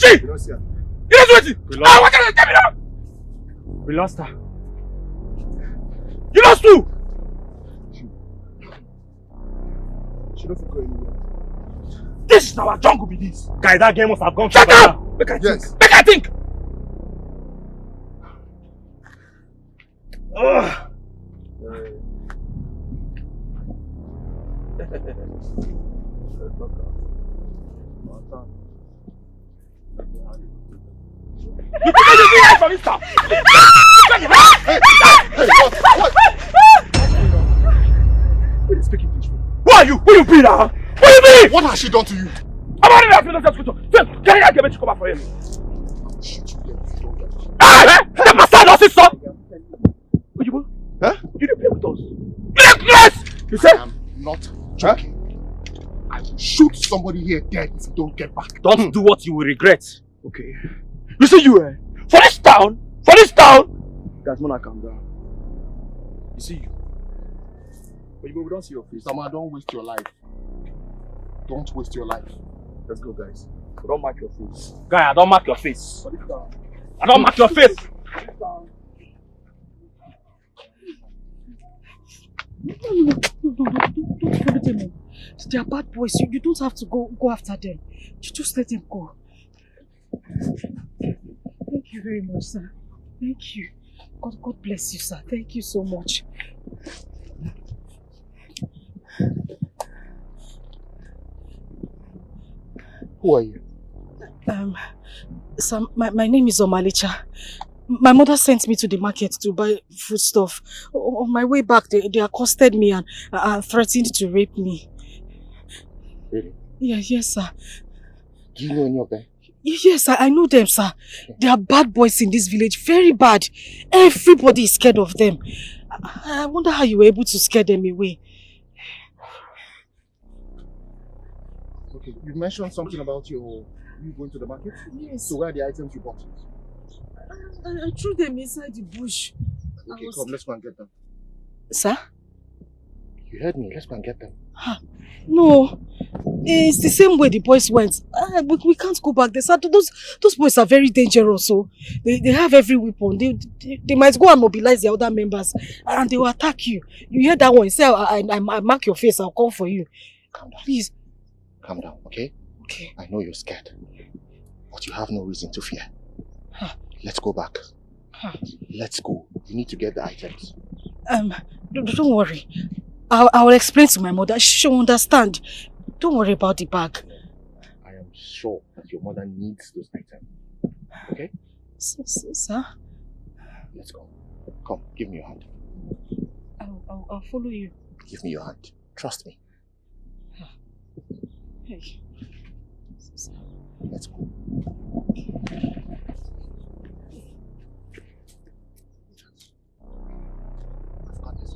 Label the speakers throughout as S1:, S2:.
S1: She!
S2: We don't see her.
S1: You don't do it! What can you tell me now?
S3: We lost her.
S1: You lost who?
S2: She don't go anywhere.
S1: This is our jungle be this.
S3: Guy, that game must have gone.
S1: Shut up! Make I think. Make I think! Ugh. You think you do from this stuff?
S2: Who is speaking English?
S1: Who are you? Who you be now? Who you be?
S2: What has she done to you?
S1: I'm already asking that question. Can you get me to come back for him?
S2: Shoot you there if you don't get it.
S1: Ah! The master does it, son! Uju,
S2: huh?
S1: You didn't play with us. You didn't play! You said?
S2: I am not joking. I will shoot somebody here dead if you don't get back.
S3: Don't do what you will regret.
S2: Okay.
S1: You see you, for this town, guys, Mona, calm down. You see you. But we don't see your face.
S2: Sama, don't waste your life. Don't waste your life.
S1: Let's go, guys. But don't mark your face.
S3: Guy, I don't mark your face.
S1: For this town.
S3: I don't mark your face.
S4: No, don't follow them. They are bad boys. You don't have to go after them. You just let them go. Thank you very much, sir. Thank you. God bless you, sir. Thank you so much.
S2: Who are you?
S4: Sir, my name is Omalicha. My mother sent me to the market to buy foodstuff. On my way back, they accosted me and threatened to rape me.
S2: Really?
S4: Yes, sir.
S2: Do you know any of them?
S4: Yes, I know them, sir. They are bad boys in this village. Very bad. Everybody is scared of them. I wonder how you were able to scare them away.
S2: Okay, you mentioned something about you going to the market?
S4: Yes.
S2: So where are the items you bought?
S4: I threw them inside the bush.
S2: Okay, come, let's go and get them.
S4: Sir?
S2: You heard me, let's go and get them.
S4: No, it's the same way the boys went. We can't go back there, sir. Those boys are very dangerous, so they have every weapon. They might go and mobilize the other members and they will attack you. You hear that one? Say, I mark your face, I'll come for you.
S2: Calm down.
S4: Please.
S2: Calm down, okay?
S4: Okay.
S2: I know you're scared, but you have no reason to fear. Let's go back. Let's go. You need to get the items.
S4: Don't worry. I will explain to my mother. She'll understand. Don't worry about the bag.
S2: I am sure that your mother needs those items. Okay?
S4: Sir?
S2: Let's go. Come, give me your hand.
S4: I'll follow you.
S2: Give me your hand. Trust me.
S4: Hey.
S2: Let's go. I've got this.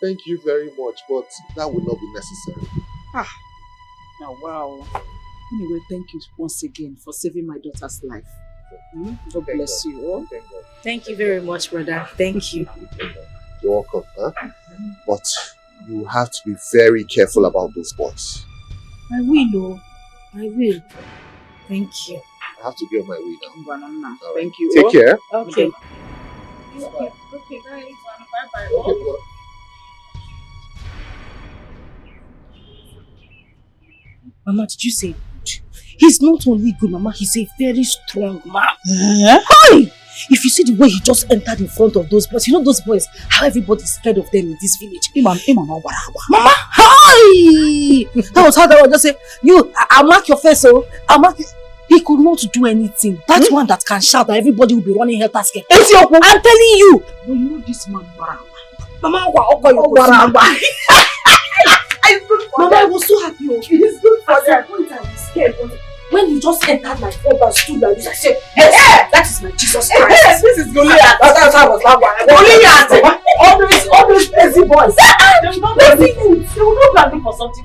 S2: Thank you very much, but that would not be necessary.
S5: Now, wow. Anyway, thank you once again for saving my daughter's life. God bless you. Oh?
S4: Thank you very much, brother. Thank you.
S2: You're welcome, huh? But you have to be very careful about those boys.
S4: I will, I will. Thank you.
S2: I have to be on my way now.
S5: Right. Thank you.
S2: Take care.
S4: Okay.
S5: Okay, guys. Bye-bye.
S2: Okay,
S4: Mama, did you say good? He's not only good, Mama, he's a very strong man.
S5: Hi!
S4: If you see the way he just entered in front of those boys, you know those boys, how everybody's scared of them in this village. Mama, hi! That was how that one just say, I'll mark your face, oh. I'll mark you. He could not do anything. That's one that can shout and everybody will be running helter-skelter. I'm telling you.
S5: But you know this man, Barama.
S4: Mama, I was so happy. It is good for them. At some point I was scared. When he just entered my front and stood like this, I said, yes, that is my Jesus Christ. This is Goliath. That's how I was laughing. Goliath! All those lazy boys. They will not blame you. They will not blame me for something.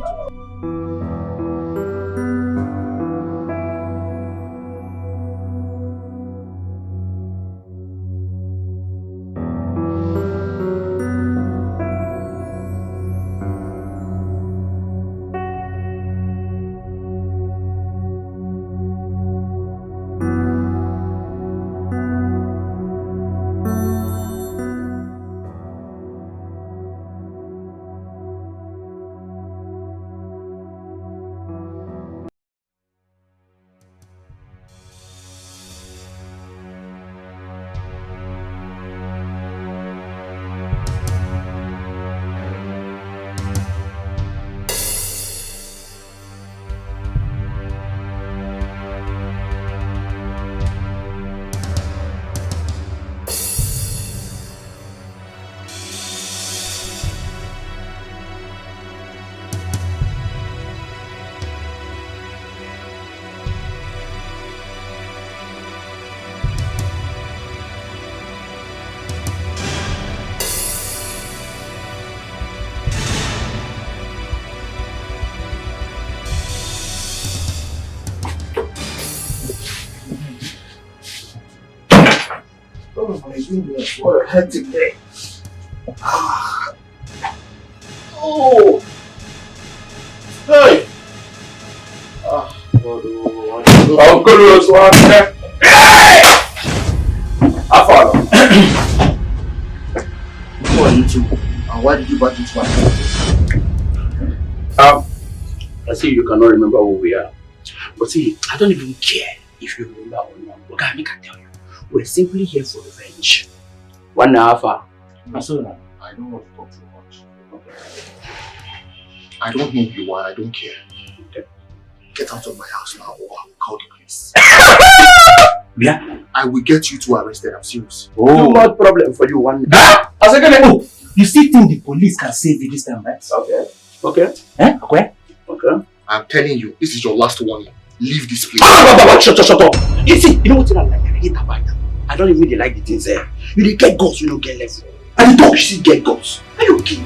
S2: What a hectic day. Oh! Hey!
S1: I'll go to this one. Hey!
S2: Who are you two? And why did you barge into my house?
S1: I see you cannot remember who we are. But see, I don't even care if you remember or not. Look, I can tell you. We're simply here for revenge. 1 hour.
S2: I don't want to talk too much. Okay. I don't know who you are, I don't care.
S1: Okay.
S2: Get out of my house now or I will call the police.
S1: Yeah?
S2: I will get you two arrested, I'm serious.
S1: No more problem for you one.
S3: You still think the police can save you this time, right?
S1: Okay. Okay.
S3: Okay.
S1: Okay.
S2: I'm telling you, this is your last warning. Leave this place.
S1: Shut up. You see, you know what I like? I hate about you. I don't even really like the things there. You get guts, you don't get left. And the dog, you still get guts. Are you okay?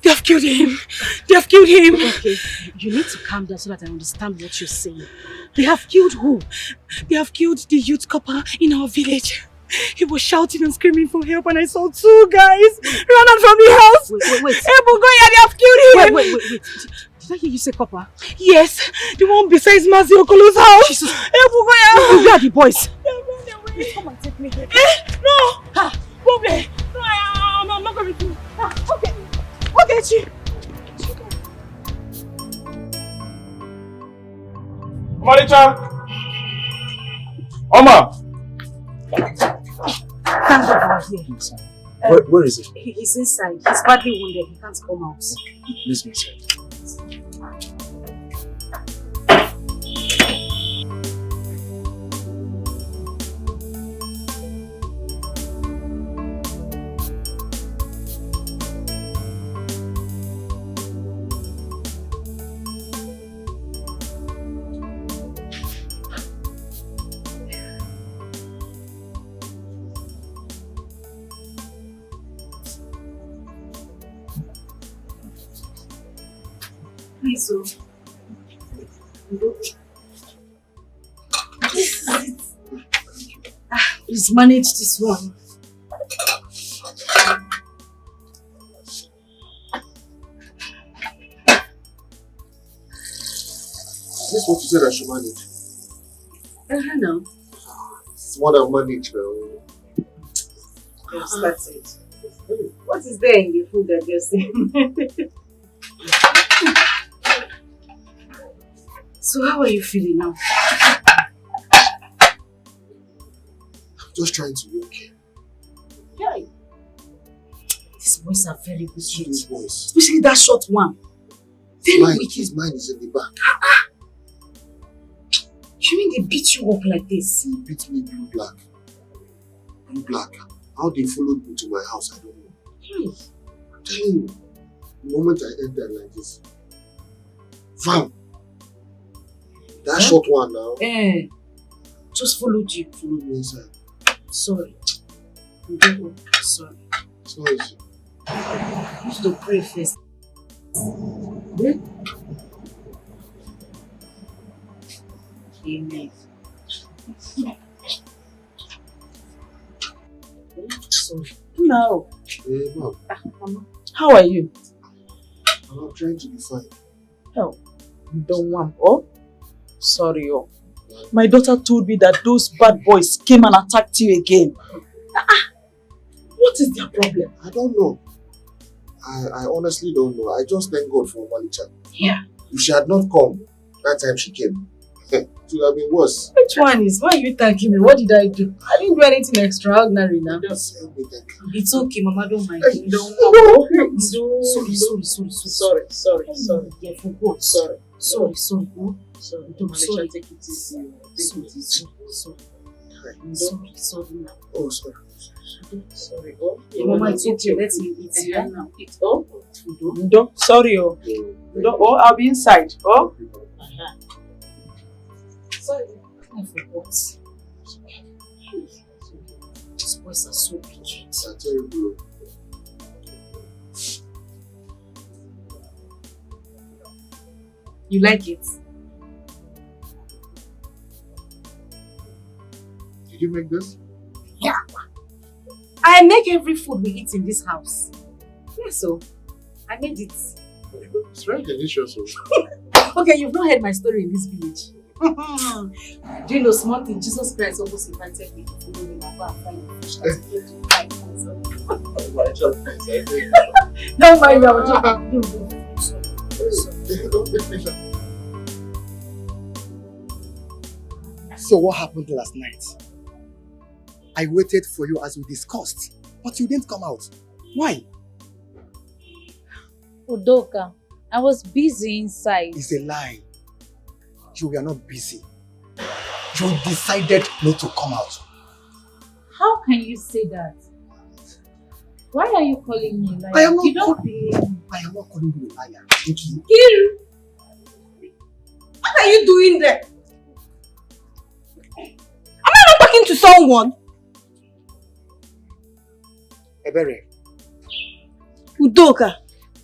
S4: They have killed him. They have killed him. Okay, you need to calm down so that I understand what you're saying. They have killed who? They have killed the youth copper in our village. He was shouting and screaming for help and I saw 2 guys run out from the house.
S5: Wait.
S4: Ebugoya, they have killed him.
S5: Wait. Did I hear you say copper?
S4: Yes, the one besides Uju Okoli's house.
S5: Jesus.
S4: Ebugoya.
S5: Where are the boys?
S4: They ran away.
S5: Please come and take me.
S4: No. Bobby. No, I'm not going to. Okay. Okay, Chi.
S1: Maricha! Oma!
S5: Thank God for here.
S3: Where is he?
S5: He's inside. He's badly wounded. He can't come out.
S3: Let's go inside.
S4: Please, oh. This is it. Please manage this one.
S2: This is what you said I should manage.
S4: No.
S2: It's what I manage now.
S5: Yes, that's it. What is there in the food that you're saying?
S4: So how are you feeling now?
S2: I'm just trying to be okay.
S4: Yeah. These boys are very wicked.
S2: These boys.
S4: Especially that short one. Very wicked.
S2: His mind is in the back.
S4: You mean they beat you up like this?
S2: He beat me blue black. Blue black. How they followed me to my house, I don't know. I'm telling you, the moment I entered like this, fam, that short one now,
S4: just followed you.
S2: followed me inside.
S4: Sorry. Sorry.
S2: It's not easy.
S4: You used to pray first. Amen. Sorry.
S5: No.
S2: Hey, mom,
S5: How are you?
S2: I'm trying to be fine.
S5: Oh, you don't want. Oh, sorry. Oh, my daughter told me that those bad boys came and attacked you again. What is their problem?
S2: I don't know. I honestly don't know. I just thank God for Malicha.
S4: Yeah.
S2: If she had not come, that time she came, it would have been worse.
S5: Which one is? Why are you thanking me? What did I do? I didn't do anything extraordinary now.
S2: Just help me thank you.
S4: It's okay, Mama, don't mind.
S2: Hey,
S5: Don't Sorry.
S4: Yeah, for God.
S5: Sorry.
S4: Sorry.
S5: Don't
S4: Sorry.
S5: take it easy.
S4: Sorry now.
S2: Oh, sorry.
S5: Sorry. Oh,
S4: Mama, it's okay. Let's eat here now.
S5: Don't. Sorry. Oh, don't. Oh, I'll be inside. Oh.
S4: Sorry. I forgot. These boys are so wicked.
S2: I tell you, bro.
S4: You like it?
S2: Did you make this?
S4: Yeah. I make every food we eat in this house. Yeah, so I made it.
S2: It's very delicious.
S4: Okay, you've not heard my story in this village. Do you know small thing? Jesus Christ almost invited me to follow him and go and find the fish that he came to find. Don't mind me, I will just
S3: So what happened last night? I waited for you as we discussed, but you didn't come out. Why?
S6: Udoka, I was busy inside.
S3: It's a lie. You were not busy. You decided not to come out.
S6: How can you say that? Why are you calling me liar?
S3: I am not
S6: You don't believe me.
S3: I am not calling you a liar. Thank you.
S4: Kiru! What are you doing there? Am I not talking to someone?
S3: Ebere.
S4: Udoka,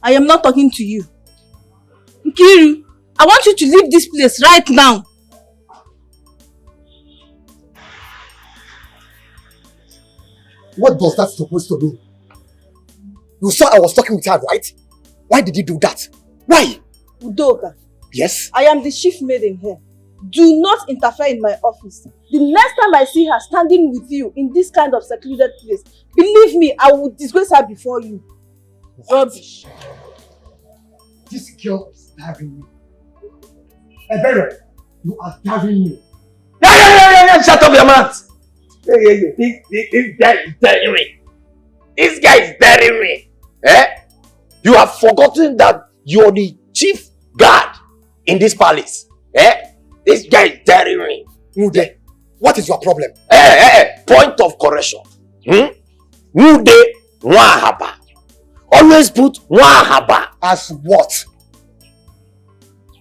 S4: I am not talking to you. Kiru, I want you to leave this place right now.
S3: What does that supposed to mean? You saw I was talking with her, right? Why did you do that? Why?
S4: Udoka,
S3: Yes?
S4: I am the chief maiden here. Do not interfere in my office. The next time I see her standing with you in this kind of secluded place, believe me, I will disgrace her before you. Rubbish.
S3: This girl is daring me. Ebere, you are daring me.
S1: Yeah, shut up your mouth. This guy is daring me. This guy is daring me. You have forgotten that you're the chief guard in this palace. This guy is daring me.
S3: Mude, what is your problem?
S1: Point of correction. Mude Nwahaba. Always put Nwahaba
S3: As what?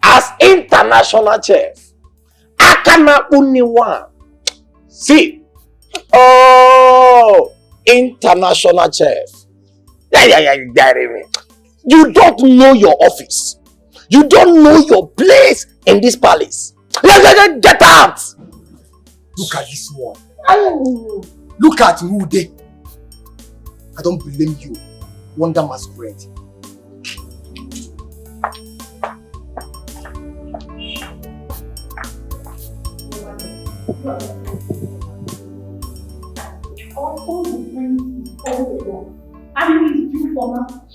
S1: as international chef. Akana Uniwa. See. Oh, international chef. Yeah, daring me. You don't know your office. You don't know your place in this palace. Get out!
S3: Look at this one. Look at Rude. I don't blame you. Wonder masquerade.
S5: All the friends is all alone. And he is due for marriage.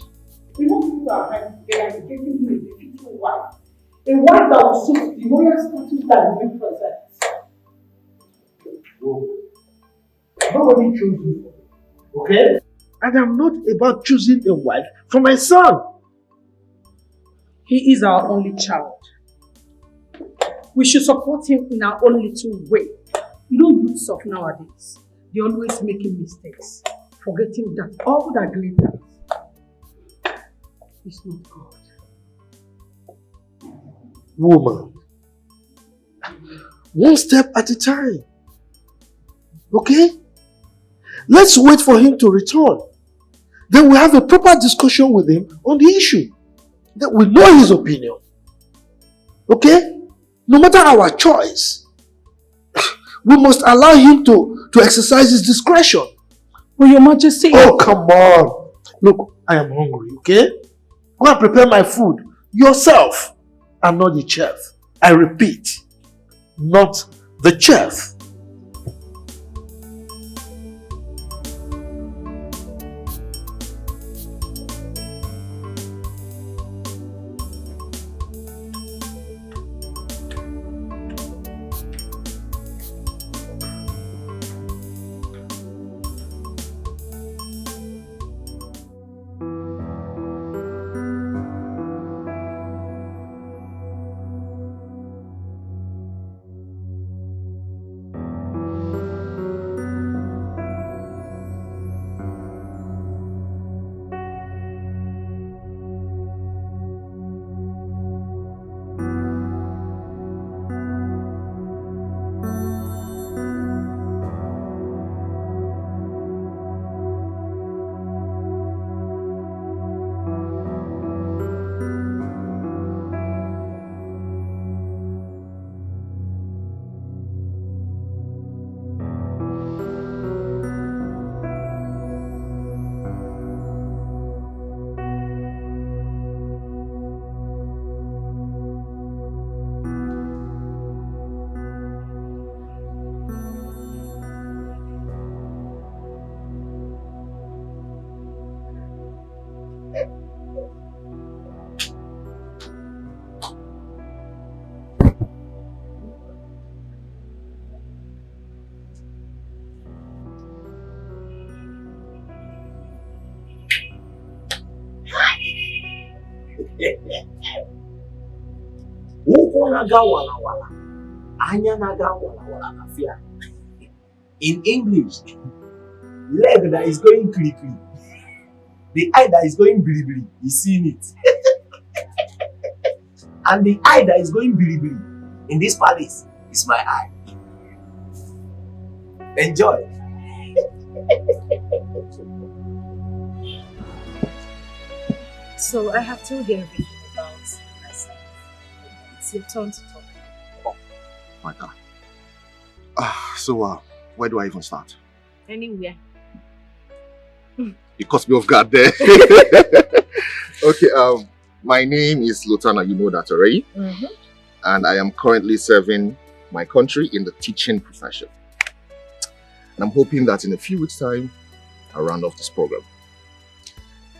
S5: We must put our hands together and getting him a beautiful wife. A wife that will suit the royal status that we present.
S2: Nobody chose you. Okay? And I'm not about choosing a wife for my son.
S5: He is our only child. We should support him in our own little way. You know, youths of nowadays, they're always making mistakes, forgetting that all that glitters is not God.
S2: Woman, one step at a time. Okay? Let's wait for him to return. Then we'll have a proper discussion with him on the issue. Then we'll know his opinion. Okay? No matter our choice, we must allow him to exercise his discretion.
S5: Well, Your Majesty.
S2: Oh, come on. Look, I am hungry, okay? Go and prepare my food yourself. I'm not the chef. I repeat, not the chef.
S1: In English, leg that is going quickly, the eye that is going bilibili is seeing it. And the eye that is going bilibili in this palace is my eye. Enjoy.
S4: So I have told you everything about myself. It's your turn to talk.
S2: Oh, my God. Where do I even start?
S4: Anywhere.
S2: You caught me off guard there. Okay, my name is Lutana, you know that already. And I am currently serving my country in the teaching profession. And I'm hoping that in a few weeks' time, I'll round off this program.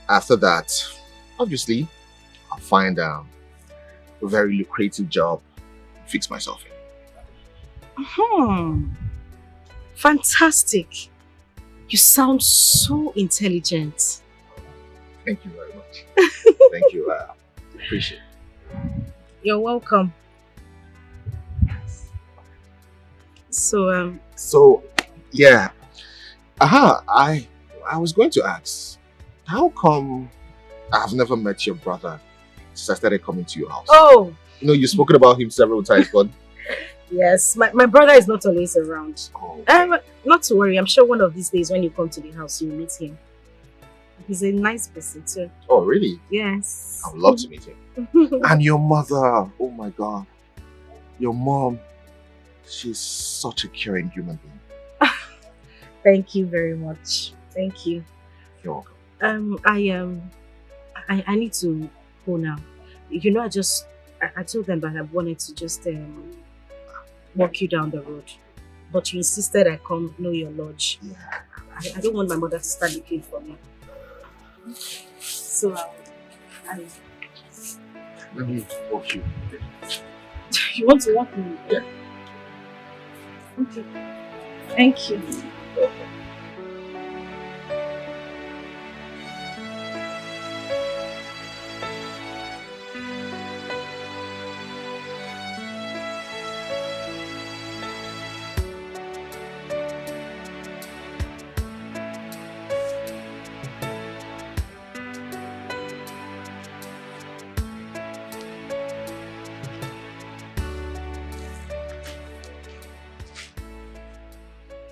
S2: After that, obviously, I'll find a very lucrative job to fix myself in.
S4: Fantastic. You sound so intelligent.
S2: Thank you very much. Thank you. Appreciate it.
S4: You're welcome. So,
S2: yeah. I was going to ask, how come I've never met your brother since I started coming to your house?
S4: Oh!
S2: You know, you've spoken about him several times, but...
S4: Yes, my brother is not always around.
S2: Oh, okay.
S4: Not to worry, I'm sure one of these days when you come to the house, you'll meet him. He's a nice person too.
S1: Oh, really?
S4: Yes.
S1: I would love to meet him. And your mother, oh my God. Your mom, she's such a caring human being.
S4: Thank you very much. Thank you.
S1: You're welcome.
S4: I need to go now. You know, I told them that I wanted to just walk you down the road. But you insisted I come know your lodge.
S1: Yeah.
S4: I don't want my mother to start looking for me. So
S1: Let me walk you.
S4: You want to walk me?
S1: Yeah.
S4: Okay. Thank you.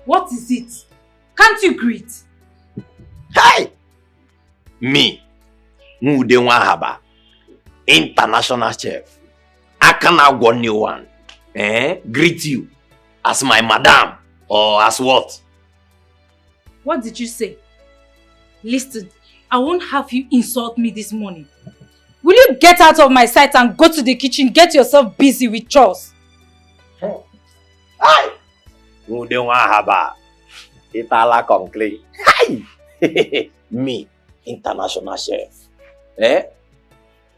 S6: What is it? Can't you greet?
S1: Hi! Me, Mude Wahaba, international chef. I cannot go new one. Greet you as my madam or as what?
S6: What did you say? Listen, I won't have you insult me this morning. Will you get out of my sight and go to the kitchen, get yourself busy with chores?
S1: Hi! Mude Wahaba, Itala Conclave. Hi! Me, international chef.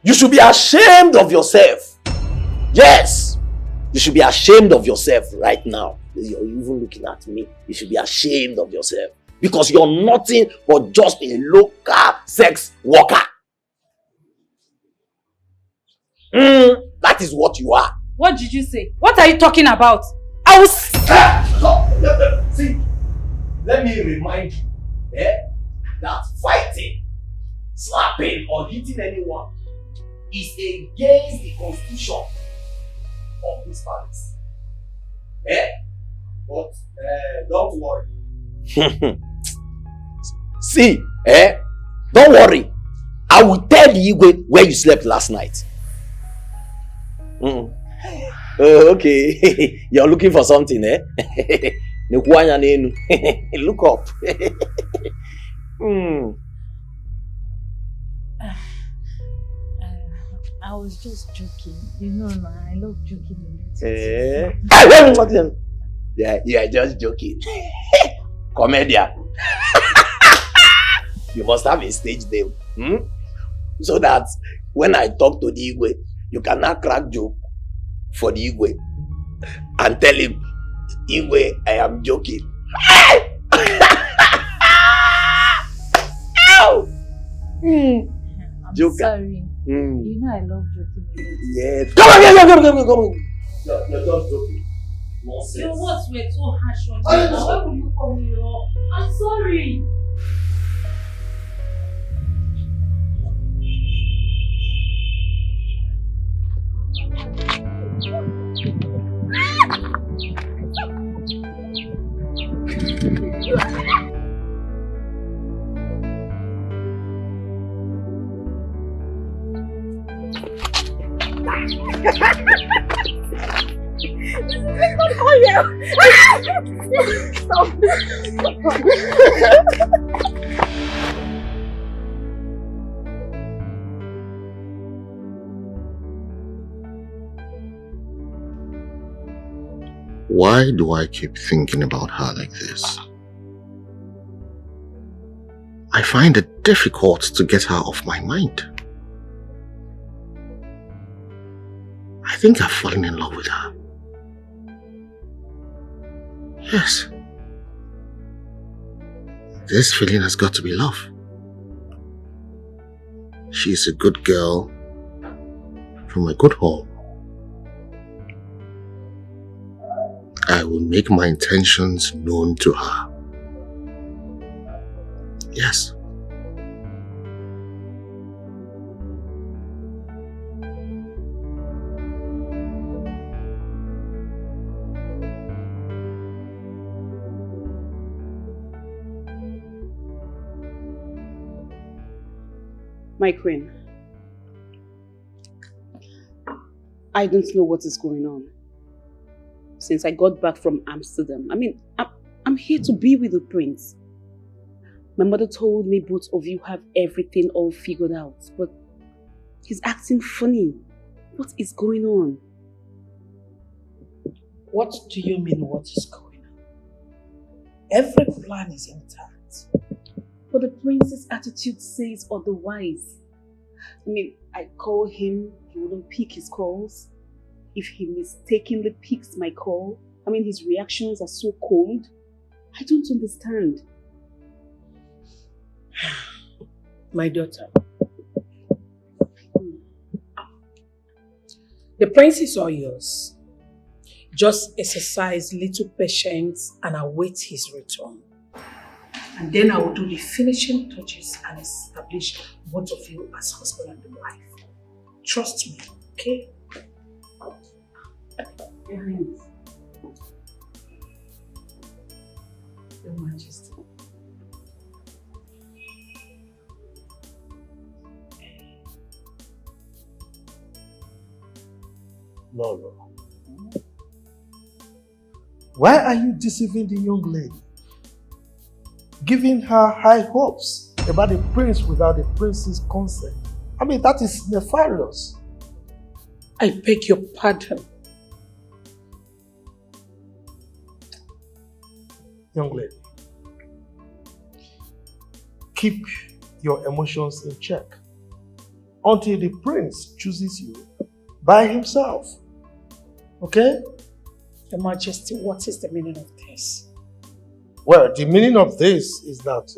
S1: You should be ashamed of yourself. Yes! You should be ashamed of yourself right now. You're even looking at me. You should be ashamed of yourself. Because you're nothing but just a local sex worker. That is what you are.
S6: What did you say? What are you talking about? I will...
S1: See, let me remind you that fighting, slapping or hitting anyone is against the constitution of this palace. But don't worry. See, don't worry. I will tell the Igwe where you slept last night. Okay. You're looking for something, Look up.
S6: I was just joking. You know, I love joking a little.
S1: Yeah, just joking. Comedian. You must have a stage name. So that when I talk to the Igwe, you cannot crack joke for the Igwe and tell him, Igwe, I am joking.
S6: I'm
S1: Joker.
S6: sorry. You know I love joking a little.
S1: Yes. Come on. You're just joking.
S6: Your words were too harsh on me. Now why will you call me up? I'm sorry.
S2: Why do I keep thinking about her like this? I find it difficult to get her off my mind. I think I've fallen in love with her. Yes. This feeling has got to be love. She's a good girl from a good home. I will make my intentions known to her. Yes.
S7: My queen, I don't know what is going on. Since I got back from Amsterdam, I'm here to be with the prince. My mother told me both of you have everything all figured out, but he's acting funny. What is going on?
S5: What do you mean what is going on? Every plan is intact.
S7: But the prince's attitude says otherwise. I call him, he wouldn't pick his calls. If he mistakenly picks my call, his reactions are so cold. I don't understand.
S5: My daughter, the prince is all yours. Just exercise little patience and await his return. And then I will do the finishing touches and establish both of you as husband and wife. Trust me, okay?
S7: Your Highness.
S5: Your Majesty.
S2: No. Why are you deceiving the young lady? Giving her high hopes about the prince without the prince's consent. That is nefarious.
S5: I beg your pardon.
S2: Young lady, keep your emotions in check until the prince chooses you by himself. Okay?
S5: Your Majesty, what is the meaning of this?
S2: Well, the meaning of this is that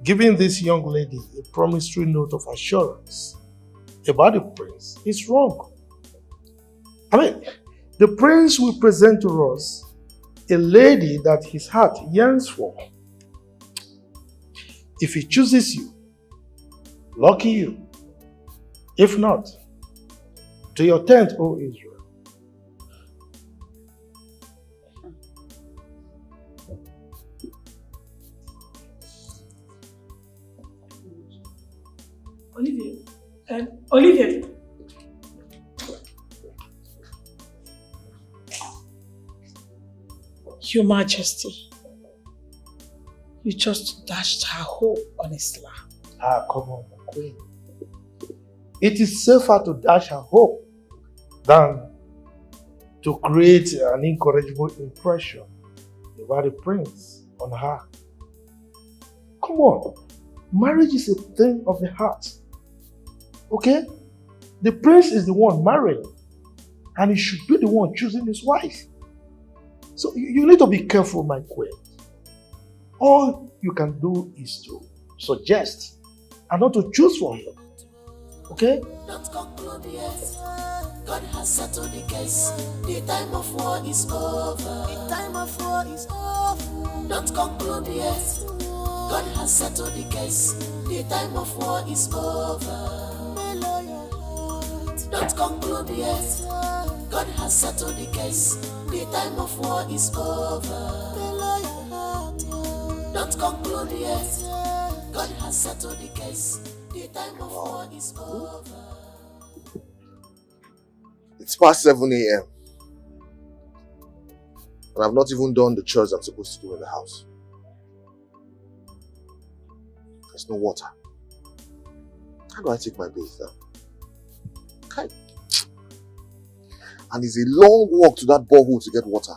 S2: giving this young lady a promissory note of assurance about the prince is wrong. The prince will present to us a lady that his heart yearns for. If he chooses you, lucky you. If not, to your tent, O Israel.
S5: Olivia. Your Majesty, you just dashed her hope on his lap.
S2: Come on, my queen. It is safer to dash her hope than to create an incorrigible impression about the prince on her. Come on. Marriage is a thing of the heart. Okay? The prince is the one marrying, and he should be the one choosing his wife. So you need to be careful, my queen. All you can do is to suggest and not to choose for him. Okay?
S8: Don't conclude yet. God has settled the case. The time of war is over. The time of war is over. Don't conclude yet. God has settled the case. The time of war is over. Don't conclude yet. God has settled the case. The time of war is over. Don't conclude yet. God has settled the case. The time of war is over.
S1: It's past 7 a.m. and I've not even done the chores I'm supposed to do in the house. There's no water. How do I take my bath now? Okay. And it's a long walk to that borehole to get water.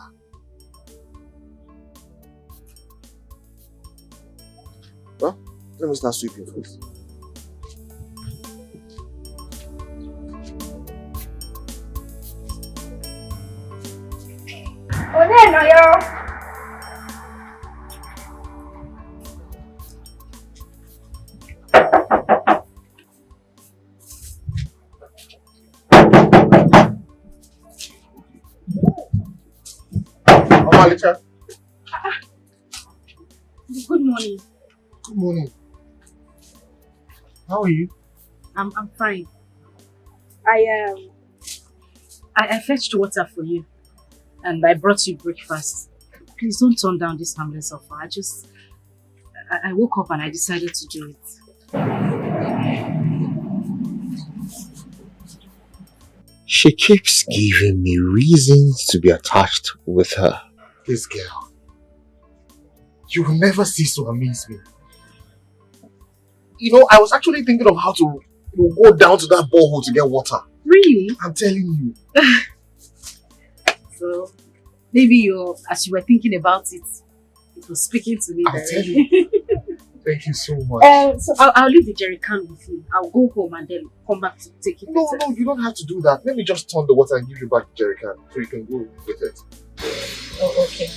S1: Well, let me start sweeping first.
S7: Good morning.
S2: Good morning. How are you?
S7: I'm fine. I fetched water for you, and I brought you breakfast. Please don't turn down this harmless offer. I woke up and I decided to do it.
S1: She keeps giving me reasons to be attached with her.
S2: This girl. You will never cease to amaze me. You know, I was actually thinking of how to go down to that borehole to get water.
S5: Really?
S2: I'm telling you.
S5: So, maybe as you were thinking about it, it was speaking to me.
S2: I'll tell you. Thank you so much.
S5: So I'll leave the jerry can with you. I'll go home and then come back to take it.
S2: No, you don't have to do that. Let me just turn the water and give you back the jerry can so you can go with it.
S5: Oh, okay.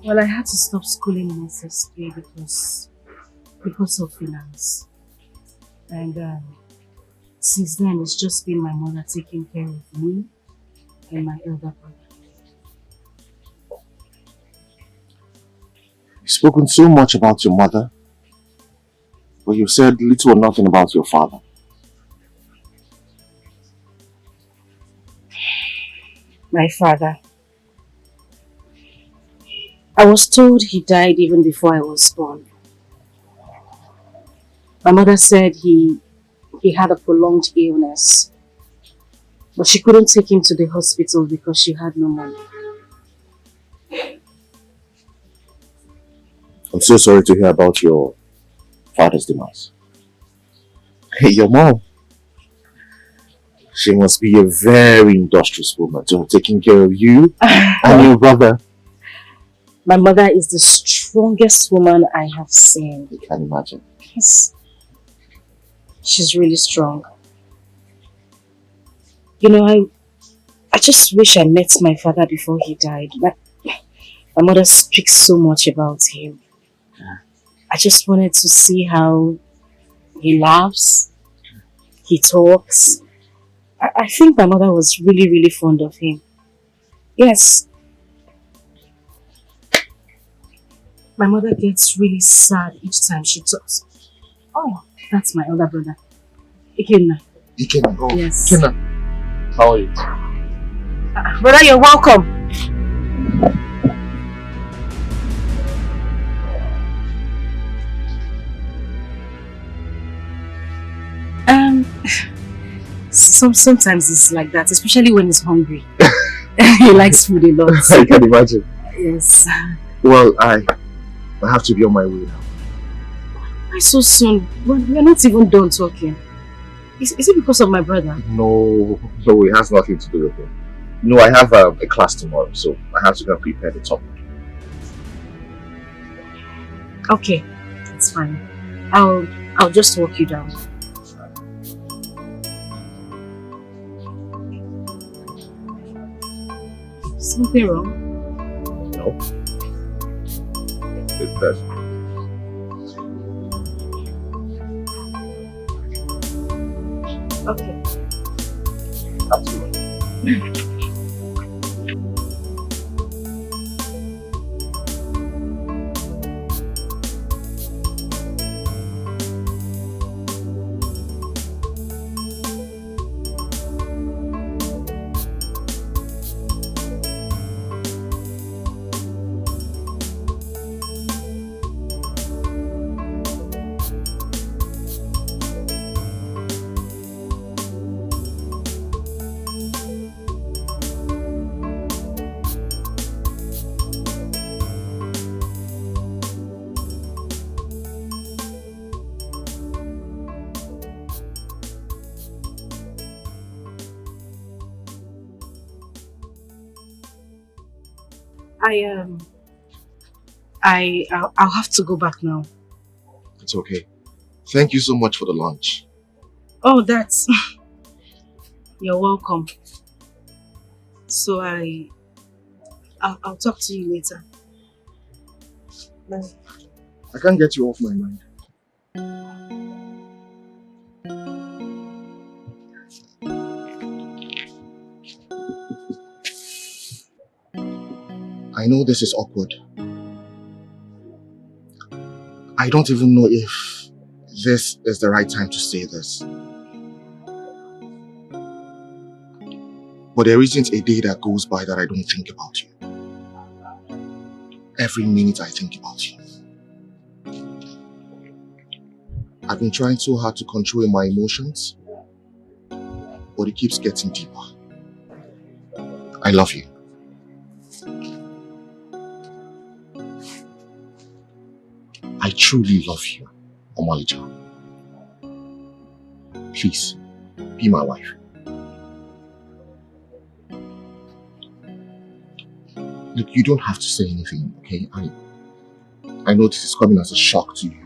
S5: Well, I had to stop schooling in SSK because of finance. And since then, it's just been my mother taking care of me and my elder brother.
S1: You've spoken so much about your mother, but you've said little or nothing about your father.
S5: My father. I was told he died even before I was born. My mother said he had a prolonged illness, but she couldn't take him to the hospital because she had no money.
S1: I'm so sorry to hear about your father's demise. Hey, your mom. She must be a very industrious woman to have taken care of you and your brother.
S5: My mother is the strongest woman I have seen.
S1: You can imagine.
S5: Yes. She's really strong. You know, I just wish I met my father before he died. My mother speaks so much about him. I just wanted to see how he laughs, he talks. I think my mother was really, really fond of him. Yes. My mother gets really sad each time she talks. Oh, that's my elder brother. Ikenna.
S2: Ikenna, oh.
S5: Yes.
S2: Ikenna, how are you?
S5: Brother, you're welcome. Sometimes it's like that, especially when he's hungry. He likes food a lot.
S2: I can imagine.
S5: Yes.
S2: Well, I have to be on my way now.
S5: Why so soon? We're not even done talking. Is it because of my brother?
S2: No, it has nothing to do with him. No, I have a class tomorrow, so I have to go and prepare the topic.
S5: Okay, that's fine. I'll just walk you down. Something wrong?
S2: No. It's best.
S5: Okay.
S2: Absolutely.
S5: I'll have to go back now.
S2: It's okay. Thank you so much for the lunch.
S5: Oh, that's... You're welcome. So I'll talk to you later. Bye.
S2: I can't get you off my mind. I know this is awkward. I don't even know if this is the right time to say this. But there isn't a day that goes by that I don't think about you. Every minute I think about you. I've been trying so hard to control my emotions, but it keeps getting deeper. I love you. I truly love you, Omalija. Please, be my wife. Look, you don't have to say anything, okay? I know this is coming as a shock to you.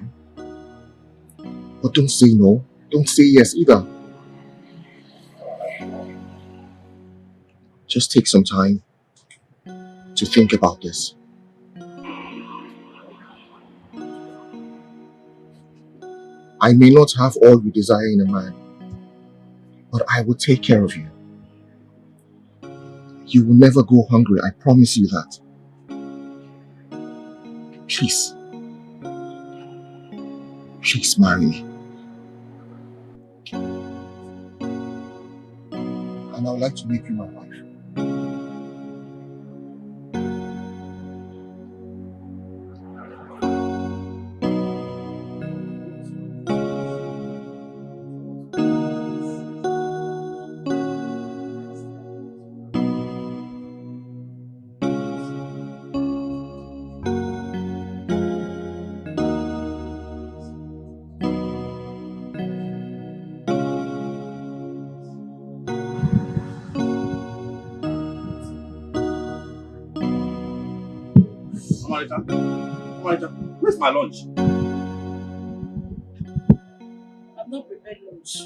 S2: But don't say no. Don't say yes either. Just take some time to think about this. I may not have all you desire in a man, but I will take care of you. You will never go hungry, I promise you that. Please. Please marry me. And I would like to make you my wife.
S1: Where's my lunch?
S5: I've not prepared lunch.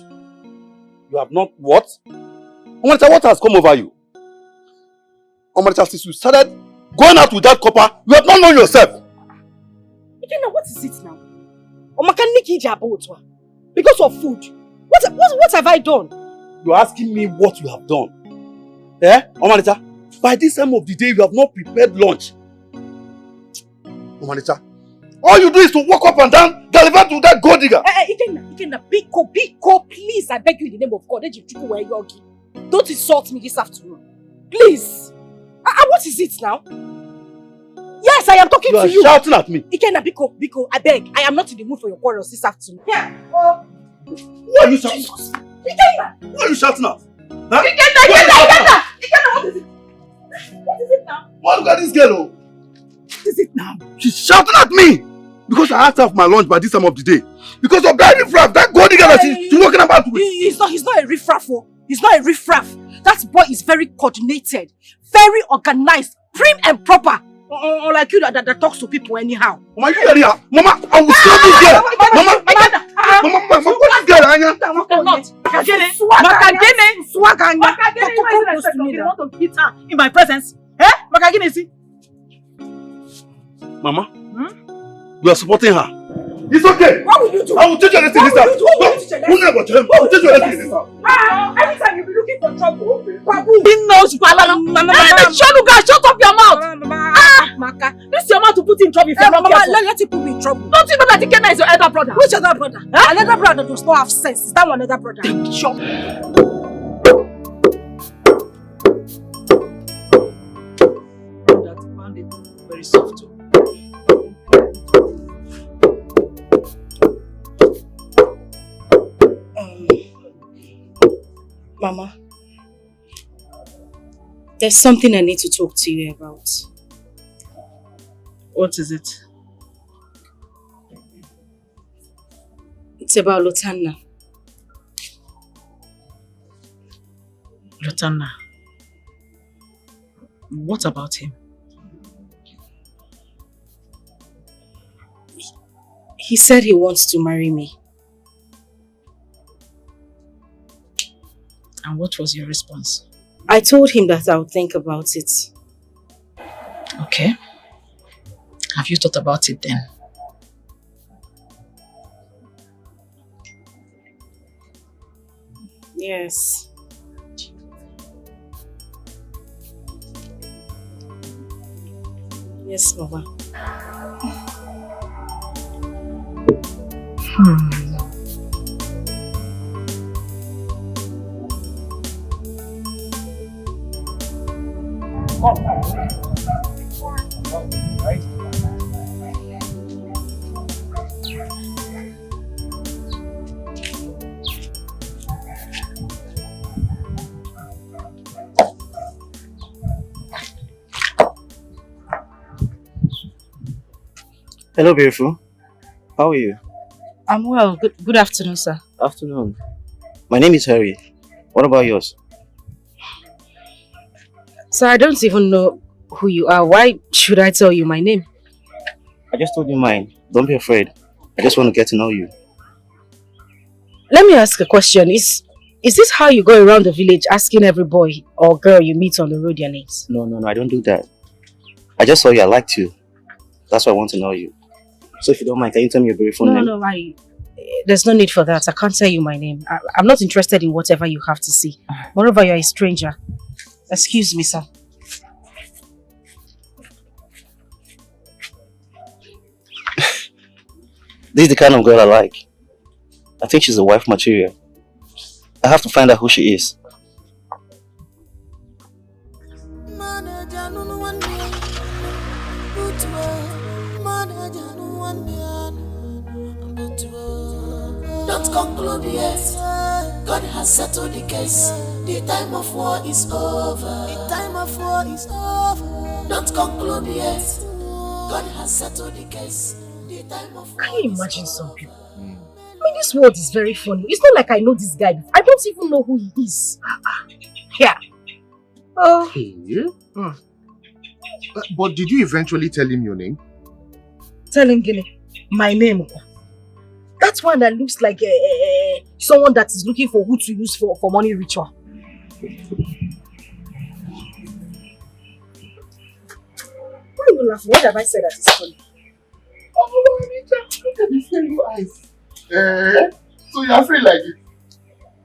S1: You have not what? Omarita, what has come over you? Omarita, since you started going out with that copper, you have not known yourself.
S4: You know what is it now? Because of food. What have I done?
S1: You're asking me what you have done. Eh? Omarita, by this time of the day, you have not prepared lunch. Omarita, all you do is to walk up and down, deliver to that gold digger.
S4: Ikenna, Biko, please, I beg you in the name of God, don't insult me this afternoon. Please. What is it now? Yes, I am talking to you.
S1: You are shouting at me.
S4: Ikenna, Biko, I beg. I am not in the mood for your quarrels this afternoon. Yeah.
S1: Who are you shouting at?
S4: Ikenna!
S1: Who are you shouting at? Huh?
S4: Ikenna, what is it? What is it now?
S1: Well, look at this girl, oh.
S4: What is it now?
S1: She's shouting at me because I asked her for my lunch by this time of the day. Because of that riffraff, that gold digger that she's walking about with.
S4: He's not a riffraff, oh. He's not a riffraff. That boy is very coordinated, very organized, prim and proper. Like you that talks to people anyhow.
S1: Mama, you hear her? Mama, I will kill this girl. Mama, what is girl, Anya?
S5: You want to hit her in my presence? Eh?
S1: Mama, you are supporting her. It's okay.
S5: What will you do?
S1: I will teach you a lesson this time. Who never tell him? I will teach you a lesson this time.
S5: Anytime you be looking for trouble, Babu.
S4: He knows. Shut up your mouth.
S5: Maka, this is your mouth to put in trouble if you're not careful.
S4: Let him put me in trouble.
S5: Don't you know that Ikenna is your elder brother?
S4: Which other brother? Another brother that does not have sense. Is that one other brother?
S5: Sure.
S4: That found it very soft too. Mama, there's something I need to talk to you about.
S5: What is it?
S4: It's about Lotanna.
S5: Lotanna. What about him?
S4: He said he wants to marry me.
S5: And what was your response?
S4: I told him that I would think about it.
S5: Okay. Have you thought about it then?
S4: Yes. Yes, Mama.
S3: Right?
S9: Hello, beautiful. How are you?
S7: I'm well. Good afternoon, sir.
S9: Afternoon. My name is Harry. What about yours?
S7: Sir, I don't even know who you are. Why should I tell you my name?
S9: I just told you mine. Don't be afraid. I just want to get to know you.
S7: Let me ask a question. Is this how you go around the village asking every boy or girl you meet on the road your names?
S9: No, I don't do that. I just saw you. I liked you. That's why I want to know you. So if you don't mind, can you tell me your beautiful name?
S7: No, there's no need for that. I can't tell you my name. I'm not interested in whatever you have to say. Moreover, you're a stranger. Excuse me, sir.
S9: This is the kind of girl I like. I think she's a wife material. I have to find out who she is.
S8: Don't conclude yet. God has settled the case. The time of war is over. The time of war is over. Don't conclude yet. God has settled the case. The time of war.
S4: Can you imagine some people? I mean, this world is very funny. It's not like I know this guy. I don't even know who he is. Yeah. Oh.
S2: Hey. But did you eventually tell him your name?
S4: Tell him, Gini, my name. That's one that looks like someone that is looking for who to use for money ritual. Why are you laughing? What have I said that is funny?
S2: Oh, Anita, look at the yellow eyes. So you're afraid like it?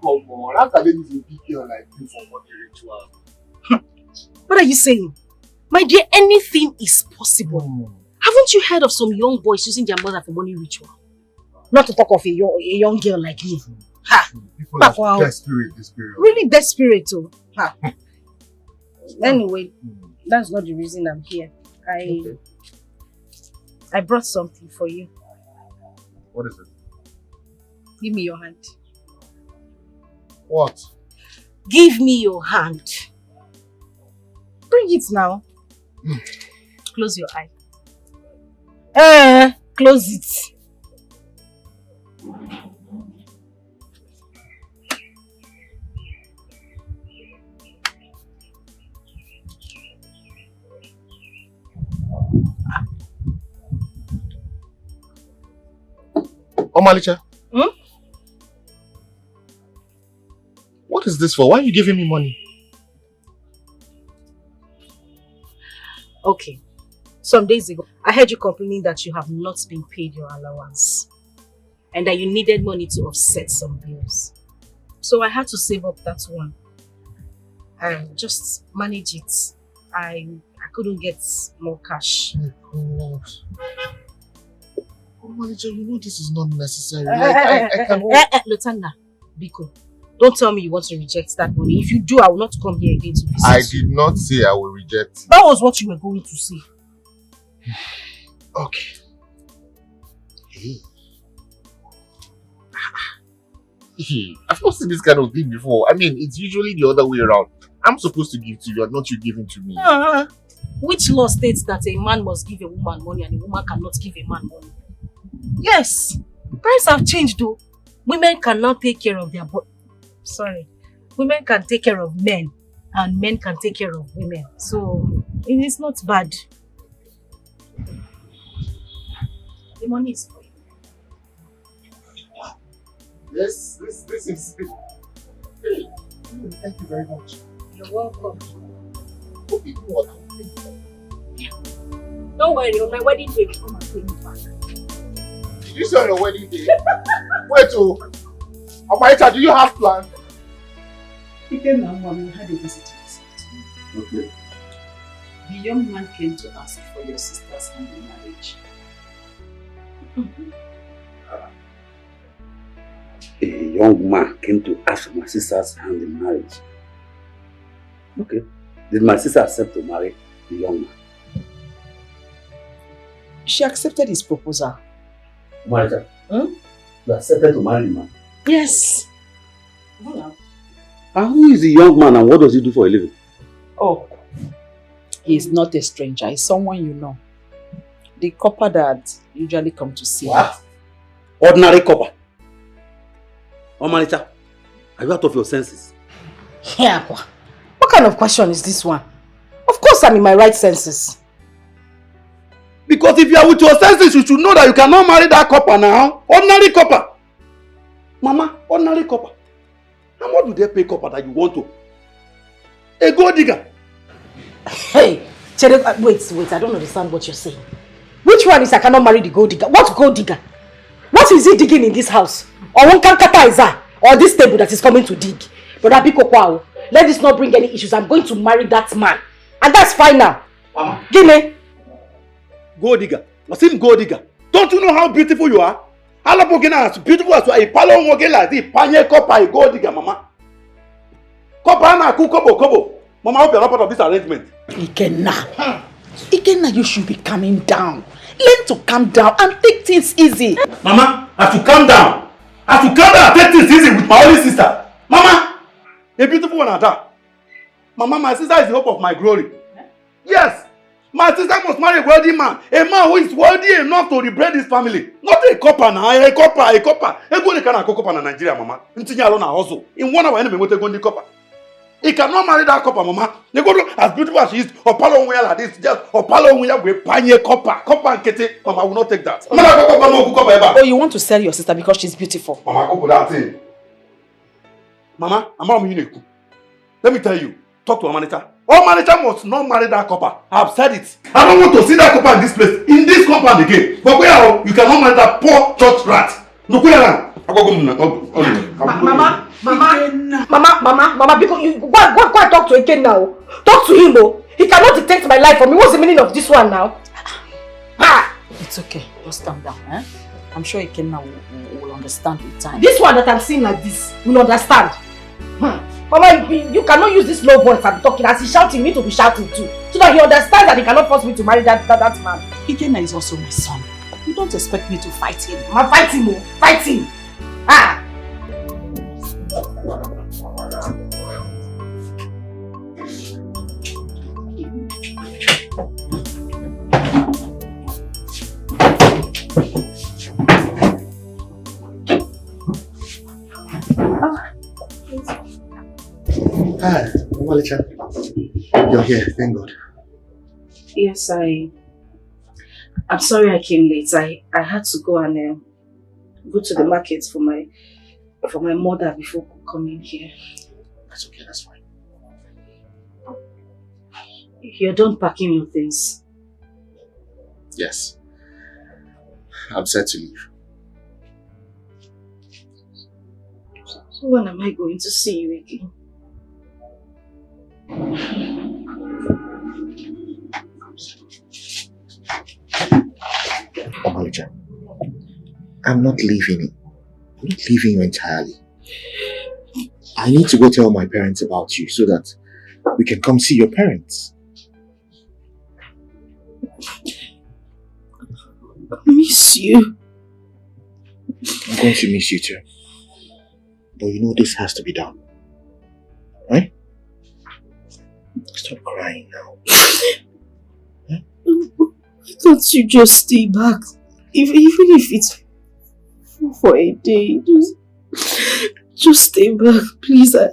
S2: Come on, how can they use a big girl like you for money ritual?
S4: What are you saying? My dear, anything is possible. Haven't you heard of some young boys using their mother for money ritual? Not to talk of a young girl like me. Ha!
S2: People are desperate this period.
S4: Really desperate too. Ha! Anyway, that's not the reason I'm here. I brought something for you.
S2: What is it?
S4: Give me your hand.
S2: What?
S4: Give me your hand. Bring it now. Close your eye. Close it.
S2: Omalicha. What is this for? Why are you giving me money?
S4: Okay. Some days ago, I heard you complaining that you have not been paid your allowance and that you needed money to offset some bills. So I had to save up that one and just manage it. I couldn't get more cash.
S2: Oh God. Omalicha, you know this is not necessary. I can...
S4: Lutanda, Biko, don't tell me you want to reject that money. If you do, I will not come here again to visit.
S2: I did not say I will reject.
S4: That was what you were going to say.
S2: Okay. I've not seen this kind of thing before. I mean, it's usually the other way around. I'm supposed to give to you and not you giving to me.
S4: Which law states that a man must give a woman money and a woman cannot give a man money? Yes. Times have changed though. Women cannot take care of their women can take care of men and men can take care of women. So it is not bad. The money is for you.
S2: Yes, this is... Thank you very much.
S4: You're welcome.
S2: Okay, what?
S4: Don't worry, on my wedding day, come and pay me back.
S2: Did you say on your wedding day? Wait, Omaita, do you have plans?
S10: He came now, Mom, we had a visitor this afternoon.
S2: Okay.
S10: The young man came to ask for your sister's hand in marriage.
S11: A young man came to ask for my sister's hand in marriage. Okay.
S1: Did my sister accept to marry the young man?
S10: She accepted his proposal.
S1: Marita, you accepted to marry the man?
S10: Yes.
S1: And who is the young man and what does he do for a living?
S10: Oh, he is not a stranger. He's someone you know. The copper that usually come to see.
S1: What? Ordinary copper? Oh, Marita, are you out of your senses?
S4: Yeah, what kind of question is this one? Of course I'm in my right senses.
S1: Because if you are with your senses, you should know that you cannot marry that copper now. Ordinary copper. Mama, ordinary copper. How much do they pay copper that you want to? A gold digger.
S4: Hey, Chere, wait, I don't understand what you're saying. Which one is I cannot marry the gold digger? What gold digger? What is he digging in this house? Or one kankata is that? Or this table that is coming to dig? Brother Biko Kwao, let this not bring any issues. I'm going to marry that man. And that's fine now.
S1: Mama.
S4: Gimme.
S1: Gold digger. What's him gold digger? Don't you know how beautiful you are? Alapogena as beautiful as you are. A palon mogela, the panye copper, a gold digger, mama. Copper na kobo. Mama, I hope you're not part of this arrangement.
S10: Ikenna, you should be calming down. Learn to calm down and take things easy.
S1: Mama, I have to calm down. I have to calm down and take things easy with my only sister. Mama, a beautiful one at that. Mama, my sister is the hope of my glory. Yes, my sister must marry a wealthy man. A man who is wealthy enough to rebrand his family. Not a copper now, a copper. A go de kana copper na Nigeria, mama. Ntinya alone na hustle. In 1 hour, enemy go take the copper. He cannot marry that copper, mama. They go to as beautiful as she is, or palo like this, just or palo with panye copper and kete. Mama will not take that.
S10: Oh, you want to sell your sister because she's beautiful?
S1: Mama, go put that thing. Mama, I'm not unique. Let me tell you, talk to a manager. All manager must not marry that copper. I've said it. I don't want to see that copper in this place, in this compound again. But where you cannot marry that poor church rat. Look where I am.
S4: Mama, because you go talk to Eken now. Talk to him, though. He cannot dictate my life for me. What's the meaning of this one now?
S10: It's okay. Just calm down, eh? I'm sure Ikenna will understand with time.
S4: This one that I'm seeing like this will understand. Mama, you cannot use this low voice and talking. As he's shouting, you need to be shouting too. So that he understands that he cannot force me to marry that man.
S10: Ikenna is also my son. You don't expect me to fight him.
S4: Mama, fight him, oh. Fight him.
S2: Hi, Omalicha. You're here, thank God.
S7: Yes, I'm sorry I came late. I had to go and go to the market for my mother before coming here.
S2: That's okay, that's fine.
S7: You're done packing your things?
S2: Yes. I'm set to leave.
S7: So when am I going to see you again?
S2: Omalicha, I'm not leaving. I'm not leaving you entirely. I need to go tell my parents about you so that we can come see your parents.
S7: I miss you.
S2: I'm going to miss you too. But you know this has to be done. Right? Stop crying now.
S7: Why can't you just stay back? Even if it's for a day, just stay back, please. I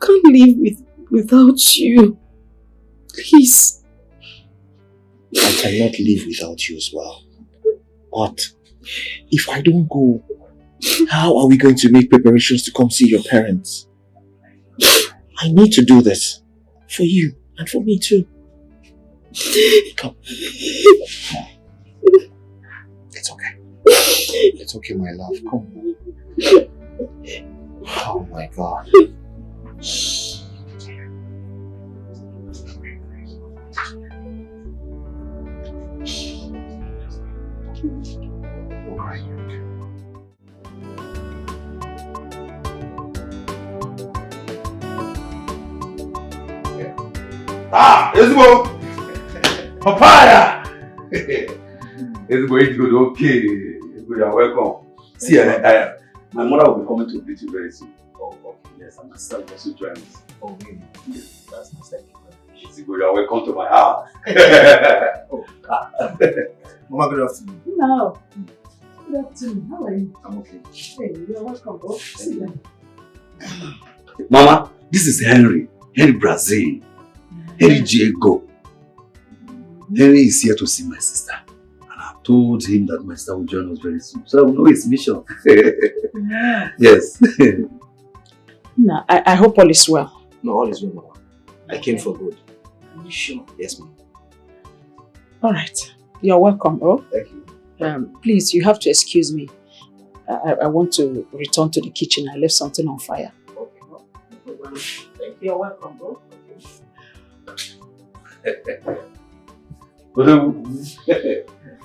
S7: can't live without you. Please.
S2: I cannot live without you as well. But if I don't go, how are we going to make preparations to come see your parents? I need to do this for you and for me too. Come. It's okay. It's okay, my love. Come. Oh my God.
S1: Ah, Ezbo! Papaya! Ezbo, it's good, okay. Ezbo, you are welcome. See, my mother will be coming to visit you very soon.
S3: Oh, okay.
S1: Yes, and my sister will also join us.
S3: Oh, really?
S1: Yes.
S3: That's nice. Thank you.
S1: Ezbo, you are welcome to my house.
S3: Mama, good afternoon.
S5: No. Good afternoon. How are you?
S3: I'm okay.
S5: Hey, you're welcome, bro. Sit down.
S1: Mama, this is Henry. Henry Brazil. Henry Diego. Henry is here to see my sister. And I've told him that my sister will join us very soon. So I will know his mission.
S5: Yeah.
S1: Yes.
S10: No, I hope all is well.
S3: No, all is well, Mama. I came for good.
S10: Are you sure?
S3: Yes, Mama.
S10: All right. You're welcome, oh.
S3: Thank you.
S10: Please, you have to excuse me. I want to return to the kitchen. I left something on fire.
S3: Okay, no problem.
S10: Thank you. You're welcome, bro.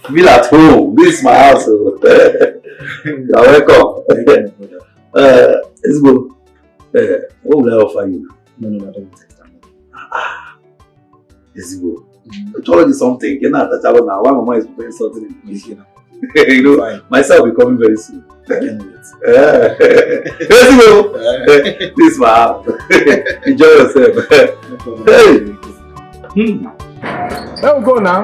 S1: Feel at home. This is my house. You are welcome. Let's go. What will I offer you?
S3: No, I don't take that.
S1: Let's go. I told you something. You're not touchable now. Why Mama is preparing something in the kitchen? You know,
S3: Fine.
S1: myself will be coming very soon.
S3: I can't wait.
S1: Let's go. This is my house. Enjoy yourself.
S3: No problem.
S1: Hey.
S11: Let me go now.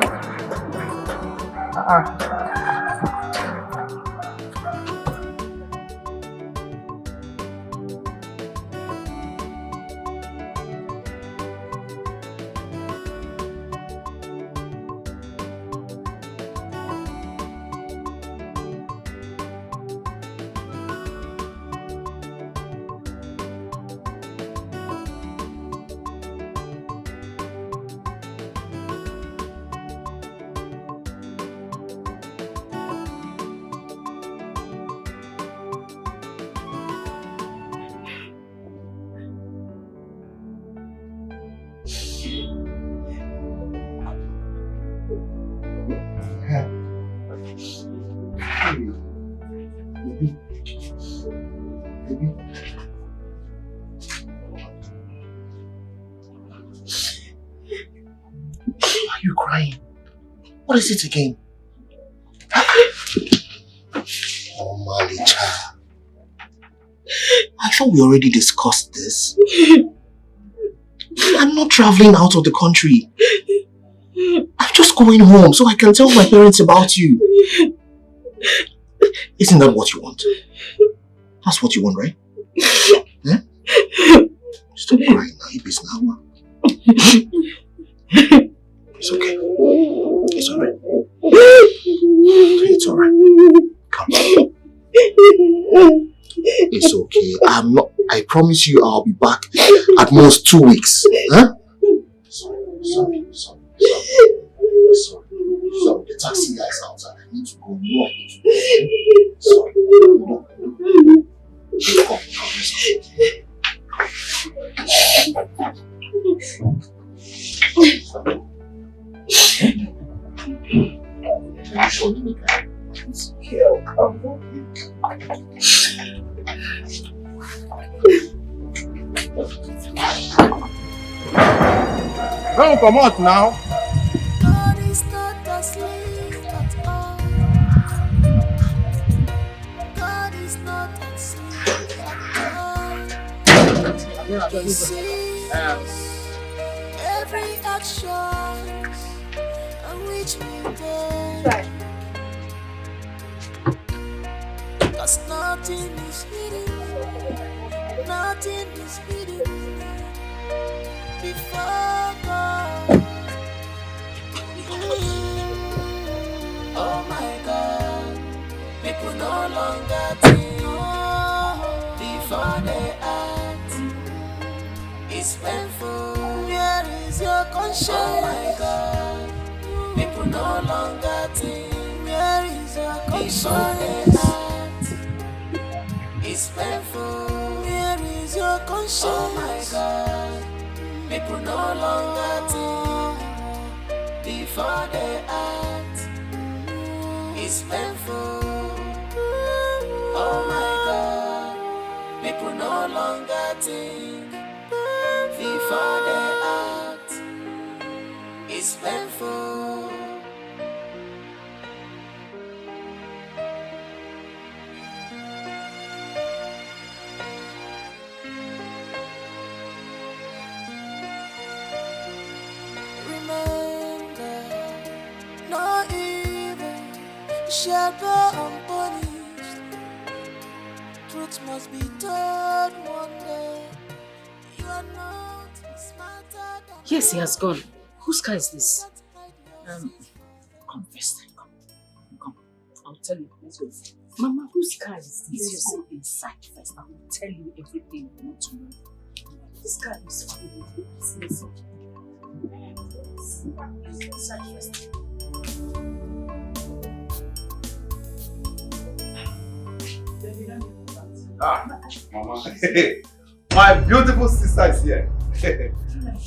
S2: Why are you crying? What is it again? Oh, Malicha. I thought we already discussed this. I'm not traveling out of the country. I'm just going home so I can tell my parents about you. Isn't that what you want? That's what you want, right? Yeah? Stop crying now, Ibis now. It's okay. It's alright. It's alright. Come on. It's okay. I promise you I'll be back at most 2 weeks. Huh? Sorry. The taxi guy is outside. I need to go. No, I need to go. Sorry. Come,
S11: Don't come out now.
S8: God is not asleep at all. God is not asleep at all. He sees every action on which we take. Cause nothing is hidden. Nothing is hidden before God. Oh my God, people no longer think before they act. It's painful. Where is your conscience? Oh my God, people no longer think. Where is your conscience? Before they act. It's painful. Where is your conscience? Oh my God, people no longer think before they act. It's painful. Oh my God, people no longer think before they act. is painful. Remember, no evil shall go unpunished. Truth must be told one day. You are not smarter than
S4: Yes, he has gone. Whose car is this?
S10: Come first. Come. I'll tell you. Let's go.
S4: Mama, whose car is this?
S10: Let's go inside first. I will tell you everything you want to know.
S4: This car is full of business. Inside first.
S1: Mama. My beautiful sister is here.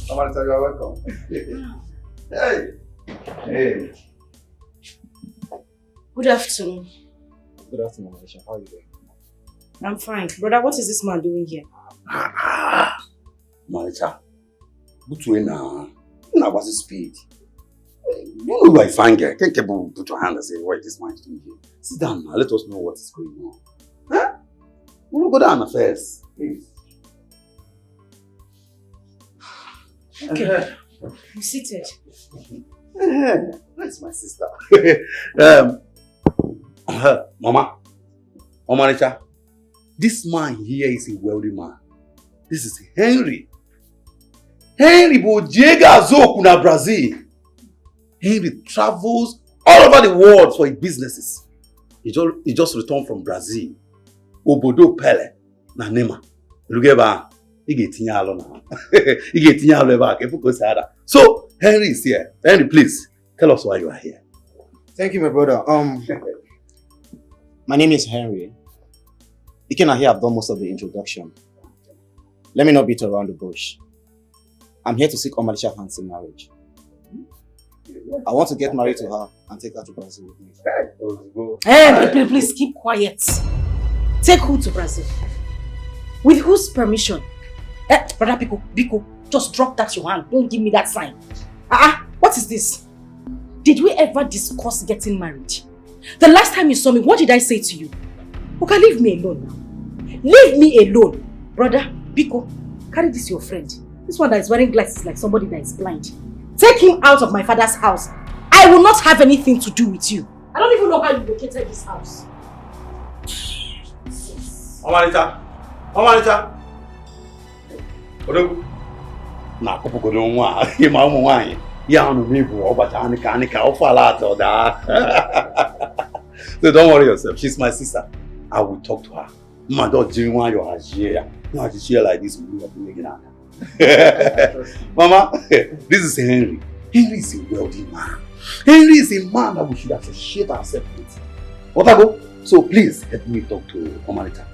S1: I want to tell you welcome. Hey.
S4: Good afternoon.
S9: Good afternoon, Malaysia. How are you doing?
S4: I'm fine. Brother, what is this man doing here?
S1: Manager, but we now what's his speed? You know you are a fine girl. Can't put your hand and say, what this man is doing here? Sit down now. Let us know what is going on. Huh? We'll go down first, please.
S4: Okay. You seated.
S1: That's my sister. Mama, Manager, this man here is a wealthy man. This is Henry. Henry Bojega Zoku na Brazil. Henry travels all over the world for his businesses. He just returned from Brazil. Obodo Pele na Nema. Look at he get now. He get back. So Henry is here. Henry, please tell us why you are here.
S12: Thank you, my brother. My name is Henry. You can hear I've done most of the introduction. Let me not beat around the bush. I'm here to seek Omalisha's hand in marriage. I want to get married to her and take her to Brazil with me.
S4: Hey, please keep quiet. Take who to Brazil? With whose permission? Brother Biko, just drop that your hand. Don't give me that sign. What is this? Did we ever discuss getting married? The last time you saw me, what did I say to you? Okay, leave me alone now. Leave me alone. Brother Biko, carry this your friend. This one that is wearing glasses like somebody that is blind. Take him out of my father's house. I will not have anything to do with you. I don't even know how you located this house.
S1: Omalita. Odo. Na kupu nwa. Ima umu nwanyi. Ya anu mibu obacha anika ofala atoda. So don't worry yourself. She's my sister. I will talk to her. My daughter Jinwa yo ajia. No ajia like this we will be making her. Mama, this is Henry. Henry is a wealthy man. Henry is a man that we should associate ourselves with. Otago, so please help me talk to Omalita.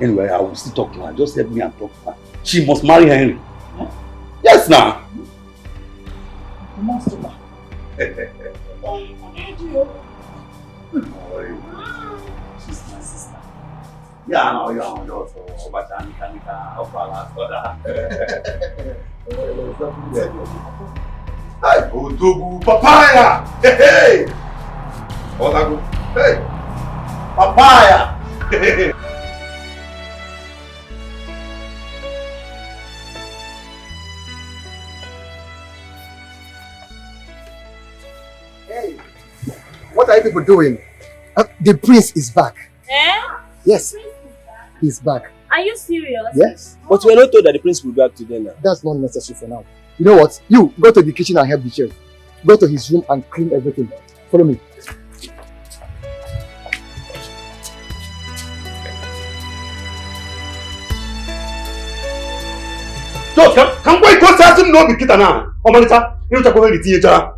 S1: Anyway, I will still talk to her. Just help me and talk to her. She must marry Henry. Huh? Yes, now. She's my sister. Yeah, I know you're on your phone, but I can't Hey, Odogu papaya! Hey! Otago, hey! Papaya!
S3: Hey, what are you people doing? The prince is back.
S13: Eh?
S3: Yes, he's back.
S13: Are you serious?
S3: Yes.
S14: But we are not told that the prince will be back today now.
S3: That's not necessary for now. You know what? You go to the kitchen and help the chef. Go to his room and clean everything. Follow me.
S1: Can we go to him? No, be kita now. Omalita, you don't go to the theater.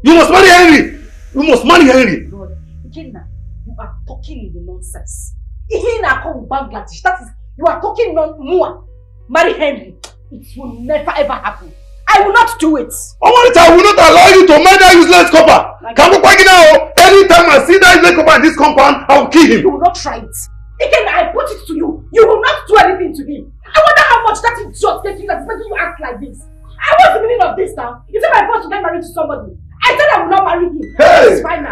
S1: You must marry Henry. You must marry Henry.
S4: Lord, Ikenna, you are talking in the nonsense. Even I come Bangladesh. That is, you are talking more. Marry Henry. It will never ever happen. I will not do it.
S1: Omalita, I will not allow you to marry that useless copper. Can we go now? Anytime I see that useless copper in this compound, I will kill him.
S4: You will not try it. Again, I put it to you. You will not do anything to him. I wonder how much that idiot taking that's making you act like this.
S5: And what's the meaning of this now? Is it my fault to get married to somebody? I said I will not marry him.
S1: Hey!
S5: It's fine now.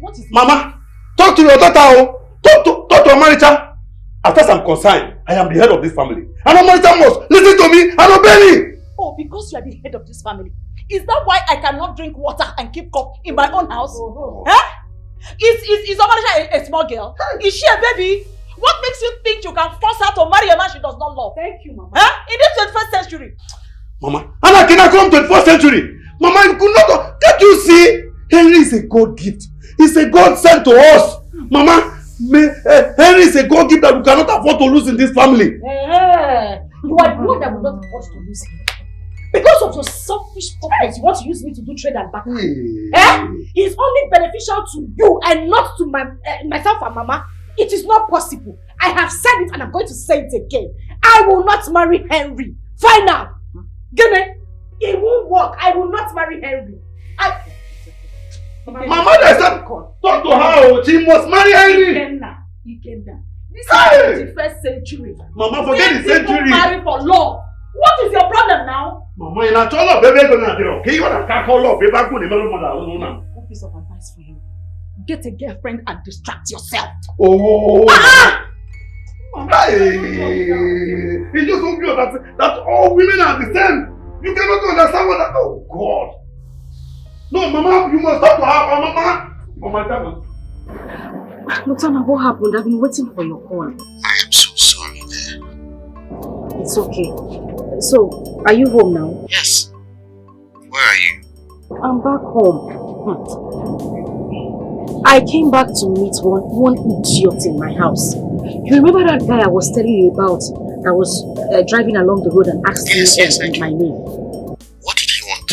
S5: What is it?
S1: Mama, talk to your daughter. Talk to Omarita. As far as I'm concerned, I am the head of this family. And Omarita must listen to me and obey me.
S10: Oh, because you are the head of this family. Is that why I cannot drink water and keep cup in my own house? Huh? Is Omarita a small girl? Is she a baby? What makes you think you can force her to marry a man she does not love?
S5: Thank you, Mama.
S10: Huh? In this 21st century.
S1: Mama, Anna cannot come 21st century. Mama, you could not. Can't you see? Henry is a God gift. It's a God sent to us. Mama, Henry is a God gift that we cannot afford to lose in this family.
S5: You are the one that will not afford to lose him. Because of your selfish purpose, you want to use me to do trade and back. It's only beneficial to you and not to myself and Mama. It is not possible. I have said it and I'm going to say it again. I will not marry Henry. Final. Gene, it won't work. I will not marry Henry.
S1: Mama, there's some talk to her. She must marry Henry.
S5: This is the 21st century.
S1: Mama, forget the century.
S5: People marry for love. What is your problem now?
S1: Mama, you're not all baby. Okay, you want to call love, baby.
S5: One piece of advice for you. Get a girlfriend and distract yourself.
S1: Oh! It's just so obvious that all women are the same. You cannot understand what that. Oh God! No, Mama, you must talk to her, Mama. Mama, tell us.
S4: Lutana, what happened? I've been waiting for your call.
S2: I am so sorry there.
S4: It's okay. So, are you home now?
S2: Yes. Where are you?
S4: I'm back home. I came back to meet one idiot in my house. You remember that guy I was telling you about that was driving along the road and asked me my name?
S2: What did he want?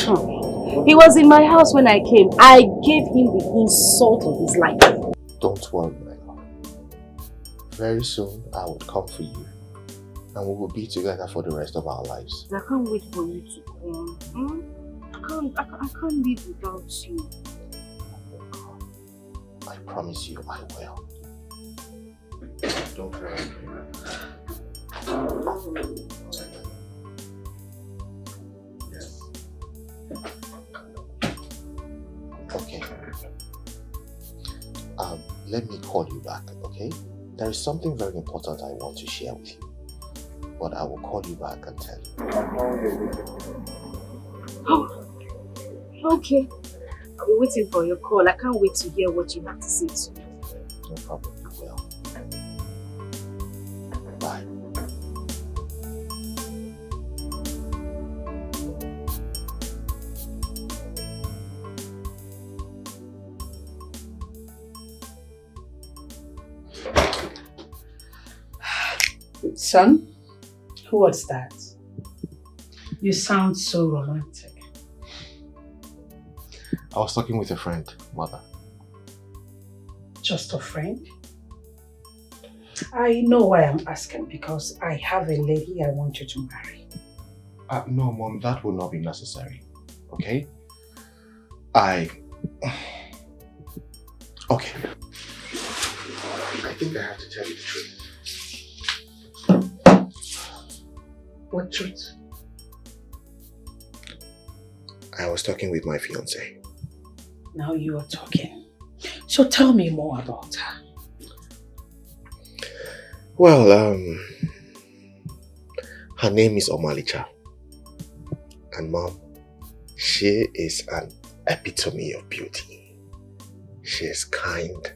S4: He was in my house when I came. I gave him the insult of his life.
S2: Don't worry, my love. Very soon I will come for you. And we will be together for the rest of our lives.
S4: I can't wait for you to come. I can't live without you.
S2: I promise you I will. Don't worry. Yes. Okay. Let me call you back, okay? There is something very important I want to share with you. But I will call you back and tell you.
S4: Oh, okay. I'll be waiting for your call. I can't wait to hear what you have to say to me.
S2: No problem, you will. Bye.
S10: Son? What's that? You sound so romantic.
S2: I was talking with a friend, Mother.
S10: Just a friend? I know why I'm asking, because I have a lady I want you to marry.
S2: No, Mom, that will not be necessary. Okay? Okay. I think I have to tell you the truth.
S10: What truth?
S2: I was talking with my fiancée.
S10: Now you are talking. So tell me more about her.
S2: Well, her name is Omalicha. And Mom, she is an epitome of beauty. She is kind.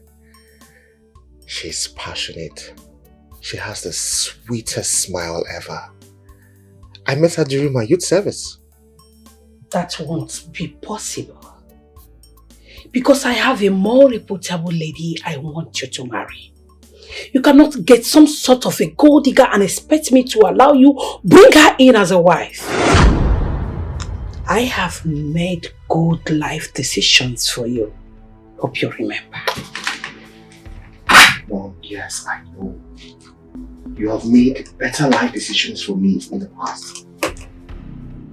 S2: She's passionate. She has the sweetest smile ever. I met her during my youth service.
S10: That won't be possible. Because I have a more reputable lady I want you to marry. You cannot get some sort of a gold digger and expect me to allow you bring her in as a wife. I have made good life decisions for you. Hope you remember.
S2: Mom, yes, I know. You have made better life decisions for me in the past.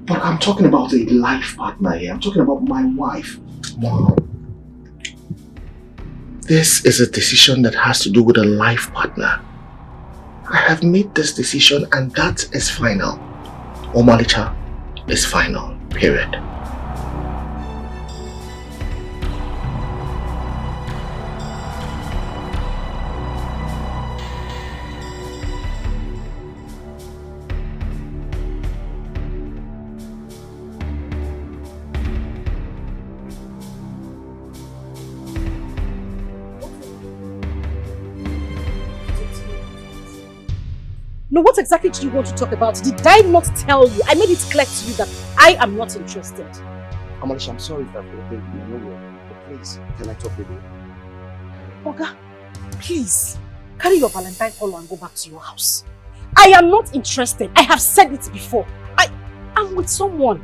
S2: But I'm talking about a life partner here. I'm talking about my wife. Mom. This is a decision that has to do with a life partner. I have made this decision and that is final. Omalicha,
S1: is final, period.
S4: No, what exactly do you want to talk about? Did I not tell you? I made it clear to you that I am not interested.
S12: Amalisha, I'm sorry if I've offended you. But please, can I talk with you?
S4: Oga, please, carry your Valentine collar and go back to your house. I am not interested. I have said it before. I'm with someone.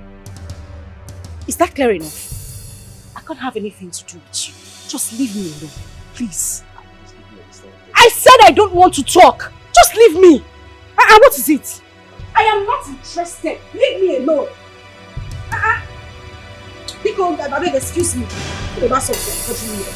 S4: Is that clear enough? I can't have anything to do with you. Just leave me alone, please. I said I don't want to talk. Just leave me. What is it? I am not interested. Leave me alone. Because, I beg, excuse me. About something. What do you mean?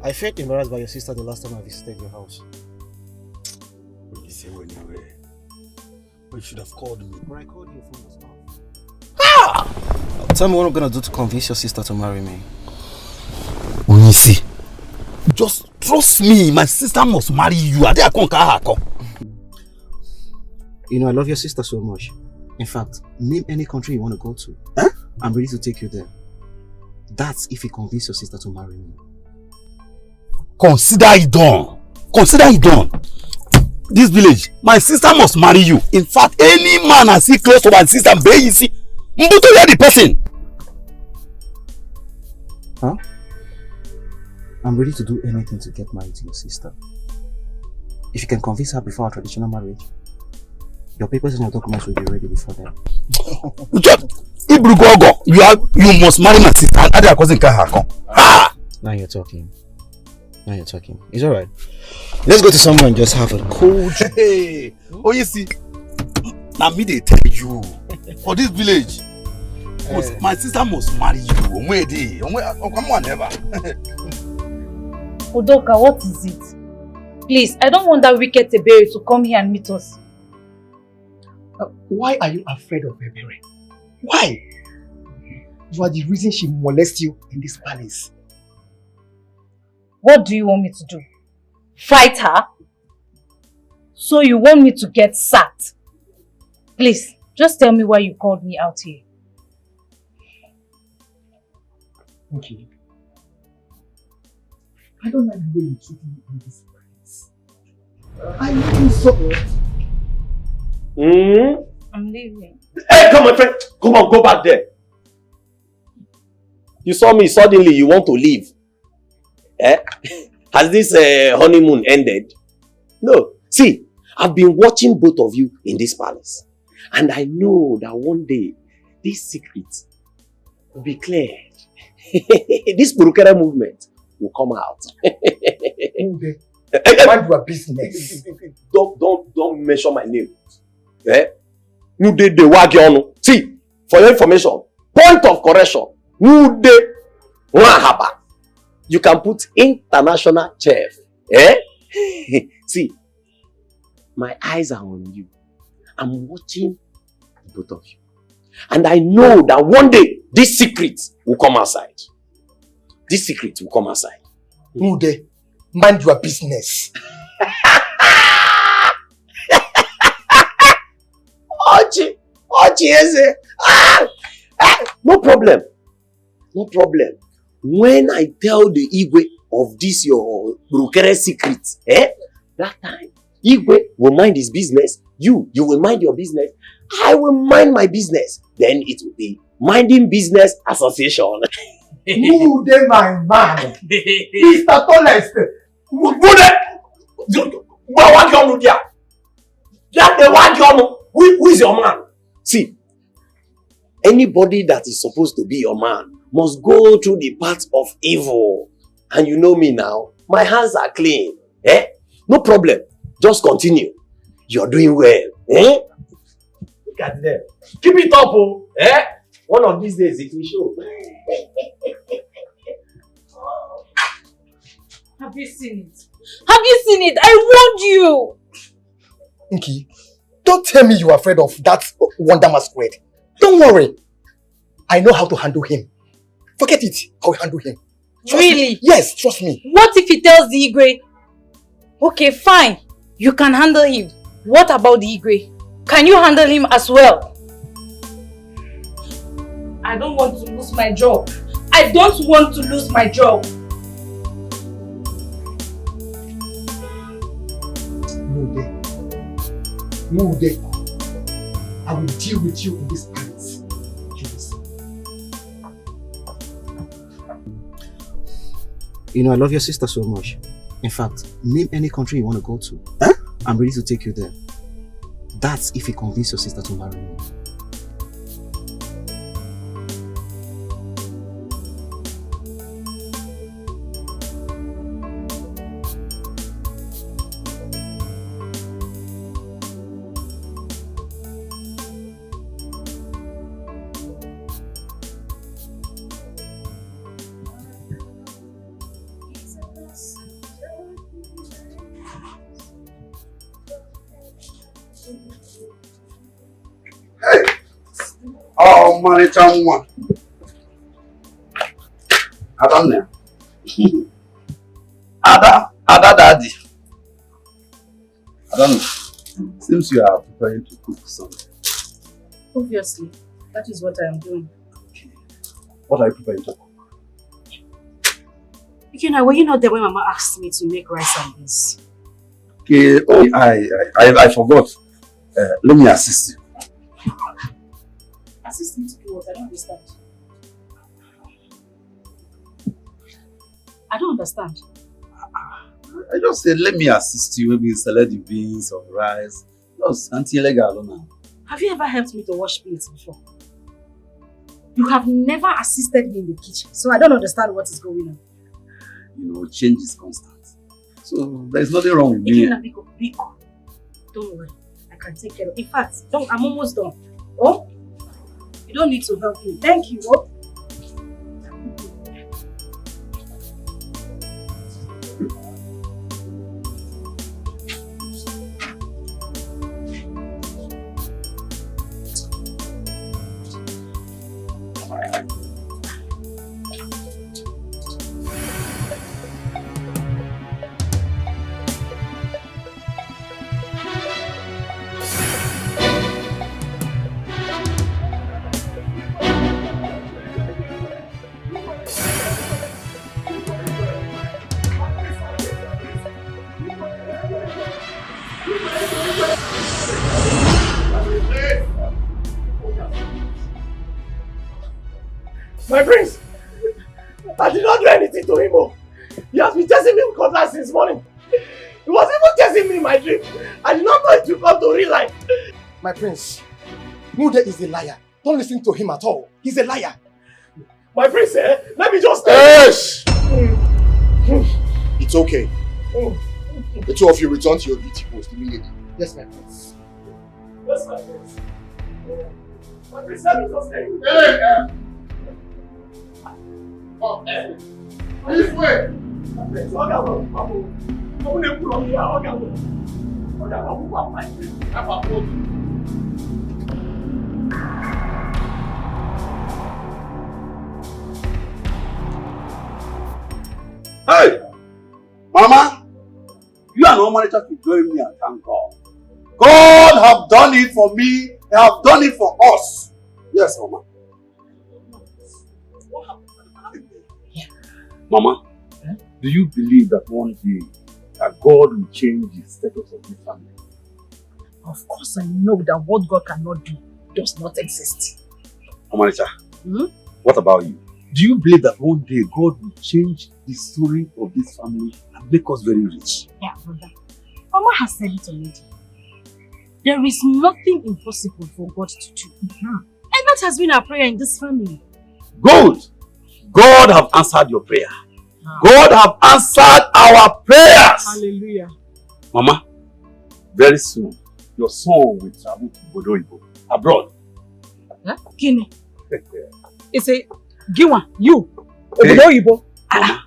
S12: I felt embarrassed by your sister the last time I visited your house.
S1: You say when you were. You should have called me.
S12: But I called you, your phone was off. Tell me what I'm gonna do to convince your sister to marry me.
S1: Onisi, just trust me. My sister must marry you.
S12: You know, I love your sister so much. In fact, name any country you want to go to. Huh? I'm ready to take you there. That's if you convince your sister to marry me.
S1: Consider it done. Consider it done. This village, my sister must marry you. In fact, any man I see close to my sister, you see, the person.
S12: Huh? I'm ready to do anything to get married to your sister. If you can convince her before our traditional marriage, your papers and your documents will be ready before then.
S1: You must marry my sister.
S12: Now you're talking. Now you're talking. It's alright. Let's go to somewhere and just have a cool drink.
S1: Hey, oh you see, now me they tell you, for this village, my sister must marry you. Come on, never.
S6: Udoka, what is it? Please, I don't want that wicked Ebere to come here and meet us.
S3: Why are you afraid of Ebere? Why? You are the reason she molests you in this palace.
S6: What do you want me to do? Fight her? So you want me to get sacked? Please, just tell me why you called me out here.
S3: Okay. I don't like the way you treat me in this place. I am so.
S6: I'm leaving.
S1: Hey, come on, friend. Come on, go back there. You saw me suddenly, you want to leave. Eh? Has this honeymoon ended? No. See, I've been watching both of you in this palace. And I know that one day, this secret will be cleared. This Purukera movement will come out.
S3: Mind your business.
S1: Don't mention my name. Eh? You did the work, you. See, for your information, point of correction. You did Rahaba. You can put international chef. Eh? See, my eyes are on you. I'm watching both of you. And I know that one day, this secret will come outside. This secret will come outside.
S3: Ude, mind your business.
S1: No problem. No problem. When I tell the Igwe of this your Brukere secret, that time, Igwe will mind his business, you will mind your business, I will mind my business. Then it will be Minding Business Association.
S3: Who dey my man? Mr. Tallest.
S1: Who is your man? See, anybody that is supposed to be your man must go through the path of evil. And you know me now. My hands are clean. Eh? No problem. Just continue. You're doing well. Eh? Look at them. Keep it up, oh. Eh? One of these days it will show.
S6: Have you seen it? Have you seen it? I warned you!
S3: Nki, don't tell me you're afraid of that Wonder Masquerade. Don't worry. I know how to handle him. Forget it. I'll handle him. Trust
S6: Really?
S3: Me. Yes, trust me.
S6: What if he tells the Igwe? Okay, fine. You can handle him. What about the Igwe? Can you handle him as well? I don't want to lose my job. I don't want to lose my job.
S3: No day. I will deal with you in this palace.
S12: You know, I love your sister so much. In fact, name any country you want to go to. Huh? I'm ready to take you there. That's if you convince your sister to marry me.
S2: Oh, money, one. I don't know.
S1: Ada daddy.
S2: I don't know. Seems you are preparing to cook something.
S7: Obviously, that is what I am doing.
S2: What are you preparing to cook?
S7: You know, were you not there when Mama asked me to make rice and beans?
S2: Okay, oh, I forgot. Let me assist you.
S7: Assist me to do what? I don't understand. I don't understand.
S2: I just said, let me assist you. Maybe select the beans or rice. Just until I go now.
S7: Have you ever helped me to wash plates before? You have never assisted me in the kitchen, so I don't understand what is going on.
S2: You know, change is constant. So there's nothing wrong with me.
S7: Don't worry, I can take care of it. In fact, I'm almost done. Oh, you don't need to help me. Thank you. Oh.
S1: My prince! I did not do anything to him. Oh. He has been chasing me with cutlass since morning. He was even chasing me in my dream. I did not know it would come to real life.
S3: My prince, Mude is a liar. Don't listen to him at all. He's a liar.
S1: My prince, let me just...
S2: Yes! It's okay. The two of you return to your duty post immediately.
S3: Yes, my prince.
S1: Yes, my prince. My prince, let me just tell you.
S2: This way!
S1: My prince, my
S2: Hey! Mama! You are no manager to join me and thank God. God have done it for me. He have done it for us. Yes, Mama. Mama, do you believe that one day that God will change the status of this family?
S10: Of course I know that what God cannot do does not exist.
S2: Omalicha, what about you? Do you believe that one day God will change the story of this family and make us very rich?
S10: Yeah, brother. Mama has said it already. There is nothing impossible for God to do. And that has been our prayer in this family.
S2: Good! God have answered your prayer.
S1: God have answered our prayers.
S5: Hallelujah.
S1: Mama, very soon, your son will travel to Bodoibo, abroad.
S5: Huh? Kini. It's a Giwa, you. Obodoyibo.
S1: Mama,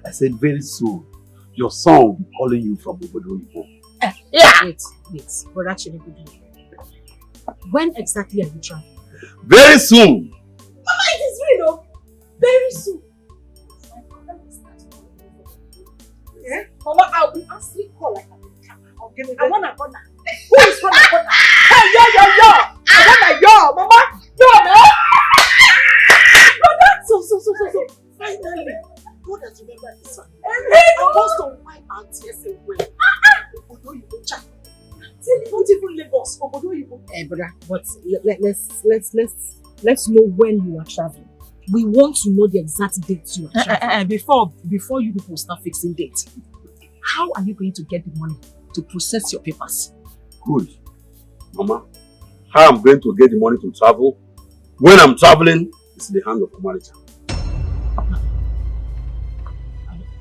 S1: I said very soon, your son will be calling you from Obodoibo.
S5: Yeah. Wait. But actually, when exactly are you traveling?
S1: Very soon.
S5: Mama, it is real, very soon. Yeah? Mama, I will answer call like I want a corner. Who is from the corner? Hey, yo! I want a yo, Mama. Yo, man. No, that's so. Finally, God has remembered this one. I'm supposed to wipe out tears away. Obodoyibo child. Not even Lagos. Obodoyibo. Hey, brother, but let's know when you are traveling. We want to know the exact dates you are traveling. Before you people start fixing dates, how are you going to get the money to process your papers?
S1: Good. Mama, how I'm going to get the money to travel? When I'm traveling, it's in the hand of the manager.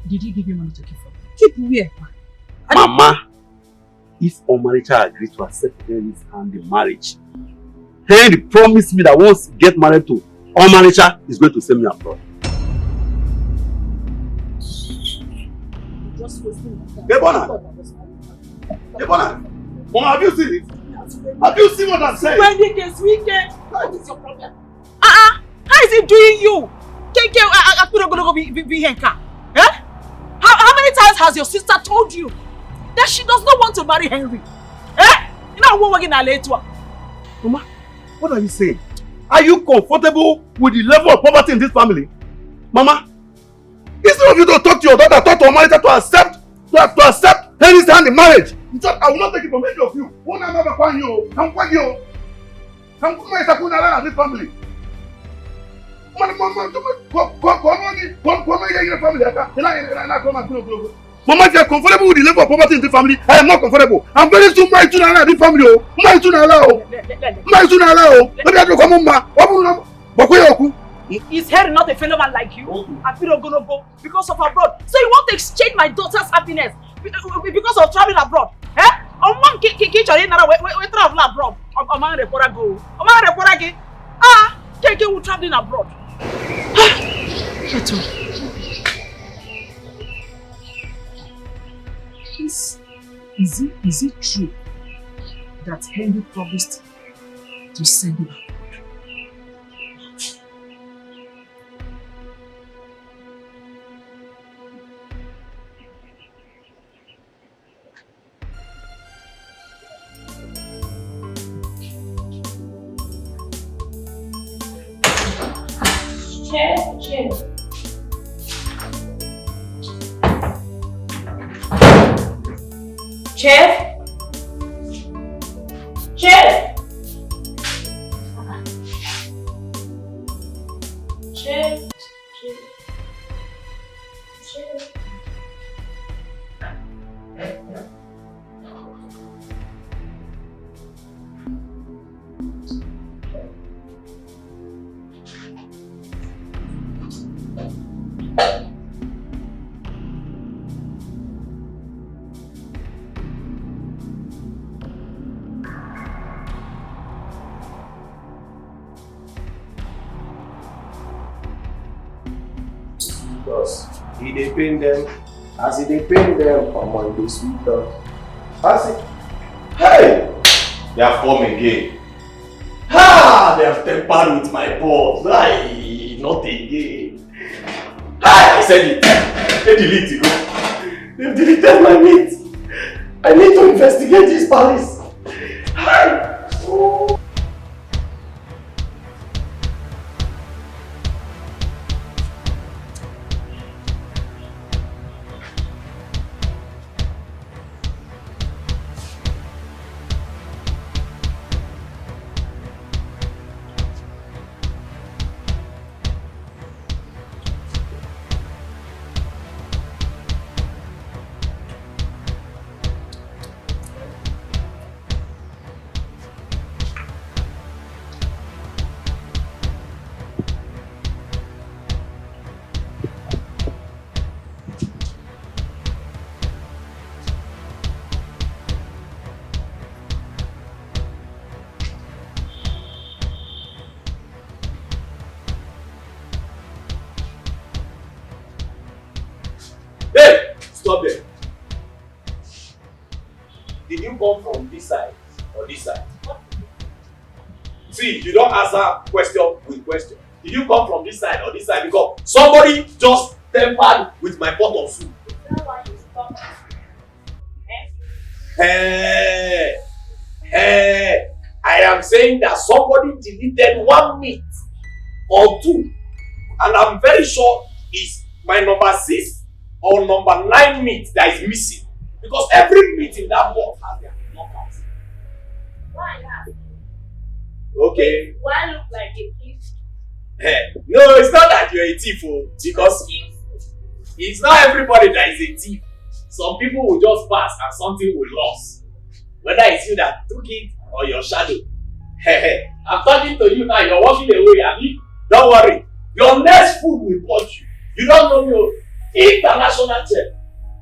S5: Did he give you money to keep for? Keep where?
S1: Mama, if Omaricha agrees to accept Henry's hand in marriage, Henry promised me that once he gets married to Omaricha, he's going to send me abroad. Debona, Mama, have you seen it? Have you seen what I'm saying?
S5: When it is weekend, what is your problem? How is it doing you? I couldn't go be here. Eh? How many times has your sister told you that she does not want to marry Henry? Eh? You know what we're going to later.
S1: Mama, what are you saying? Are you comfortable with the level of poverty in this family? Mama, instead of you to talk to your daughter, talk to her manager to accept Henry's hand in marriage. In fact, I will not take it from any of you. One another find you. I'm quite you. I'm going to this family. Mama, if you are comfortable with the level of poverty in the family, I am not comfortable. I'm very soon married to this family. Married to
S5: Is Harry not a fellow man like you? I feel I'm gonna go because of abroad. So you want to exchange my daughter's happiness because of traveling abroad? Eh? On one we travel abroad. Keke will traveling abroad. Is it true that Henry promised to send you abroad? Chef.
S14: He dey pain them. As he dey pain them, come on, they sweet us. As it, hey, they have come again. Ha! They have tempered with my balls. Aye, not again. Aye, I said it. They delete it. They've deleted my meat. I need to investigate this palace. Aye. Oh.
S1: did you come from this side or this side? See, you don't answer question with question. Did you come from this side or this side? Because somebody just tempered with my pot of soup.
S5: Is that why you stopped?
S1: I am saying that somebody deleted 1 meat or 2, and I'm very sure it's my number 6 or number 9 meat that is missing, because every meat in that pot has their knockouts.
S5: Why not?
S1: Okay.
S5: Why look like a thief?
S1: No, it's not that you're a thief, because it's not everybody that is a thief. Some people will just pass and something will lose. Whether it's you that took it or your shadow. I'm talking to you now, you're walking away, Abi. Don't worry. Your next food will punch you. You don't know me. International chef.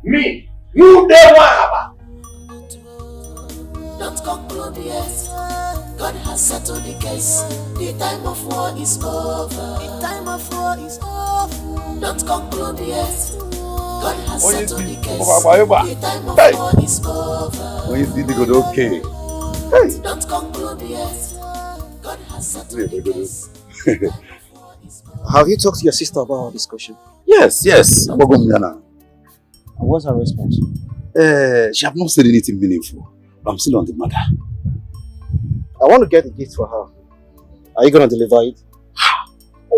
S1: Me. You never have.
S8: Don't conclude yet. God has settled the case. The time of war is over. The time of war is over. Don't conclude yet. God has settled the case. The time of war is over.
S1: When you see the good, okay.
S8: Don't conclude yet. God has settled the case.
S12: Have you talked to your sister about our discussion?
S1: Yes.
S12: And what's her response?
S1: She have not said anything meaningful. But I'm still on the matter.
S12: I want to get a gift for her. Are you going to deliver it?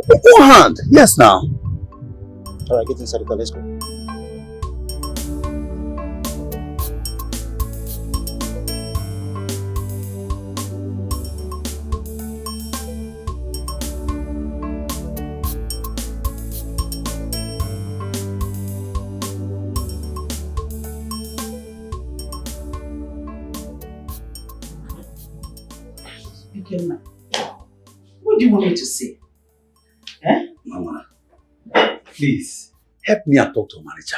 S1: Go hand. Yes, now.
S12: Alright, get inside the car. Let's go.
S10: What do you want me to say?
S1: Mama, please, help me and talk to Marija.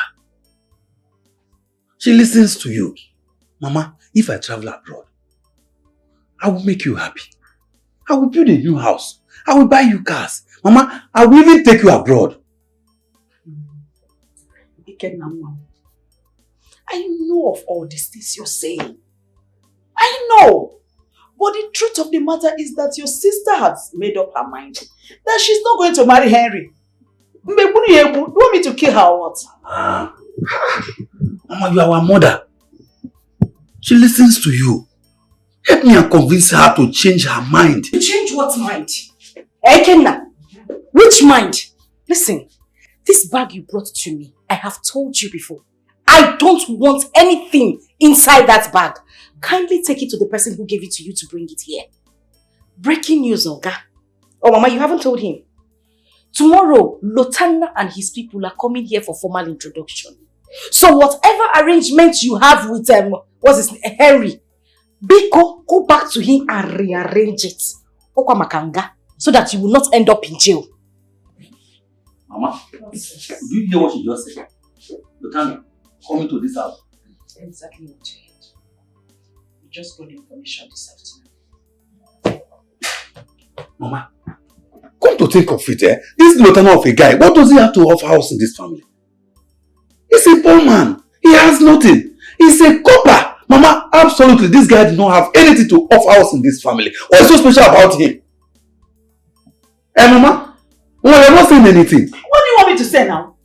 S1: She listens to you. Mama, if I travel abroad, I will make you happy. I will build a new house. I will buy you cars. Mama, I will even take you abroad.
S10: I know of all these things you're saying. I know. But the truth of the matter is that your sister has made up her mind that she's not going to marry Henry. Do you want me to kill her or what?
S1: Mama, you are our mother. She listens to you. Help me and convince her to change her mind.
S10: Change what mind? Ekenna, which mind? Listen, this bag you brought to me, I have told you before. I don't want anything inside that bag. Kindly take it to the person who gave it to you to bring it here. Breaking news, Olga. Oh, Mama, you haven't told him. Tomorrow, Lotana and his people are coming here for formal introduction. So whatever arrangement you have with Henry, Biko, go back to him and rearrange it. Okwa Makanga, so that you will not end up in jail.
S1: Mama, do you hear what she just said? Lotana, coming to this house.
S10: Exactly what you heard. We just got information this afternoon.
S1: Mama, come to think of it, this Lotana of a guy, what does he have to offer us in this family? He's a poor man. He has nothing. He's a copper. Mama, absolutely, this guy did not have anything to offer us in this family. What is so special about him? Mama? Well, you're not saying anything.
S10: What do you want me to say now?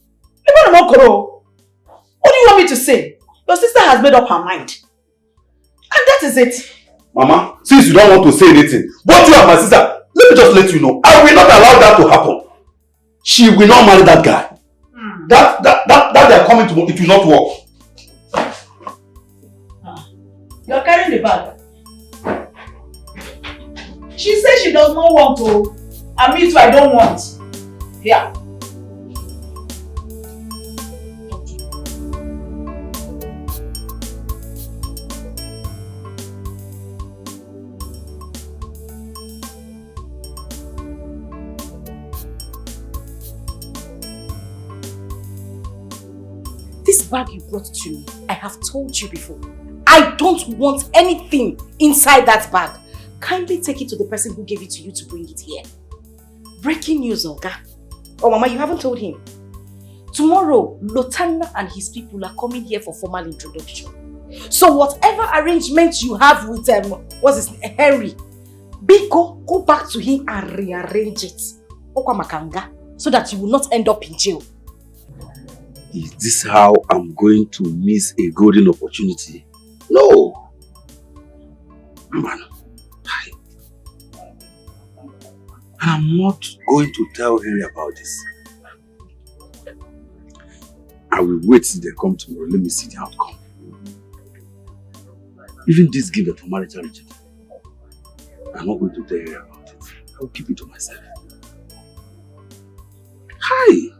S10: What do you want me to say? Your sister has made up her mind. And that is it.
S1: Mama, since you don't want to say anything, both you and my sister, let me just let you know, I will not allow that to happen. She will not marry that guy. That they are coming to, it will not work.
S10: You're carrying the bag. She says she does not want to. And me too, I don't want. Here. This bag you brought to me, I have told you before. I don't want anything inside that bag. Kindly take it to the person who gave it to you to bring it here. Breaking news, Olga. Oh, Mama, you haven't told him. Tomorrow, Lotana and his people are coming here for formal introduction.
S4: So whatever arrangement you have with what's his name, Henry, Biko, go back to him and rearrange it. Okwa Makanga, so that you will not end up in jail.
S1: Is this how I'm going to miss a golden opportunity? No! Man, I'm not going to tell Henry about this. I will wait till they come tomorrow. Let me see the outcome. Even this gift for marital reject, I'm not going to tell Henry about it. I will keep it to myself. Hi!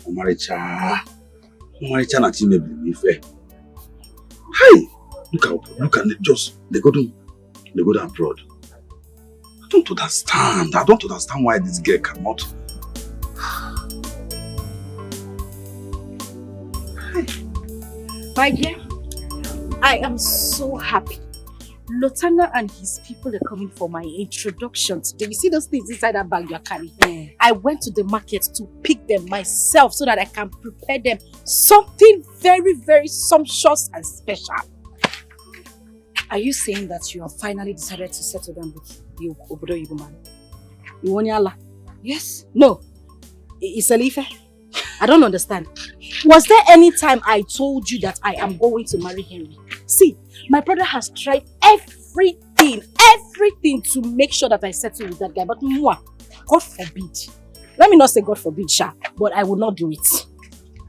S1: Omaricha na chime believe. Hi! Look at it, just they go down abroad. I don't understand why this girl cannot.
S4: My dear, I am so happy. Lotana and his people are coming for my introduction today. You see those things inside that bag you're carrying? Yeah. I went to the market to pick them myself so that I can prepare them something very, very sumptuous and special. Are you saying that you have finally decided to settle down with the Obodo Igbo man? You want Yala? Yes? No. It's Elife. I don't understand. Was there any time I told you that I am going to marry Henry? See, my brother has tried everything to make sure that I settle with that guy. But moi, God forbid. Let me not say God forbid, Sha, but I will not do it.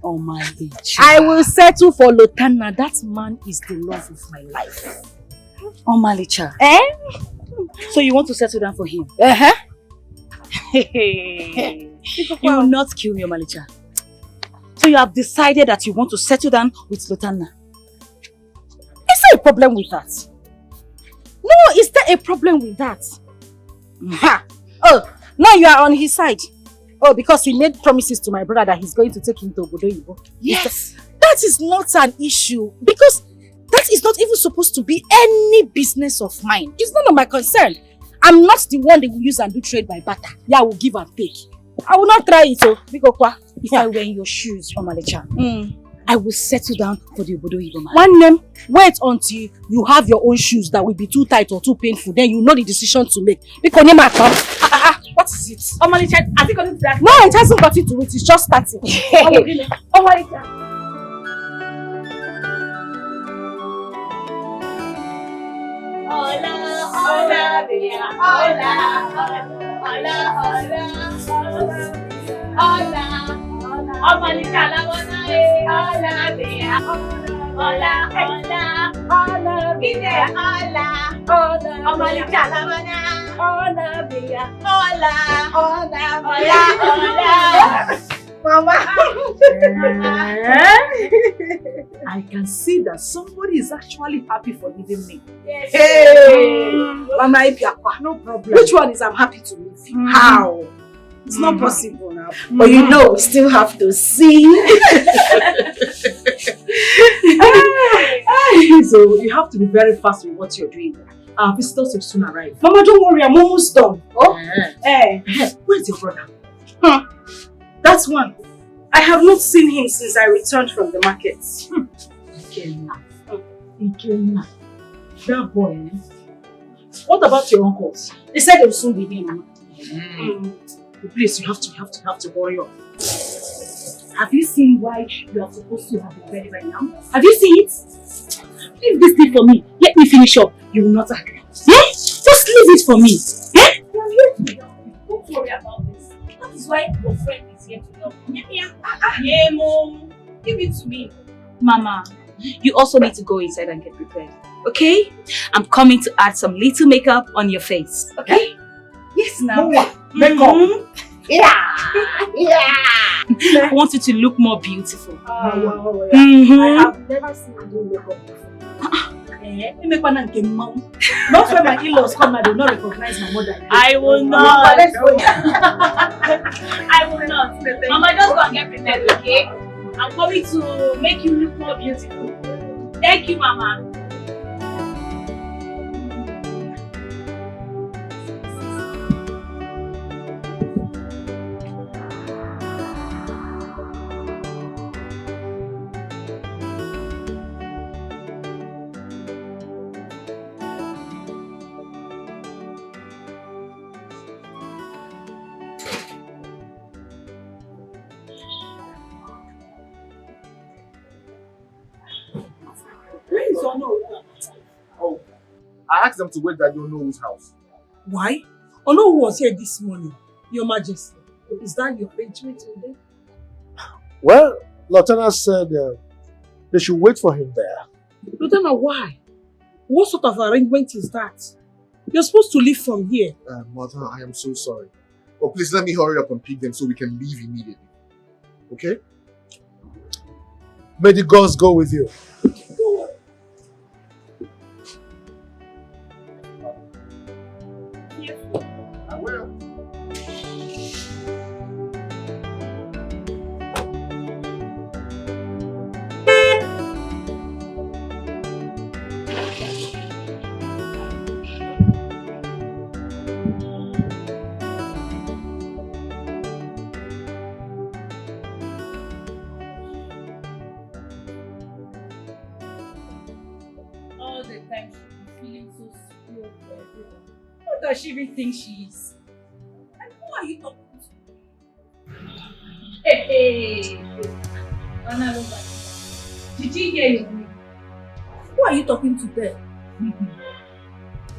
S4: Oh my God. I will settle for Lotana. That man is the love of my life.
S7: Oh Malicha. So you want to settle down for him? You will not kill me, Malicha. So you have decided that you want to settle down with Lotana.
S4: Is there a problem with that? No, is there a problem with that? Ha! Oh, now you are on his side. Oh, because he made promises to my brother that he's going to take him to Obodo Igbo. Yes. That is not an issue because that is not even supposed to be any business of mine. It's none of my concern. I'm not the one that will use and do trade by barter. Yeah, I will give and take. I will not try it. If I wear your shoes, Omalicha, I will settle down for the Obodo Igbo man. One name, wait until you have your own shoes that will be too tight or too painful. Then you know the decision to make. Because what is it? Omalicha, has it gotten to that? No, it hasn't got it to it. It's just starting. Omalicha.
S8: Hola, hola, dear. Hola, hola, hola, hola, hola. Omalicha la bona hola, dear. Hola, hola, hola, dear. Hola, hola. Omalicha la bona hola, dear. Hola, hola, hola, hola. Mama.
S10: I can see that somebody is actually happy for leaving me.
S8: Yes.
S10: Hey! Mama Ipiakwa, no problem. Which one is I'm happy to leave? How? It's not possible now. But you know, we still have to see. So you have to be very fast with what you're doing. Our visitors will soon arrive. Mama, don't worry, I'm almost done. Oh? Where's your brother? That's one. I have not seen him since I returned from the market. Ikenna. That boy, What about your uncles? They said they will soon be here, Mama. Please, you have to hurry up. Have you seen why you are supposed to have it ready right now? Have you seen it? Leave this thing for me. Let me finish up. You will not agree. Yeah? Just leave it for me. Yeah? I'm here to help you. Don't worry about this. That is why your friend is here to help you. Yeah, Mom. Give it to me.
S7: Mama, you also need to go inside and get prepared. Okay? I'm coming to add some little makeup on your face. Okay? Yes, now.
S10: Makeup.
S7: Yeah. I want you to look more beautiful.
S10: I have never seen you do makeup before. Not when my in-laws come and they will not recognize my mother.
S7: I will not. I will not. Mama, just go and get prepared, okay? I'm coming to make you look more beautiful. Thank you, Mama.
S2: I asked them to wait at the Ono's house.
S5: Why? Ono was here this morning, Your Majesty. Is that your arrangement with them?
S2: Well, Lieutenant said they should wait for him there.
S5: Lieutenant, why? What sort of arrangement is that? You're supposed to leave from here.
S2: Mother, I am so sorry. Oh, please let me hurry up and pick them so we can leave immediately. Okay? May the gods go with you. I will.
S6: All the time she's feeling so spoiled for everyone. What does she even think she is? And who are you talking to? Hey! Did you hear your name? Who are you talking to there?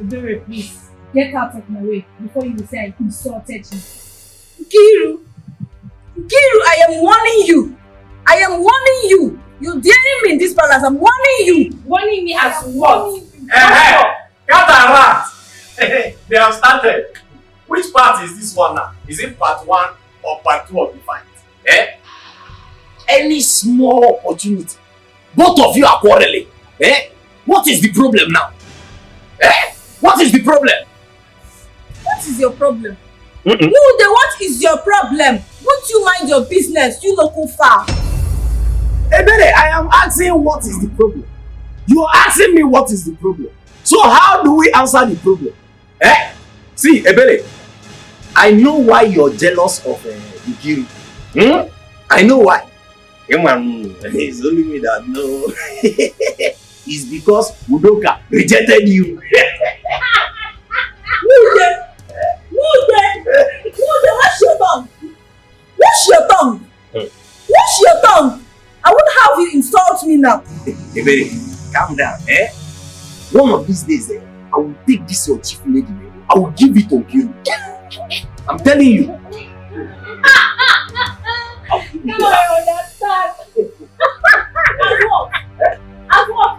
S6: Ebere, please, get out of my way before you will say I insulted you.
S5: Kiru! Kiru, I am warning you! I am warning you! You're daring me in this palace, I'm warning you!
S6: Warning me as what?
S14: Cat and rat! They have started. Which part is this one now? Is it part 1 or part 2 of the fight?
S1: Any small opportunity, both of you are quarreling. What is the problem now? What is the problem?
S5: What is your problem? You there, what is your problem? Won't you mind your business, you local fowl?
S1: Ebere, I am asking what is the problem. You are asking me what is the problem. So how do we answer the problem? See, Ebere, I know why you're jealous of Nkiru. I know why. It's only me that know. It's because Udoka rejected you.
S5: What's your tongue? What's your tongue? What's your tongue? I won't have you insult me now.
S1: Ebere, calm down, One of these days, I will take this your chief lady, I will give it to you. I'm telling you.
S5: Now I understand. As what?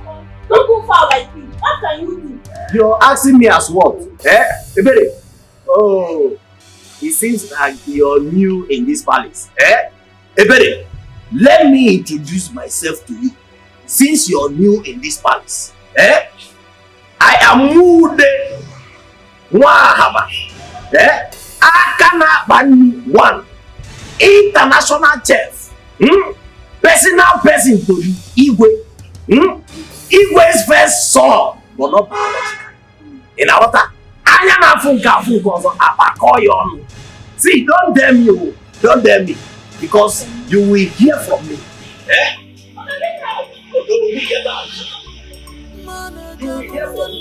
S5: Don't go far like this. What can you do?
S1: You're asking me as what? Ebere? Oh, it seems like you're new in this palace. Ebere, let me introduce myself to you. Since you're new in this palace, I am Mude Wahaba. Akana Bani One, international chef. Personal person to you, Igwe. Igwe's first son, but not biological. In our water, I am a funka abakoyon. See, don't damn you, don't damn me, because you will hear from me. You will hear that. You will hear from me.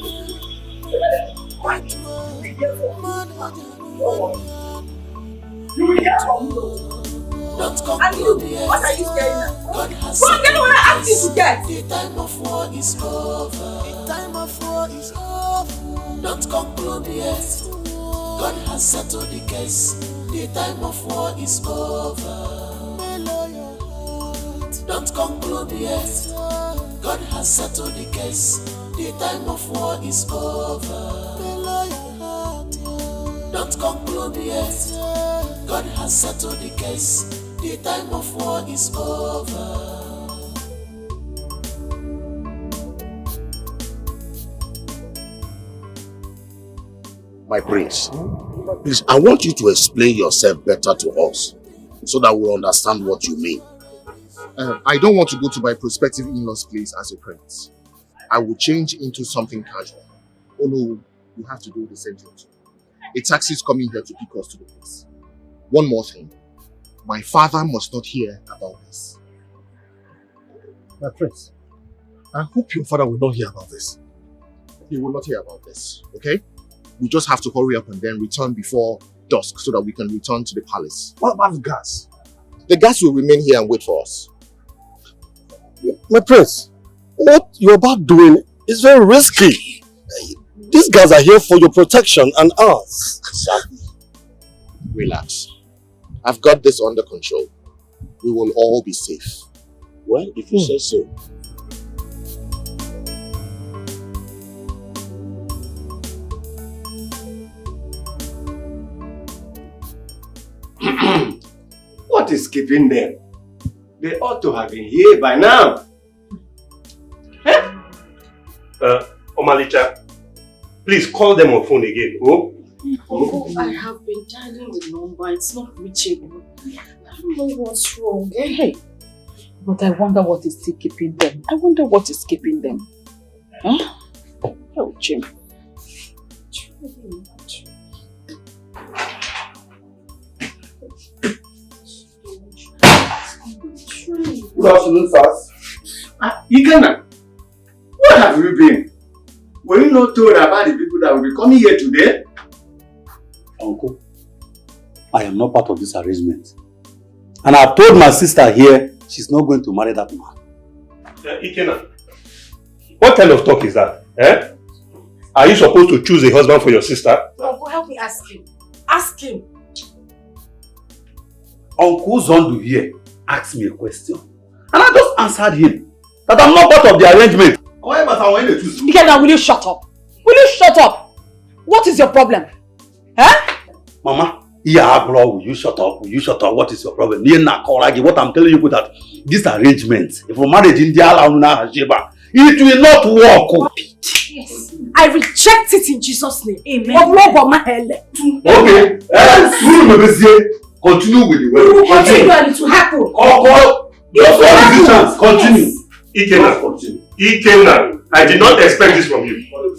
S1: You will hear from me.
S5: And you, what are you scaring at? What do you want to ask you to get?
S8: The time of war is over. The time of war is over. Don't conclude yet. God has settled the case. The time of war is over. Don't conclude yet. God has settled the case. The time of war is over. Don't conclude yet. God has settled the case. The time of war is over.
S1: My prince, please, I want you to explain yourself better to us so that we'll understand what you mean.
S2: I don't want to go to my prospective in-laws' place as a prince. I will change into something casual. Oh no, you have to do the same thing too. A taxi is coming here to pick us to the place. One more thing. My father must not hear about this. My prince, I hope your father will not hear about this. He will not hear about this, okay? We just have to hurry up and then return before dusk so that we can return to the palace. What about the guards? The guards will remain here and wait for us.
S13: My prince, what you're about doing is very risky.
S1: These guys are here for your protection and ours.
S2: Exactly. Relax. I've got this under control. We will all be safe. Well, if you say so.
S14: What is keeping them? They ought to have been here by now.
S13: Omalicha, please call them on phone again. Oh?
S4: Uncle, I have been dialing the number. It's not reachable. I don't know what's wrong.
S7: Hey, but I wonder what is still keeping them. I wonder what is keeping them. Huh? Oh, Jim.
S14: Good afternoon, sirs. Ikena, where have you been? Were you not told about the people that will be coming here today?
S15: Uncle, I am not part of this arrangement. And I've told my sister here, she's not going to marry that man.
S13: Ikena, what kind of talk is that? Eh? Are you supposed to choose a husband for your sister?
S4: Uncle, help me ask him. Ask him.
S15: Uncle Zondu here asked me a question. And I just answered him that I'm not part of the arrangement.
S10: Ikena, will you shut up? Will you shut up? What is your problem? Huh?
S15: Mama, will you shut up? Will you shut up? What is your problem? What I'm telling you is that this arrangement, if we marriage in it will not work.
S4: Yes. I reject it in Jesus' name.
S10: Amen.
S15: Okay. Continue with the way.
S10: Continue to happen.
S15: Continue.
S13: Ikena, I did not expect this from you.
S14: What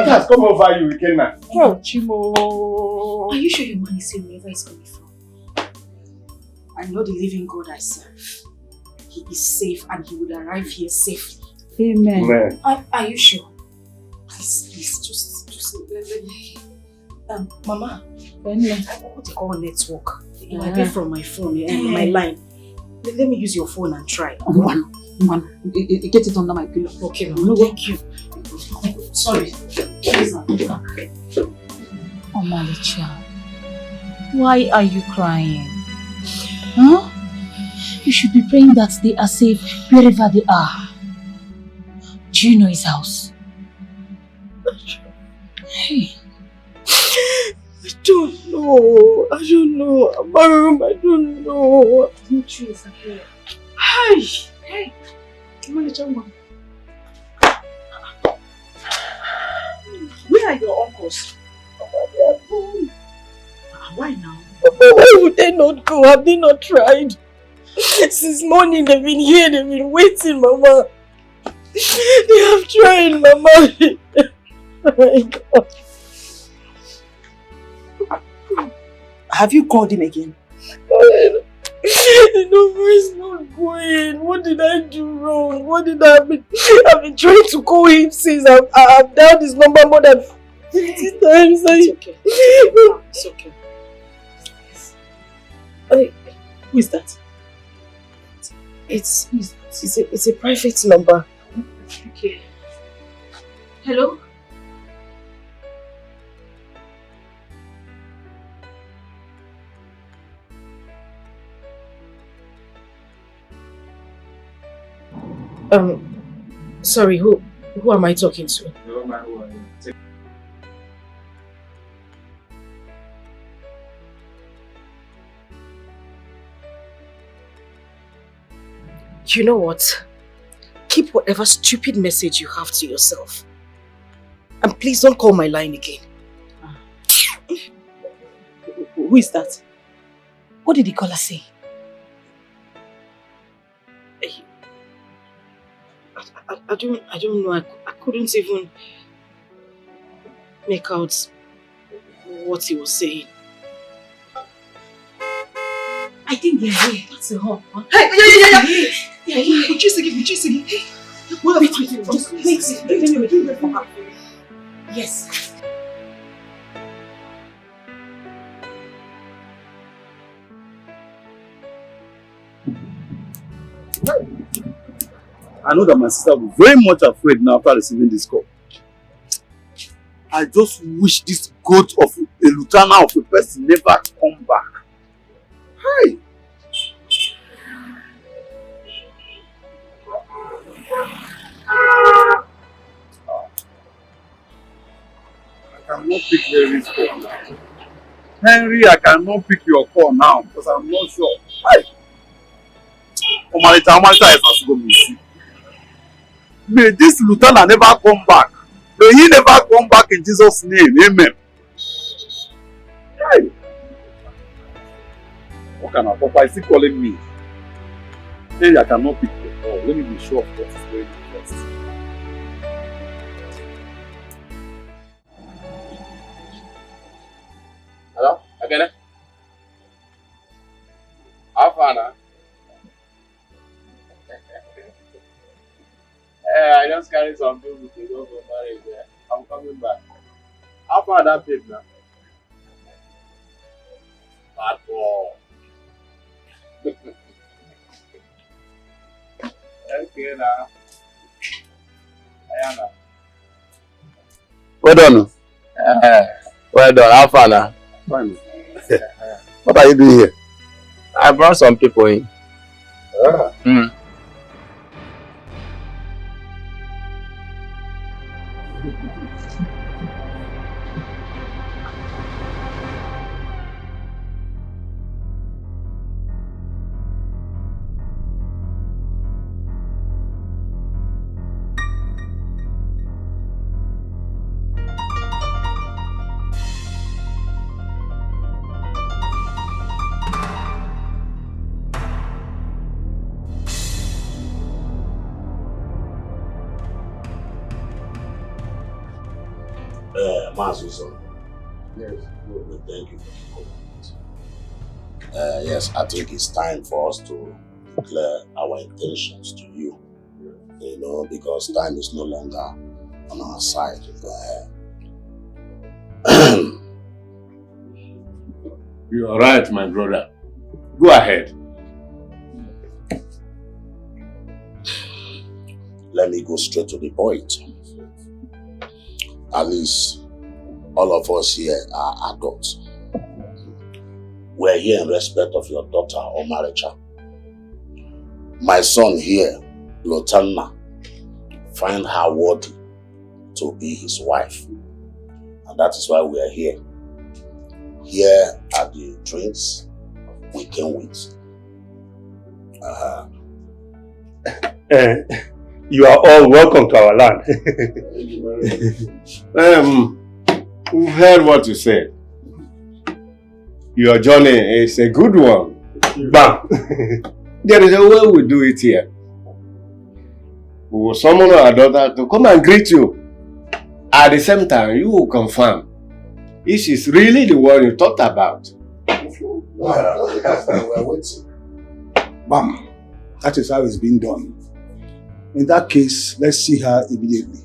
S14: has come over you, Ikena?
S7: Oh, Chimo.
S4: Are you sure your man is saying wherever he's coming from? I know the living God I serve. He is safe and he would arrive here safely.
S7: Amen.
S4: Are you sure? Please, just let me. Mama, what do you call network? It might be from my phone and my line. Let me use your phone and try.
S7: Man, get it under my pillow.
S4: Okay, Mama, thank you. Sorry.
S6: Omalicha, why are you crying? Huh? You should be praying that they are safe wherever they are. Do you know his house? Hey.
S4: I don't know. I don't know. Hey. Where are your uncles? They are gone. Why now? Why would they not go? Have they not tried? Since morning they've been here, they've been waiting, Mama. They have tried, Mama. Oh my God.
S7: Have you called him again?
S4: The number is not going. What did I do wrong? I've been trying to call him since I've dialed his number more than 50 times.
S7: It's okay. It's okay. Who is that?
S4: It's a private number.
S6: Okay. Hello?
S4: Sorry, who am I talking to? You know what? Keep whatever stupid message you have to yourself. And please don't call my line again.
S7: Who is that?
S6: What did the caller say?
S4: I don't know. I couldn't even make out what he was saying.
S6: I think they're here. That's the hall. Huh?
S4: Hey, yeah.
S6: Would you say again? Hey.
S4: Wait. Just wait for her.
S6: Yes.
S15: I know that my sister will be very much afraid now after receiving this call. I just wish this goat of a lieutenant of a person never come back. Hi. I cannot pick Henry's call now. Henry, I cannot pick your call now because I'm not sure. Hi. Omalita is also going to see. May this lieutenant never come back. May he never come back in Jesus' name. Amen. Hi. What kind of papa is he calling me? Hey, I cannot pick the call. Let me be sure of what is going on first.
S16: Hello? Again? How far now? I just carry some people to go for marriage there. I'm coming back. How far that paid now? Bad boy. Okay now. Ayana.
S1: Well done. Well done. How far now?
S15: Fine.
S1: What are you doing here? I brought some people in.
S17: Mazuzo.
S2: Yes.
S17: Thank you for the comment. Yes, I think it's time for us to declare our intentions to you. You know, because time is no longer on our side.
S14: You are right, my brother. Go ahead.
S17: Let me go straight to the point. At least all of us here are adults. We're here in respect of your daughter, Omaricha. My son here, Lotanna, find her worthy to be his wife. And that is why we are here. Here are the drinks we came with.
S13: You are all welcome to our land.
S14: We've heard what you said. Your journey is a good one.
S13: Bam!
S14: There is a way we do it here. We will summon our daughter to come and greet you. At the same time, you will confirm if she's really the one you talked about.
S2: We're waiting. Bam. That is how it's being done. In that case, let's see her immediately.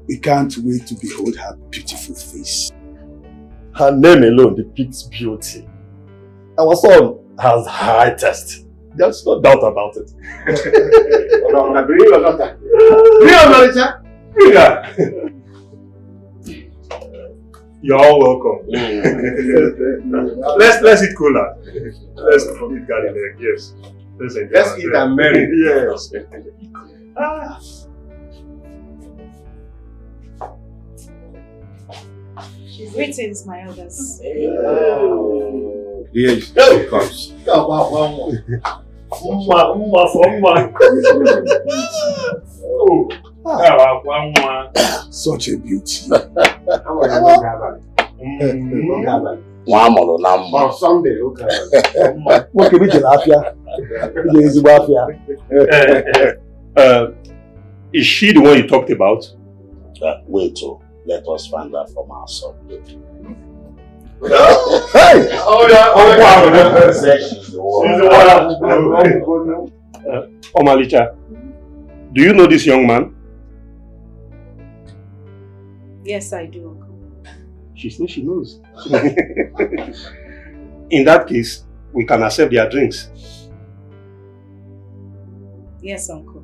S2: We can't wait to behold her beautiful face.
S13: Her name alone depicts beauty. Our son has high taste. There's no doubt about it. You're all welcome. let's eat cola. Let's eat garlic. Yes.
S14: Let's eat and marry.
S13: Yes.
S4: Greetings, my elders.
S14: Here she comes.
S2: Such a beauty.
S14: On Sunday,
S13: Is she the one you talked about?
S17: Wait till let us find out from our son.
S13: Hey! Oh yeah!
S17: She's the
S13: one. Omalicha, do you know this young man?
S4: Yes, I do, Uncle.
S13: She says she knows. In that case, we can accept their drinks.
S4: Yes, Uncle.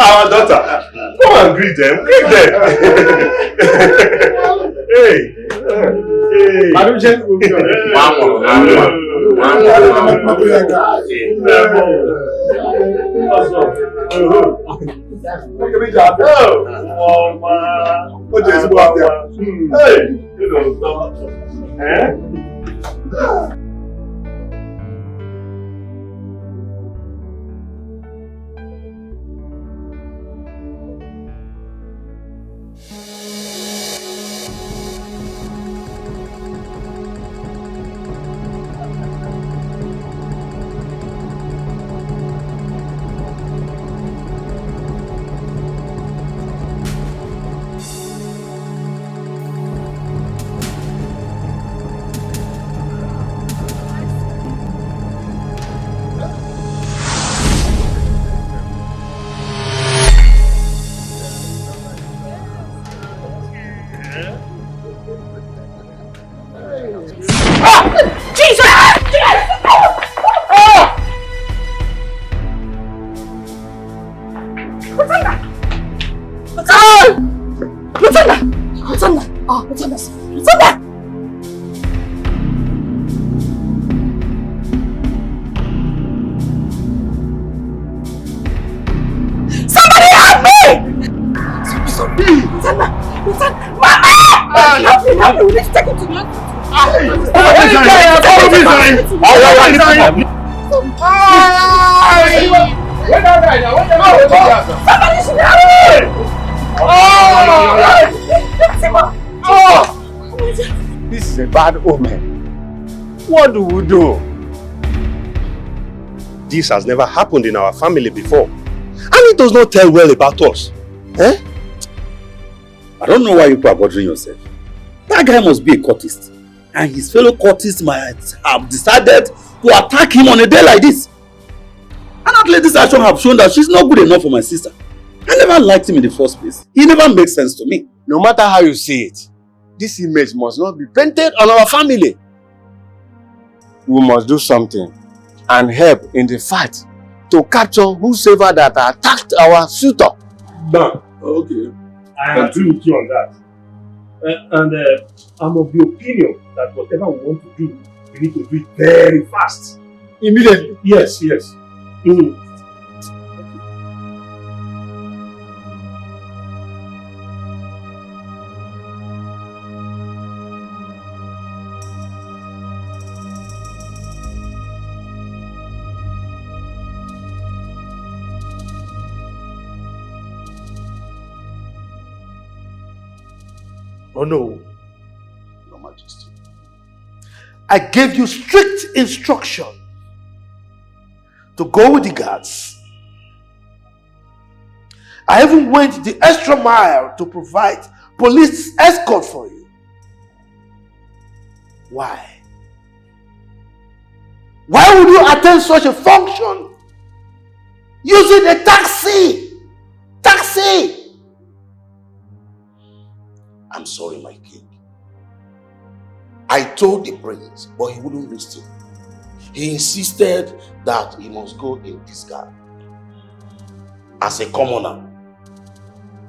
S14: Our daughter. Come and greet them. Greet them. Hey. Madam Jen. This is a bad omen. What do we do? This has never happened in our family before. And it does not tell well about us. Eh?
S15: I don't know why you are bothering yourself. That guy must be a cultist. And his fellow cultists might have decided to attack him on a day like this. And at least this action have shown that she's not good enough for my sister. I never liked him in the first place. He never makes sense to me.
S14: No matter how you see it, this image must not be painted on our family. We must do something and help in the fight to capture whosoever that attacked our suitor.
S18: Done.
S15: Okay.
S18: I agree with you on that. I'm of the opinion that whatever we want to do, we need to do it very fast.
S3: Immediately?
S18: Yes, yes.
S19: Oh no, Your Majesty. I gave you strict instruction to go with the guards. I even went the extra mile to provide police escort for you. Why? Why would you attend such a function using a taxi? Taxi!
S17: I'm sorry, my king. I told the prince, but he wouldn't listen. He insisted that he must go in disguise. As a commoner,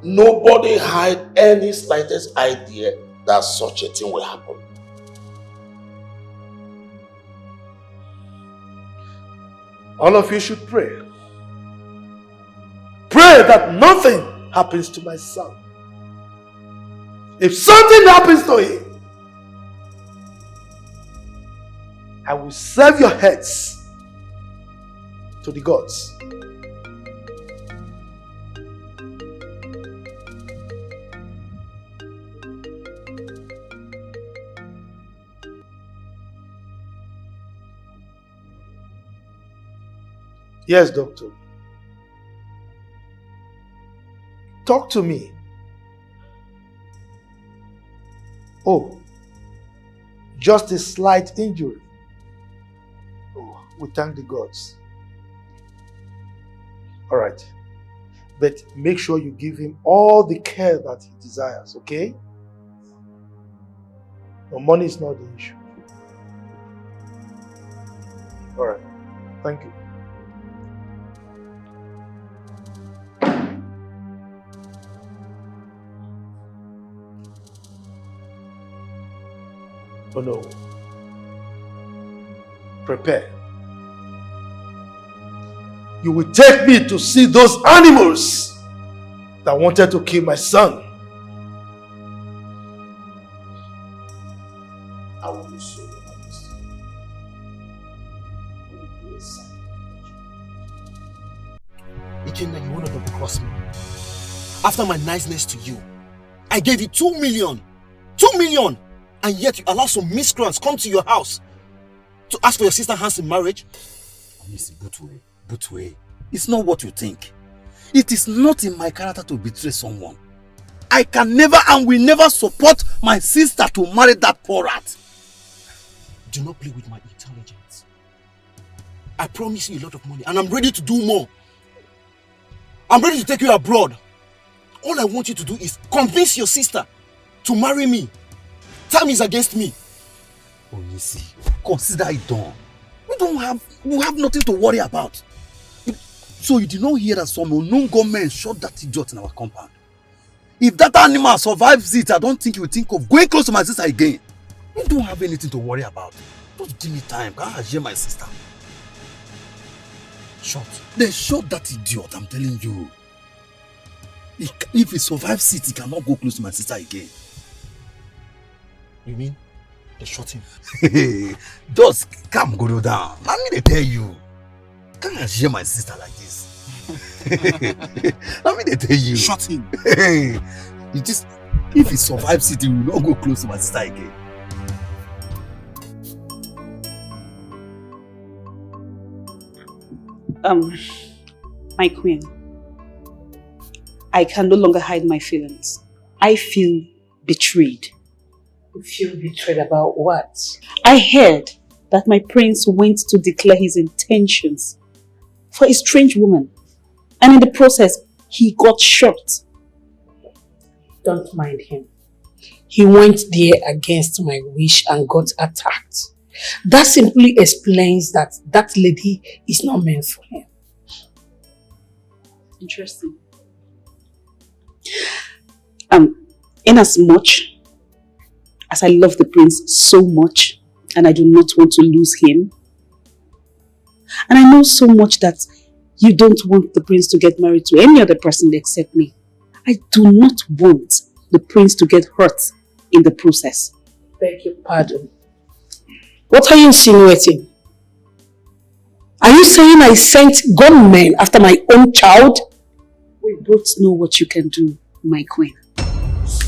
S17: nobody had any slightest idea that such a thing will happen.
S19: All of you should pray. Pray that nothing happens to my son. If something happens to him, I will serve your heads to the gods. Yes, doctor. Talk to me. Oh, just a slight injury. Oh, we thank the gods. All right. But make sure you give him all the care that he desires, okay? No, money is not the issue. All right.
S2: Thank you. Oh no. Prepare. You will take me to see those animals that wanted to kill my son.
S17: I will do so, Your Majesty. I will do a sign.
S3: Ikenna, you want to double cross me? After my niceness to you, I gave you 2 million. 2 million! And yet you allow some miscreants come to your house to ask for your sister's hand in marriage?
S15: Mr. Butwe, it's not what you think. It is not in my character to betray someone. I can never and will never support my sister to marry that poor rat.
S3: Do not play with my intelligence. I promise you a lot of money and I'm ready to do more. I'm ready to take you abroad. All I want you to do is convince your sister to marry me. Time is against me.
S15: Onisi, consider it done. You have nothing to worry about. So you did not hear that some unknown gunmen shot that idiot in our compound. If that animal survives it, I don't think you will think of going close to my sister again. You don't have anything to worry about. Just give me time. I hear my sister. Shot. They shot that idiot, I'm telling you. If he survives it, he cannot go close to my sister again.
S3: You mean they shot him?
S15: Just calm, go down. Let me tell you. Can't I hear my sister like this? Let me tell you.
S3: Shot him.
S15: If he survives it, he will not go close to my sister again.
S7: My queen, I can no longer hide my feelings. I feel betrayed.
S10: You feel betrayed about what?
S7: I heard that my prince went to declare his intentions for a strange woman. And in the process, he got shot.
S10: Don't mind him. He went there against my wish and got attacked. That simply explains that that lady is not meant for him.
S7: Interesting. In as much as I love the prince so much and I do not want to lose him, and I know so much that you don't want the prince to get married to any other person except me, I do not want the prince to get hurt in the process.
S10: Beg your pardon. What are you insinuating? Are you saying I sent gunmen after my own child?
S7: We both know what you can do, my queen.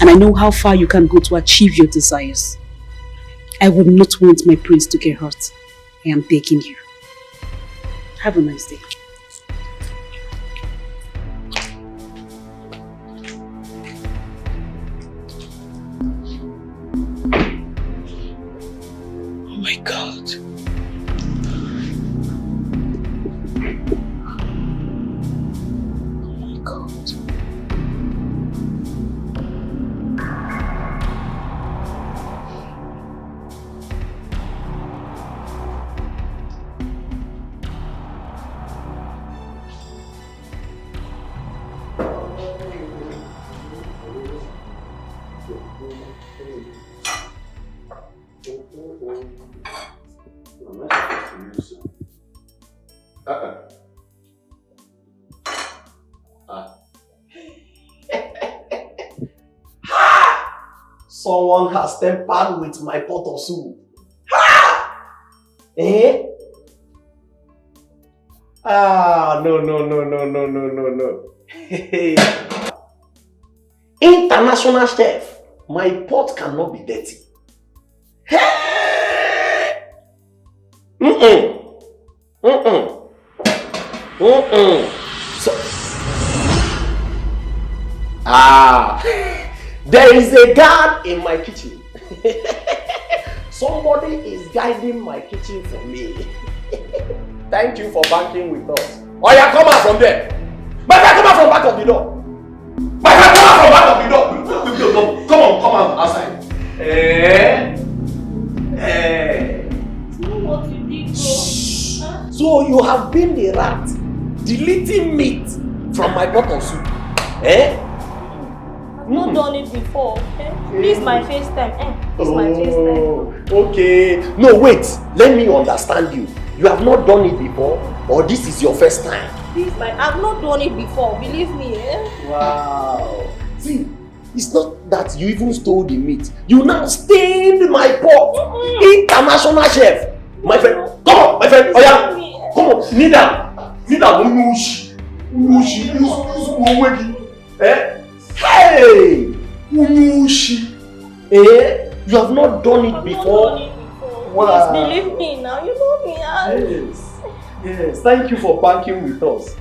S7: And I know how far you can go to achieve your desires. I would not want my prince to get hurt. I am begging you. Have a nice day.
S10: Oh my God. Oh my God.
S1: Someone has tempered with my pot of soup. Ha! Eh? Ah, no. International chef, my pot cannot be dirty. Hey! There is a guard in my kitchen. Somebody is guiding my kitchen for me. Thank you for banking with us. Oh yeah, come out from there. My friend, come out from back of the door. My friend, come out from back of the door. Come on, outside.
S6: Know what you did, bro? Huh?
S1: So you have been the rat deleting meat from my pot of soup. Eh?
S20: I've not done it before. Okay? This is my first time. This is my first time.
S1: Okay. No, wait. Let me understand you. You have not done it before, or this is your first time?
S20: I've not done it before. Believe me.
S1: Wow. See, it's not that you even stole the meat. You now stained my pot. International chef. My friend, come on, my friend. Oh yeah, come on, kneel down. Kneel down. Unushi. Eh? Hey! Unushi. Eh? You have not done it before.
S20: Wow. Please believe me now. You know me.
S1: Yes. Yes. Thank you for banking with us.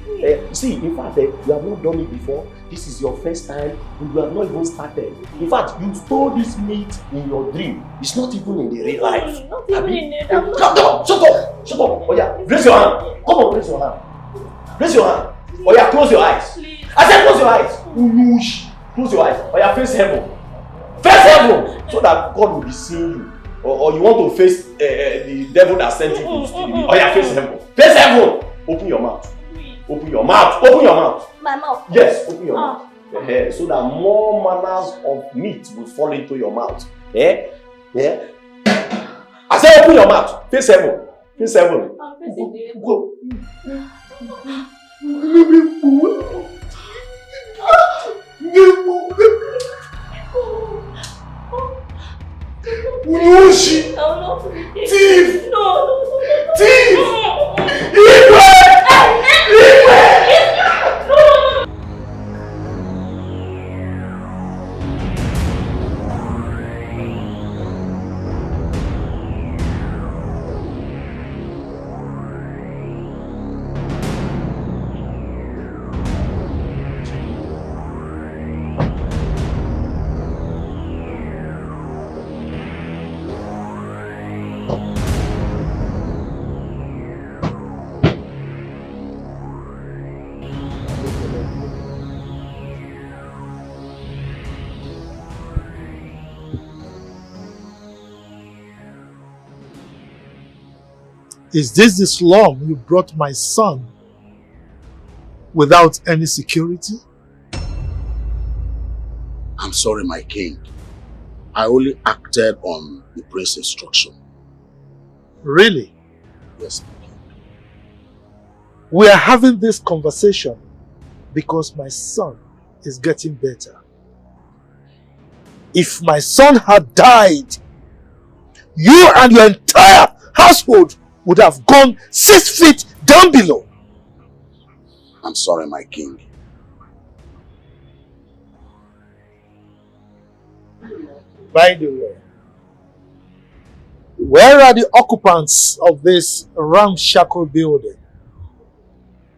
S1: See, in fact, you have not done it before. This is your first time, and you have not even started. In fact, you stole this meat in your dream. It's not even in the real life.
S20: Not even in the
S1: Shut up! Shut up! Shut up! Oh yeah, raise your hand. Come on, raise your hand. Raise your hand. Oh yeah, close your eyes. Please. I said close your eyes. Unush. Close your eyes. Oh yeah, face heaven. Face heaven, so that God will be seeing you. Or you want to face the devil that sent you to steal the. Oh yeah, face heaven. Face heaven. Open your mouth. Open your mouth. Open your mouth.
S20: My mouth.
S1: Yes, open your mouth. So that more manners of meat will fall into your mouth. Yeah? I said open your mouth. Face heaven. Face heaven.
S20: I'm facing the
S1: go. Unushi! Thief!
S20: No.
S1: Thief!
S19: Is this the slum you brought my son without any security?
S17: I'm sorry, my king. I only acted on the prince's instruction.
S19: Really?
S17: Yes, my king.
S19: We are having this conversation because my son is getting better. If my son had died, you and your entire household would have gone 6 feet down below.
S17: I'm sorry, my king.
S19: By the way, where are the occupants of this ramshackle building?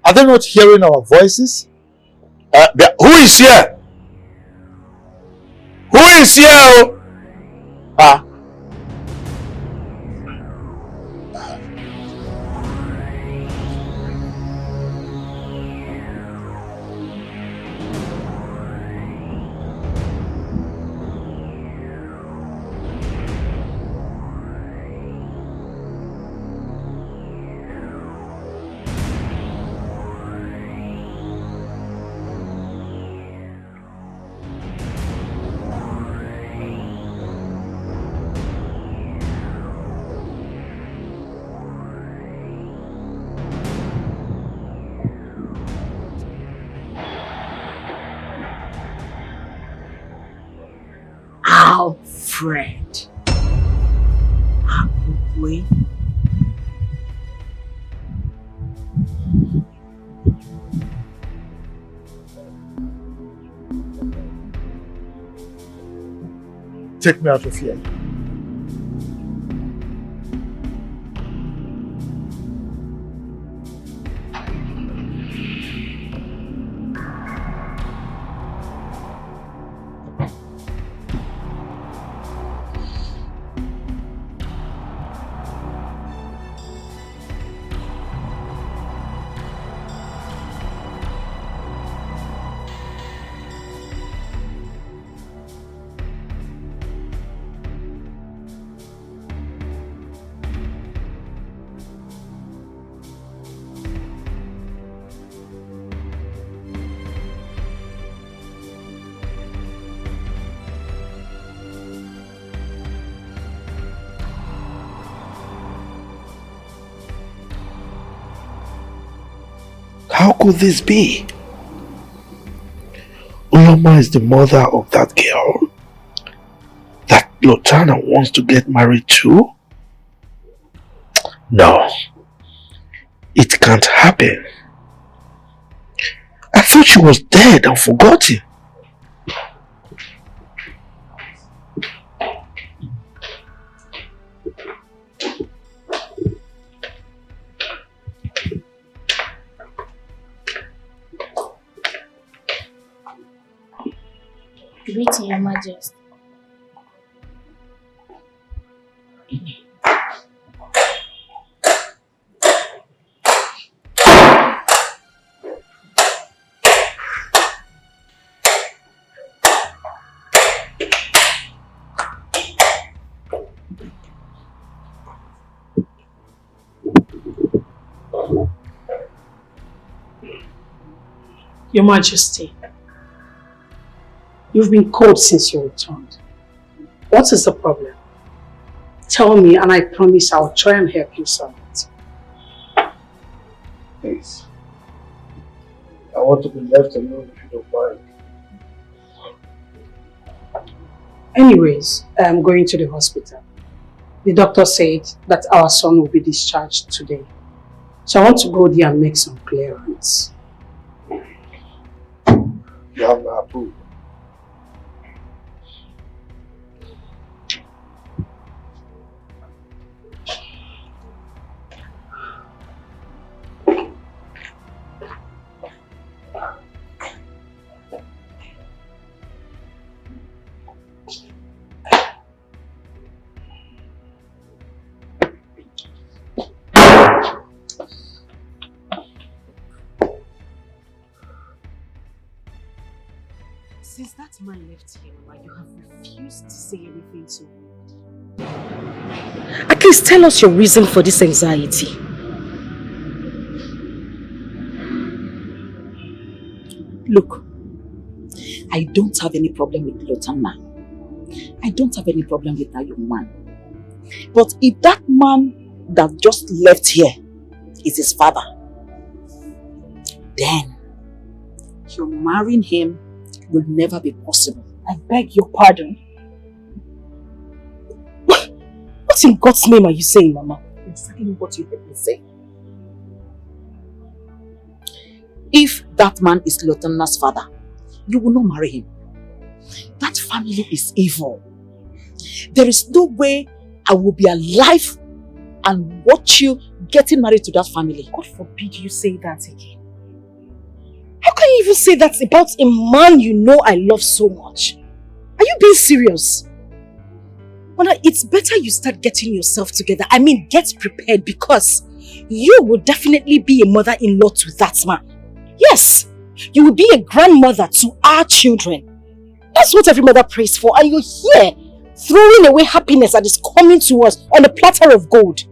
S19: Are they not hearing our voices?
S1: Who is here? Who is here?
S10: Alfred. Abukwe.
S19: Take me out of here. How could this be? Uloma is the mother of that girl that Lotana wants to get married to? No, it can't happen. I thought she was dead and forgotten.
S6: Greeting, Your Majesty.
S10: Your Majesty, you've been cold since you returned. What is the problem? Tell me and I promise I'll try and help you solve it.
S19: Please. I want to be left alone if you don't mind.
S10: Anyways, I am going to the hospital. The doctor said that our son will be discharged today. So I want to go there and make some clearance.
S19: You have my approval.
S4: Since that man left here, Mama, you have refused to say anything to me. At least tell us your reason for this anxiety.
S7: Look, I don't have any problem with Lotana. I don't have any problem with that young man. But if that man that just left here is his father, then you're marrying him will never be possible.
S4: I beg your pardon. What in God's name are you saying, Mama?
S7: Exactly what you heard me say. If that man is Lotana's father, you will not marry him. That family is evil. There is no way I will be alive and watch you getting married to that family.
S4: God forbid you say that again. How can you even say that about a man you know I love so much? Are you being serious? Mona, it's better you start getting yourself together. I mean, get prepared, because you will definitely be a mother-in-law to that man. Yes, you will be a grandmother to our children. That's what every mother prays for, and you're here throwing away happiness that is coming to us on a platter of gold.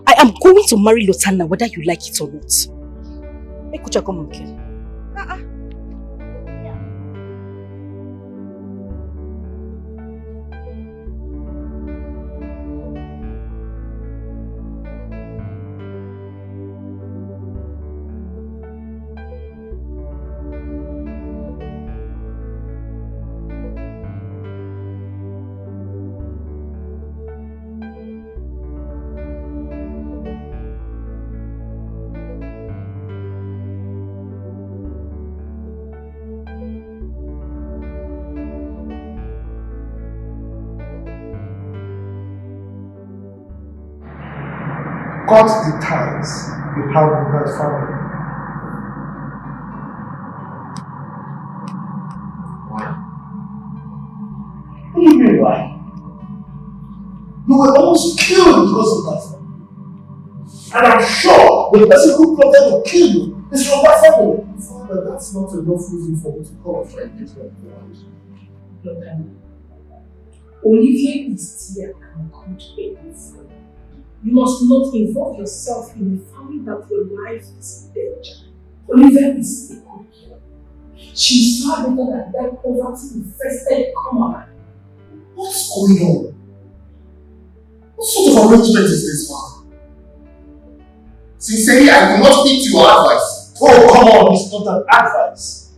S4: I am going to marry Lotana whether you like it or not. Hey, Kucha, come on, Ken.
S19: Cut the ties you have with that family. Why? What do you mean why? You were almost killed because of that family. And I'm sure the person who plotted to kill you is from that family. Father, that's not enough reason for me to call a friend into your point.
S10: Look, Olivier is here and could anything. You must not involve yourself in a family that your life is in danger. Olivia is a good girl. She's far better than that poverty-infested commoner.
S19: What's going on? What sort of arrangement is this, man? Sincerely, I will not heed your advice. Oh, come on, it's not an advice.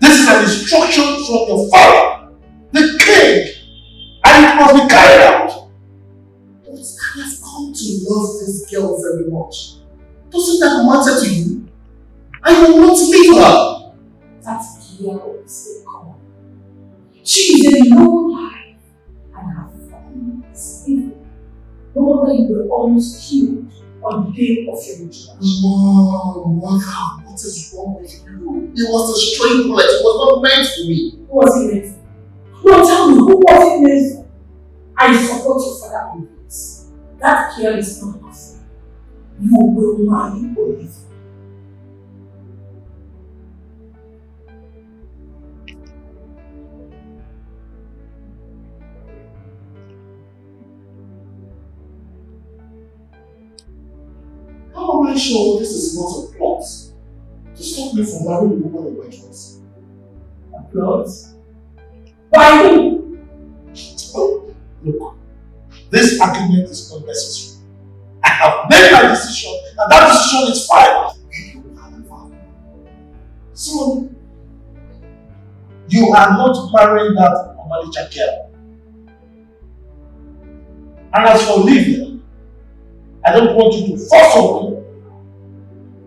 S19: This is an instruction from your father, the king, and it must be carried out. But I have come to love this girl very much. Doesn't that matter to you? I will not leave her.
S10: That girl is a con. She is a low life and her family is evil. No wonder you were almost killed on the day of your introduction.
S19: Mom, what is wrong with you? It was a stray bullet. It was not meant for me.
S10: Who was it meant for? No, tell me, who was it meant for? I support your father on this. That girl is not your friend. You will marry Olivia.
S19: How am I sure this is not a plot to stop me from marrying a woman of my choice?
S10: A plot? Why who?
S19: Oh, look, this argument is not necessary. I have made my decision, and that decision is final. So, you are not marrying that Omalicha girl. And as for Olivia, I don't want you to force her.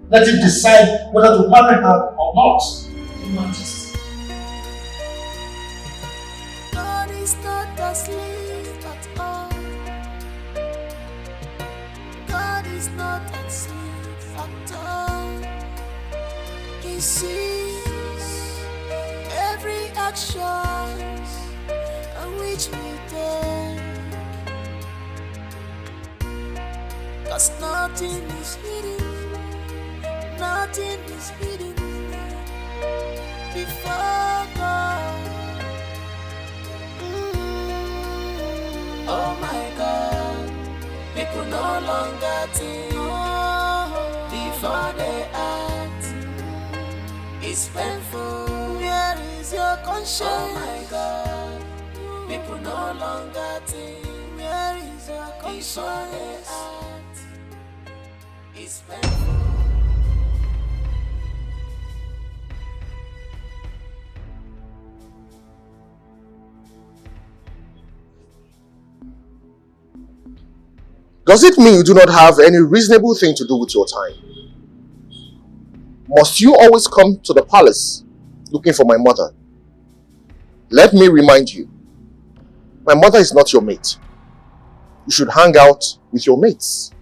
S19: Let him decide whether to marry her or not. Your Majesty.
S8: God is not asleep at all. God is not asleep at all. He sees every action on which we take. 'Cause nothing is hidden. Nothing is hidden before God. Oh my God, people no longer think before they act. It's painful. Where is your conscience? Oh my God, people no longer think. Where is your conscience? Before they act. It's painful.
S2: Does it mean you do not have any reasonable thing to do with your time? Must you always come to the palace looking for my mother? Let me remind you, my mother is not your mate. You should hang out with your mates.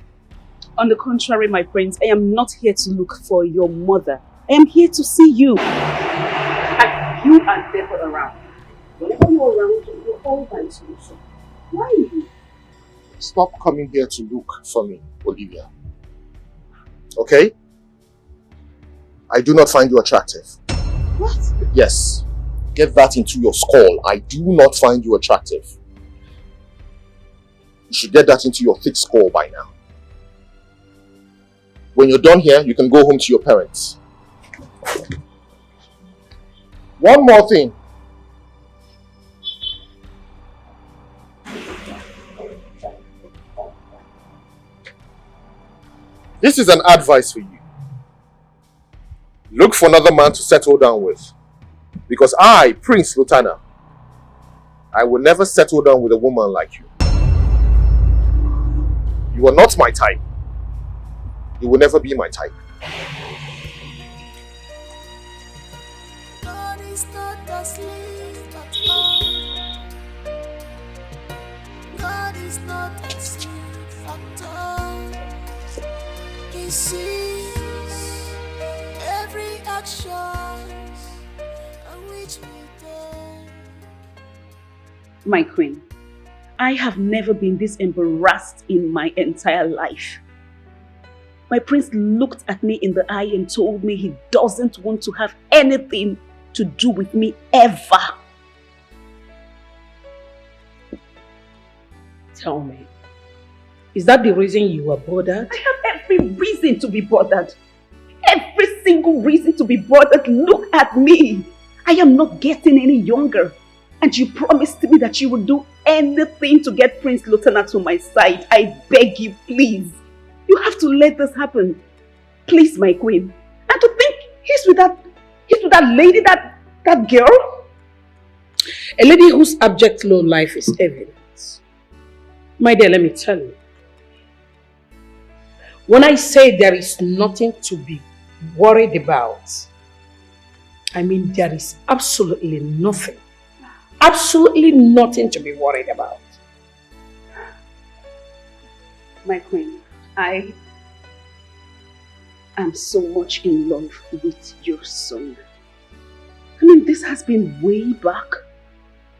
S7: On the contrary, my friends, I am not here to look for your mother. I am here to see you. And you are never around. Whenever you're around, you're all by yourself. Why are you?
S2: Stop coming here to look for me, Olivia. Okay? I do not find you attractive.
S7: What?
S2: Yes. Get that into your skull. I do not find you attractive. You should get that into your thick skull by now. When you're done here, you can go home to your parents. One more thing. This is an advice for you. Look for another man to settle down with. Because I, Prince Lutana, I will never settle down with a woman like you. You are not my type. You will never be my type.
S8: God is not asleep at all. God is not asleep at all. He sees every action on which we take.
S7: My queen, I have never been this embarrassed in my entire life. My prince looked at me in the eye and told me he doesn't want to have anything to do with me ever.
S10: Tell me, is that the reason you were bothered?
S7: I have every reason to be bothered. Every single reason to be bothered. Look at me. I am not getting any younger. And you promised me that you would do anything to get Prince Lutana to my side. I beg you, please. You have to let this happen. Please, my queen. And to think he's with that lady, that girl.
S10: A lady whose abject low life is evident. My dear, let me tell you. When I say there is nothing to be worried about, I mean there is absolutely nothing. Absolutely nothing to be worried about.
S7: My queen, I am so much in love with your son. I mean, this has been way back.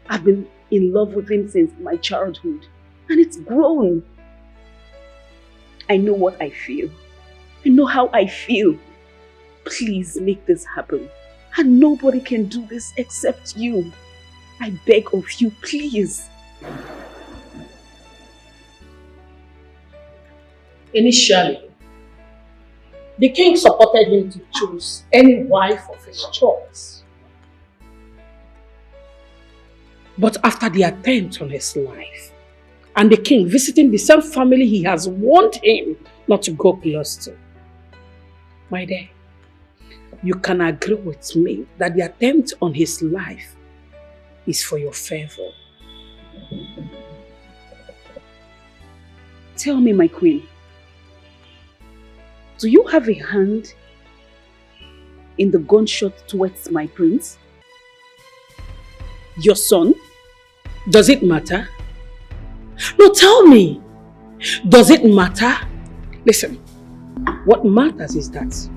S7: I've been in love with him since my childhood, and it's grown. I know what I feel. I know how I feel. Please make this happen. And nobody can do this except you. I beg of you, please.
S10: Initially, the king supported him to choose any wife of his choice. But after the attempt on his life, and the king visiting the same family he has warned him not to go close to, my dear, you can agree with me that the attempt on his life is for your favor.
S7: Tell me, my queen, do you have a hand in the gunshot towards my prince? Your son?
S10: Does it matter? No, tell me. Does it matter? Listen, what matters is that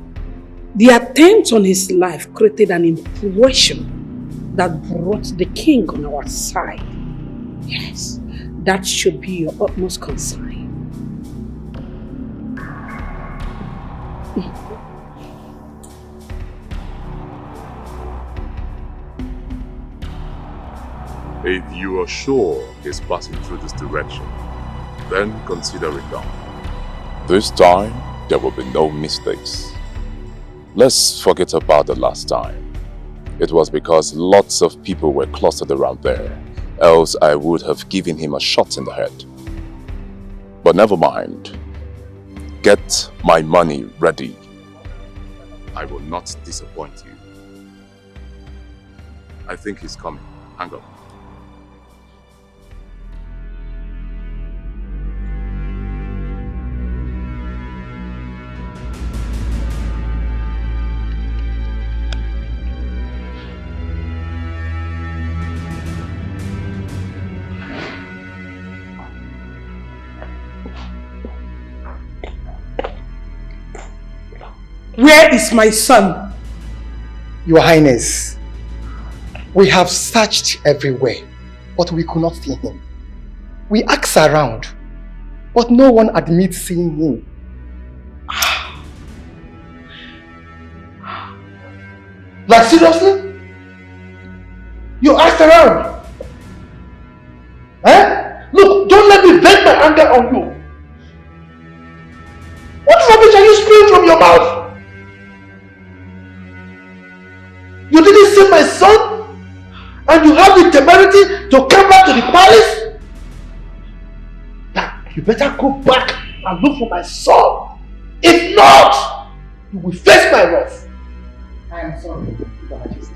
S10: the attempt on his life created an impression that brought the king on our side. Yes, that should be your utmost concern.
S21: If you are sure he's passing through this direction, then consider it done. This time, there will be no mistakes. Let's forget about the last time. It was because lots of people were clustered around there, else I would have given him a shot in the head. But never mind. Get my money ready. I will not disappoint you. I think he's coming. Hang up.
S10: Where is my son?
S22: Your Highness, we have searched everywhere, but we could not see him. We asked around, but no one admits seeing him.
S19: Like seriously? You asked around? Eh? Look, don't let me vent my anger on you. What rubbish are you spewing from your mouth? You didn't see my son? And you have the temerity to come back to the palace? Now, you better go back and look for my son. If not, you will face my wrath.
S22: I am sorry, Your Majesty.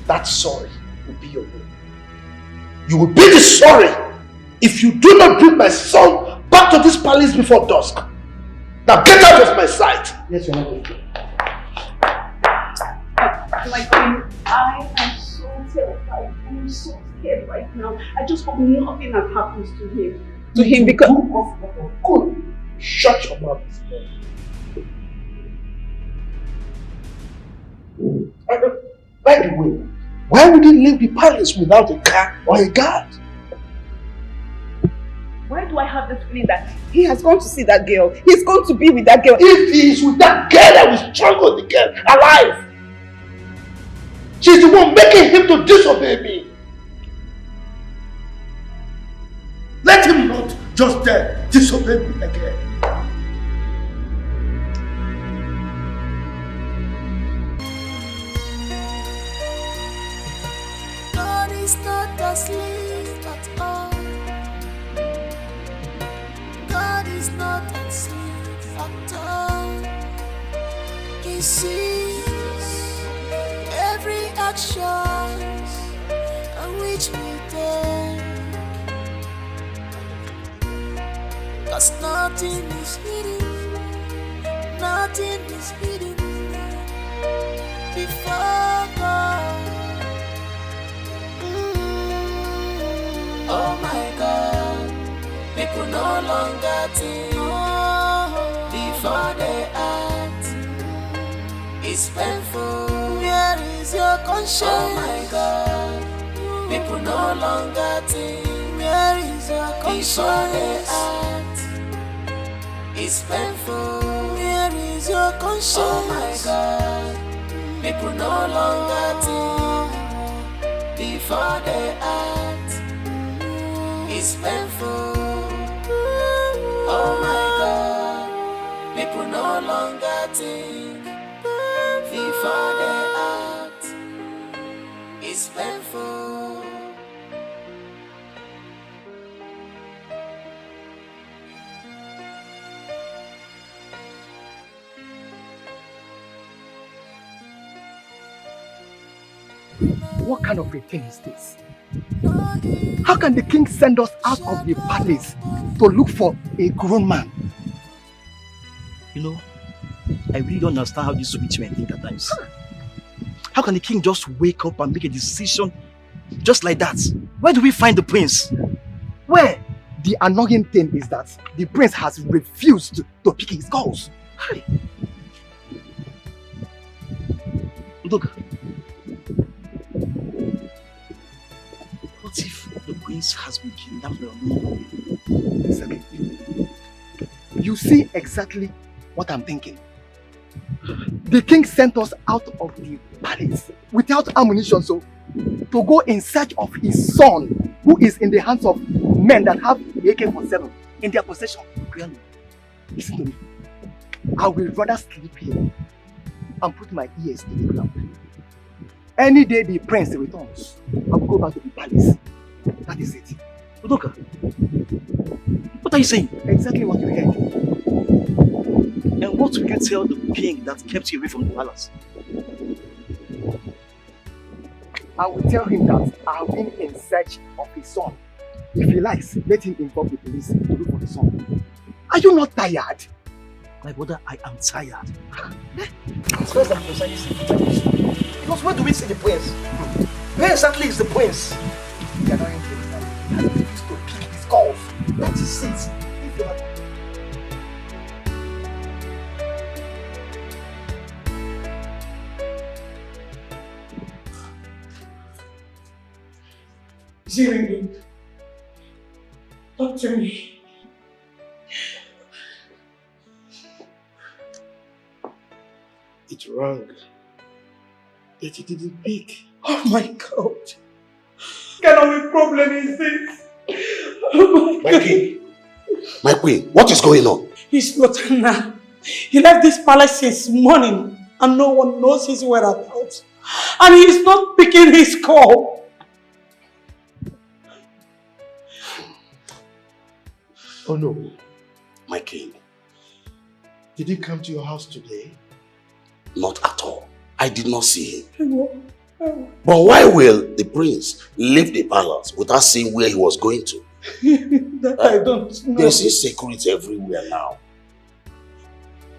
S22: That sorry will be your will.
S19: You will be the sorry if you do not bring my son back to this palace before dusk. Now get out of my sight.
S22: Yes, Your Majesty.
S7: My queen, I am so terrified. I am so scared right now. I just hope nothing has happened to him. Because
S19: good. Shut your mouth. By the way, why would he leave the palace without a car or a guard?
S7: why do I have this feeling that he has gone to see that girl? He's going to be with that girl.
S19: If he is with that girl, I will strangle the girl alive. She's the one making him to disobey me. Let him not just disobey me again.
S8: God is not asleep at all. God is not asleep at he sees every action on which we take. 'Cause nothing is hidden, nothing is hidden before God. Oh my God, people no longer think before they act. It's painful. Where is your conscience? Oh my God, people no longer think. Where is your conscience? Before they act. It's painful. Where is your conscience? Oh my God, people no longer think before they act. It's painful. Oh my God, people no longer think before they act. It's painful.
S22: What kind of a thing is this? How can the king send us out of the palace to look for a grown man?
S3: You know, I really don't understand how these stupid men think at times. How can the king just wake up and make a decision just like that? Where do we find the prince?
S22: Where? The annoying thing is that the prince has refused to pick his calls.
S3: Hey. Look. What if the prince has been kidnapped?
S22: Exactly. You see exactly what I'm thinking. The king sent us out of the palace without ammunition, so to go in search of his son, who is in the hands of men that have AK-47 in their possession. Listen to me. I will rather sleep here and put my ears to the ground. Any day the prince returns, I will go back to the palace. That is it.
S3: Udoka, what are you saying?
S22: Exactly what you heard.
S3: And what will you tell the king that kept you away from the palace?
S22: I will tell him that I have been in search of his son. If he likes, let him inform the police to look for the son. Are you not tired?
S3: My brother, I am tired.
S22: As far as I'm concerned, because where do we see the prince? Where exactly is the prince? They are not in the has refused to pick his calls. That is it. If you are
S5: Is he ringing? Talk to me.
S2: It rang, but he didn't pick.
S5: Oh my God. What kind of a problem is this? Oh
S17: my king, my queen, what is going on?
S5: He's not now. He left this palace since morning and no one knows his whereabouts. And he is not picking his call.
S2: Oh no.
S17: My king.
S2: Did he come to your house today?
S17: Not at all. I did not see him. But why will the prince leave the palace without saying where he was going to?
S5: That I don't know.
S17: There's security everywhere now.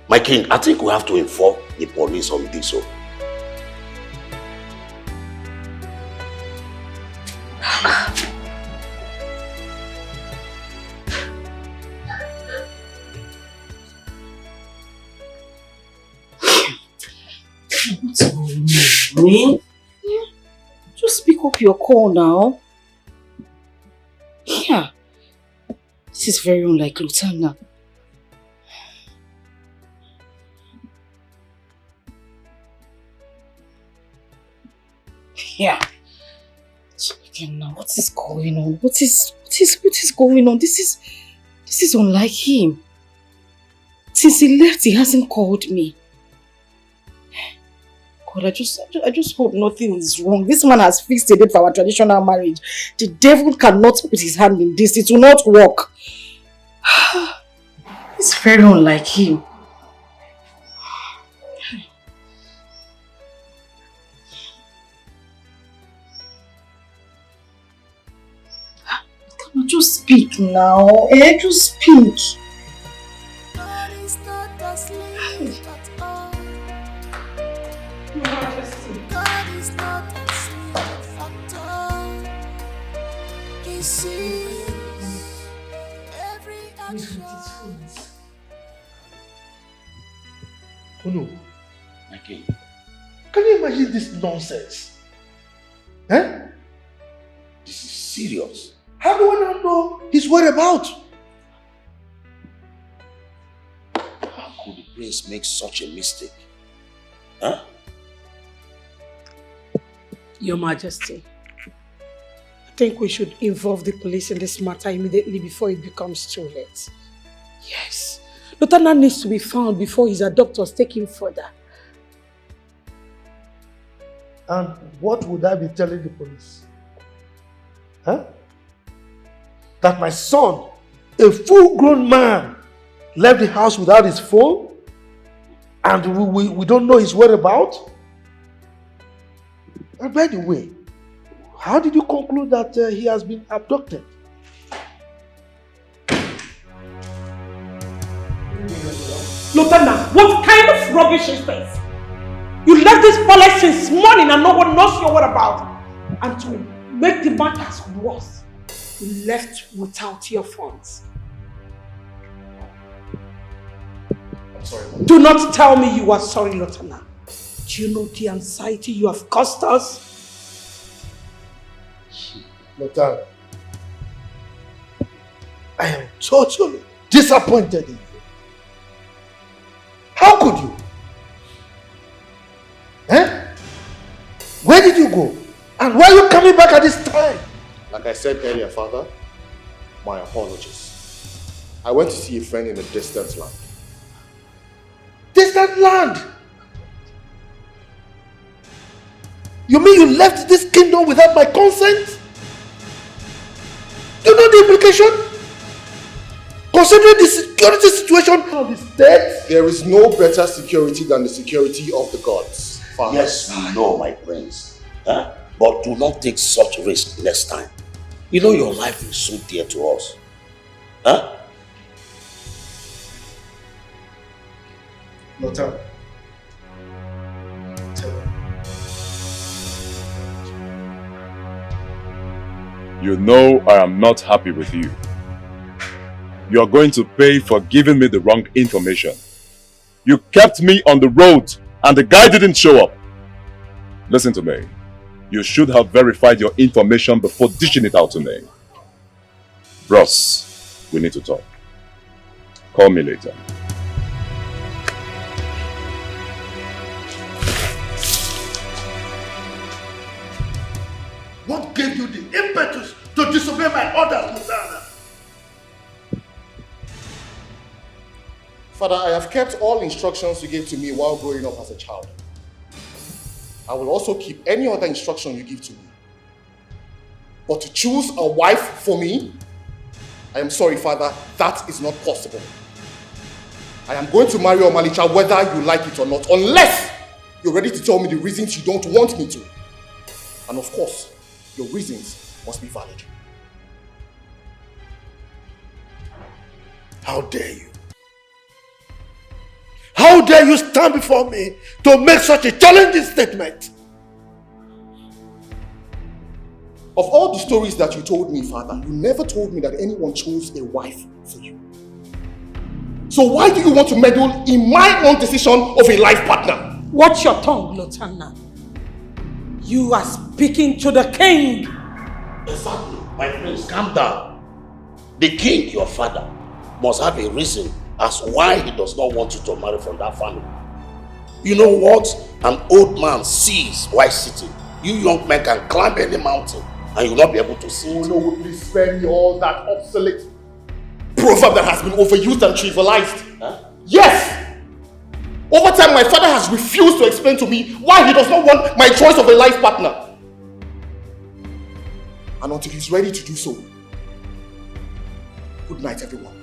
S17: My king, I think we have to inform the police on this.
S10: What's going on? Just pick up your call now. Yeah. This is very unlike Lutana. Yeah. Again now, what is going on? What is going on? This is unlike him. Since he left, he hasn't called me. God, I just hope nothing is wrong. This man has fixed a date for our traditional marriage. The devil cannot put his hand in this. It will not work. It's very unlike him. now. Just speak.
S8: God is not asleep at all.
S10: Your Majesty.
S8: God is not asleep at all. He sees every action.
S19: Oh no.
S17: Okay.
S19: Can you imagine this nonsense? Eh?
S17: This is serious.
S19: How do I not know his whereabouts?
S17: How could the prince make such a mistake? Huh?
S10: Your Majesty, I think we should involve the police in this matter immediately before it becomes too late. Yes. Lieutenant needs to be found before his abductors take him further.
S19: And what would I be telling the police? Huh? That my son, a full-grown man, left the house without his phone? And we don't know his whereabouts? And by the way, how did you conclude that he has been abducted?
S10: Lieutenant, what kind of rubbish is this? You left this palace since morning and no one knows your whereabouts. And to make the matters worse, you left without your funds.
S19: I'm sorry.
S10: Do not tell me you are sorry, Lieutenant. Do you know the anxiety you have caused us?
S19: Lieutenant, I am totally disappointed in you. How could you? Eh? Where did you go? And why are you coming back at this time?
S2: Like I said earlier, Father, my apologies. I went to see a friend in a distant land.
S19: Distant land? You mean you left this kingdom without my consent? Do you know the implication? Considering the security situation of the state?
S2: There is no better security than the security of the gods, Father.
S17: Yes, we know, my prince. Huh? But do not take such risk next time. You know your life is so dear to us. Huh?
S2: Lothar.
S21: You know I am not happy with you. You are going to pay for giving me the wrong information. You kept me on the road and the guy didn't show up. Listen to me. You should have verified your information before dishing it out to me. Bros, we need to talk. Call me later.
S19: What gave you the impetus to disobey my orders, Mutana?
S2: Father, I have kept all instructions you gave to me while growing up as a child. I will also keep any other instruction you give to me. But to choose a wife for me, I am sorry, Father, that is not possible. I am going to marry Omalicha whether you like it or not, unless you're ready to tell me the reasons you don't want me to. And of course, your reasons must be valid.
S19: How dare you? How dare you stand before me to make such a challenging statement?
S2: Of all the stories that you told me, Father, you never told me that anyone chose a wife for you. So why do you want to meddle in my own decision of a life partner?
S10: Watch your tongue, Lieutenant. You are speaking to the king.
S17: Exactly. My prince, calm down. The king, your father, must have a reason as why he does not want you to marry from that family. You know what? An old man sees while sitting. You young men can climb any mountain and you will not be able to see it.
S2: Oh no, please spare me all that obsolete proverb that has been overused and trivialized.
S17: Huh?
S2: Yes! Over time, my father has refused to explain to me why he does not want my choice of a life partner. And until he's ready to do so, good night, everyone.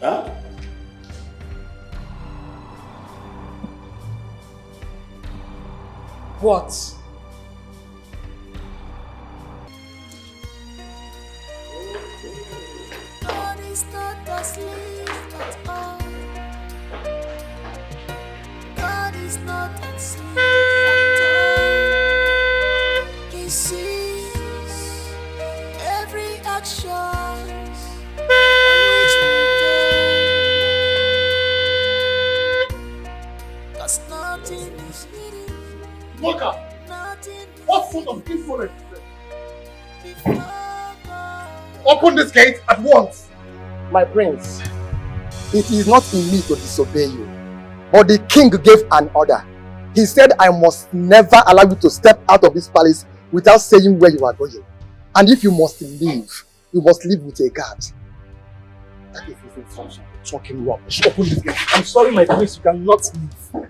S17: Huh?
S10: What?
S8: is not asleep at all. He sees every action which we do. 'Cause nothing is hidden.
S19: Walker, what sort of insolence is this? Open this gate at once.
S22: My prince, it is not in me to disobey you, but the king gave an order. He said I must never allow you to step out of this palace without saying where you are going. And if you must leave, you must leave with a guard. That is his instruction.
S19: Talking rubbish. Open this gate. I'm sorry, my prince, you cannot leave.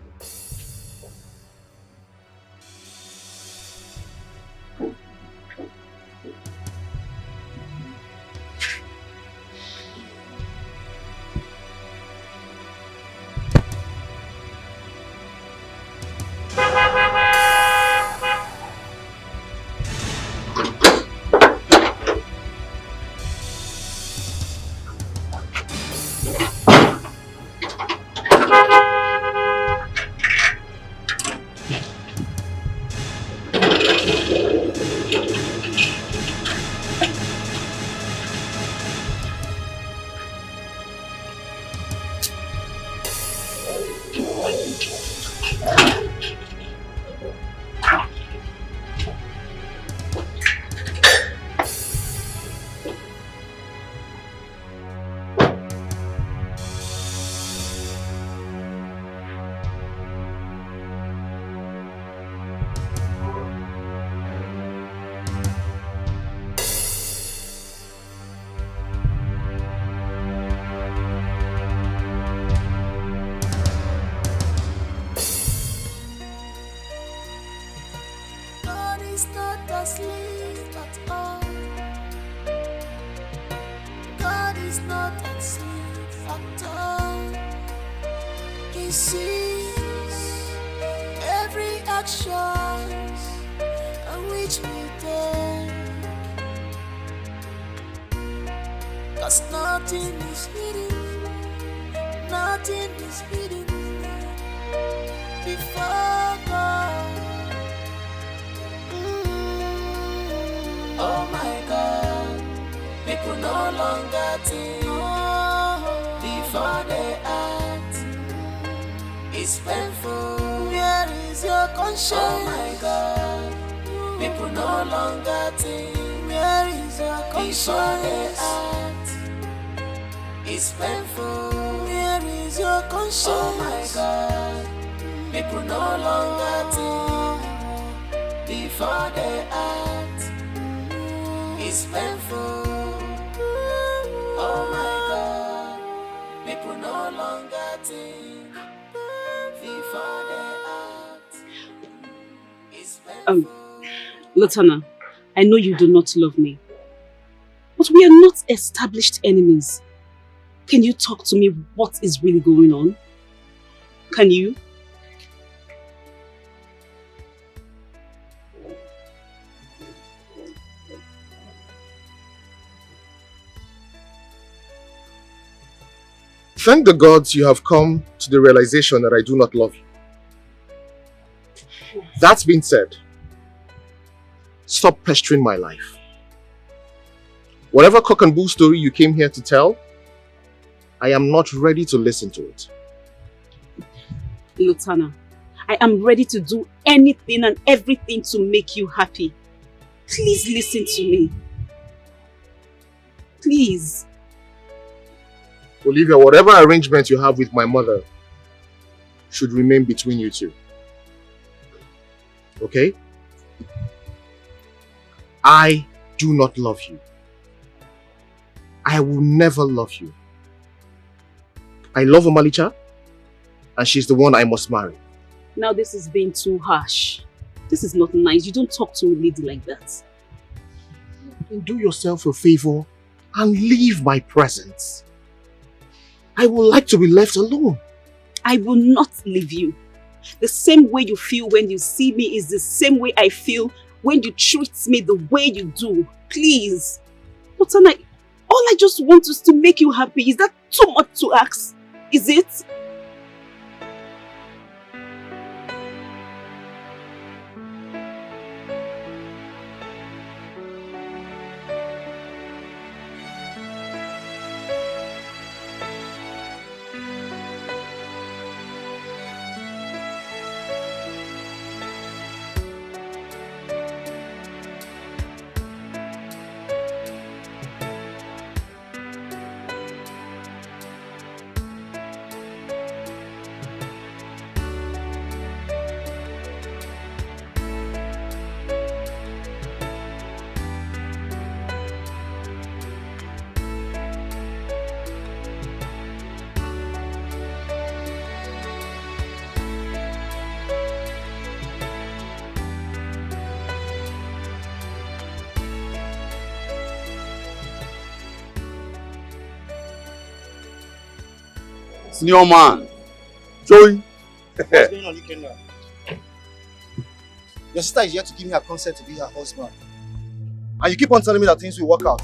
S7: Lotana, I know you do not love me, but we are not established enemies. Can you talk to me what is really going on? Can you?
S2: Thank the gods you have come to the realization that I do not love you. That being said, stop pestering my life. Whatever cock and bull story you came here to tell, I am not ready to listen to it.
S7: Lotana, I am ready to do anything and everything to make you happy. Please listen to me. Please.
S2: Olivia, whatever arrangement you have with my mother should remain between you two. Okay? I do not love you. I will never love you. I love Omalicha, and she's the one I must marry.
S7: Now this is being too harsh. This is not nice. You don't talk to a lady like that.
S2: Then do yourself a favor and leave my presence. I would like to be left alone.
S7: I will not leave you. The same way you feel when you see me is the same way I feel when you treat me the way you do. Please. But all I just want is to make you happy. Is that too much to ask? Is it?
S15: Senior man. Joey.
S12: What's going on, Ikenna? Your sister is here to give me her consent to be her husband. And you keep on telling me that things will work out.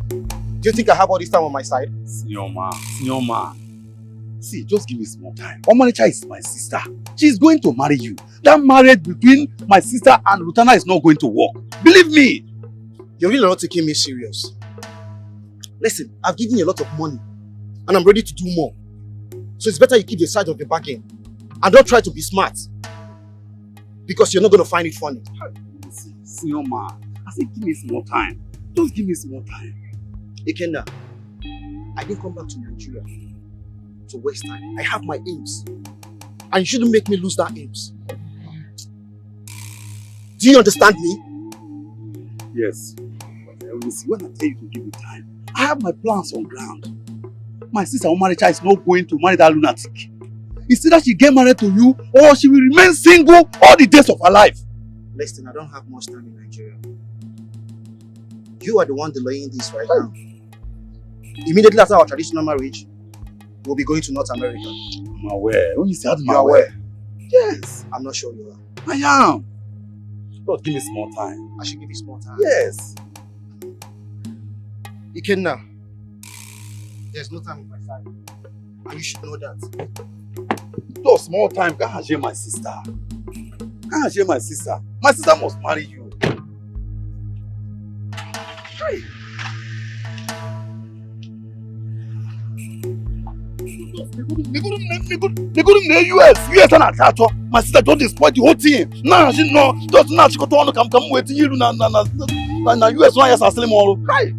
S12: Do you think I have all this time on my side?
S15: Senior man. See, just give me small time. Omalicha is my sister. She's going to marry you. That marriage between my sister and Rutana is not going to work. Believe me.
S12: You're really not taking me serious. Listen, I've given you a lot of money. And I'm ready to do more. So it's better you keep the side of the bargain. And don't try to be smart. Because you're not going to find it funny.
S15: Senior man, I said give me small time. Just give me small time.
S12: Ikenna, I didn't come back to Nigeria to waste time. I have my aims. And you shouldn't make me lose that aims. Do you understand me?
S15: Yes. But when I tell you to give me time, I have my plans on ground. My sister Omaricha is not going to marry that lunatic. It's either she get married to you or she will remain single all the days of her life.
S12: Listen, I don't have much time in Nigeria. You are the one delaying this right now. Immediately after our traditional marriage, we'll be going to North America.
S15: I'm aware. When you say I'm
S12: aware?
S15: Yes.
S12: I'm not sure you are.
S15: I am. Lord, give me small time.
S12: I should give you small time?
S15: Yes.
S12: Ikenna, there's no time on my side. And you should know that.
S15: Just small time, can't share my sister. Can't share my sister. My sister must marry you. Hey. They go to the US and attack. My sister don't spoil the whole thing. Nah, she no. Just now she got to come wait you na US one yes aslim all. Hi.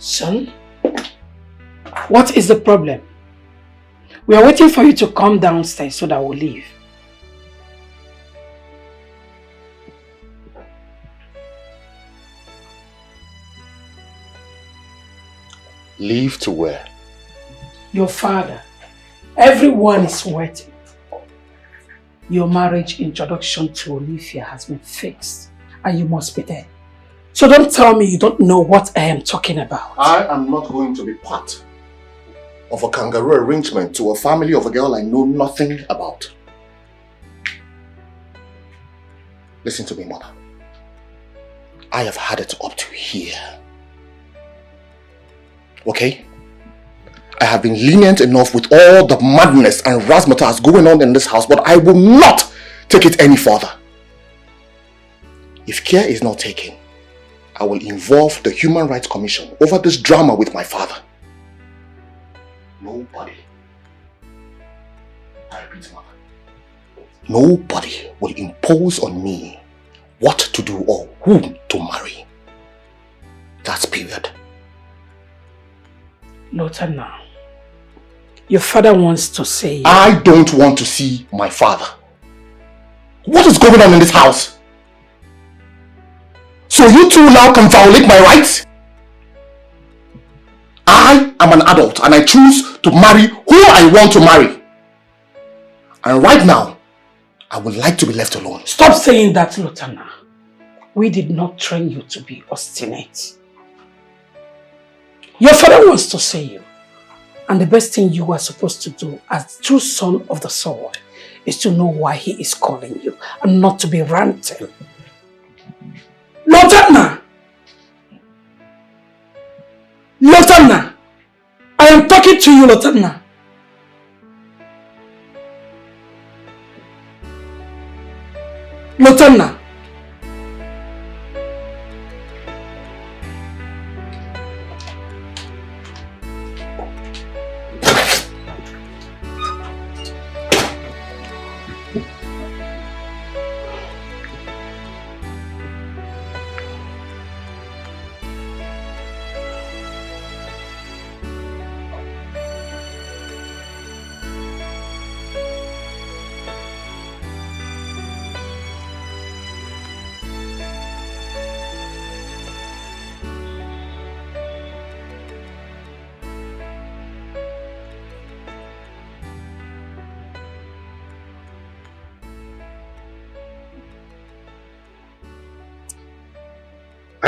S10: Son, what is the problem? We are waiting for you to come downstairs so that we'll leave.
S17: Leave to where?
S10: Your father. Everyone is waiting. Your marriage introduction to Olivia has been fixed and you must be there. So don't tell me you don't know what I am talking about.
S2: I am not going to be part of a kangaroo arrangement to a family of a girl I know nothing about. Listen to me, mother. I have had it up to here. Okay? I have been lenient enough with all the madness and razzmatazz going on in this house, but I will not take it any further. If care is not taken, I will involve the Human Rights Commission over this drama with my father. Nobody, I repeat, mother, nobody will impose on me what to do or whom to marry. That's period.
S10: Lotana, your father wants to say...
S2: I don't want to see my father. What is going on in this house? So you two now can violate my rights? I am an adult and I choose to marry who I want to marry. And right now, I would like to be left alone.
S10: Stop saying that, Lotana. We did not train you to be obstinate. Your father wants to see you. And the best thing you are supposed to do as the true son of the soil is to know why he is calling you and not to be ranting. Lotana! Lotana! I am talking to you, Lotana. Lotana!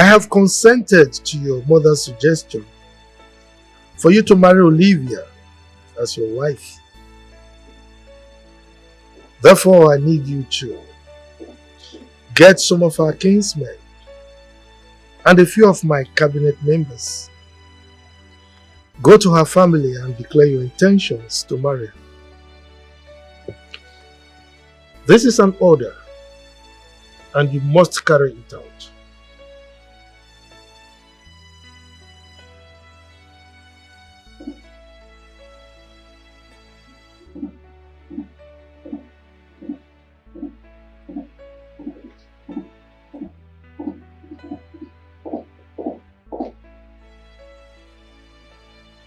S9: I have consented to your mother's suggestion for you to marry Olivia as your wife. Therefore, I need you to get some of our kinsmen and a few of my cabinet members. Go to her family and declare your intentions to marry her. This is an order, and you must carry it out.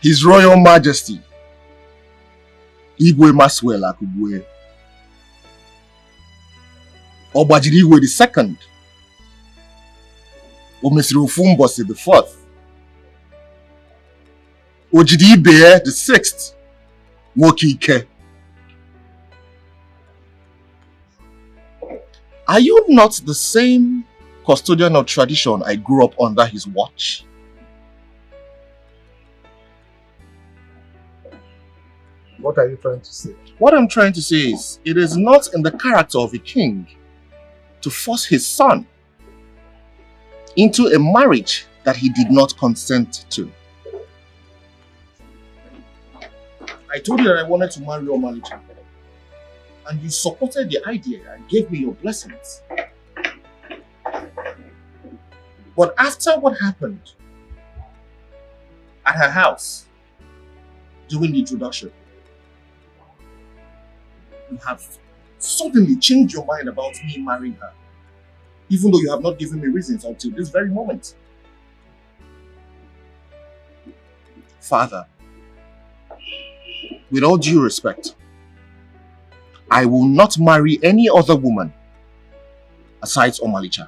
S2: His Royal Majesty, Igwe Maswell Akubwe, Obajiri Igwe II, Omesiri Ofumbosi the 4th, Ojidi Ibe the 6th, Wokike. Are you not the same custodian of tradition I grew up under his watch?
S9: What are you trying to say?
S2: What I'm trying to say is, it is not in the character of a king to force his son into a marriage that he did not consent to. I told you that I wanted to marry Omalicha, and you supported the idea and gave me your blessings. But after what happened at her house during the introduction, you have suddenly changed your mind about me marrying her, even though you have not given me reasons until this very moment. Father, with all due respect, I will not marry any other woman aside Omalicha.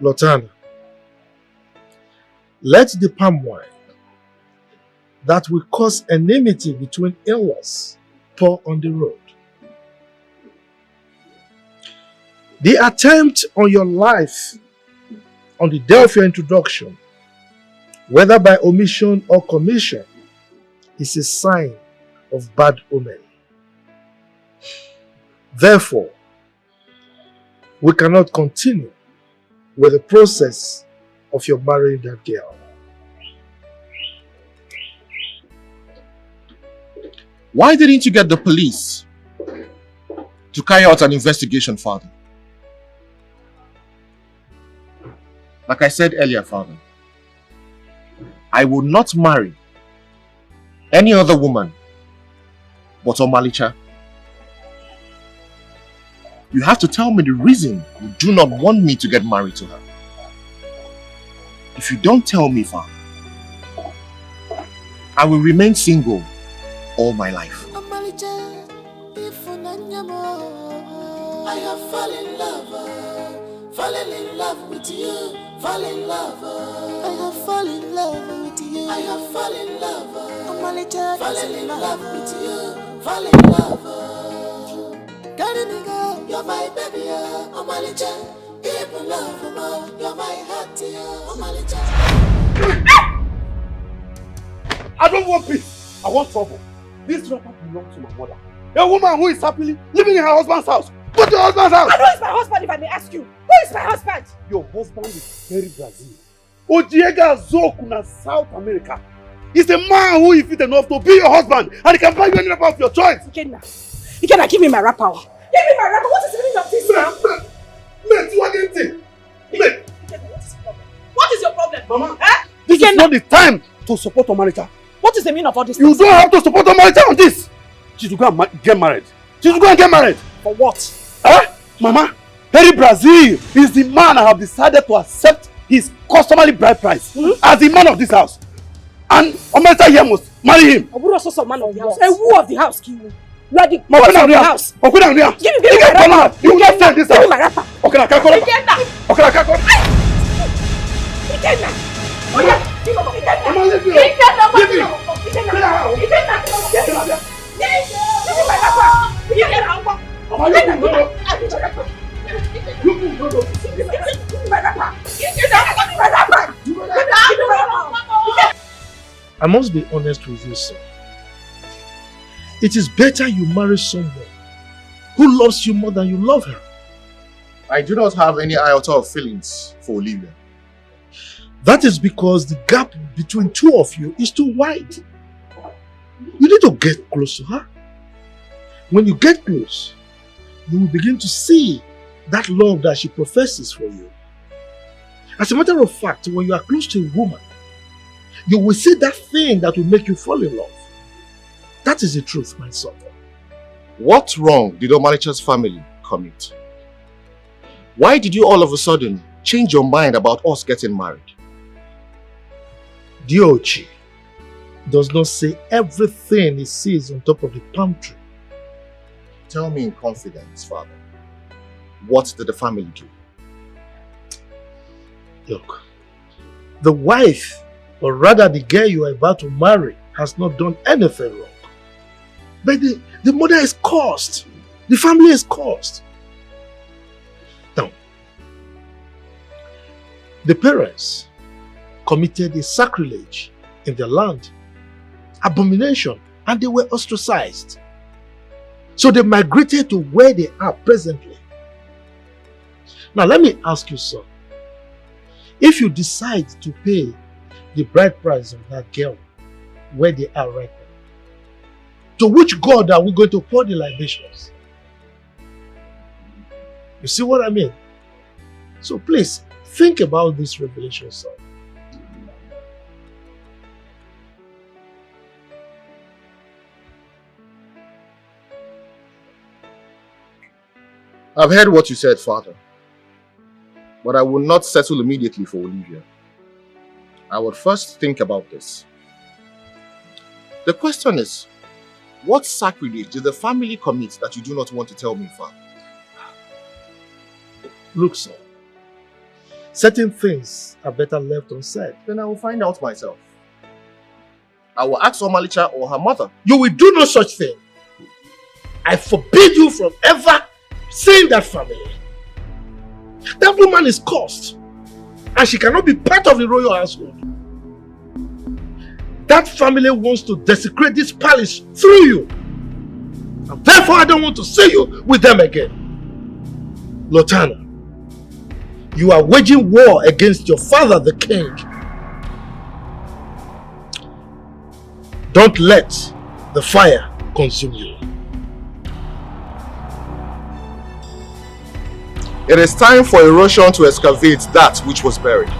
S9: Lotana, let the palm wine that will cause enmity between in-laws pour on the road. The attempt on your life on the day of your introduction, whether by omission or commission, is a sign of bad omen. Therefore, we cannot continue with the process of your marrying that girl.
S2: Why didn't you get the police to carry out an investigation, Father? Like I said earlier, Father, I will not marry any other woman but Omalicha. You have to tell me the reason you do not want me to get married to her. If you don't tell me, Father, I will remain single all my life.
S8: I have fallen in love with you, fall in love. I have fallen in love with you. I have fallen in love. Fallen in love with you, fall in love. Gariniga, you're my baby, Omalicha. Even love, you're my heart, Omalicha.
S18: I don't want peace. I want trouble. This wrapper belongs to my mother. A woman who is happily living in her husband's house. Go to your husband's house!
S4: And who is my husband, if I may ask you? Who is my husband?
S18: Your husband is very Brazil. Ojiega Zokuna, South America. He's a man who is fit enough to be your husband and he can buy you any wrapper of your choice.
S4: Ikenna, give me my wrapper. Give me my wrapper. What is the meaning of this now?
S18: Mate, what is it? Mate.
S4: What is your problem?
S18: Mama, this is not the time to support Omalicha.
S4: What is the meaning of all this?
S18: You don't have to support Omalicha on this. She should go and get married. She should go and get married.
S4: For what?
S18: Mama, Harry Brazil is the man I have decided to accept his customary bride price as the man of this house. And Omalicha here must marry him.
S4: A who also man of the house? A who of the house, Kiwu? You are the
S18: boss
S4: of the house.
S18: Give me my wrapper. You will not stay in this house. Give me my wrapper. Okay, now, Kakora. Okay, now, Kakora.
S4: Ikenna.
S18: Give me my wrapper.
S9: I must be honest with you, sir. It is better you marry someone who loves you more than you love her.
S2: I do not have any iota of feelings for Olivia.
S9: That is because the gap between two of you is too wide. You need to get close to her. When you get close, you will begin to see that love that she professes for you. As a matter of fact, when you are close to a woman, you will see that thing that will make you fall in love. That is the truth, my son.
S2: What wrong did Omalicha's family commit? Why did you all of a sudden change your mind about us getting married?
S9: Diochi does not say everything he sees on top of the palm tree.
S2: Tell me in confidence, Father. What did the family do?
S9: Look, the wife, or rather the girl you are about to marry, has not done anything wrong. But the mother is cursed. The family is cursed. Now, the parents committed a sacrilege in their land, abomination, and they were ostracized. So they migrated to where they are presently. Now let me ask you, sir, if you decide to pay the bride price of that girl where they are right now, to which God are we going to pour the libations? You see what I mean? So please, think about this revelation, sir.
S2: I've heard what you said, Father. But I will not settle immediately for Olivia. I would first think about this. The question is, what sacrilege did the family commit that you do not want to tell me, Father?
S9: Look, sir, certain things are better left unsaid.
S2: Then I will find out myself. I will ask Omalicha or her mother.
S9: You will do no such thing. I forbid you from ever seeing that family. That woman is cursed, and she cannot be part of the royal household. That family wants to desecrate this palace through you, and therefore I don't want to see you with them again. Lotana, you are waging war against your father, the king. Don't let the fire consume you.
S2: It is time for erosion to excavate that which was buried.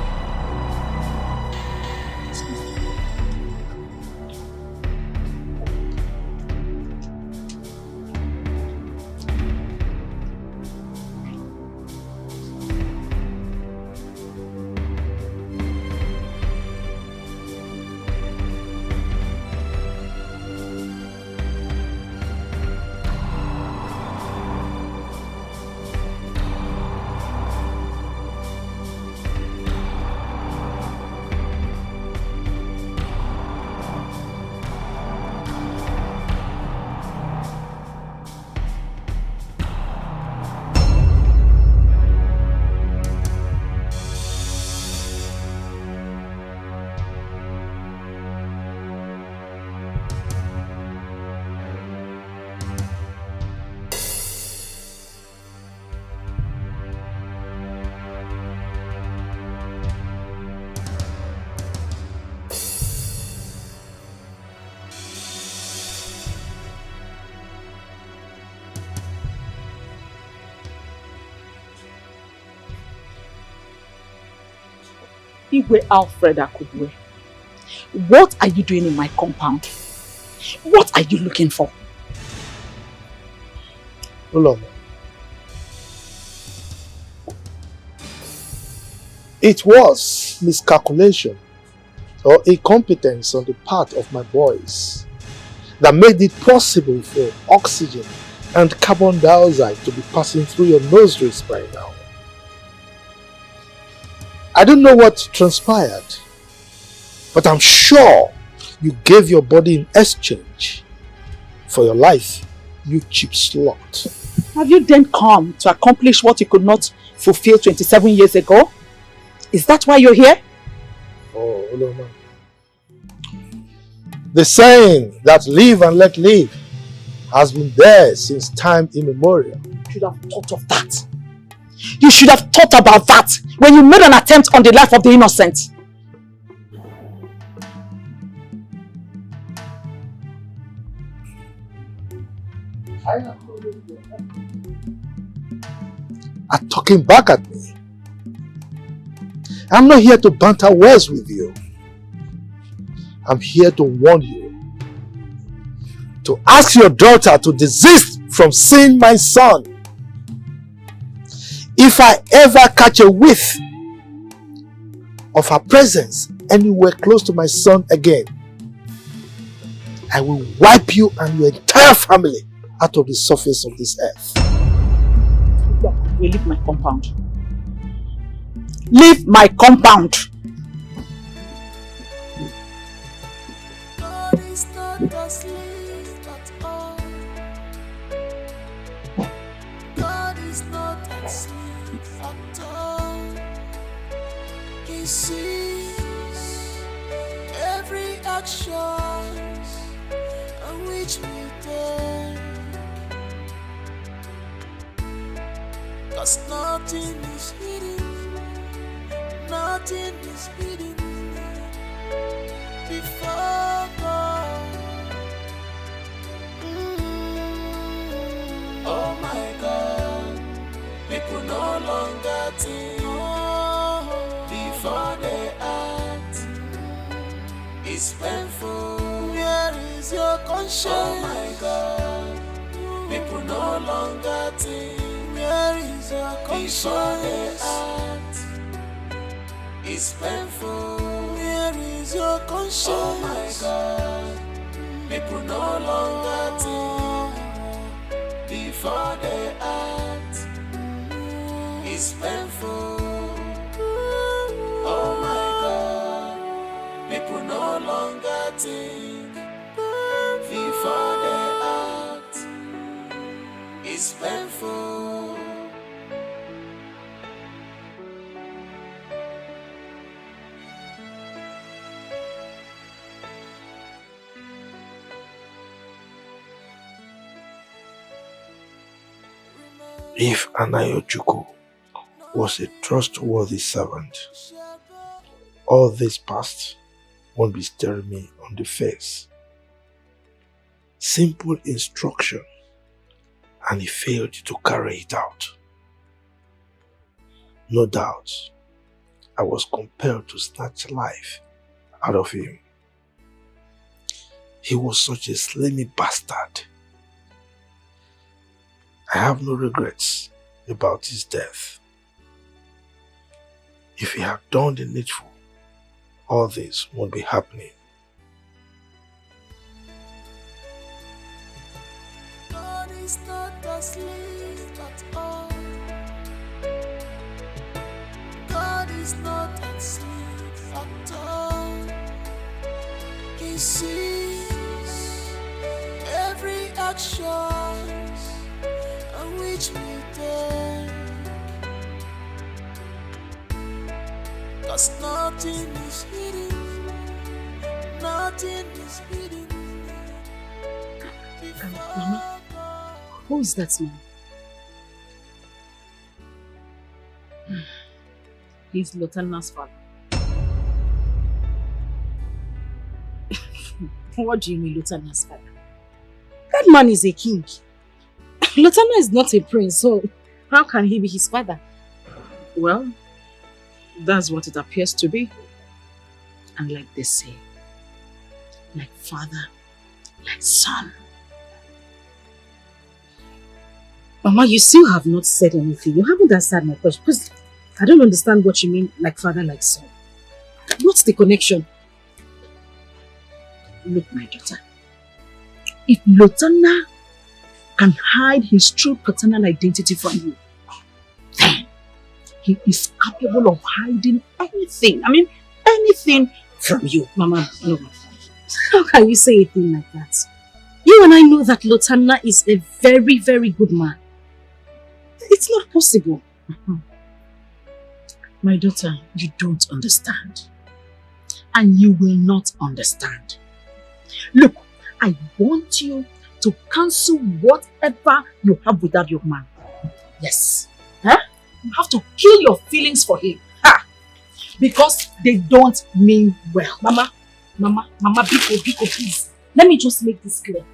S7: Igwe Alfred Akubwe, what are you doing in my compound? What are you looking for?
S9: Uloma, it was miscalculation or incompetence on the part of my boys that made it possible for oxygen and carbon dioxide to be passing through your nostrils by now. I don't know what transpired, but I'm sure you gave your body in exchange for your life, you cheap slut.
S10: Have you then come to accomplish what you could not fulfill 27 years ago? Is that why you're here?
S9: Oh, no, man. The saying that live and let live has been there since time immemorial.
S10: You should have thought of that. You should have thought about that when you made an attempt on the life of the innocent.
S9: Are talking back at me. I'm not here to banter words with you. I'm here to warn you. To ask your daughter to desist from seeing my son. If I ever catch a whiff of her presence anywhere close to my son again, I will wipe you and your entire family out of the surface of this earth.
S10: You leave my compound. Leave my compound!
S8: God is not asleep at all. God is not asleep at all. He sees every action on which we take. 'Cause nothing is hidden. Nothing is hidden before God. Oh my God, people no longer think before they act. It's painful. Where is your conscience? Oh my God, people no longer think. Where is your conscience? Before they act. It's painful. Where is your conscience? Oh my God, people no longer think before they act. It's painful. Oh my God, people no longer think before they act. It's painful.
S9: If Anayojuku was a trustworthy servant, all this past won't be staring me on the face. Simple instruction, and he failed to carry it out. No doubt, I was compelled to snatch life out of him. He was such a slimy bastard. I have no regrets about his death. If he had done the needful, all this won't be happening.
S8: God is not asleep at all. God is not asleep at all. He sees every action on which we take. 'Cause nothing is hidden. Nothing is hidden.
S7: Mama, who is that man? He's Lotanna's father. What do you mean, Lotanna's father?
S4: That man is a king. Lotanna is not a prince, so how can he be his father?
S7: Well, that's what it appears to be. And like they say, like father, like son.
S4: Mama, you still have not said anything. You haven't answered my question. Because I don't understand what you mean, like father, like son. What's the connection?
S7: Look, my daughter. If Lotanna can hide his true paternal identity from you, then he is capable of hiding anything. I mean, anything from you.
S4: Mama, no. How can you say a thing like that? You and I know that Lotanna is a very, very good man.
S10: It's not possible. My daughter, you don't understand. And you will not understand. Look, I want you to cancel whatever you have with that young man. Yes. Huh? You have to kill your feelings for him. Ha! Because they don't mean well. Mama, Biko, please. Let me just make this clear.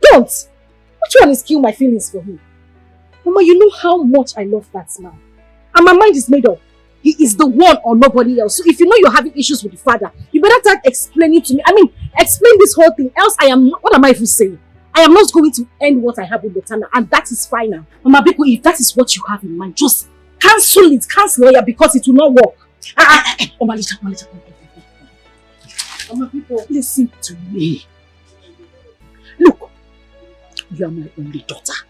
S10: Don't! Which one is kill my feelings for him? Mama, you know how much I love that man. And my mind is made up. He is the one or nobody else. So if you know you're having issues with the father, you better start explaining to me. I mean, explain this whole thing. Else I am not, what am I even saying? I am not going to end what I have with Lotana, and that is final. Mama Biko, if that is what you have in mind, just cancel it. Cancel it because it will not work. Malicha. Mama Biko, listen to me. Look, you are my only daughter.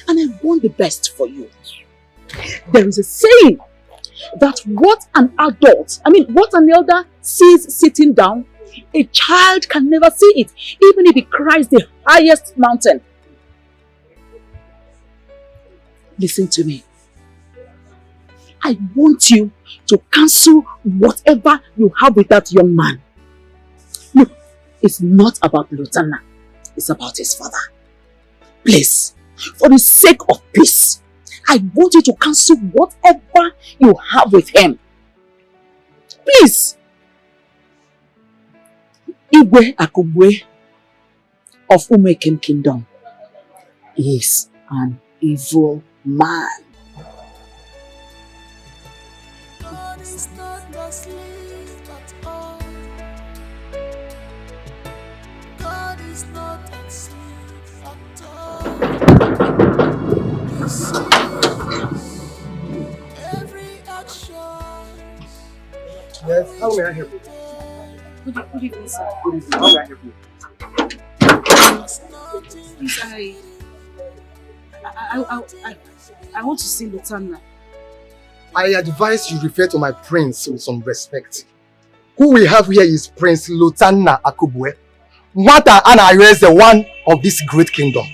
S10: And I want the best for you. There is a saying that what an elder sees sitting down, a child can never see it, even if it cries the highest mountain. Listen to me. I want you to cancel whatever you have with that young man. Look, it's not about Lutana. It's about his father. Please, for the sake of peace, I want you to cancel whatever you have with him. Please. Igwe Akubwe of Umekem Kingdom is an evil man.
S8: God is not asleep at all. God is not asleep at all. He sees every action.
S22: Yes, how may I help you?
S4: Good evening, sir.
S22: Good evening, how may I help you?
S4: Please, I want to see Lutana.
S22: I advise you refer to my prince with some respect. Who we have here is Prince Lutana Akubwe. Nwata Anayo is the one of this great kingdom.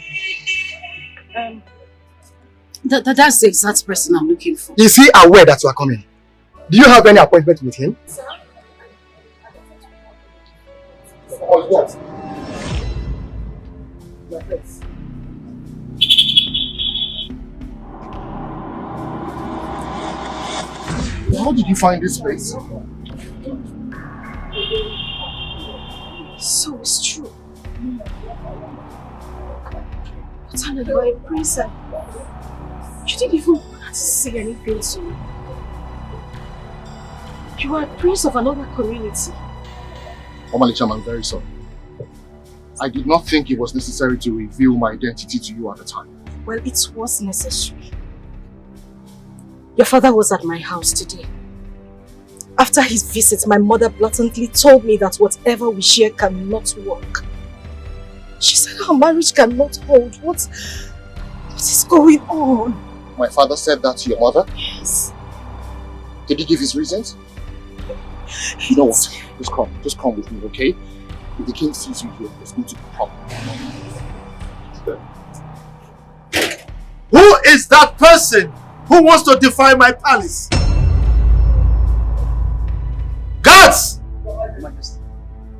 S4: That's the exact person I'm looking for.
S22: Is he aware that you are coming? Do you have any appointment with him? Or what? How did you find this place?
S4: So it's true. Lutana, you are a prince and you didn't even have to say anything to me. You are a prince of another community.
S22: Omalicham, I'm very sorry. I did not think it was necessary to reveal my identity to you at the time.
S4: Well, it was necessary. Your father was at my house today. After his visit, my mother blatantly told me that whatever we share cannot work. She said our marriage cannot hold. What is going on?
S22: My father said that to your mother?
S4: Yes.
S22: Did he give his reasons? You know what? Just come with me, okay? If the king sees you here, there's going to be a problem.
S19: Who is that person who wants to defy my palace? Guards!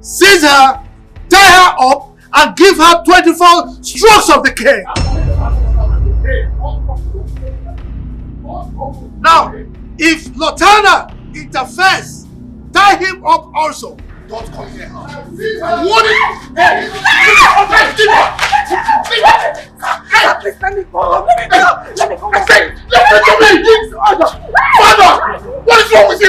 S19: Seize her, tie her up, and give her 24 strokes of the cane. Now, if Lotana interferes, tie him up also. Don't come here. What is it? Please let me go. Let me go. Listen to me. Father, what is wrong with you?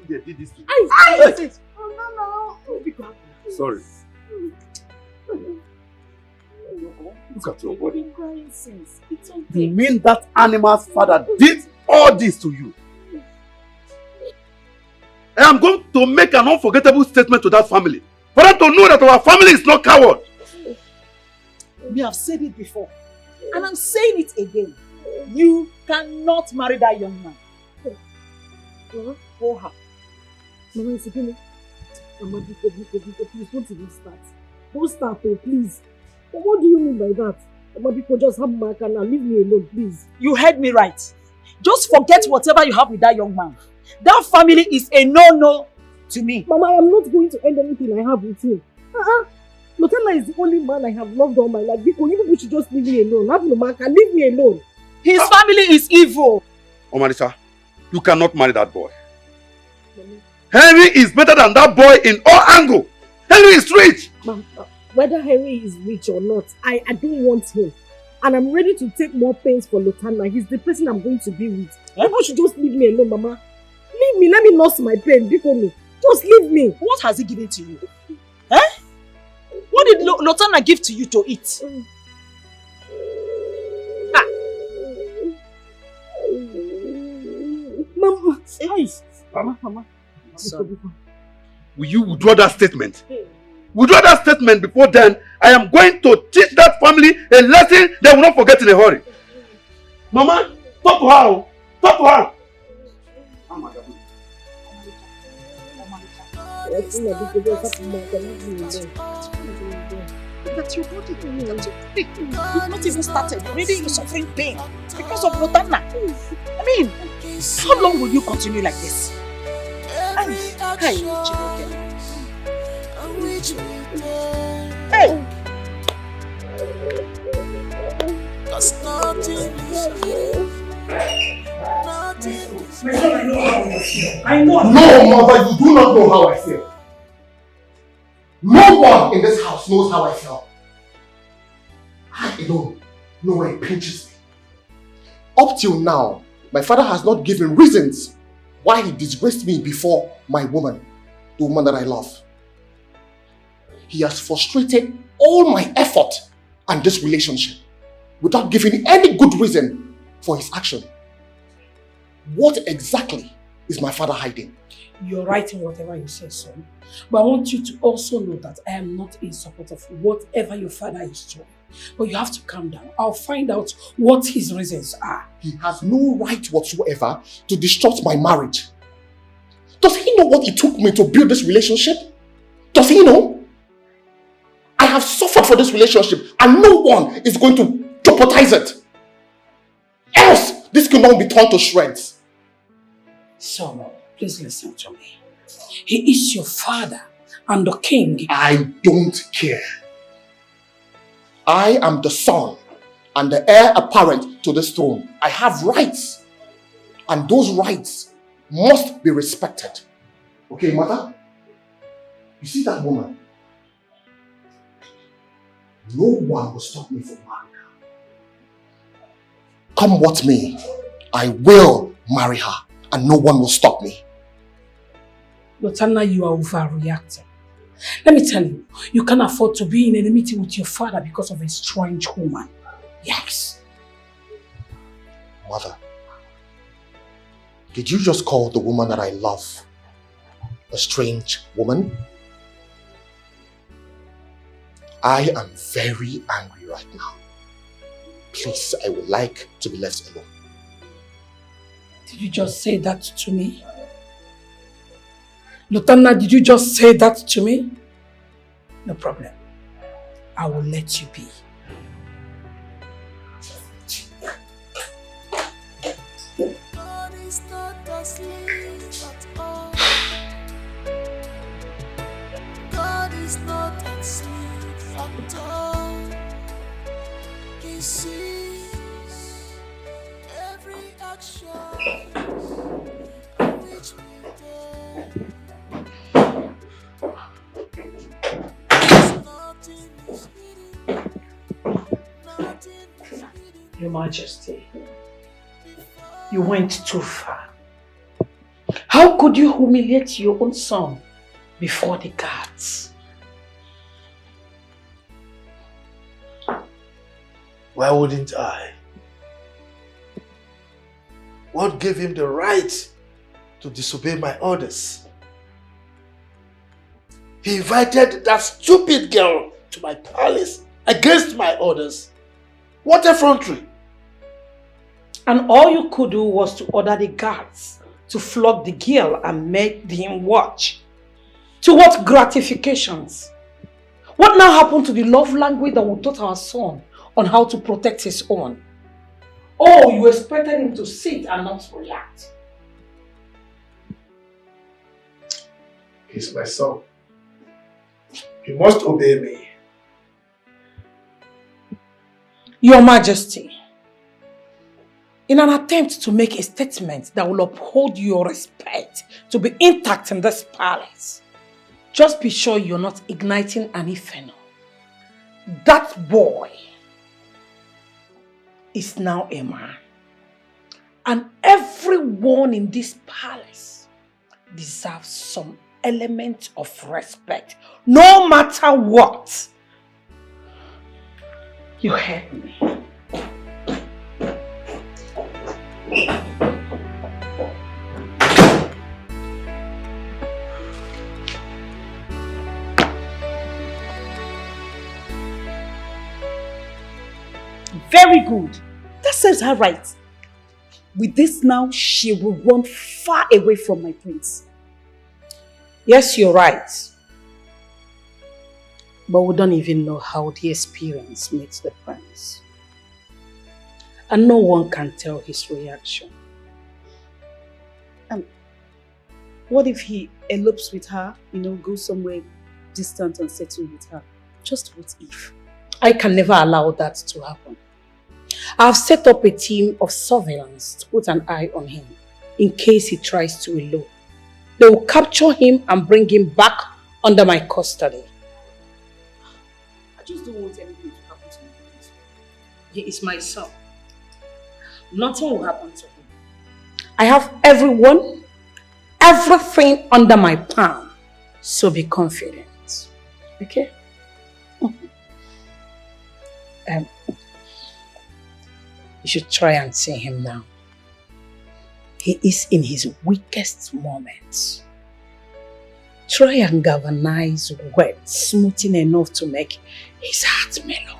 S18: They did this to you.
S21: Sorry.
S18: Look at your body. You mean that animal's father did all this to you? I am going to make an unforgettable statement to that family. for them to know that our family is not coward.
S10: We have said it before, and I'm saying it again. You cannot marry that young man.
S4: Go her. Mama, it's okay. Mama, please don't even start. Don't start, please. What do you mean by that? Mama, people just have my car now. Leave me alone, please.
S10: You heard me right. Just forget whatever you have with that young man. That family is a no-no to me.
S4: Mama, I am not going to end anything I have with him. Lotana is the only man I have loved all my life. You people should just leave me alone. Have no man can leave me alone.
S10: His family is evil.
S18: Omarisa, you cannot marry that boy. Henry is better than that boy in all angles. Henry is rich.
S4: Mama, whether Henry is rich or not, I don't want him. And I'm ready to take more pains for Lotana. He's the person I'm going to be with. People should just leave me alone, Mama. Leave me. Let me nurse my pain. Just leave me.
S10: What has he given to you? Eh? What did Lotana give to you to eat?
S4: Mama.
S18: Mama. Will you withdraw that statement? Withdraw that statement. Before then, I am going to teach that family a lesson they will not forget in a hurry. Mama, talk to her. Talk to her.
S10: That your body that you pick. You've not even started. Already you're suffering pain. It's because of Lotana. I mean, how long will you continue like this? Hey!
S8: Cause nothing is hidden.
S2: I know. No, mother, you do not know how I feel. No one in this house knows how I feel. I alone know where it pinches me. Up till now, my father has not given reasons why he disgraced me before my woman, the woman that I love. He has frustrated all my effort and this relationship without giving any good reason for his action. What exactly is my father hiding?
S5: You're right in whatever you say, son. But I want you to also know that I am not in support of whatever your father is doing. But you have to calm down. I'll find out what his reasons are.
S2: He has no right whatsoever to disrupt my marriage. Does he know what it took me to build this relationship? Does he know? I have suffered for this relationship and no one is going to jeopardize it. Else, this cannot be torn to shreds.
S5: Son, please listen to me. He is your father and the king.
S2: I don't care. I am the son and the heir apparent to this throne. I have rights. And those rights must be respected. Okay, mother? You see that woman? No one will stop me from marrying her. Come what may, I will marry her and no one will stop me.
S5: Lotana, you are overreacting. Let me tell you, you can't afford to be in enmity with your father because of a strange woman. Yes.
S2: Mother, did you just call the woman that I love a strange woman? I am very angry right now. Please, I would like to be left alone.
S5: Did you just say that to me? Lotana, did you just say that to me? No problem. I will let you be.
S8: God is not asleep at all. God is not asleep at all. He sees every action which we take.
S5: Your Majesty, you went too far. How could you humiliate your own son before the gods?
S9: Why wouldn't I? What gave him the right to disobey my orders?
S17: He invited that stupid girl to my palace against my orders. What effrontery!
S10: And all you could do was to order the guards to flog the girl and make him watch. To what gratifications? What now happened to the love language that we taught our son on how to protect his own? Oh, you expected him to sit and not react.
S9: He's my son. He must obey me.
S10: Your Majesty, in an attempt to make a statement that will uphold your respect to be intact in this palace, just be sure you're not igniting an inferno. That boy is now a man. And everyone in this palace deserves some element of respect, no matter what. You heard me.
S7: Very good. That serves her right. With this now, she will run far away from my prince.
S10: Yes, you're right. But we don't even know how the experience makes the prince. And no one can tell his reaction.
S7: What if he elopes with her, goes somewhere distant and settle with her? Just what if?
S10: I can never allow that to happen. I've set up a team of surveillance to put an eye on him in case he tries to elope. They will capture him and bring him back under my custody.
S7: I just don't want anything to happen to him.
S10: He is my son. Nothing will happen to him. I have everything under my palm. So be confident. Okay? You should try and see him now. He is in his weakest moments. Try and galvanize words smoothing enough to make his heart mellow.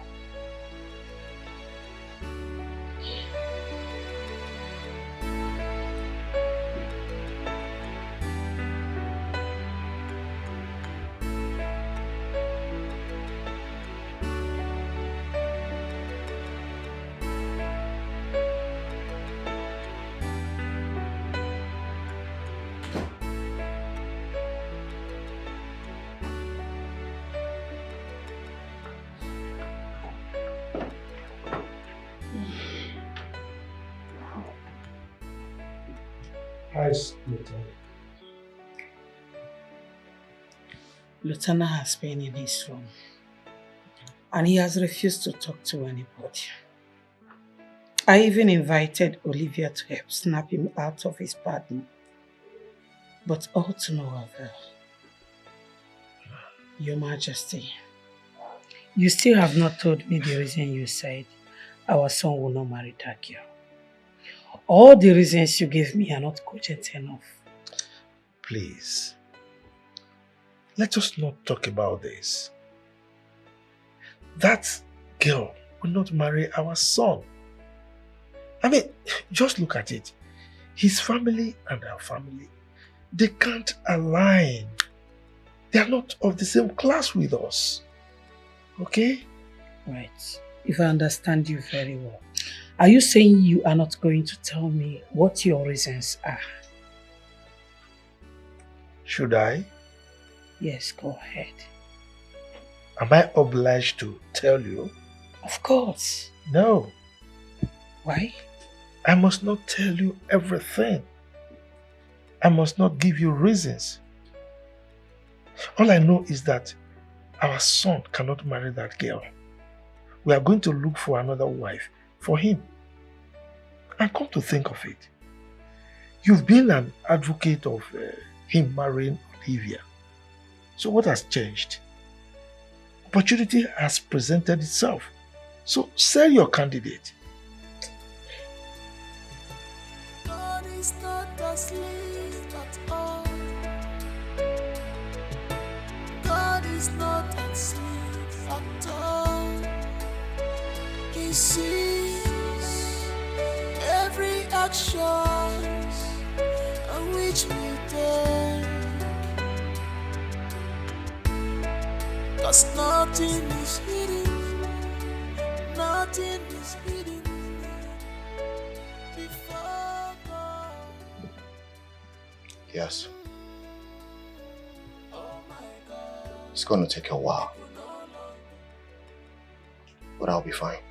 S10: Lieutenant has been in his room and he has refused to talk to anybody. I even invited Olivia to help snap him out of his pardon, but all to no avail. Your Majesty, you still have not told me the reason you said our son will not marry that girl. All the reasons you gave me are not cogent enough.
S9: Please, let us not talk about this. That girl will not marry our son. I mean, just look at it. His family and our family, they can't align. They are not of the same class with us. Okay?
S10: Right. If I understand you very well, are you saying you are not going to tell me what your reasons are?
S9: Should I?
S10: Yes, go ahead.
S9: Am I obliged to tell you?
S10: Of course.
S9: No.
S10: Why?
S9: I must not tell you everything. I must not give you reasons. All I know is that our son cannot marry that girl. We are going to look for another wife for him. And come to think of it, you've been an advocate of him marrying Olivia. So what has changed? Opportunity has presented itself. So sell your candidate.
S8: God is not asleep at all. is not asleep at all. He sees every action on which we take. 'Cause nothing is hidden, nothing is hidden before God.
S2: Yes. It's gonna take a while. But I'll be fine.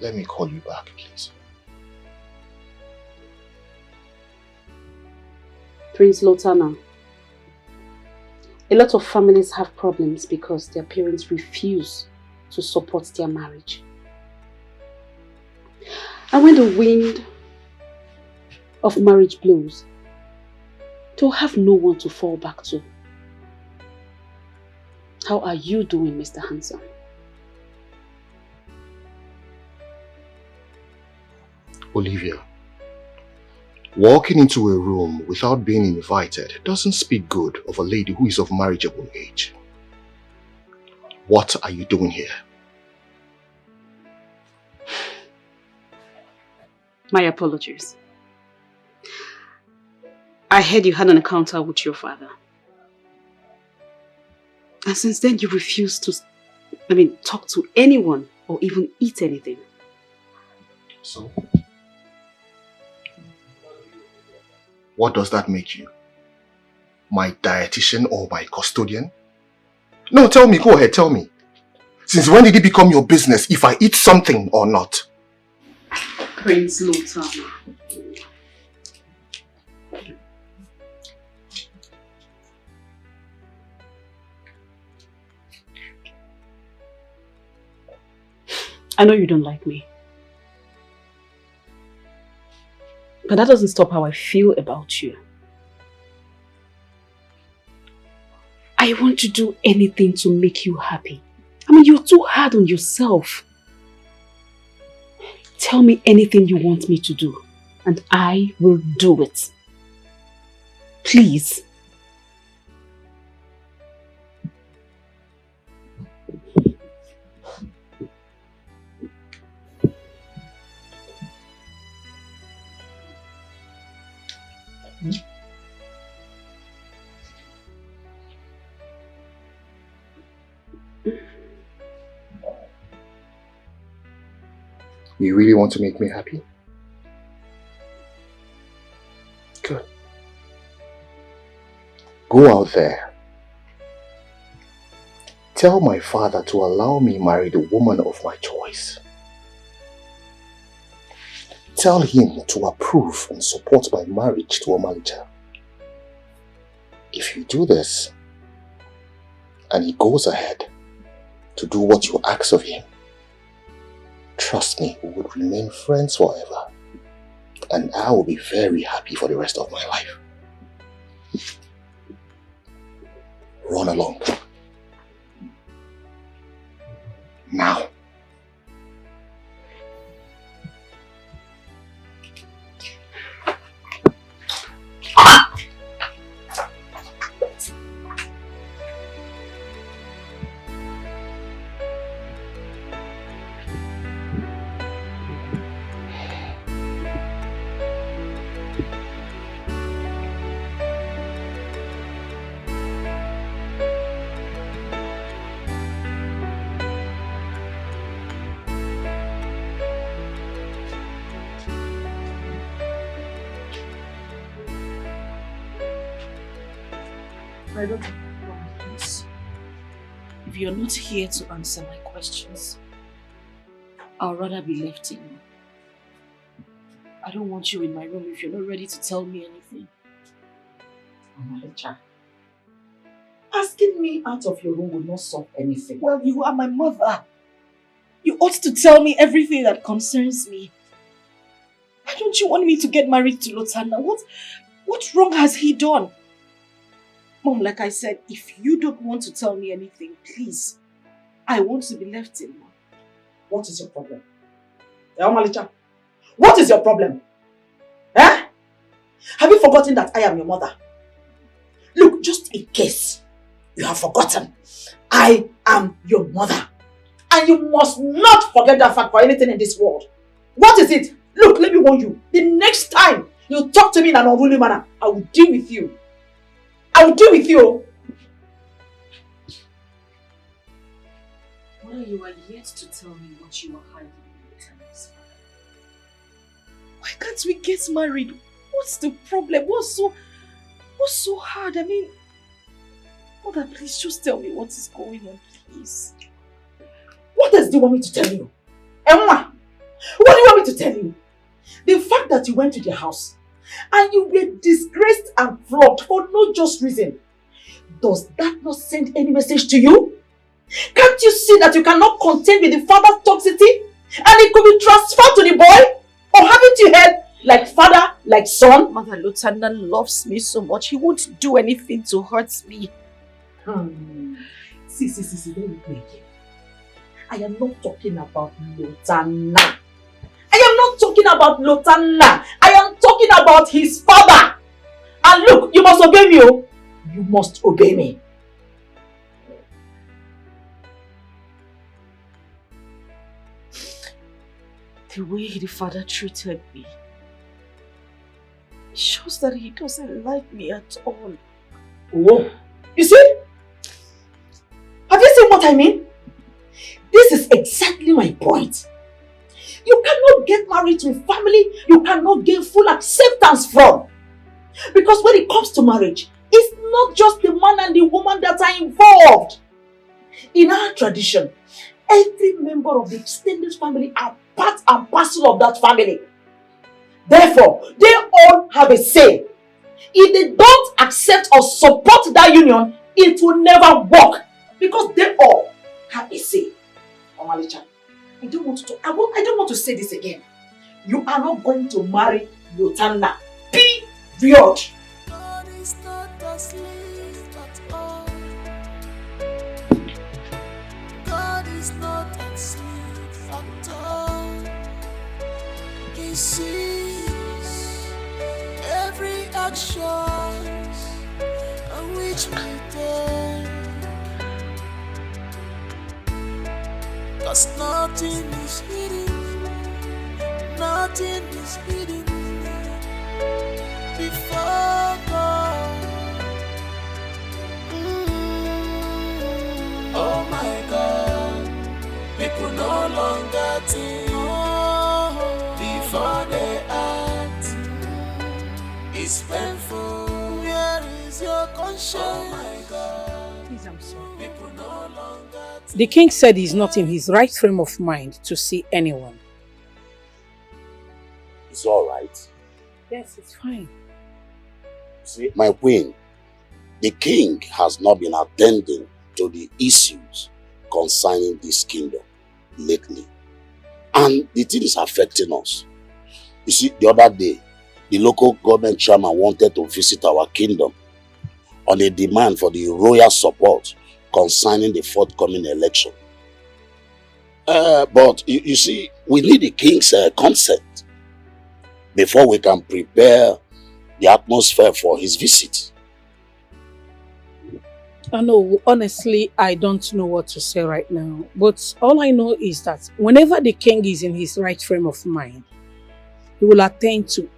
S2: Let me call you back, please.
S7: Prince Lotana, a lot of families have problems because their parents refuse to support their marriage. And when the wind of marriage blows, they'll have no one to fall back to. How are you doing, Mr. Handsome?
S2: Olivia, walking into a room without being invited doesn't speak good of a lady who is of marriageable age. What are you doing here?
S7: My apologies. I heard you had an encounter with your father. And since then you refuse to, talk to anyone or even eat anything.
S2: So? What does that make you? My dietitian or my custodian? No, tell me, go ahead, tell me. Since when did it become your business if I eat something or not?
S7: Prince Lotana. I know you don't like me. But that doesn't stop how I feel about you. I want to do anything to make you happy. You're too hard on yourself. Tell me anything you want me to do, and I will do it. Please.
S2: You really want to make me happy? Good. Go out there. Tell my father to allow me marry the woman of my choice. Tell him to approve and support my marriage to Omalicha. If you do this, and he goes ahead to do what you ask of him, trust me, we would remain friends forever. And I will be very happy for the rest of my life. Run along. Now.
S6: My daughter, please. If you're not here to answer my questions, I'll rather be left alone. I don't want you in my room if you're not ready to tell me anything.
S10: Omalicha, asking me out of your room will not solve anything.
S6: Well, you are my mother. You ought to tell me everything that concerns me. Why don't you want me to get married to Lotana? What wrong has he done? Mom, like I said, if you don't want to tell me anything, please, I want to be left alone.
S10: What is your problem? Omalicha, what is your problem? Eh? Have you forgotten that I am your mother? Look, just Just in case you have forgotten, I am your mother. And you must not forget that fact for anything in this world. What is it? Look, let me warn you. The next time you talk to me in an unruly manner, I will deal with you. I will deal with you.
S6: Mother, you are yet to tell me what you are hiding in the tennis.
S4: Why can't we get married? What's the problem? What's so hard? I mean, Mother, please just tell me what is going on, please.
S10: What else do you want me to tell you? Emma, what do you want me to tell you? The fact that you went to their house and you were disgraced and flogged for no just reason, does that not send any message to you? Can't you see that you cannot contend with the father's toxicity and it could be transferred to the boy? Or haven't you heard, like father, like son?
S4: Mother Lutana loves me so much. He won't do anything to hurt me.
S10: See, let me play again. I am not talking about Lutana. I am not talking about Lutana. I am talking about his father. And look, you must obey me. Oh. You must obey me.
S4: The way the father treated me shows that he doesn't like me at all.
S10: Oh, you see? Have you seen what I mean? This is exactly my point. You cannot get married to a family you cannot gain full acceptance from. Because when it comes to marriage, it's not just the man and the woman that are involved. In our tradition, every member of the extended family are part and parcel of that family. Therefore, they all have a say. If they don't accept or support that union, it will never work. Because they all have a say. Omalicha, I don't want to say this again. You are not going to marry Lutana. Period.
S8: God is not asleep at all. God is not asleep at all. He sees every action on which we take. 'Cause nothing is hidden, nothing is hidden before God. Oh my God, people no longer think before they act. It's painful. Where is your conscience? Oh my God,
S10: please, I'm sorry.
S8: People no longer think.
S10: The king said he's not in his right frame of mind to see anyone.
S17: It's all right.
S10: Yes, it's fine.
S17: See, my queen, the king has not been attending to the issues concerning this kingdom lately. And the thing is affecting us. You see, the other day, the local government chairman wanted to visit our kingdom on a demand for the royal support concerning the forthcoming election. But you see, we need the king's consent before we can prepare the atmosphere for his visit.
S10: I know, honestly, I don't know what to say right now. But all I know is that whenever the king is in his right frame of mind, he will attend to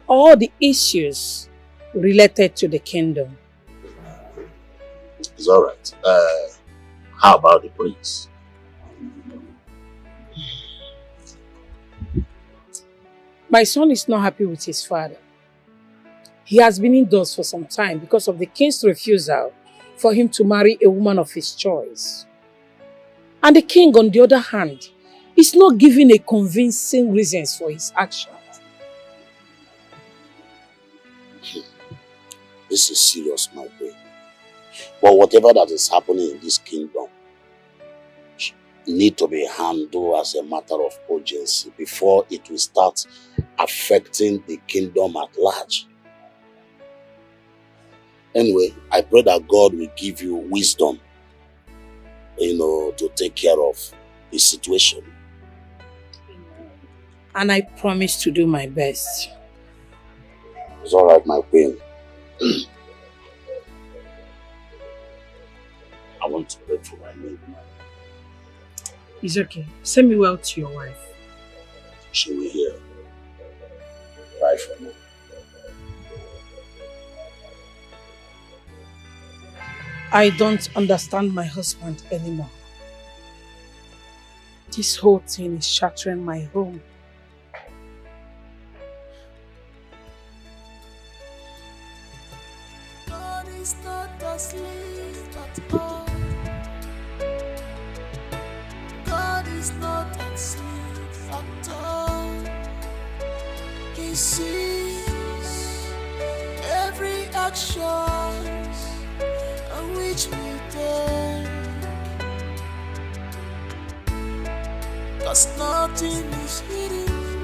S10: all the issues related to the kingdom.
S17: It's all right. How about the prince?
S10: My son is not happy with his father. He has been indoors for some time because of the king's refusal for him to marry a woman of his choice. And the king, on the other hand, is not giving a convincing reasons for his actions.
S17: This is serious, my boy. But whatever that is happening in this kingdom need to be handled as a matter of urgency before it will start affecting the kingdom at large. Anyway, I pray that God will give you wisdom, to take care of the situation.
S10: And I promise to do my best.
S17: It's all right, my queen. I want to wait for my maid.
S10: It's okay. Send me well to your wife.
S17: She will hear. Bye for now.
S10: I don't understand my husband anymore. This whole thing is shattering my home.
S8: God is not asleep at all. God is not asleep at all. He sees every action which we take. 'Cause nothing is hidden,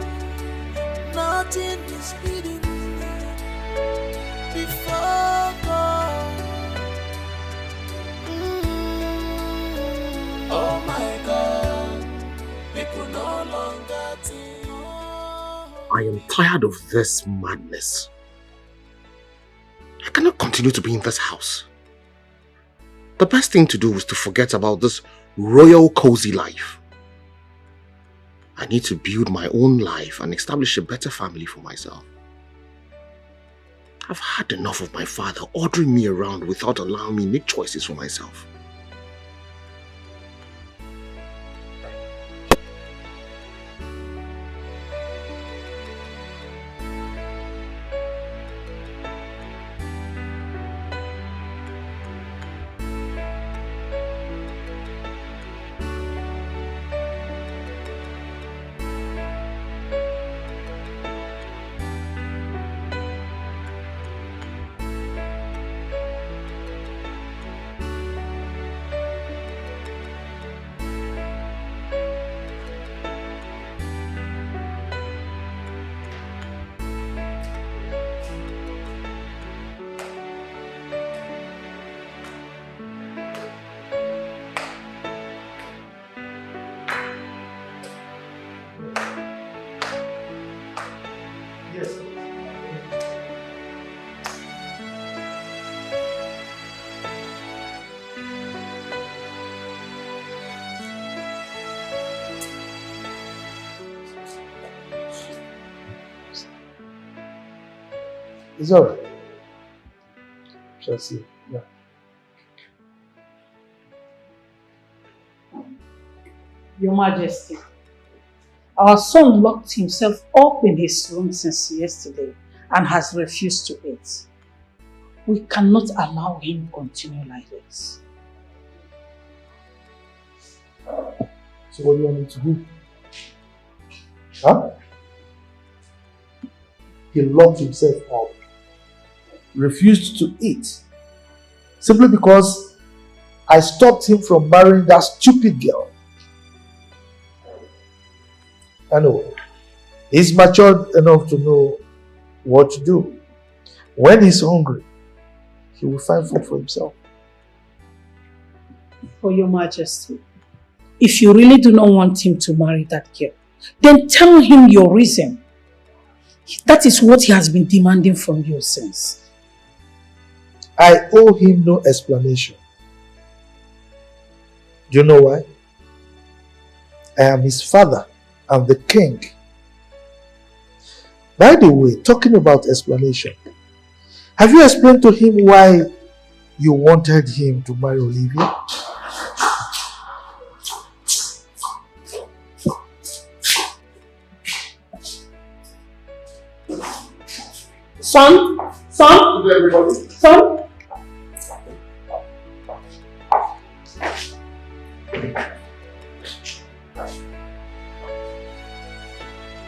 S8: nothing is hidden before God. Oh my God, people no longer think.
S2: I am tired of this madness. I cannot continue to be in this house. The best thing to do is to forget about this royal cozy life. I need to build my own life and establish a better family for myself. I've had enough of my father ordering me around without allowing me to make choices for myself.
S9: It's alright. Shall see. Yeah.
S10: Your Majesty, our son locked himself up in his room since yesterday and has refused to eat. We cannot allow him to continue like this.
S9: So what do you want me to do? Huh? He locked himself up. Refused to eat. Simply because I stopped him from marrying that stupid girl. I know. He's matured enough to know what to do. When he's hungry, he will find food for himself.
S10: For Your Majesty, if you really do not want him to marry that girl, then tell him your reason. That is what he has been demanding from you since.
S9: I owe him no explanation. Do you know why? I am his father. I'm the king. By the way, talking about explanation, have you explained to him why you wanted him to marry Olivia?
S10: Son? Son?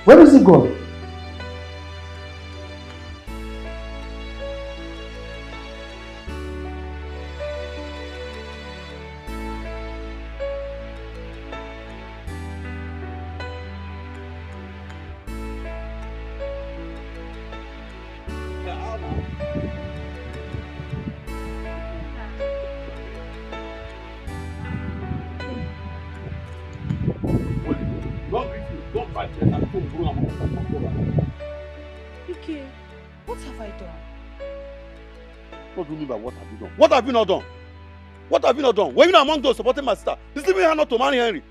S9: Where is he going?
S6: Dikeh, what have I done?
S3: What do you mean by what have you done? What have you not done?
S18: What have you not done? Were you not among those supporting my sister? Deceiving her not to marry Henry?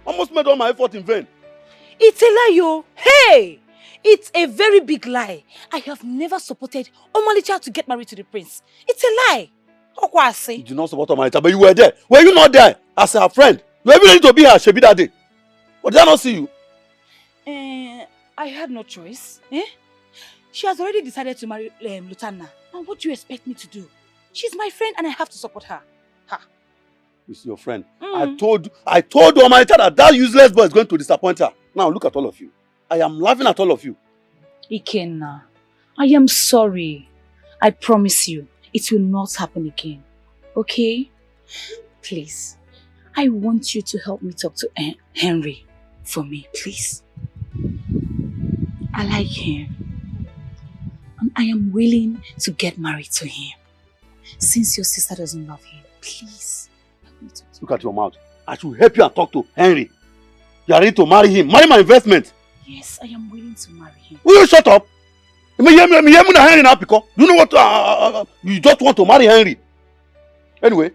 S18: Almost made all my effort in vain.
S6: It's a lie, yo. Hey! It's a very big lie. I have never supported Omalicha to get married to the prince. It's a lie.
S18: You did not support Omalicha, but you were there. Were you not there as her friend? You were ready to be her Shebi that day. But did I not see you?
S6: I had no choice. She has already decided to marry Lutana. And what do you expect me to do? She's my friend and I have to support her.
S18: It's your friend. I told Omalicha that useless boy is going to disappoint her. Now look at all of you. I am laughing at all of you.
S6: Ikenna, I am sorry. I promise you, it will not happen again. Okay? Please, I want you to help me talk to Henry for me, please. I like him. And I am willing to get married to him. Since your sister doesn't love him, please.
S18: Look at your mouth. I should help you and talk to Henry. You are ready to marry him. Marry my investment.
S6: Yes, I am willing to marry him.
S18: Will you shut up? You hear me Henry now because you know what? You just want to marry Henry. Anyway,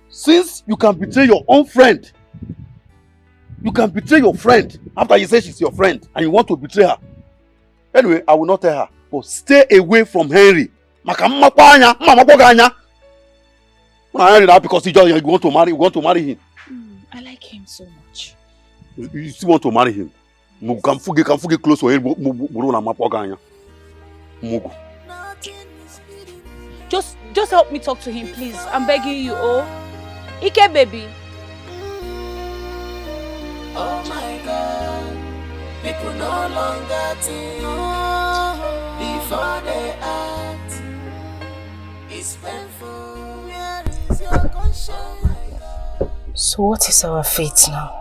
S18: since you can betray your own friend, you can betray your friend after you say she's your friend and you want to betray her. Anyway, I will not tell her, but stay away from Henry. Henry now because you want to marry him.
S6: I like him so much.
S18: You still want to marry him? Can fugi close to him.
S6: Just help me talk to him, please. I'm begging you, oh. Ike, baby.
S8: Oh my God, people no longer think before they act. It's painful. Where is your conscience?
S6: So what is our fate now?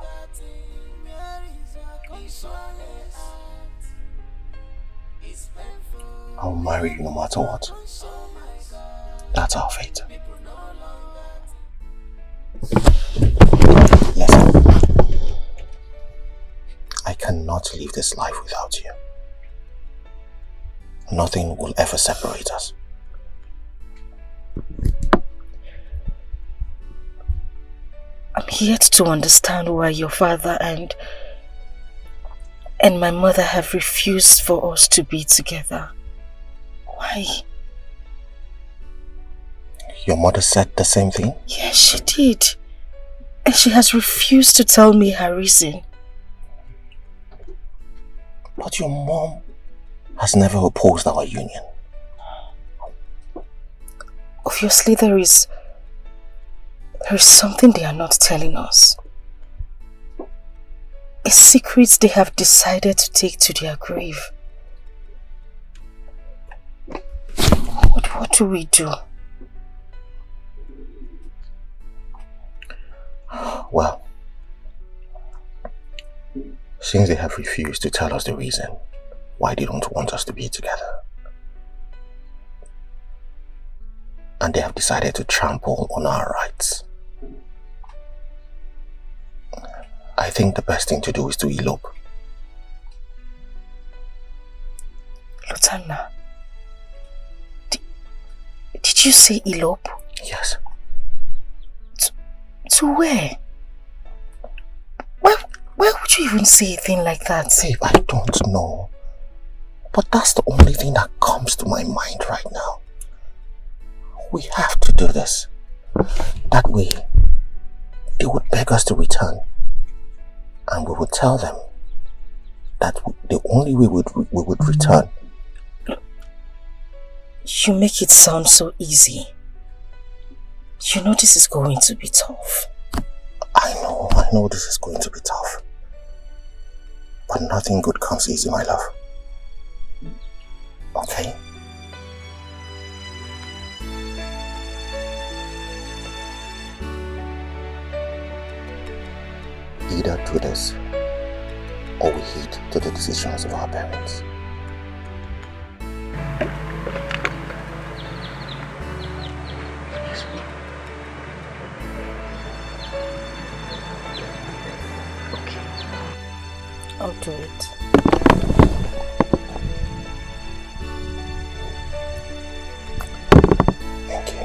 S2: I'll marry you no matter what. That's our fate. Listen, I cannot live this life without you. Nothing will ever separate us.
S4: I'm yet to understand why your father and my mother have refused for us to be together. Why?
S2: Your mother said the same thing?
S4: Yes, she did. And she has refused to tell me her reason.
S2: But your mom has never opposed our union.
S4: Obviously there is something they are not telling us. A secret they have decided to take to their grave. What do we do?
S2: Well, since they have refused to tell us the reason why they don't want us to be together, and they have decided to trample on our rights, I think the best thing to do is to elope.
S4: Lutana, did you say elope?
S2: Yes.
S4: To where? Where would you even say a thing like that?
S2: Babe, I don't know. But that's the only thing that comes to my mind right now. We have to do this. That way, they would beg us to return. And we would tell them that the only way we would return.
S4: You make it sound so easy. You know this is going to be tough.
S2: I know this is going to be tough. But nothing good comes easy, my love. Okay? Either do this, or we heed to the decisions of our parents.
S4: I'll do it.
S2: Thank you.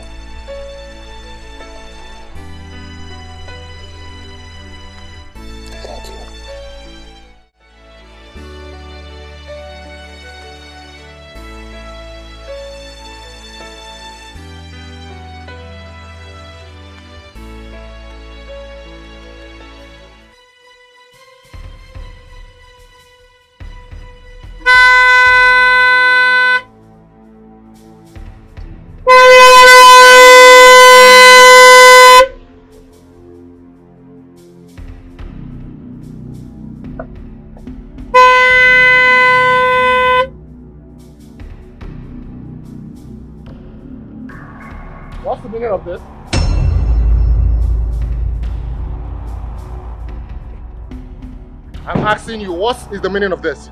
S22: meaning of this? I'm asking you, what is the meaning of this?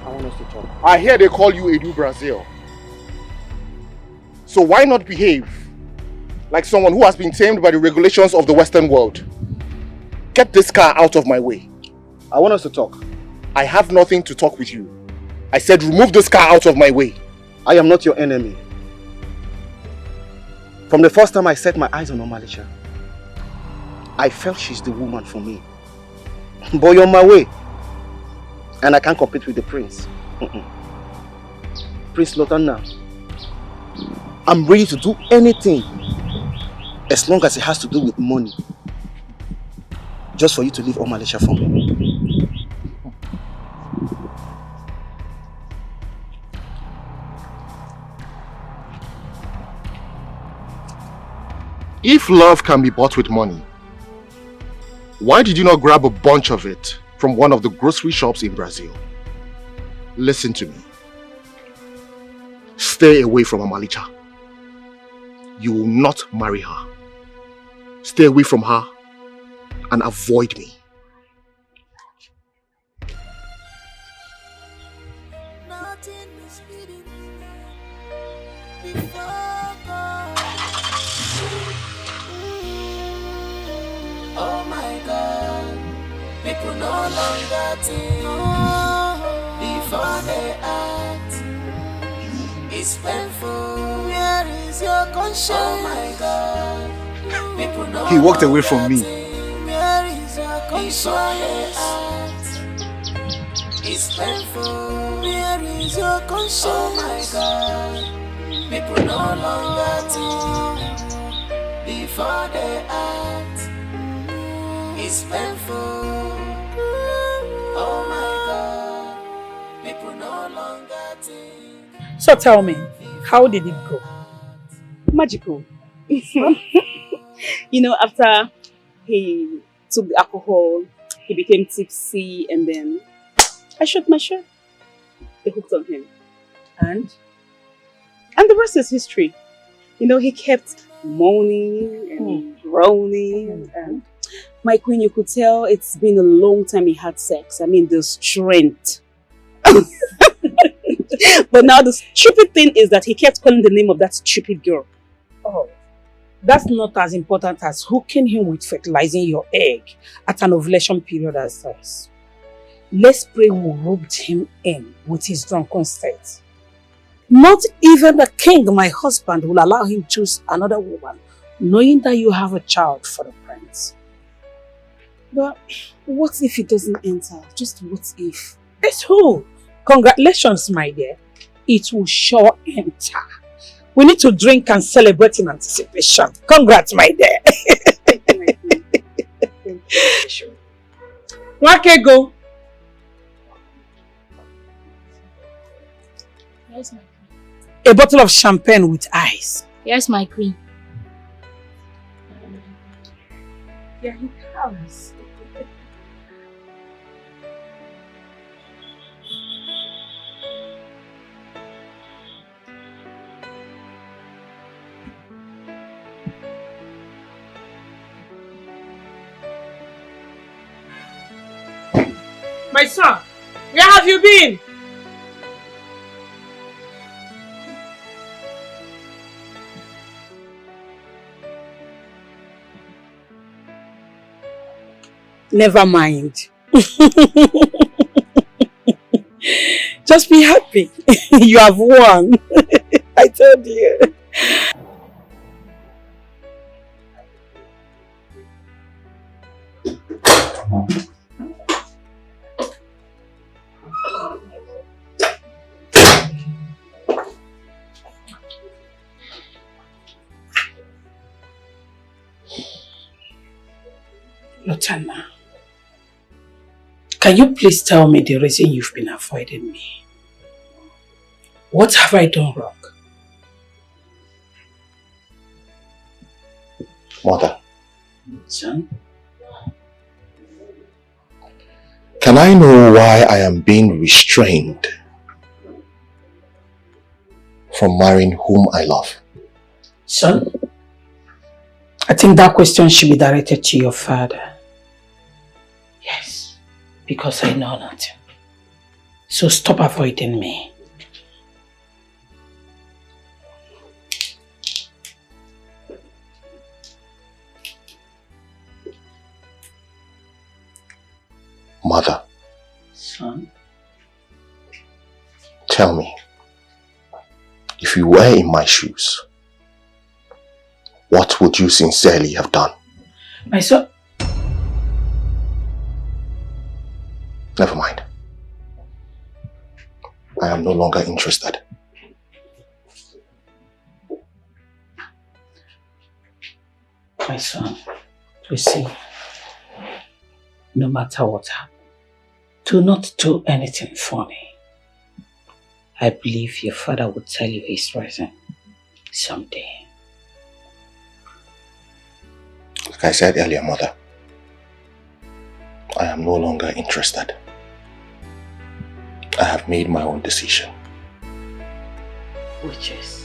S22: I want us to talk. I hear they call you Edu Brazil. So why not behave like someone who has been tamed by the regulations of the Western world? Get this car out of my way. I want us to talk. I have nothing to talk with you. I said remove this car out of my way.
S12: I am not your enemy. From the first time I set my eyes on Omalicha, I felt she's the woman for me. But you're on my way. And I can't compete with the prince. Prince Lotana, I'm ready to do anything as long as it has to do with money. Just for you to leave Omalicha for me.
S22: If love can be bought with money, why did you not grab a bunch of it from one of the grocery shops in Brazil? Listen to me. Stay away from Omalicha. You will not marry her. Stay away from her and avoid me.
S8: Oh my God, people no longer think before they act. It's painful. Where is your conscience? Oh my God, people no
S3: He walked away from me.
S8: Where is your conscience? It's painful. Where is your conscience? Oh my God, people no longer think before they act. It's painful. Oh my God, people no longer think.
S10: So tell me, how did it go?
S7: Magical. You know, after he took the alcohol, he became tipsy, and then I shot my shot. They hooked on him. And the rest is history. You know, he kept moaning and groaning. And my queen, you could tell it's been a long time he had sex. I mean, the strength. But now the stupid thing is that he kept calling the name of that stupid girl.
S10: Oh, that's not as important as hooking him with fertilizing your egg at an ovulation period as this. Let's pray we roped him in with his drunken state. Not even the king, my husband, will allow him to choose another woman, knowing that you have a child for the prince. But what if it doesn't enter? Just what if? It's who? Congratulations, my dear. It will sure enter. We need to drink and celebrate in anticipation. Congrats, my dear. Wake go.
S6: Yes, my queen.
S10: A bottle of champagne with ice.
S6: Yes, my queen.
S10: Yeah, he comes. My son, where have you been? Never mind. Just be happy. You have won. I told you. Lotana, can you please tell me the reason you've been avoiding me? What have I done wrong?
S22: Mother.
S10: Son?
S22: Can I know why I am being restrained?
S1: from marrying whom I love?
S10: Son, I think that question should be directed to your father. Yes, because I know nothing. So stop avoiding me.
S1: Mother.
S10: Son?
S1: Tell me, if you were in my shoes, what would you sincerely have done?
S10: My son...
S1: Never mind. I am no longer interested.
S10: My son, you see, no matter what happens, do not do anything funny. I believe your father would tell you his reason someday.
S1: Like I said earlier, Mother, I am no longer interested. I have made my own decision.
S10: Which is?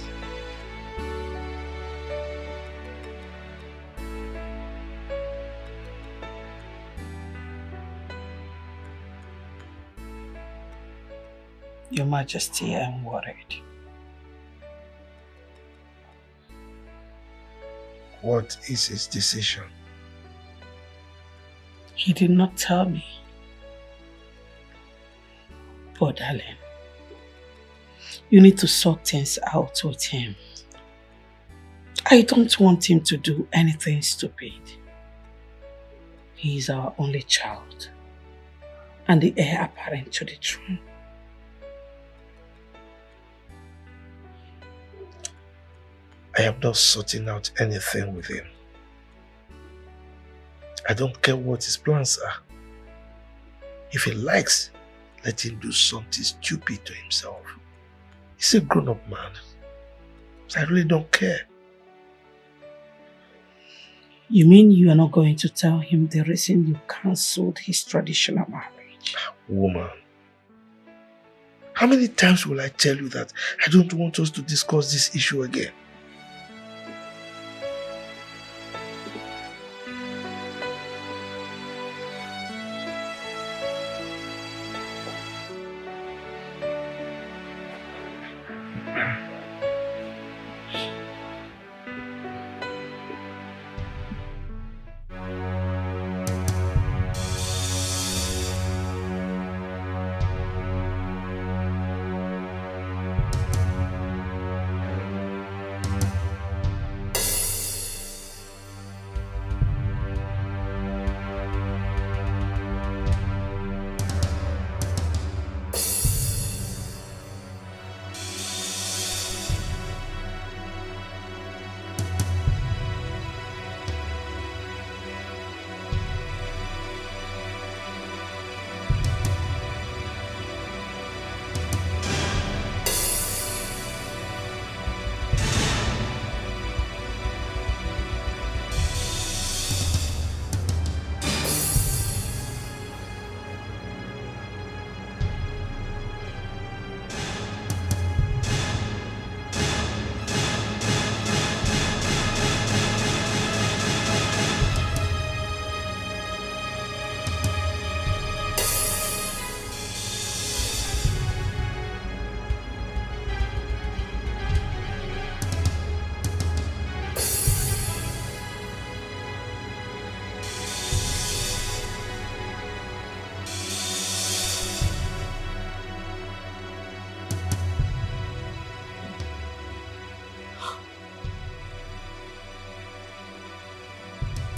S10: Your Majesty, I am worried.
S9: What is his decision?
S10: He did not tell me. But darling, you need to sort things out with him. I don't want him to do anything stupid. He is our only child and the heir apparent to the throne.
S9: I am not sorting out anything with him. I don't care what his plans are. If he likes, let him do something stupid to himself. He's a grown-up man. So I really don't care.
S10: You mean you are not going to tell him the reason you cancelled his traditional marriage?
S9: Woman, how many times will I tell you that I don't want us to discuss this issue again?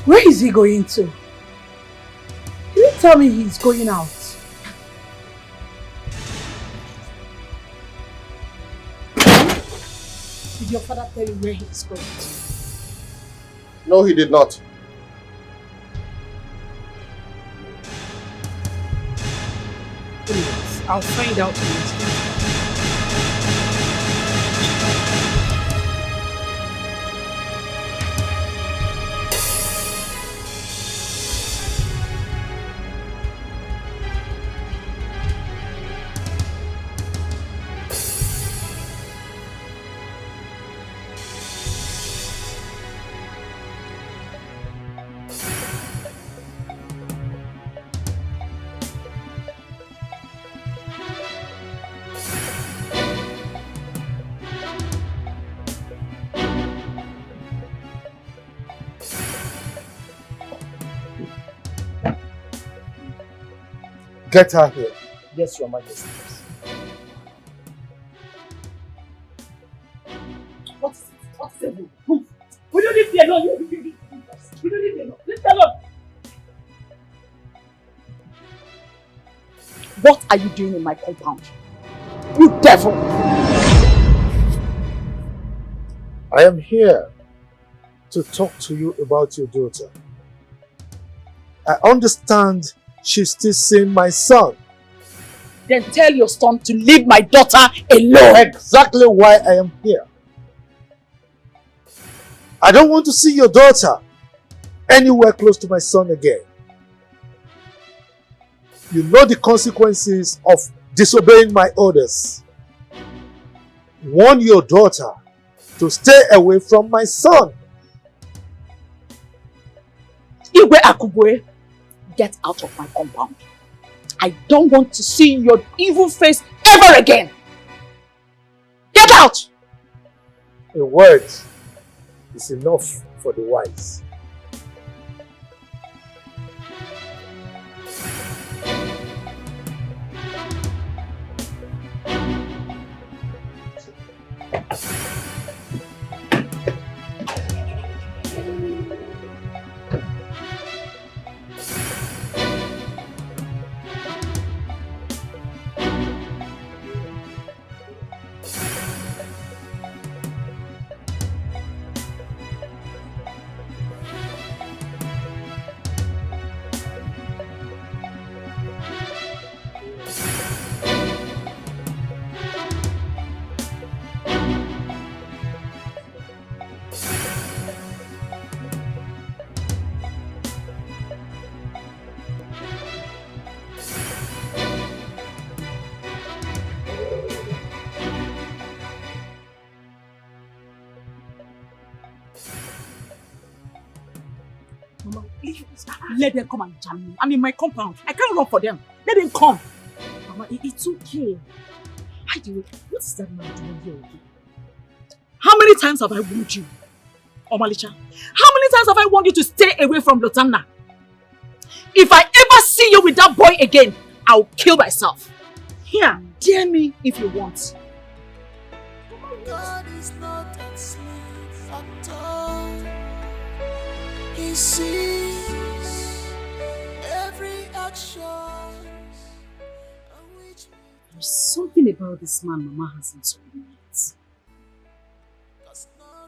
S4: Where is he going to? You didn't tell me he's going out. Did your father tell you where he's going to?
S2: No, he did not.
S4: Anyways, I'll find out later.
S9: Get her here.
S22: Yes, Your Majesty.
S10: What's it? Move. We don't leave me alone. We don't leave me alone. Leave me alone. What are you doing in my compound? You devil!
S9: I am here to talk to you about your daughter. I understand she's still seeing my son.
S10: Then tell your son to leave my daughter alone.
S9: Exactly why I am here. I don't want to see your daughter anywhere close to my son again. You know the consequences of disobeying my orders. Warn your daughter to stay away from my son.
S10: Igwe Akugwe, get out of my compound. I don't want to see your evil face ever again. Get out!
S9: A word is enough for the wise.
S10: Let them come and jam me. I'm in my compound. I can't run for them. Let them come.
S4: Mama, it's okay. What is that man doing here again?
S10: How many times have I warned you, Omalicha? How many times have I warned you to stay away from Lotanna? If I ever see you with that boy again, I'll kill myself. Here, dare me if you want.
S8: God is not asleep at all. He sees every action.
S4: There's something about this man Mama hasn't told me yet.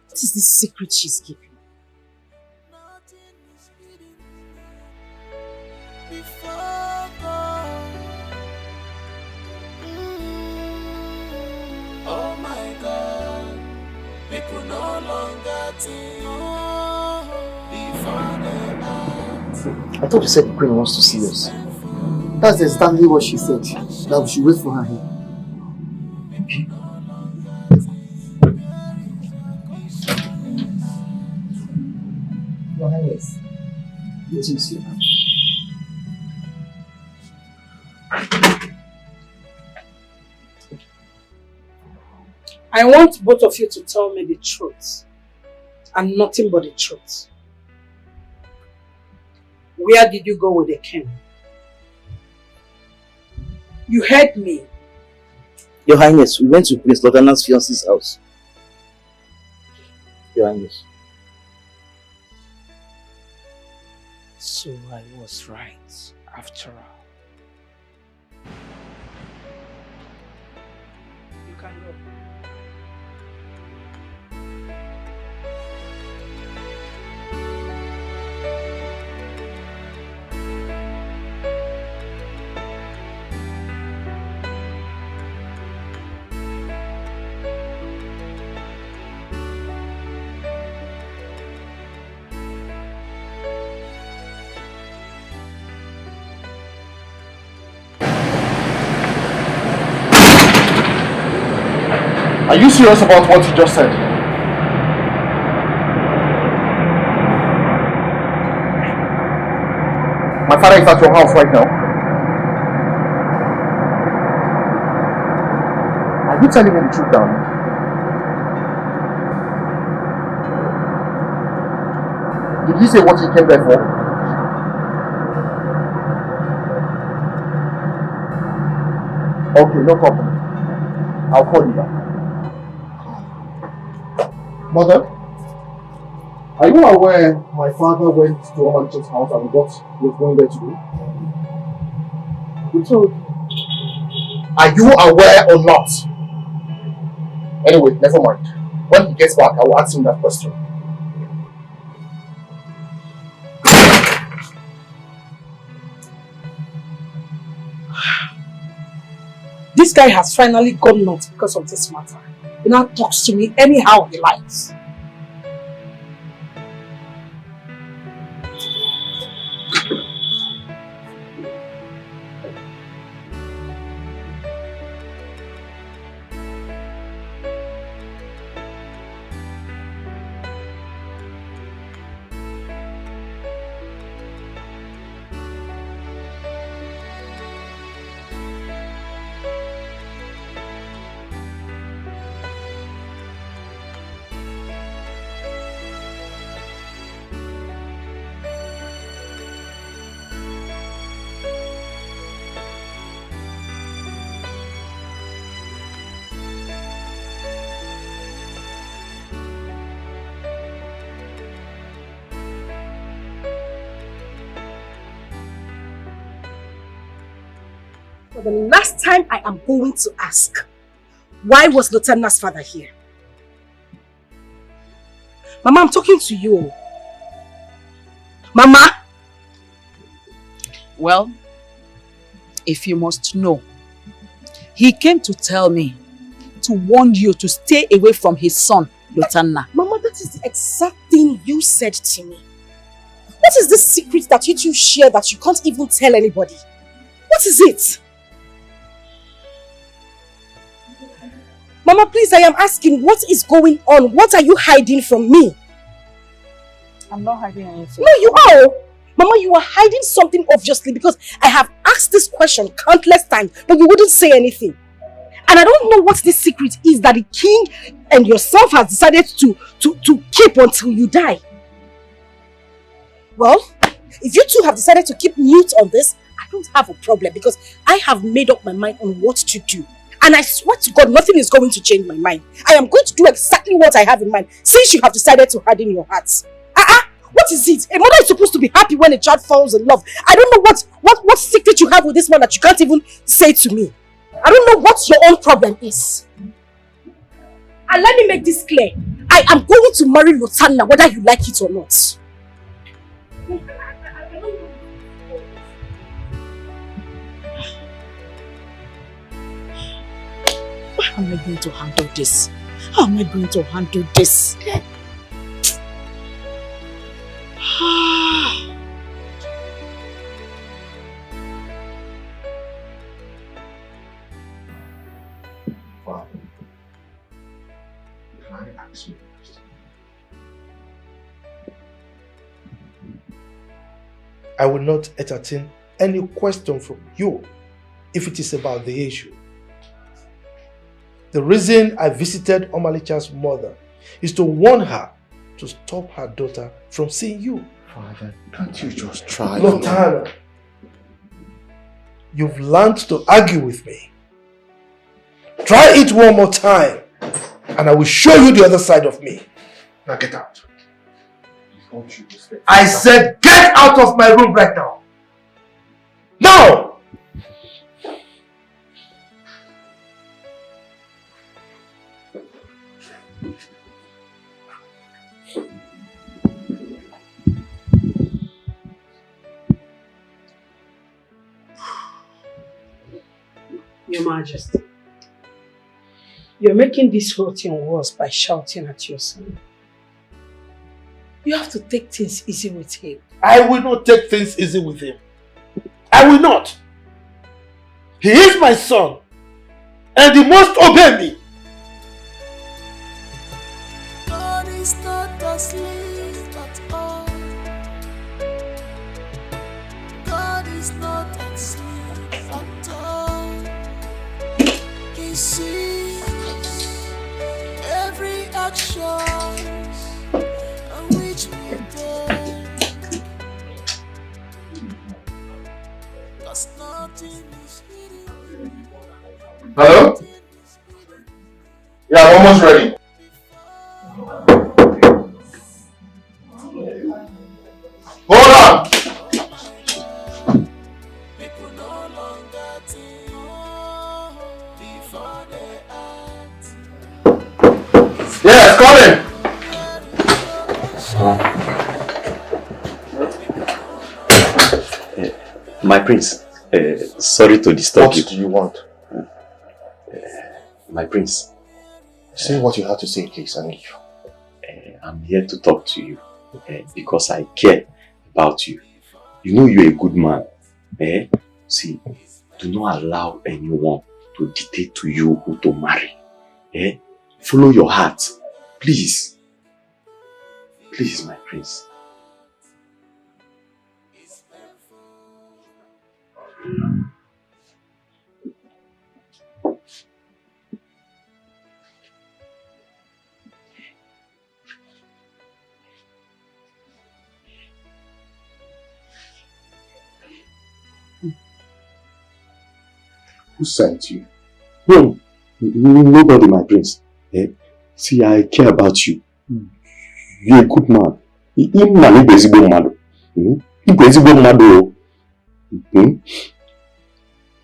S4: What is this secret she's keeping?
S8: Before God. Oh my God, people no longer think before they act.
S22: I thought you said the queen wants to see us. That's exactly what she said. That we should wait for her here. Your Highness, it is you.
S10: I want both of you to tell me the truth and nothing but the truth. Where did you go with the king? You heard me.
S12: Your Highness, we went to Prince Lotana's fiance's house. Your Highness.
S10: So I was right, after all. You can go.
S22: Are you serious about what you just said? My father is at your house right now. Are you telling me the truth now? Did he say what he came there for?
S2: Okay, no problem. I'll call you back. Mother, are you aware my father went to Omalicha's house and what he was going there to do? Who told you? Are you aware or not? Anyway, never mind. When he gets back, I will ask him that question.
S10: This guy has finally gone nuts because of this matter. He now talks to me anyhow he likes. For the last time, I am going to ask, why was Lotanna's father here? Mama, I'm talking to you. Mama!
S11: Well, if you must know, he came to tell me to warn you to stay away from his son, Lotanna.
S10: Mama, that is the exact thing you said to me. What is this secret that you two share that you can't even tell anybody? What is it? Mama, please, I am asking, what is going on? What are you hiding from me?
S11: I'm not hiding anything.
S10: No, you are. Mama, you are hiding something obviously because I have asked this question countless times, but you wouldn't say anything. And I don't know what this secret is that the king and yourself has decided to keep until you die. Well, if you two have decided to keep mute on this, I don't have a problem because I have made up my mind on what to do. And I swear to God, nothing is going to change my mind. I am going to do exactly what I have in mind since you have decided to harden your hearts. What is it? A mother is supposed to be happy when a child falls in love. I don't know what secret you have with this man that you can't even say to me. I don't know what your own problem is. And let me make this clear. I am going to marry Lotanna whether you like it or not.
S11: How am I going to handle this? How am I going to handle this?
S9: Father, can I ask you a question? I will not entertain any question from you if it is about the issue. The reason I visited Omalicha's mother is to warn her to stop her daughter from seeing you.
S2: Father, can't you just try?
S9: Lotanna, you've learned to argue with me. Try it one more time and I will show you the other side of me. Now get out. I said get out of my room right now. Now!
S10: Your Majesty, you're making this whole thing worse by shouting at your son. You have to take things easy with him.
S9: I will not take things easy with him. I will not. He is my son and he must obey me.
S8: God is not asleep at all. God is not asleep at all. He sees every action on which we take. Cause nothing is hidden.
S14: Hello? Yeah, I'm almost ready. Hold on! Yes, coming!
S1: My prince, sorry to disturb you.
S14: What do you want?
S1: My prince.
S14: Say what you have to say, please. I need you.
S1: I'm here to talk to you because I care about you. You know you're a good man. See, do not allow anyone to dictate to you who to marry. Follow your heart. Please. Please, my prince.
S14: Who sent you?
S1: No, nobody, my prince. See, I care about you. You're a good man.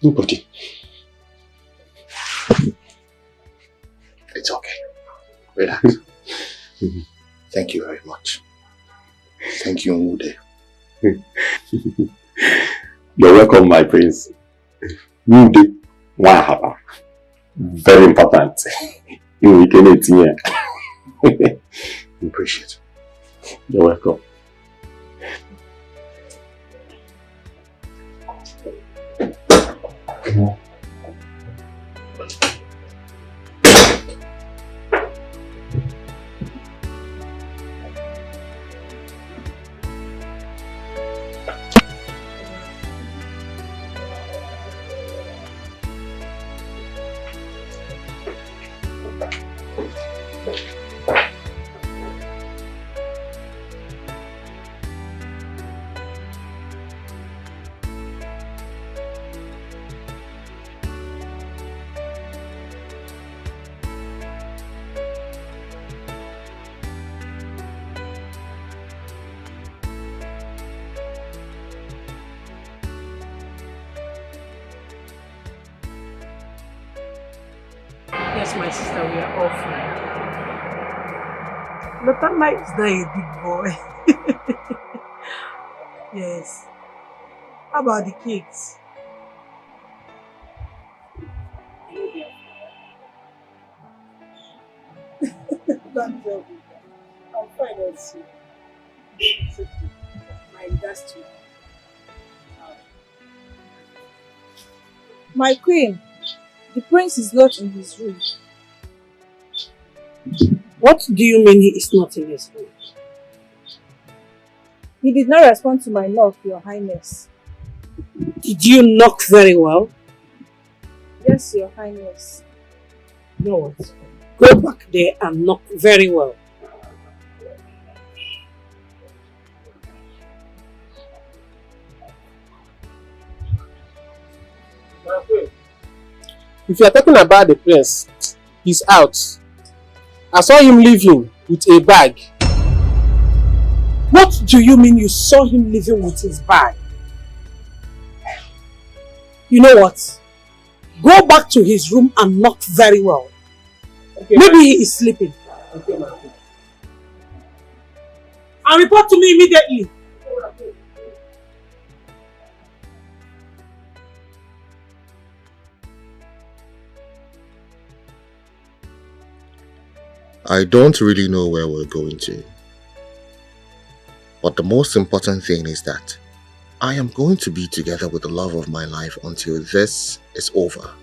S1: Nobody.
S14: It's okay. Relax. Thank you very much. Thank you, Ngude.
S1: You're welcome, my prince. Ngude, Wahaba. Very important. You can eat here.
S14: Appreciate it.
S1: You're welcome.
S10: Yes, my sister, we are all fine. Latama is not a big boy. Yes. How about the kids? Don't tell me that. I'm fine also. It's okay. My regards to you.
S13: My queen, the prince is not in his room.
S10: What do you mean he is not in his room?
S13: He did not respond to my knock, Your Highness.
S10: Did you knock very well?
S13: Yes, Your Highness.
S10: You know what? Go back there and knock very well.
S16: If you are talking about the prince, he's out. I saw him leaving with a bag.
S10: What do you mean you saw him leaving with his bag? You know what? Go back to his room and knock very well. Okay, maybe he is sleeping.
S16: Okay, ma'am.
S10: And report to me immediately.
S2: I don't really know where we're going to. But the most important thing is that I am going to be together with the love of my life until this is over.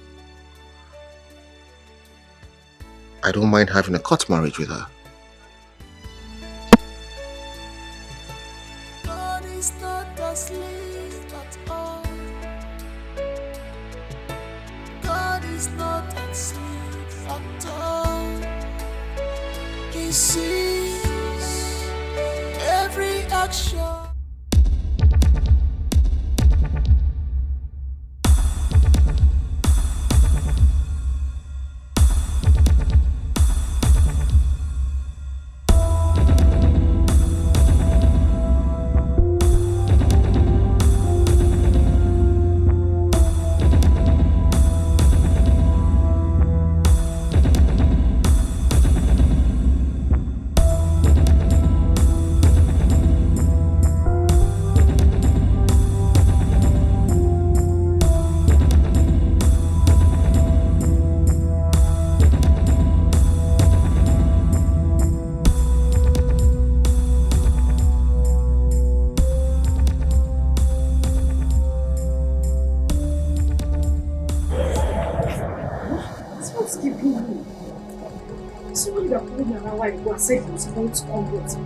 S2: I don't mind having a court marriage with her.
S8: God is not asleep at all. God is not asleep at all. He sees every action.
S4: said he was going to come with me.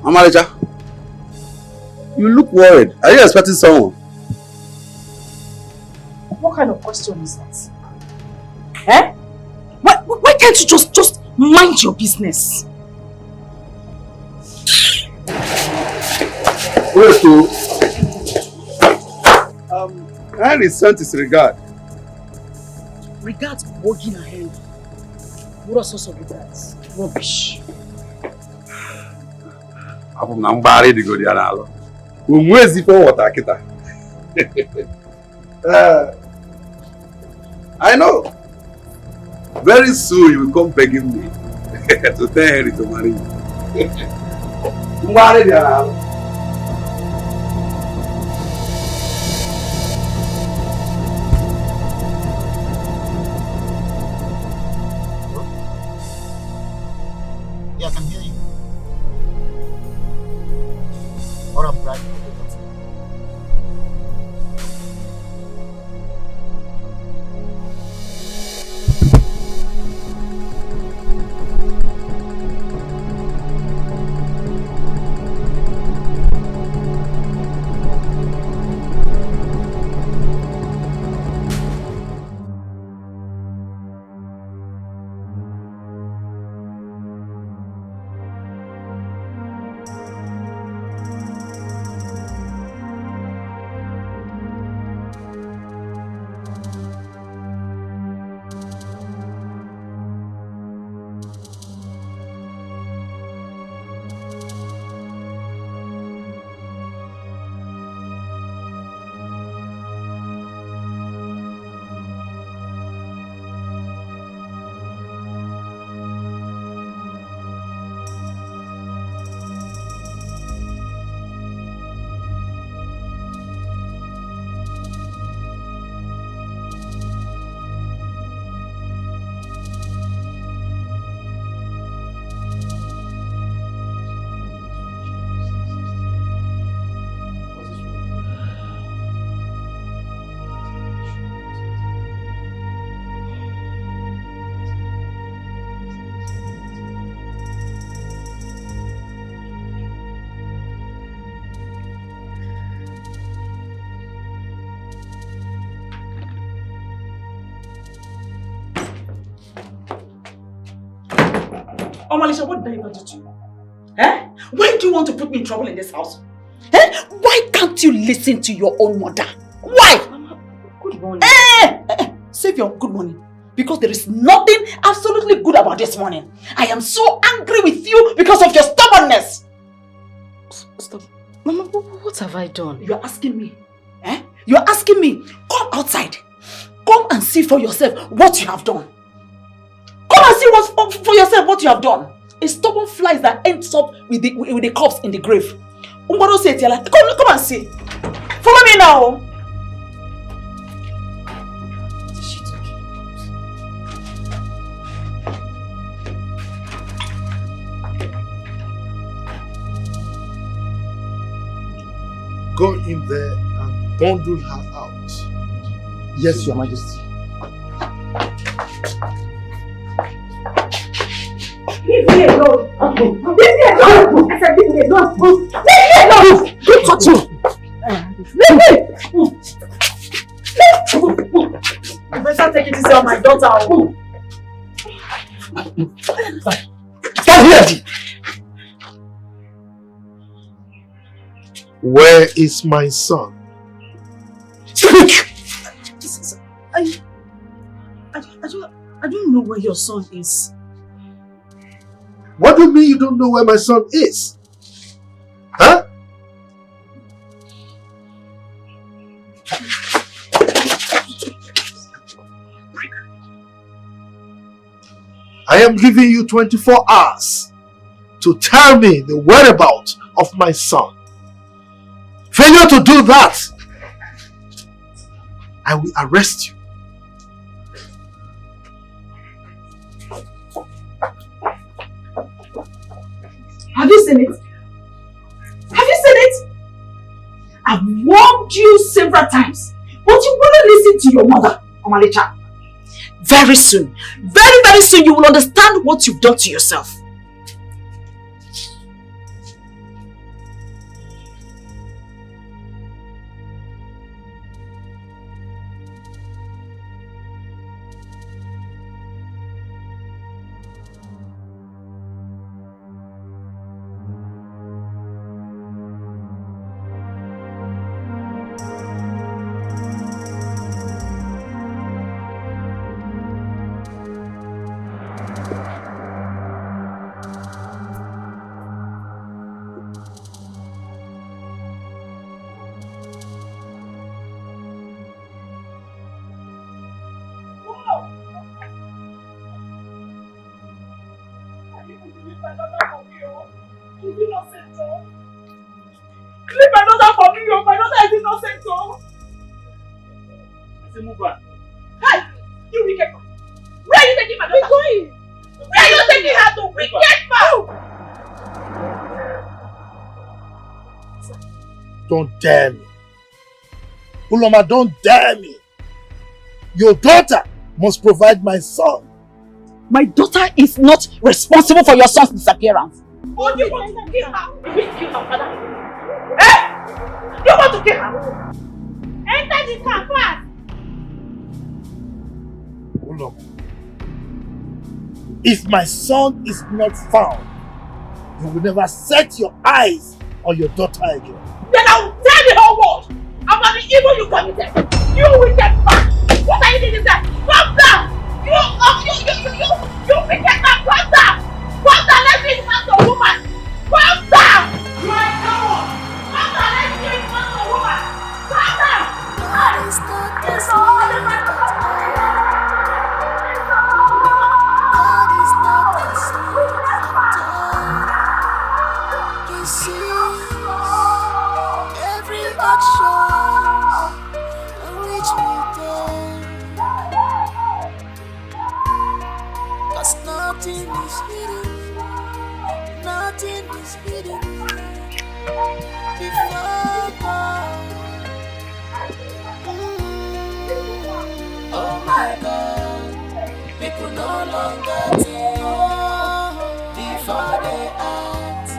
S18: Amaleja, you look worried. Are you expecting someone?
S4: What kind of question is that? Eh? Why can't you just mind your business?
S18: Wait to Henry sent his regard.
S4: Regards Bogin and Henry. What are sorts of regards? Rubbish.
S18: I'm not married to go there now. Where's the for water, Kita? I know. Very soon you will come begging me to tell Henry to marry you. Married now.
S2: Yeah, I can hear you. Or I'm driving.
S10: Oh, Malisha, what did I do to you? Eh? Why do you want to put me in trouble in this house? Eh? Why can't you listen to your own mother? Why?
S4: Mama, good morning.
S10: Save your good morning. Because there is nothing absolutely good about this morning. I am so angry with you because of your stubbornness.
S4: Stop. Mama, what have I done?
S10: You are asking me. Eh? You are asking me. Come outside. Come and see for yourself what you have done. Come and see for yourself what you have done. A stubborn fly that ends up with the corpse in the grave. Come and see. Follow me now.
S9: Go in there and bundle her out.
S2: Yes, Your Majesty.
S5: Leave me alone! Leave me alone! I said leave me alone! Leave me alone! Don't touch me! Leave me! You better take it easy on my daughter.
S9: Come here! Where is my son?
S4: Speak! I don't know where your son is.
S9: What do you mean you don't know where my son is? Huh? I am giving you 24 hours to tell me the whereabouts of my son. Failure to do that, I will arrest you.
S10: Have you seen it? Have you seen it? I've warned you several times, but you wouldn't listen to your mother, Omalicha. Very soon, very soon, you will understand what you've done to yourself.
S9: Don't dare me. Uloma, don't dare me. Your daughter must provide my son.
S11: My daughter is not responsible for your son's disappearance.
S10: Oh, you want to kill her? You will kill her father. Eh? You want to kill her? Enter the car fast.
S9: Uloma, if my son is not found, you will never set your eyes on your daughter again.
S10: Then I will tell the whole world about the evil you committed. You wicked man! What are you doing there? Come down! You wicked man! Come down! Come down! Let me find a woman! Come down! You are a coward! Come down! Let me find a woman! Come down! It's all the man!
S8: Nothing is hidden. Nothing is hidden. Before God. Oh my God. People no longer think before they act.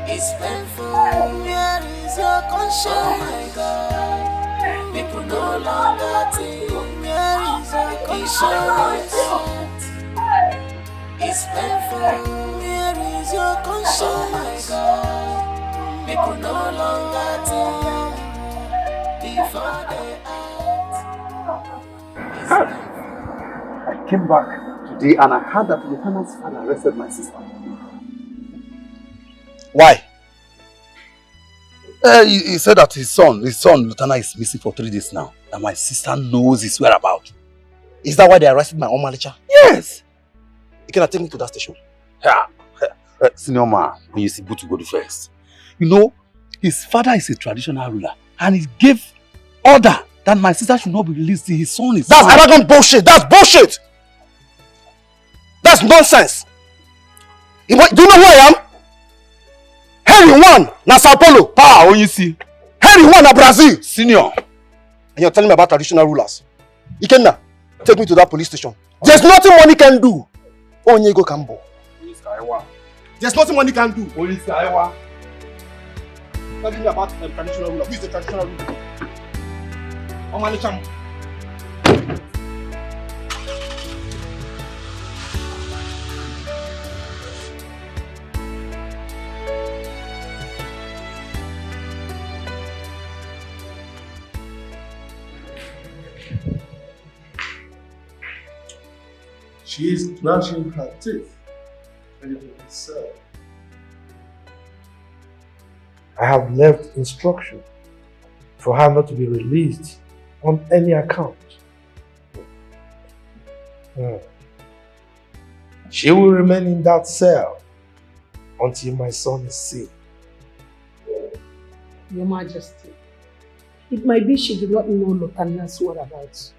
S8: It's painful. Where is your conscience? Oh my God. People no longer think. Where is your conscience? It's painful. Where is your conscience? Oh my God. People no longer think before they act.
S18: I came back today and I heard that Lieutenant's father arrested my sister.
S3: Why?
S18: He said that his son, Lieutenant, is missing for 3 days now. And my sister knows his whereabouts.
S3: Is that why they arrested my Omalicha?
S18: Yes!
S3: You cannot take me to that station.
S18: Yeah. Senior man, when you see Butu go to first. You know, his father is a traditional ruler and he gave order that my sister should not be released till his son is...
S3: That's arrogant bullshit! That's bullshit! That's nonsense! Do you know who I am? Henry 1 na Sao Paulo.
S18: Pa, when you see.
S3: Henry 1 na Brazil.
S18: Senior.
S3: And you're telling me about traditional rulers. Ikenna, take me to that police station. There's nothing money can do. Onye go Kambo. There's nothing money can do.
S18: Police Kaiwa.
S3: Tell me about traditional ruler. Who is the traditional ruler? Omalicha.
S9: She is gnashing her teeth, ready to be served. I have left instruction for her not to be released on any account. She will remain in that cell until my son is safe.
S10: Your Majesty, it might be she did not know Lotana's whereabouts.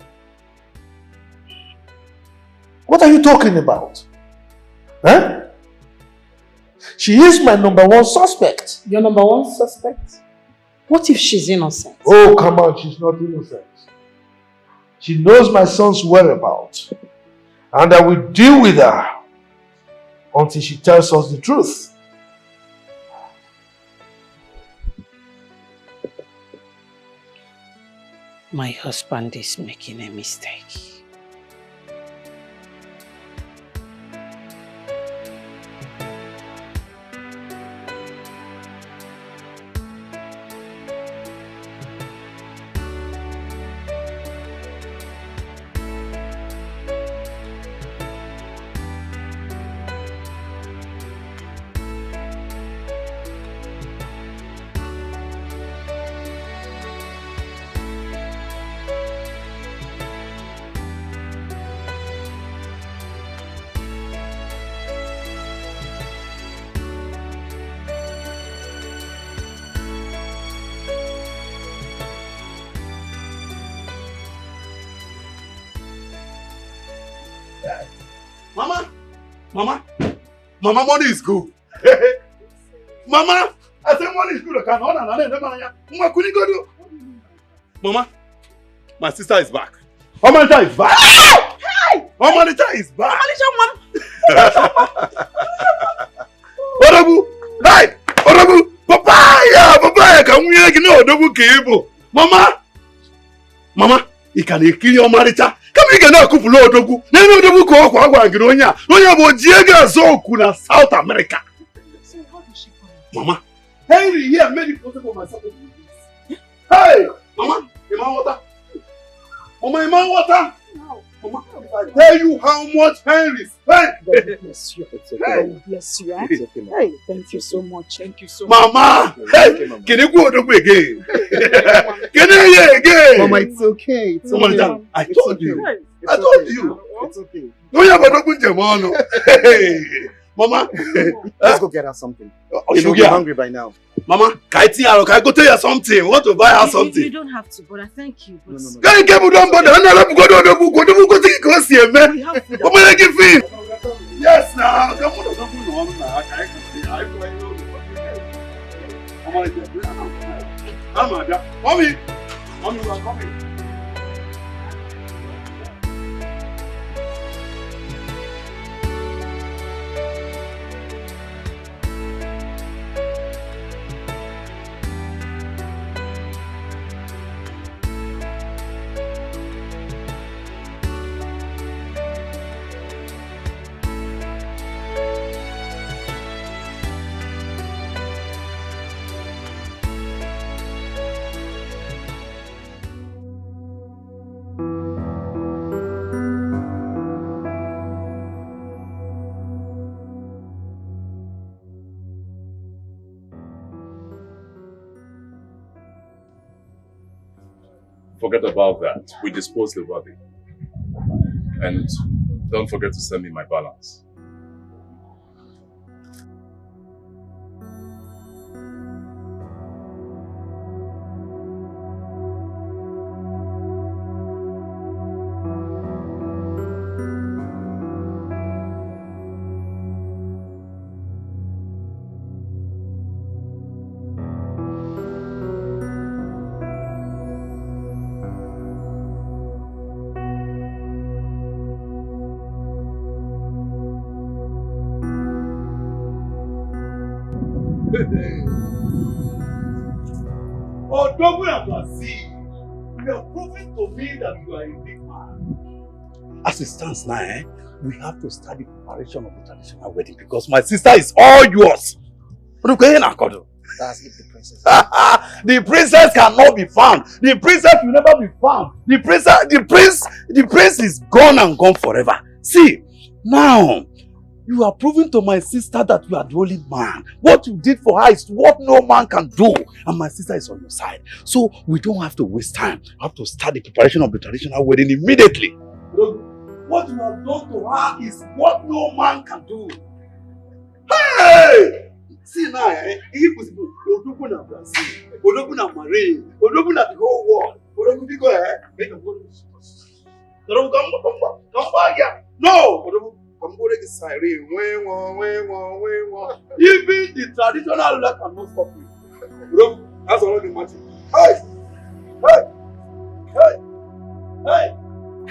S9: What are you talking about? Huh? She is my #1 suspect.
S10: Your #1 suspect? What if she's innocent?
S9: Oh, come on, she's not innocent. She knows my son's whereabouts. And I will deal with her until she tells us the truth.
S10: My husband is making a mistake.
S18: Mama, money is good. Mama, I say money is good. Mama, my sister is back. Omalita is back.
S10: Hey!
S18: Omalita is back.
S10: Omalita,
S18: Hey! Odabu! Papaya! Can we get no Odabu cable? Mama, you can kill your Omalita. Come here na kupulo Odabu. Na no Odabu ko kwa ngironya. Onya bo jiega zo kuna South America.
S10: So how did she come?
S18: Mama, Henry here made it possible for myself to do this. Hey! Mama, Emma water. Mama, Emma water.
S10: No.
S18: Mama, if I tell you how much Henry spent.
S10: God bless you.
S18: It's okay.
S10: God bless you.
S18: It's okay, Mama.
S10: Hey, thank you so much. Thank you so much.
S18: Mama! Hey! Can you go Odabu again? Can you hear again?
S22: Mama, it's okay. It's okay.
S18: Mama, I told you.
S22: It's
S18: I told
S22: okay.
S18: you.
S22: It's okay.
S18: Don't you have Odabu Jamano? Hey! Mama!
S22: Let's go get her something.
S18: Oh,
S22: She'll be hungry by now.
S18: Mama, can I go tell you something? I want to buy her something.
S4: You don't have to, but I thank you. But
S22: No.
S18: Can you get me down, but I'm not going to go take it here, man.
S4: we have food.
S18: What am I giving? Yes, now. Come on, Mommy, you are coming.
S21: Forget about that. We disposed the body. And don't forget to send me my balance.
S18: Oh, double and see. You are proving to me that you are a big man. As it stands now, we have to start the preparation of the traditional wedding because my sister is all yours.
S22: That's if the princess.
S18: The princess cannot be found. The princess will never be found. The prince is gone and gone forever. See, now you are proving to my sister that you are the only man. What you did for her is what no man can do. And my sister is on your side. So we don't have to waste time. We have to start the preparation of the traditional wedding immediately. What you have done to her is what no man can do. Hey! See now, if possible, Odogu na Brazil, Odogu na Marine, Odogu na the whole world, Odogu because make a good. Odogu come back here. No, Odogu. I'm going to siren. Even the traditional ruler cannot stop me. Bro, that's already matching. Hey! Hey!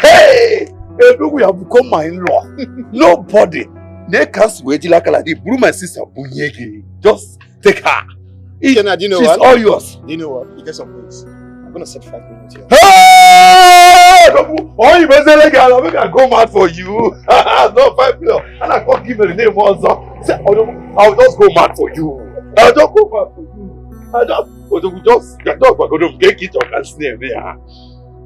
S18: Hey, look, we have become my in-law. Nobody. They can't sweat like the broom my sister Bunyegi. Just take her.
S16: Kenna, do you know
S18: She's
S16: what?
S18: all yours.
S16: Do you know what? You get some things. I'm gonna set 5 minutes here.
S18: Hey! Oh, you better like I make I go mad for you. No 5 million. And I can't give you the name also. Say, I'll just go mad for you. I'll just go mad for you. We just get it on and snare there.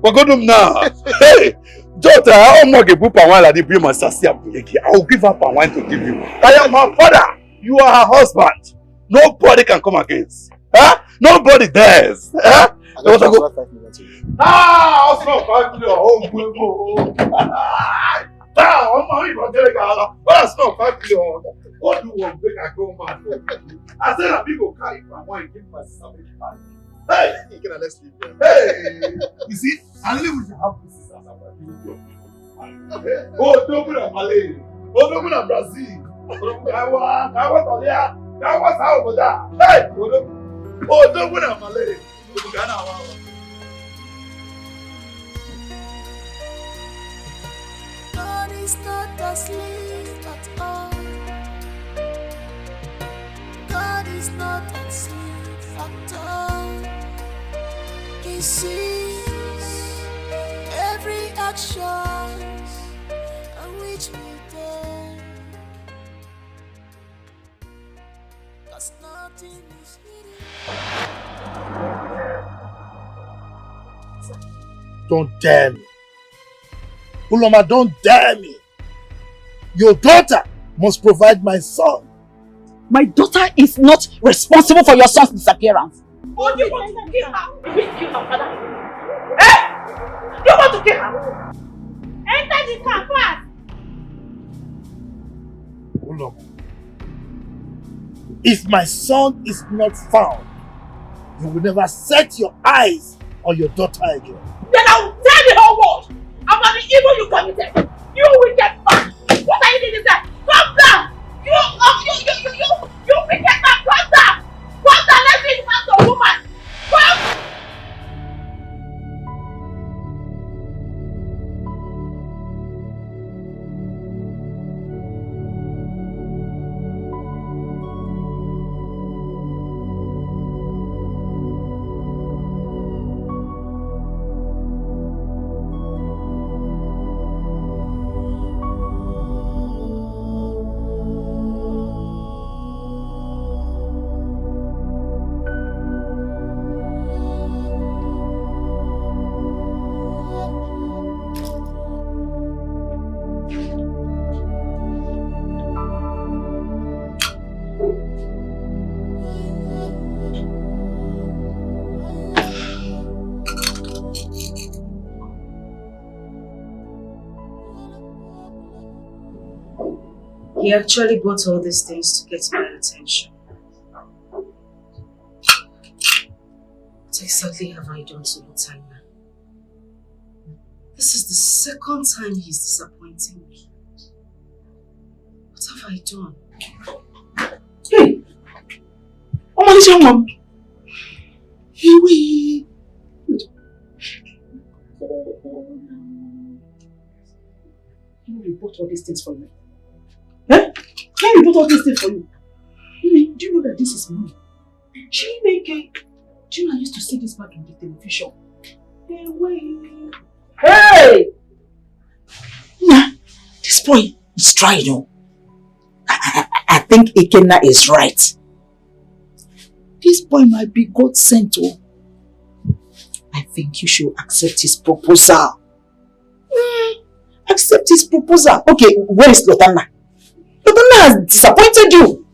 S18: We're going now. Hey! Daughter, I'm not going to put wine like the bring my sassy. I'll give up a wine to give you. I am her father. You are her husband. Nobody can come against. Huh? Nobody dares. Huh?
S16: I'm going to go 5 minutes here.
S18: Ah! I'll not 5 million. Oh, I'm not telling you. That's not 5 million. What do you want? Make I go mad for you. I said that people carry my wine and give my sister. Hey!
S16: Let's leave there.
S18: Hey! You see, I live with your house. Oh, don't put a Malay. Oh, don't put a Brazil. I want Korea. I want South Korea. Hey! Oh, don't put a Malay.
S8: God is not asleep at all. God is not asleep at all. He sees every action on which we take. 'Cause nothing is hidden.
S9: Don't dare me. Uloma, don't dare me. Your daughter must provide my son.
S11: My daughter is not responsible for your son's disappearance.
S5: Oh, you want to kill her? You will kill her father. Eh? You want to kill her? Enter the car fast.
S9: Uloma, if my son is not found, you will never set your eyes on your daughter again.
S5: Then I will tell the whole world about the evil you committed. You wicked man. What are you doing there? Come down. You wicked man. Come down. Come down. Let me find the woman. Come.
S4: He actually bought all these things to get my attention. What exactly have I done to Lutanya? This is the second time he's disappointing me. What have I done?
S10: Hey! Oh, Malaysia mom! Wait. He bought all these things for you. Eh? He bought all these things for you. Do you know that this is money? Chineke, do you know I used to see this back in the television? Hey! Nah, this boy is trying, you know. I think Ikenna is right. This boy might be God sent, oh. I think you should accept his proposal. Accept his proposal. Okay, where is Lotana? Lotana has disappointed you.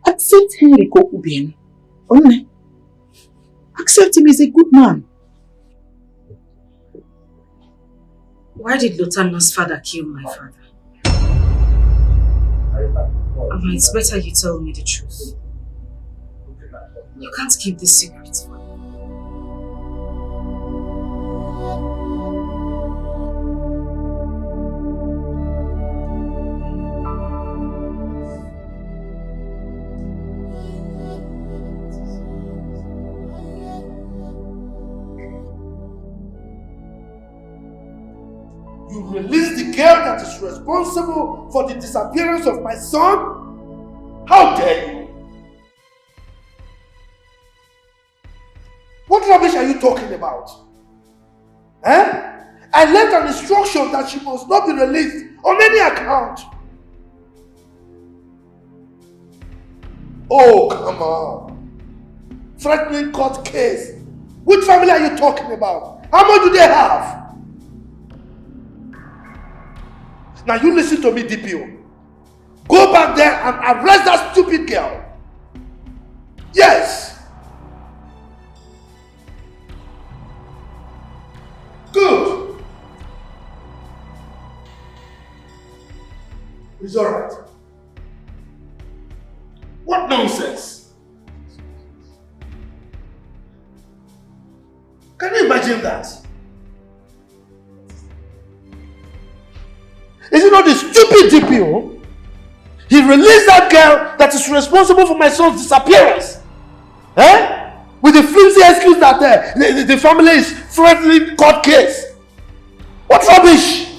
S10: Accept Henrico Ubien. Onne. Accept him, he's a good man.
S4: Why did Lotana's father kill my father? Ama, it's better you tell me the truth. You can't keep this secret from me.
S9: You release the girl that is responsible for the disappearance of my son? How dare you? What rubbish are you talking about? Eh? I left an instruction that she must not be released on any account. Oh, come on. Threatening court case. Which family are you talking about? How much do they have? Now you listen to me, DPO. Go back there and arrest that stupid girl. Yes. Good. It's alright. What nonsense? Can you imagine that? Is it not the stupid DPO? He released that girl that is responsible for my son's disappearance. Eh? With the flimsy excuse that the family is threatening court case. What rubbish?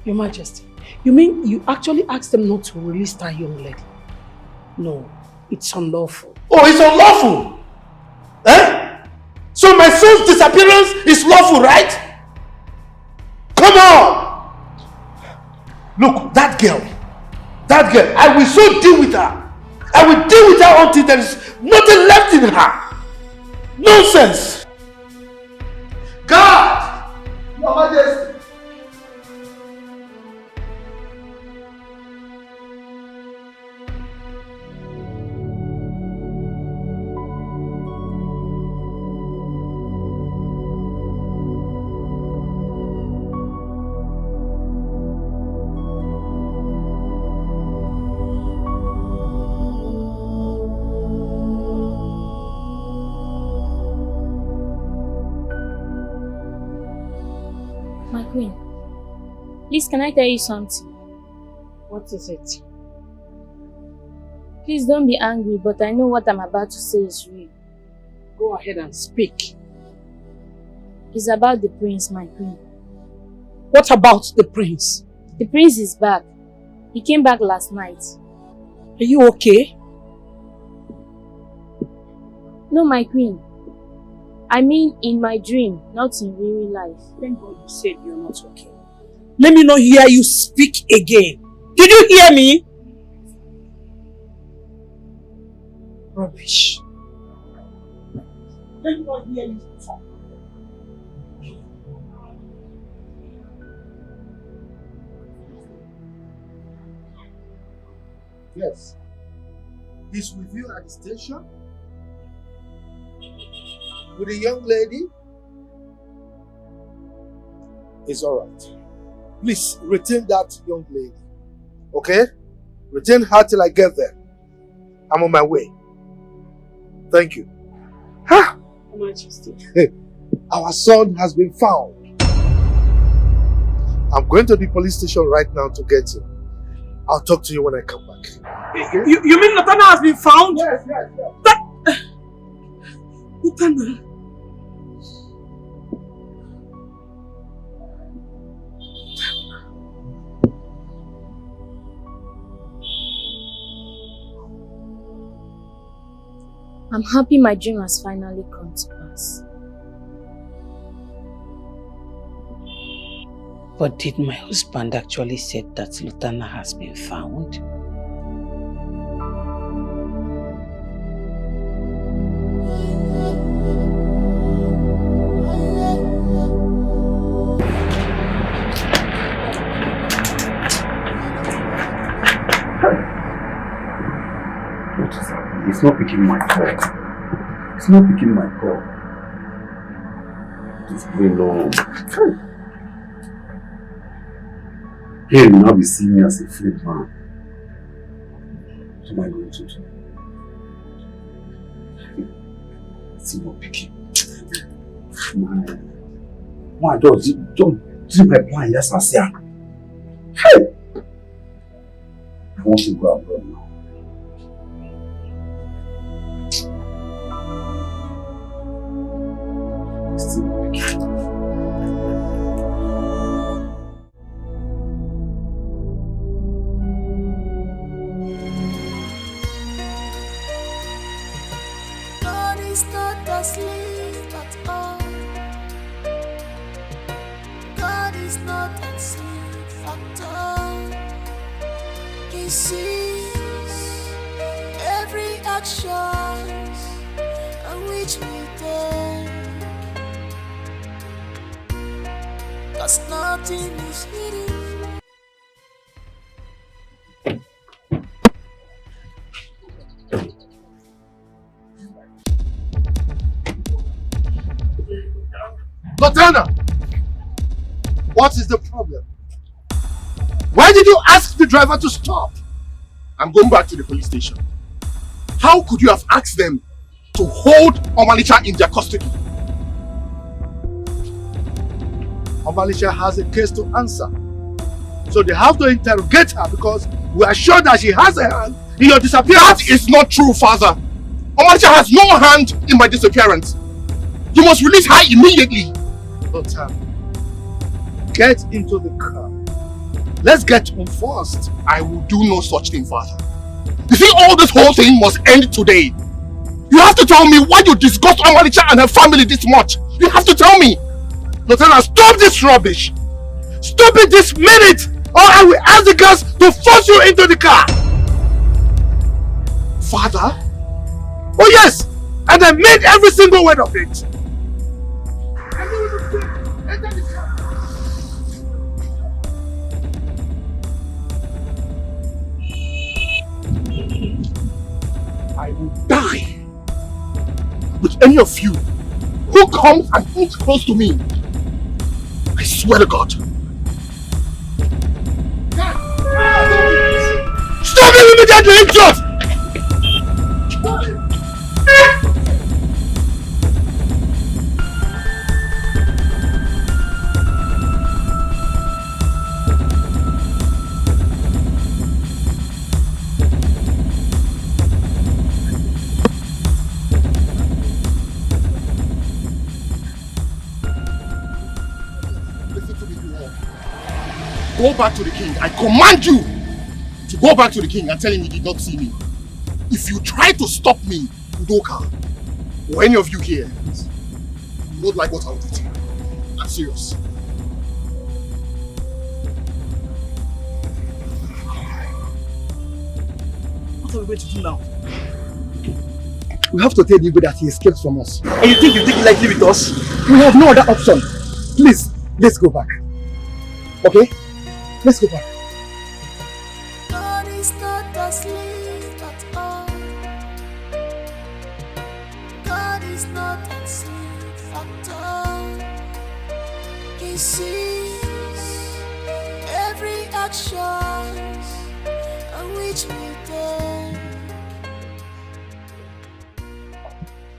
S10: Your Majesty, you mean you actually asked them not to release that young lady? No, it's unlawful.
S9: Oh, it's unlawful? Eh? So my son's disappearance is lawful, right? Come on! Look, that girl, I will so deal with her. I will deal with her until there is nothing left in her. Nonsense! God! Your Majesty!
S15: Queen, please can I tell you something?
S10: What is it?
S15: Please don't be angry, but I know what I'm about to say is real.
S10: Go ahead and speak.
S15: It's about the prince, my queen.
S10: What about the prince?
S15: The prince is back. He came back last night.
S10: Are you okay?
S15: No, my queen. I mean in my dream, not in real life.
S10: Thank God you said you're not okay. Let me not hear you speak again. Did you hear me? Rubbish. Let me not hear you talk.
S9: Yes. He's with you at the station? With a young lady? It's alright. Please retain that young lady. Okay? Retain her till I get there. I'm on my way. Thank you. Ha!
S10: Your Majesty.
S9: Our son has been found. I'm going to the police station right now to get him. I'll talk to you when I come back.
S10: You mean Latana has been found?
S9: Yes, yes, yes.
S10: Latana.
S15: I'm happy my dream has finally come to pass.
S10: But did my husband actually say that Latana has been found?
S18: It's not picking my call. It's not picking my call. It's going on. He will now be seeing me as a freed man. What am I going to do? It's not picking. My don't do my plan, yes, I say. Hey! I want to go abroad now.
S8: is not asleep at all. God is not asleep at all. He sees every action on which we take. 'Cause nothing is hidden.
S2: Latana! What is the problem? Why did you ask the driver to stop? I'm going back to the police station. How could you have asked them to hold Omalicha in their custody?
S9: Omalicha has a case to answer. So they have to interrogate her because we are sure that she has a hand in your disappearance.
S2: That is not true, Father. Omalicha has no hand in my disappearance. You must release her immediately.
S9: Lotan, get into the car. Let's get home first.
S2: I will do no such thing, Father. You see, all this whole thing must end today. You have to tell me why you disgust Omalicha and her family this much. You have to tell me.
S9: Lieutenant, stop this rubbish. Stop it this minute, or I will ask the girls to force you into the car.
S2: Father?
S9: Oh yes, and I meant every single word of it. Enter the car.
S2: I will die with any of you who comes and comes close to me. I swear to God.
S9: Stop it immediately, idiot!
S2: Go back to the king. I command you to go back to the king and tell him you did not see me. If you try to stop me, Udoka, or any of you here, you don't like what I'll do to you. I'm serious.
S22: What are we going to do now? We have to tell Igwe that he escaped from us. And you think he'll take it lightly with us? We have no other option. Please, let's go back. Okay? Let's go back.
S8: God is not asleep at all. God is not asleep at all. He sees every action on which we take.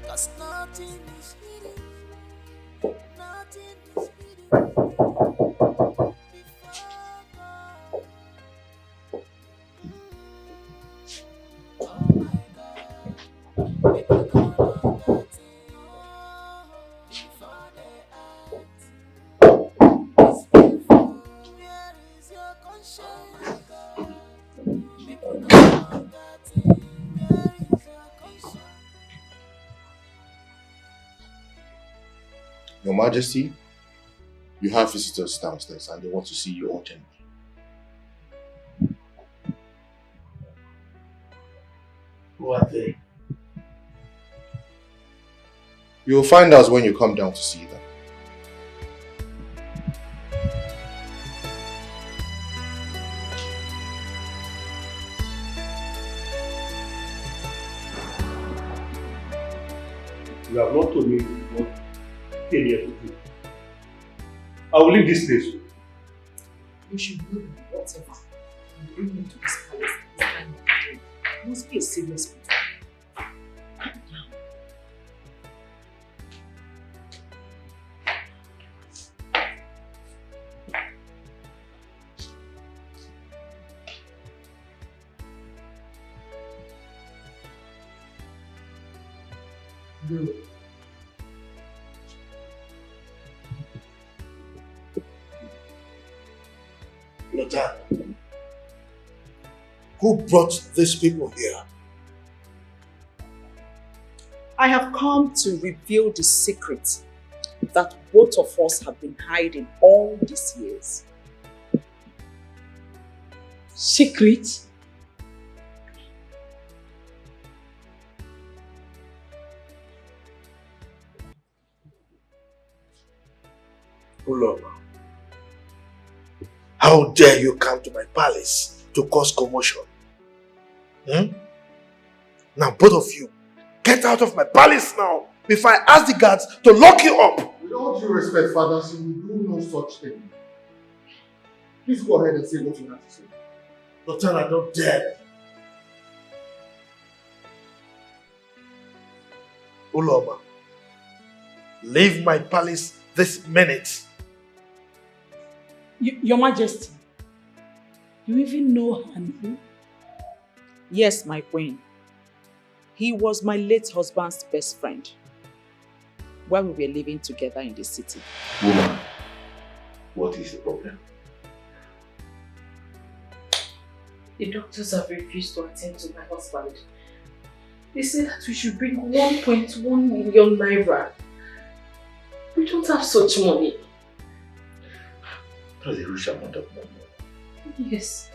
S8: 'Cause nothing is hidden. Nothing is hidden.
S2: Your Majesty, you have visitors downstairs and they want to see you urgently.
S9: Who are they?
S2: You will find out when you come down to see them.
S18: You have not told me what you came here to do. I will leave this place.
S11: You should know that whatever you bring me to this palace at this time of the day must be a serious matter.
S9: Good.
S17: Lotan, who brought these people here?
S11: I have come to reveal the secret that both of us have been hiding all these years.
S4: Secret?
S9: Uloma, how dare you come to my palace to cause commotion? Now both of you, get out of my palace now before I ask the guards to lock you up.
S2: With all due respect, fathers, we do no such thing. Please go ahead and say what you have to say.
S9: Lieutenant, don't dare. Uloma, leave my palace this minute.
S10: Your Majesty, you even know Hani?
S11: Yes, my queen. He was my late husband's best friend when we were living together in the city.
S9: Woman, what is the problem?
S4: The doctors have refused to attend to my husband. They say that we should bring 1.1 million naira. We don't have such money.
S9: That's a huge amount of money.
S4: Yes.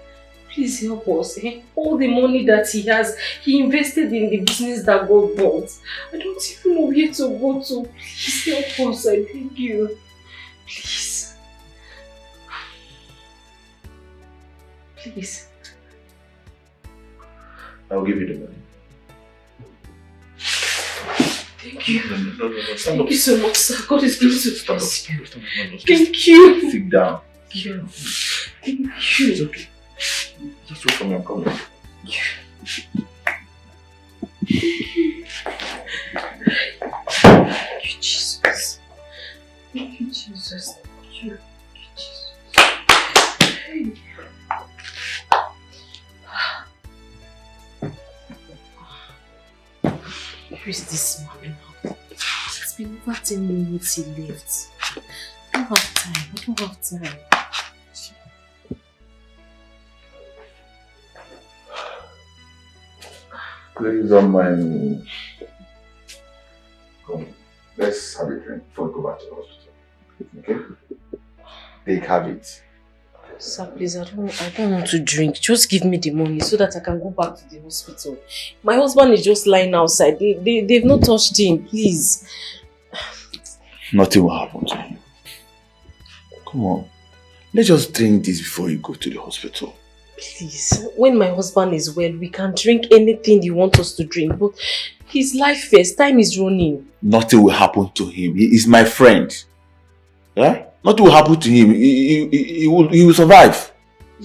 S4: Please help us. All the money that he has, he invested in the business that God bought. I don't even know where to go to. Please help us, I beg you. Please. Please.
S9: I'll give you the money.
S4: Thank you.
S9: No.
S4: Thank you so much, sir. God is going to bless you.
S9: Stand up.
S4: Thank you.
S9: Sit down.
S4: Thank you.
S9: It's okay. Just wait for me, I'm coming.
S4: Thank you, Jesus. Thank you, Jesus. Thank you, Jesus. Hey. Where is this man now? It's been over 10 minutes he left. I don't have time.
S18: Please don't mind me. Come, let's have a drink before we go back to the hospital. Okay? Take have it.
S4: Sir, please, I don't want to drink. Just give me the money so that I can go back to the hospital. My husband is just lying outside. They've not touched him, please.
S18: Nothing will happen to him. Come on. Let's just drink this before you go to the hospital.
S4: Please, when my husband is well, we can drink anything you want us to drink. But his life first, time is running.
S18: Nothing will happen to him. He is my friend. Yeah? Nothing will happen to him. He will survive.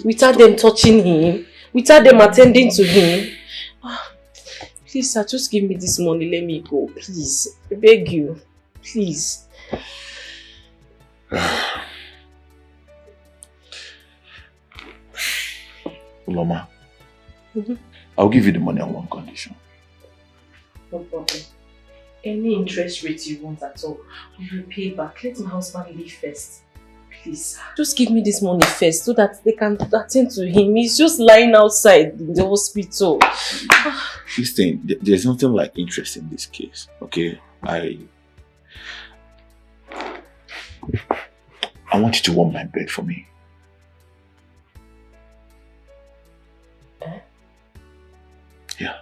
S4: Without them touching him, without them attending to him. Please, sir, just give me this money. Let me go, please. I beg you. Please.
S18: Uloma, I'll give you the money on one condition.
S4: No problem. Any interest rate you want at all, we will pay back. Let my husband leave first. Please. Just give me this money first so that they can attend to him. He's just lying outside in the hospital.
S18: Listen, there's nothing like interest in this case, okay? I want you to warm my bed for me. Yeah.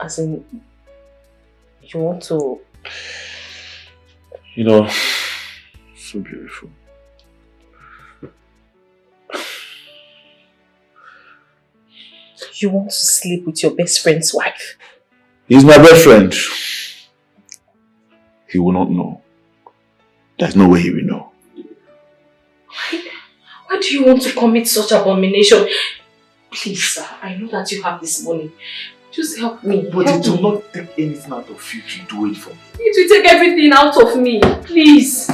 S4: As in, you want to...
S18: You know, so beautiful.
S4: You want to sleep with your best friend's wife?
S18: He's my best friend. He will not know. There's no way he will know.
S4: Why do you want to commit such abomination? Please, sir, I know that you have this money. Just help me.
S18: But it will not take anything out of you to do it for me.
S4: It will take everything out of me. Please.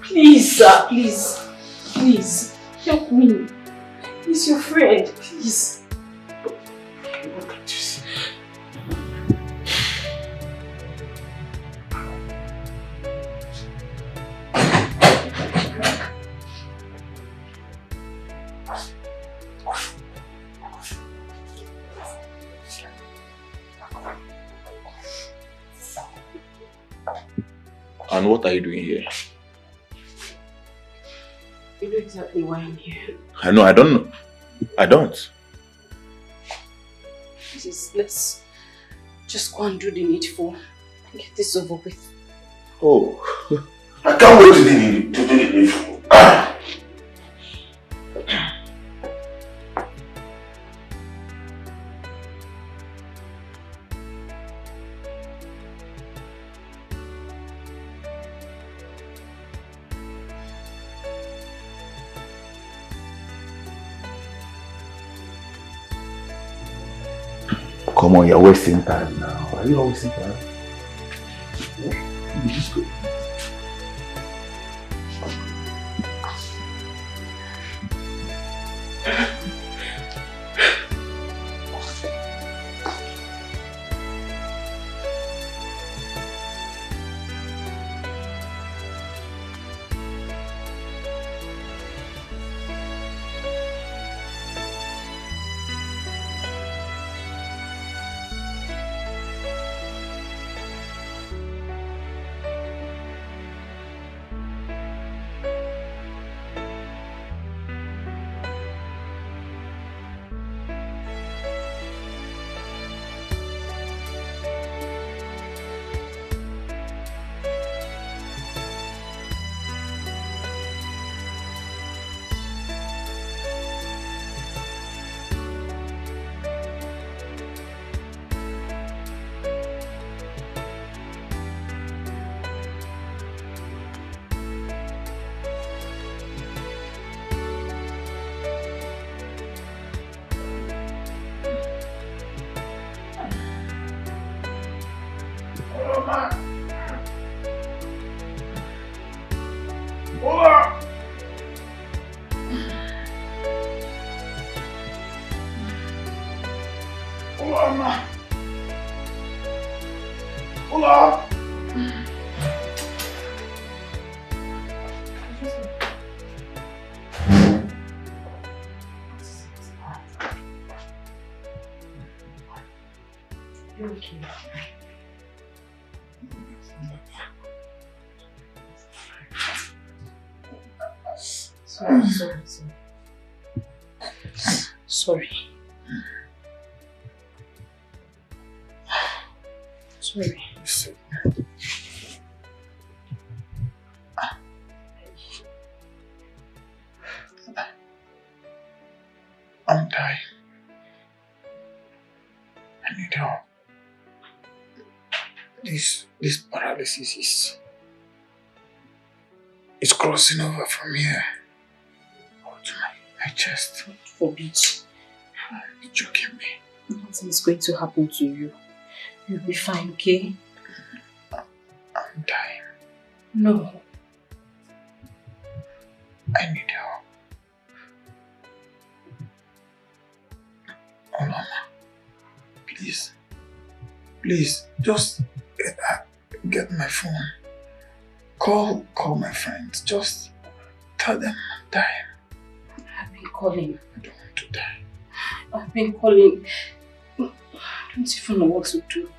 S4: Please, sir. Please. Please. Help me. He's your friend. Please.
S18: What can't you see?
S1: And what are you doing here?
S7: You know exactly why I'm here.
S1: I know, I don't know. I don't.
S7: Let's just go and do the needful. Get this over with.
S1: Oh.
S17: I can't wait to do the needful.
S1: Come on, you're wasting time now. Are you wasting time? You just go.
S7: Sorry.
S9: I'm dying. I need help. This paralysis is crossing over from here to my chest.
S7: God forbid.
S9: It's choking me.
S7: Nothing is going to happen to you. You'll be fine, okay?
S9: I'm dying.
S7: No.
S9: I need help. Oh, Mama. Please. Please, just get my phone. Call my friends. Just tell them I'm dying.
S7: I've been calling.
S9: I don't want to die.
S7: I've been calling. I don't even know what to do.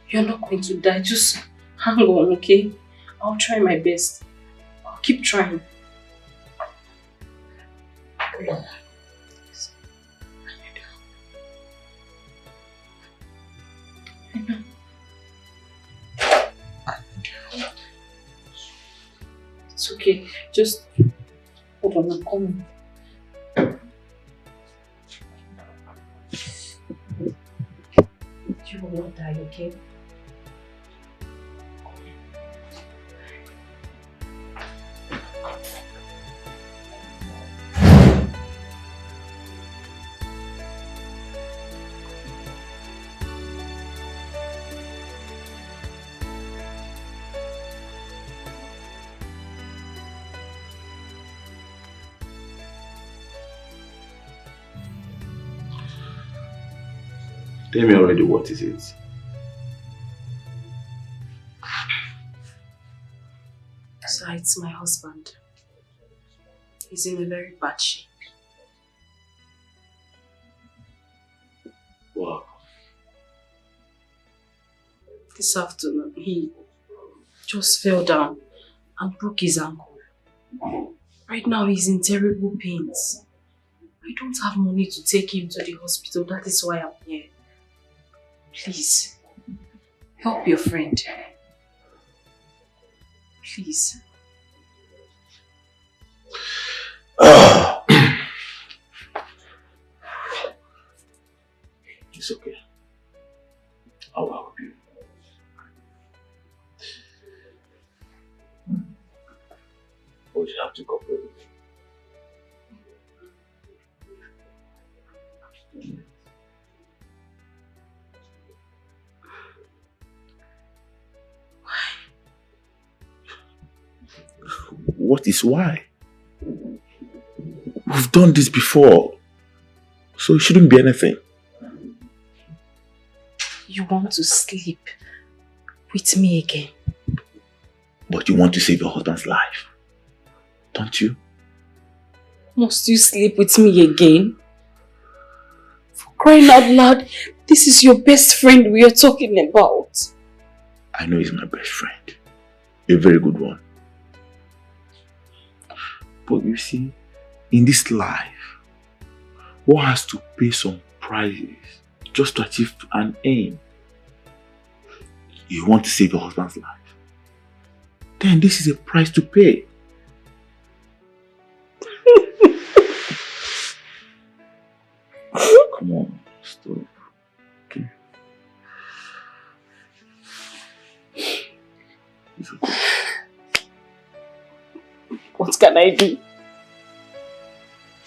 S7: You're not going to die. Just hang on, okay? I'll try my best. I'll keep trying.
S9: Mama.
S7: I know. It's okay. Just hold on, I'm coming. You will not die, okay?
S1: Tell me already, what is it?
S7: So it's my husband. He's in a very bad shape.
S1: Wow.
S7: This afternoon, he
S4: just fell down and broke his ankle. Right now he's in terrible pains. I don't have money to take him to the hospital. That is why I'm here. Please, help your friend. Please.
S21: It's okay. I will help you. But you have to cooperate with me. What is why? We've done this before, so it shouldn't be anything.
S4: You want to sleep with me again?
S21: But you want to save your husband's life, don't you?
S4: Must you sleep with me again? For crying out loud, this is your best friend we are talking about.
S21: I know he's my best friend. A very good one. But you see, in this life, one has to pay some prices just to achieve an aim. You want to save your husband's life, then this is a price to pay. Come on, stop. Okay. It's okay.
S4: What can I do?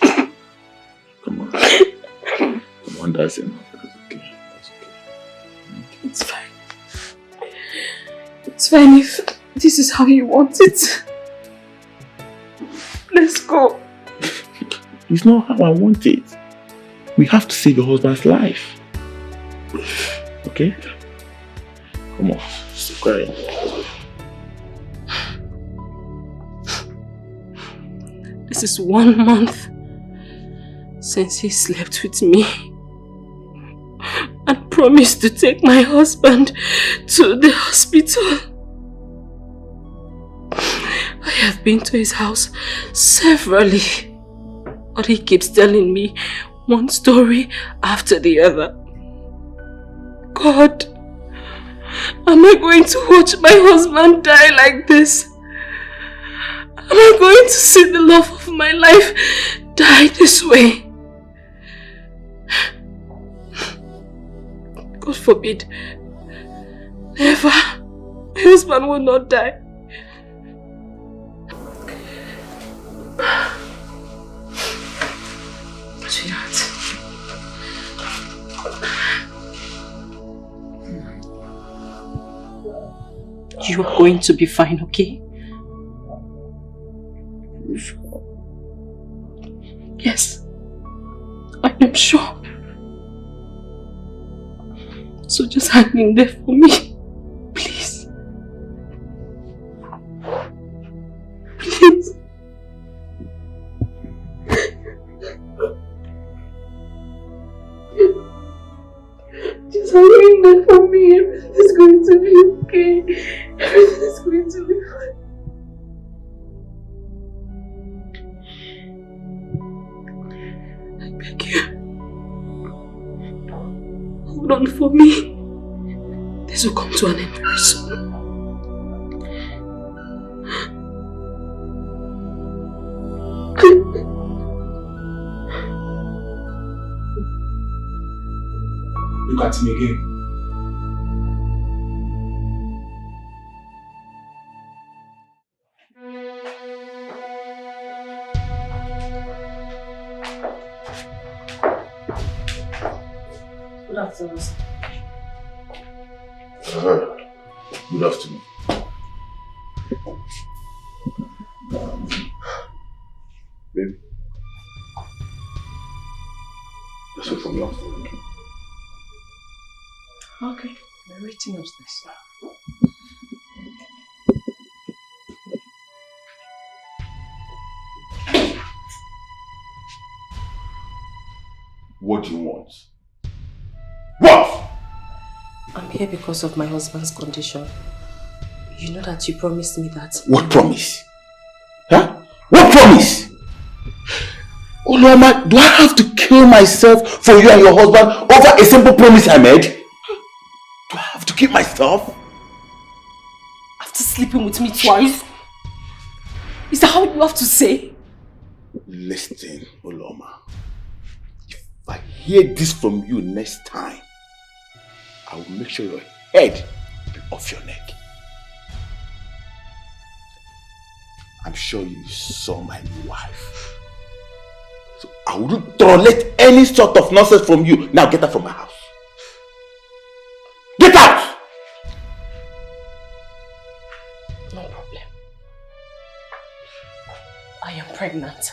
S21: Come on. Come on, that's enough. That's okay. That's okay.
S4: It's fine. It's fine if this is how you want it. Let's go.
S21: It's not how I want it. We have to save your husband's life. Okay? Come on, stop crying.
S4: This is 1 month since he slept with me and promised to take my husband to the hospital. I have been to his house severally, but he keeps telling me one story after the other. God, am I going to watch my husband die like this? Am I going to see the love of my life die this way? God forbid. Never. My husband will not die. Sweetheart. You are going to be fine, okay? Yes, I am sure. So just hang in there for me, please. Please. Just hang in there for me. Everything is going to be okay. Everything is going to be fine. Beg you. Hold on for me. This will come to an end very soon.
S21: Look at him again.
S4: Good afternoon.
S21: Good afternoon. Baby. That's all from you.
S4: Okay, we're waiting upstairs.
S21: What do you want? What?
S4: I'm here because of my husband's condition.
S7: You know that you promised me that.
S17: What promise? Huh? What promise? Oloma, do I have to kill myself for you and your husband over a simple promise I made? Do I have to kill myself?
S7: After sleeping with me twice? Is that how you have to say?
S17: Listen, Oloma. If I hear this from you next time, I will make sure your head will be off your neck. I'm sure you saw my new wife. So I wouldn't tolerate any sort of nonsense from you. Now get out from my house. Get out!
S7: No problem. I am pregnant.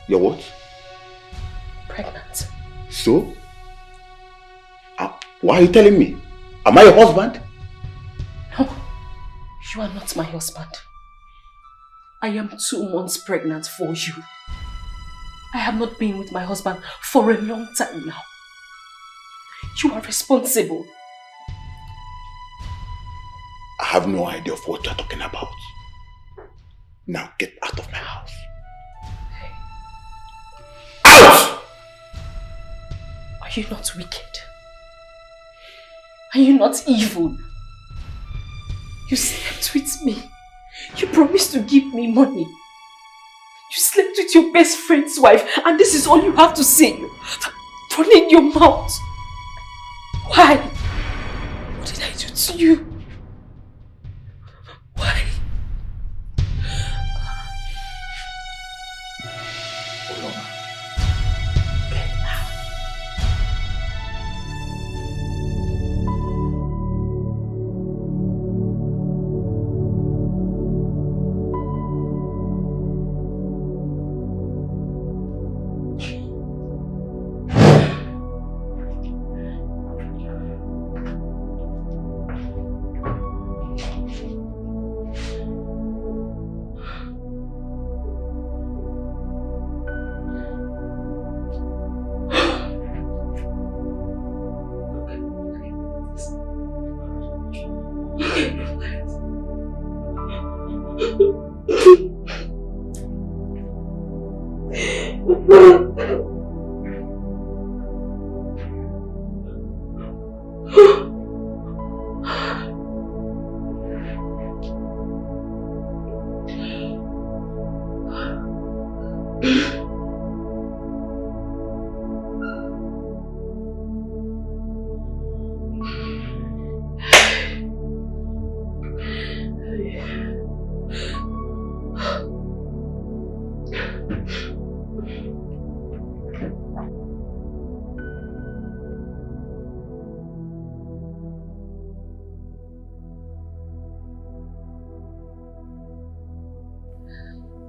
S17: You're what?
S7: Pregnant.
S17: So? Why are you telling me? Am I your husband?
S7: No, you are not my husband. I am 2 months pregnant for you. I have not been with my husband for a long time now. You are responsible.
S17: I have no idea of what you're talking about. Now get out of my house. Out!
S7: Are you not wicked? Are you not evil? You slept with me. You promised to give me money. You slept with your best friend's wife, and this is all you have to say. Running your mouth. Why? What did I do to you? Why?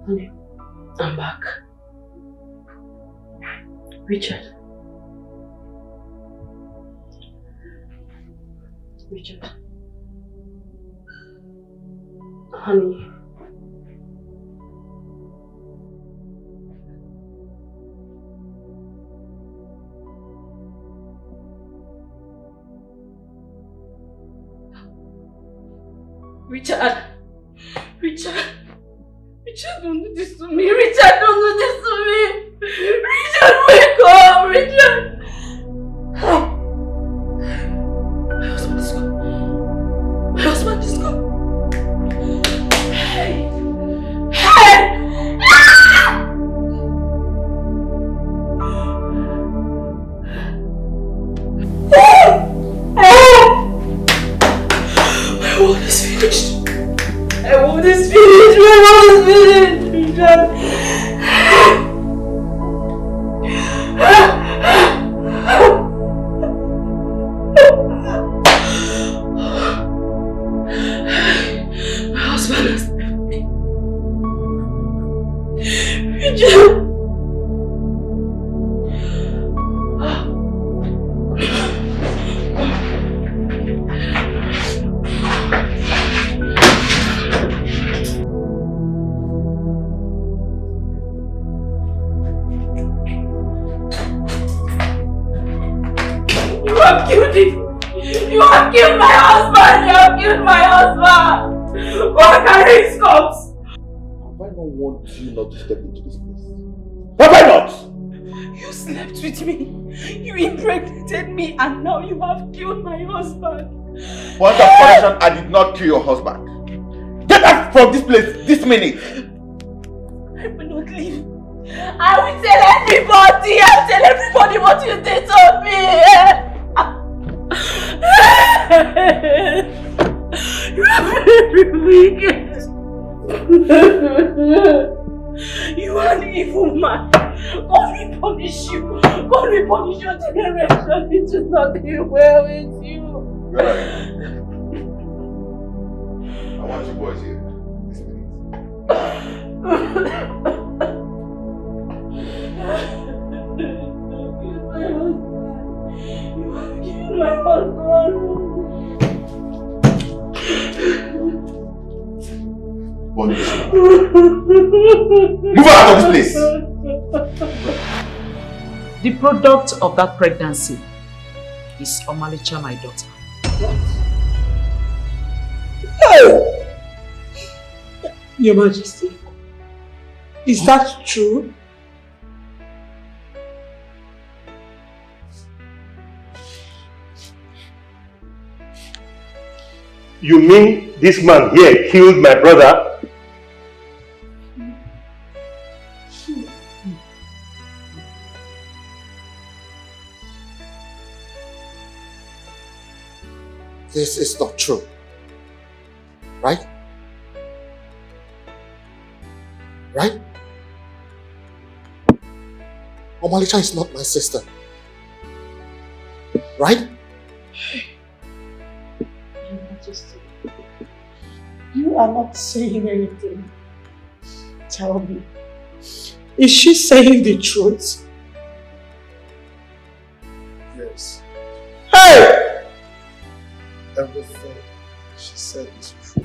S7: Honey, I'm back. Richard. Richard. Honey. Richard. Richard. Richard, don't do this to me. Richard, don't do this to me. Richard, wake up. Richard. My husband is gone. My husband is gone. Hey. Hey. Ah! My world is finished. My world is finished. My world is finished. Richard. My husband has left me. Richard. You have killed him.
S5: You have killed my husband! You have killed my husband! What carry his corpse?
S18: Have I not warned you not to step into this place? Have I not?
S5: You slept with me. You impregnated me and now you have killed my husband.
S18: For that punishment, I did not kill your husband. Get out from this place this minute.
S5: I will not leave. I will tell everybody. I will tell everybody what you did to me. You are very wicked. You are an evil man. God will punish you. God will punish your generation. It is not deal well with you.
S18: Right. I want you boys here. This minute.
S5: You have killed my husband.
S18: Move out of this place.
S11: The product of that pregnancy is Omalicha, my daughter.
S10: Your Majesty, is that true?
S19: You mean this man here killed my brother?
S2: This is not true. Right? Right? Omalicha is not my sister. Right?
S10: Your Majesty, you are not saying anything. Tell me, is she saying the truth?
S9: Yes.
S10: Hey!
S9: Everything she said is true.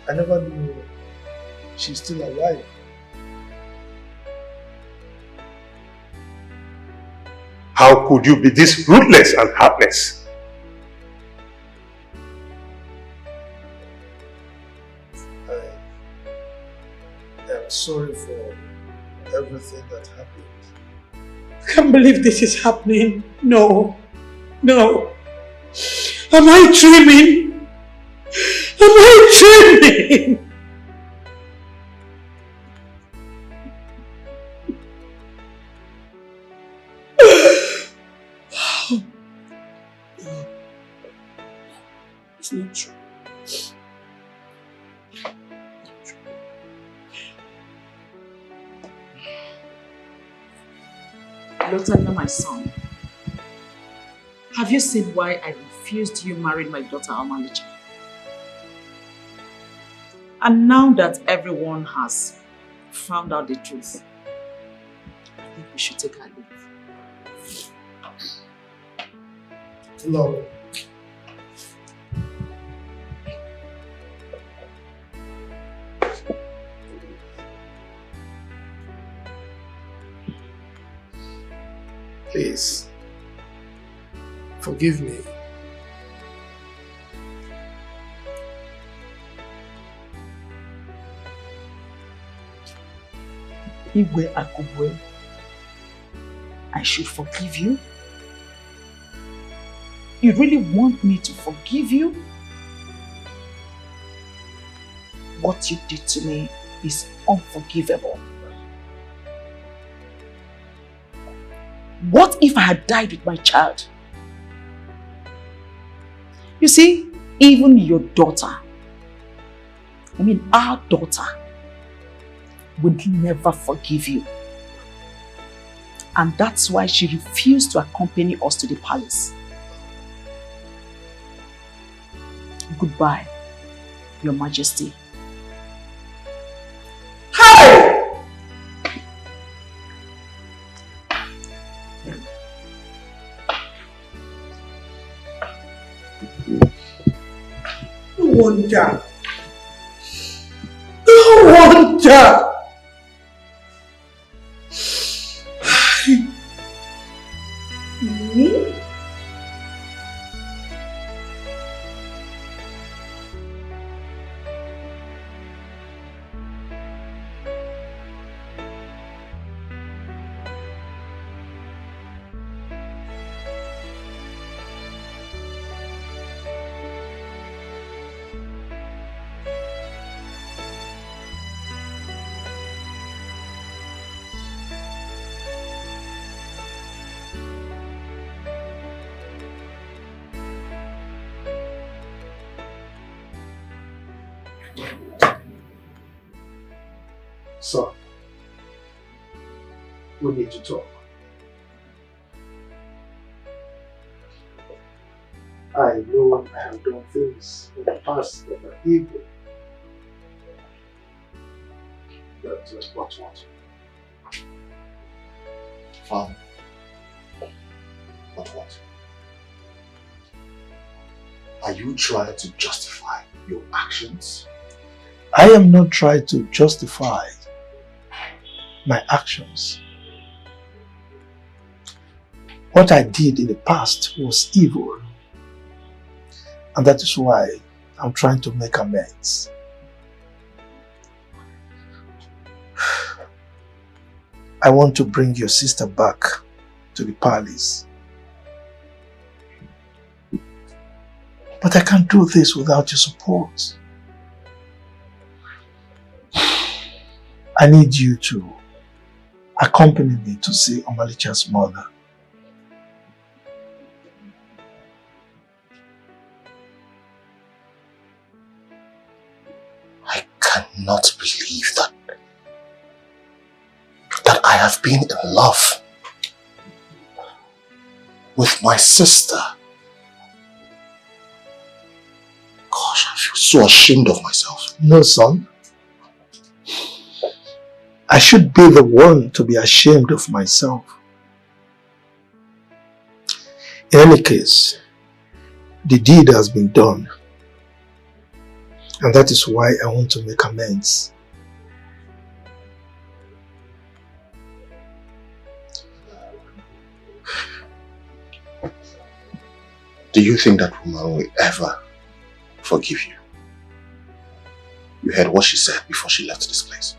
S9: I never knew she's still alive.
S19: How could you be this ruthless and heartless?
S9: I am sorry for everything that happened.
S10: I can't believe this is happening. No. No. Am I dreaming? Am I dreaming? It's not true.
S11: Lotana, my son, have you seen why I refused you marrying my daughter Omalicha? And now that everyone has found out the truth, I think we should take our leave.
S9: No. Please, forgive me.
S11: Igwe Akubwe, I should forgive you? You really want me to forgive you? What you did to me is unforgivable. What if I had died with my child? You see, even your daughter, our daughter, would never forgive you. And that's why she refused to accompany us to the palace. Goodbye, Your Majesty.
S10: No wonder. No wonder. Me?
S9: We need to talk. I know I have done things in the past that are evil. But what?
S2: Father, but what? Are you trying to justify your actions?
S9: I am not trying to justify my actions. What I did in the past was evil. And that is why I'm trying to make amends. I want to bring your sister back to the palace. But I can't do this without your support. I need you to accompany me to see Omalicha's mother.
S2: I cannot believe that I have been in love with my sister. Gosh, I feel so ashamed of myself.
S9: No, son. I should be the one to be ashamed of myself. In any case, the deed has been done. And that is why I want to make amends.
S2: Do you think that woman will ever forgive you? You heard what she said before she left this place.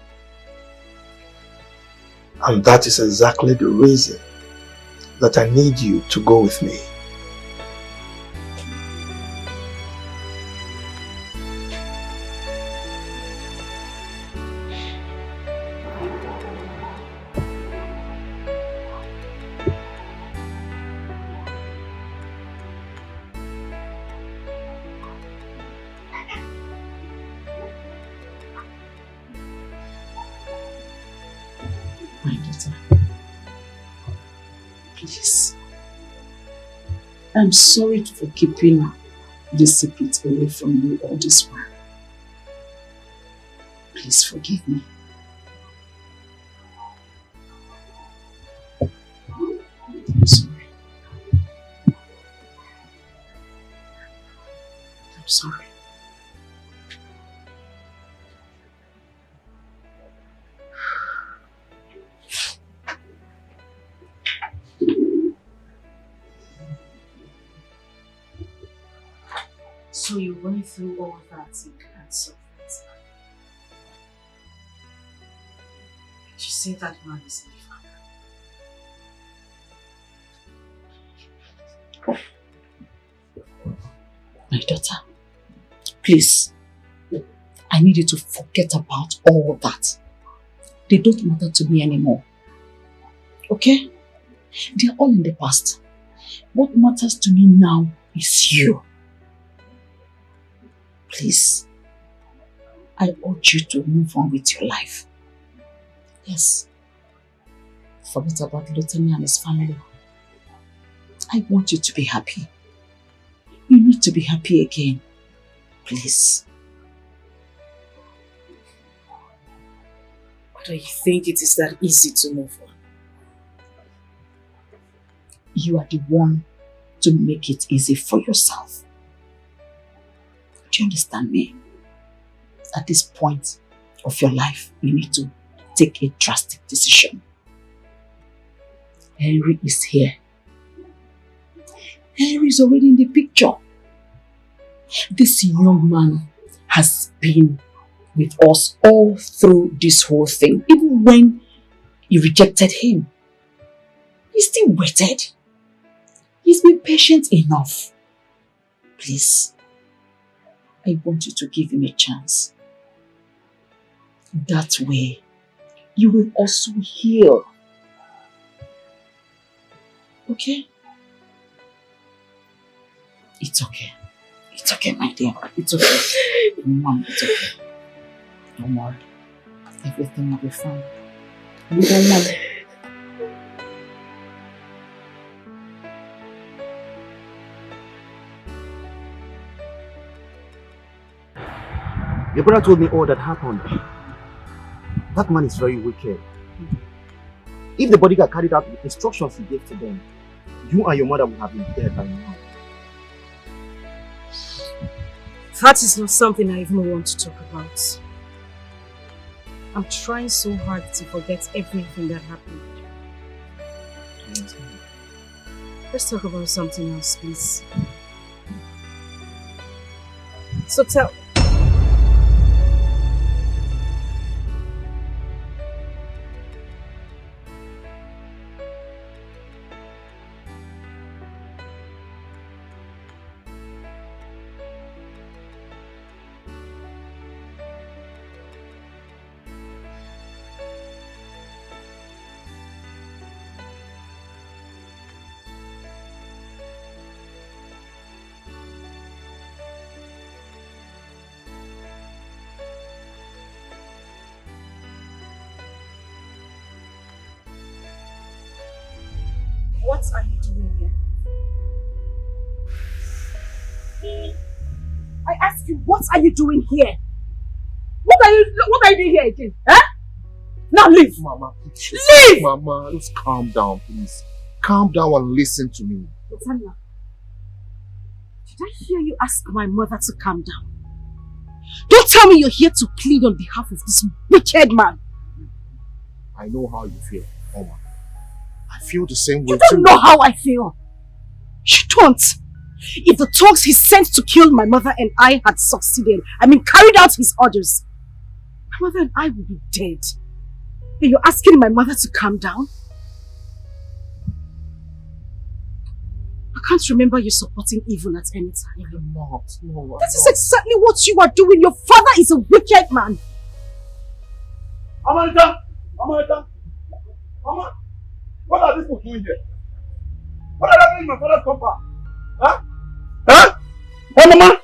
S9: And that is exactly the reason that I need you to go with me.
S11: My daughter, please. I'm sorry for keeping this secret away from you all this while. Please forgive me. I'm sorry. I'm sorry. So you went through all that you can't solve it. You say that man is my father. My daughter, please, I need you to forget about all that. They don't matter to me anymore. Okay? They are all in the past. What matters to me now is you. Please, I urge you to move on with your life. Yes. Forget about Luteni and his family. I want you to be happy. You need to be happy again. Please.
S10: But I think it is that easy to move on.
S11: You are the one to make it easy for yourself. Do you understand me? At this point of your life, you need to take a drastic decision. Henry is here. Henry is already in the picture. This young man has been with us all through this whole thing. Even when you rejected him, he still waited. He's been patient enough. Please, I want you to give him a chance. That way, you will also heal. Okay? It's okay. It's okay, my dear. It's okay. Mom, it's okay. Don't worry. Everything will be fine. You don't worry.
S12: Your brother told me all that happened. That man is very wicked. If the bodyguard carried out the instructions he gave to them, you and your mother would have been dead by now.
S4: That is not something I even want to talk about. I'm trying so hard to forget everything that happened. Let's talk about something else, please. So tell... What are you doing here? I ask you, what are you doing here? What are you doing here again? Huh? Now leave!
S2: Mama,
S4: leave!
S2: Mama, just calm down, please. Calm down and listen to me.
S4: Latanya, did I hear you ask my mother to calm down? Don't tell me you're here to plead on behalf of this wicked man.
S2: I know how you feel, Mama. I feel the same way
S4: too. You don't know how I feel. You don't. If the thugs he sent to kill my mother and I had succeeded, carried out his orders, my mother and I would be dead. And you're asking my mother to calm down? I can't remember you supporting evil at any time.
S2: I'm not. No,
S4: that is exactly what you are doing. Your father is a wicked man.
S18: Amanita! Amanita! Mama! What are these people doing here? What are they doing in my father's compound? Huh? Huh? Hey, Mama!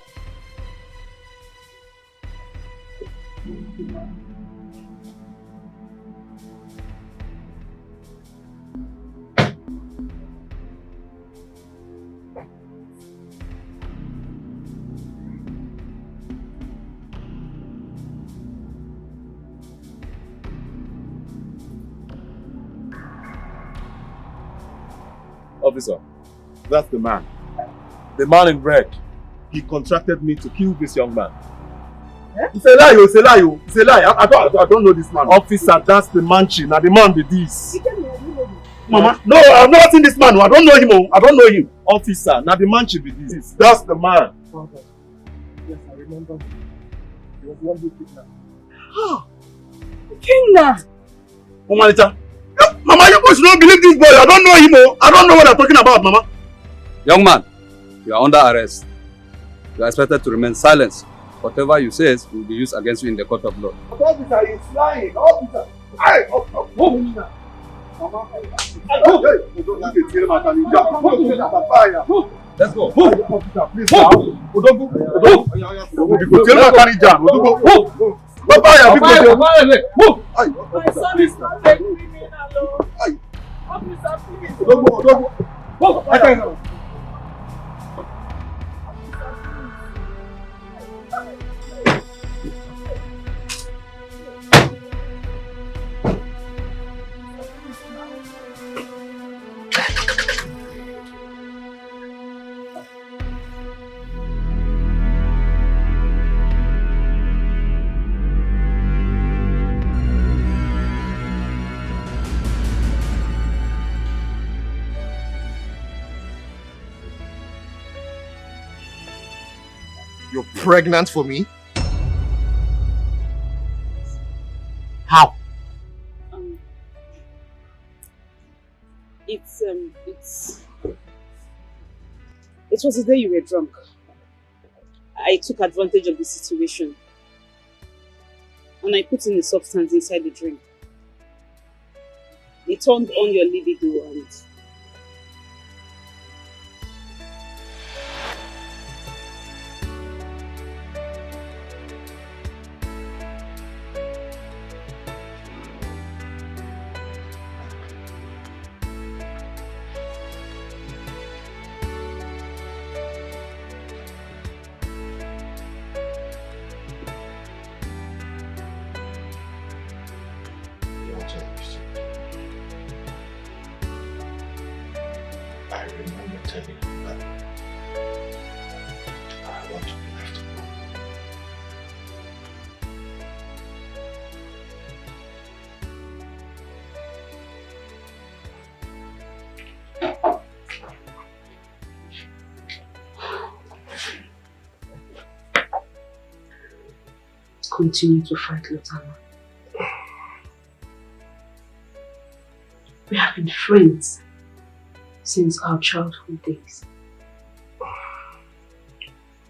S18: Officer, that's the man. The man in red. He contracted me to kill this young man. Eh? It's a lie, it's a lie, it's a lie. I don't know this man. Officer, that's the manchi. Now the man be this. Mama, no, I've never seen this man. I don't know him. I don't know him. Officer, now the manchi be this. That's the man. Father, yes, I remember. He was the one who kidnapped.
S4: Oh, kidnapped.
S18: Mama, Mama, you must not believe this boy. I don't know him. I don't know what I'm talking about, Mama.
S6: Young man, you are under arrest. You are expected to remain silent. Whatever you say will be used against you in the court of law.
S18: Officer, he's lying. Officer. Hey, Mama. Let's go. Officer, please.
S5: My son is not a criminal. Officer, please.
S2: You're pregnant for me? How?
S7: It was the day you were drunk. I took advantage of the situation and I put in a substance inside the drink. It turned on your libido and
S9: I remember telling you that I want to be left alone.
S7: Continue to fight, Lotana. We have been friends since our childhood days.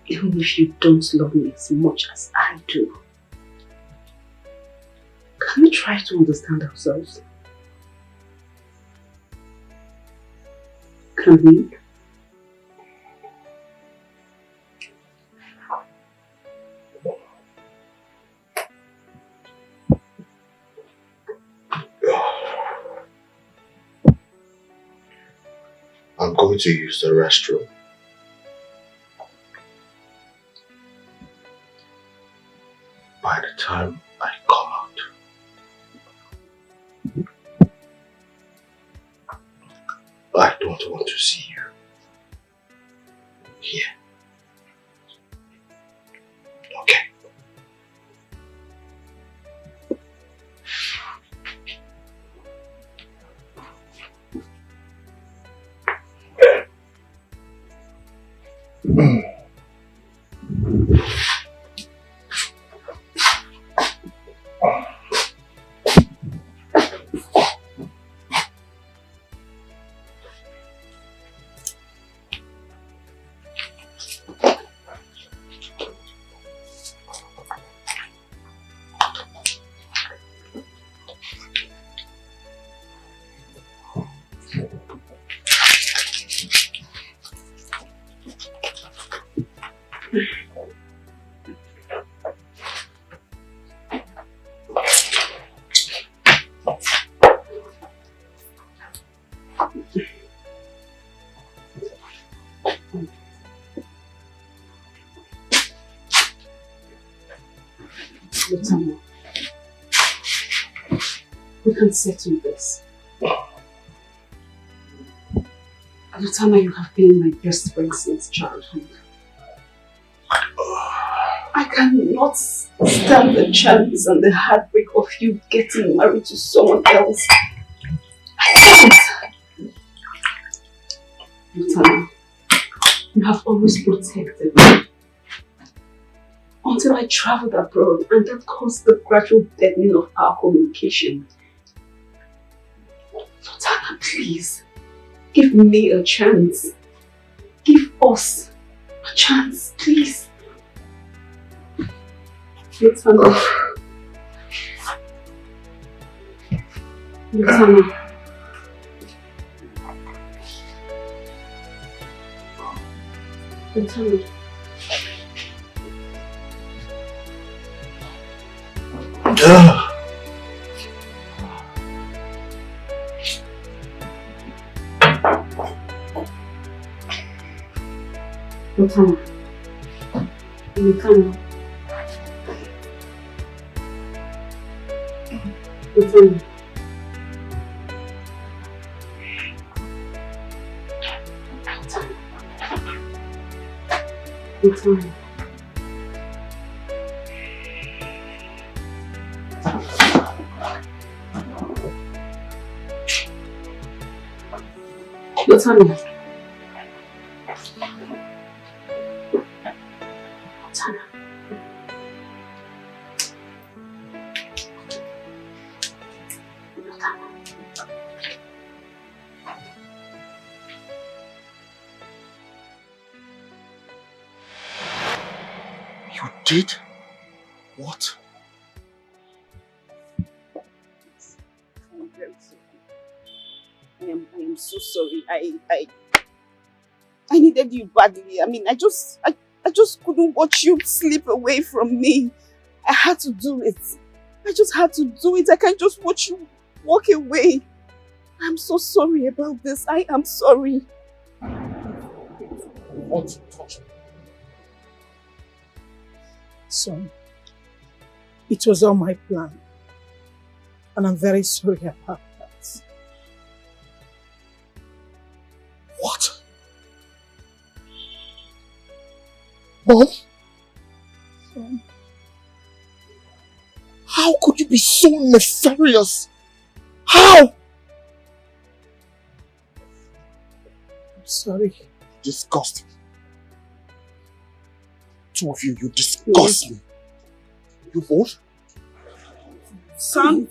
S7: Even if you don't love me as much as I do, can we try to understand ourselves? Can we?
S9: I'm going to use the restroom. By the time I come out, I don't want to see you here. Okay.
S7: Lotana, we can settle this. Lotana, you have been my best friend since childhood. I cannot stand the chance and the heartbreak of you getting married to someone else. I can't. Lotana, you have always protected me. Until I traveled abroad, and that caused the gradual deadening of our communication. Lotana, please, give me a chance. Give us a chance, please. Lotana. Lotana. Lotana. Lotana. Lotana. Lotana. Lotana. Lotana.
S9: You did? What?
S7: I'm very sorry. I am so sorry. I needed you badly. I mean, I just couldn't watch you slip away from me. I had to do it. I just had to do it. I can't just watch you walk away. I'm so sorry about this. I am sorry.
S9: What touched me?
S4: Son, it was all my plan. And I'm very sorry about that.
S9: What?
S2: Mom? How could you be so nefarious? How?
S10: I'm sorry.
S2: Disgusting. Two of you disgust me. You both?
S10: Son.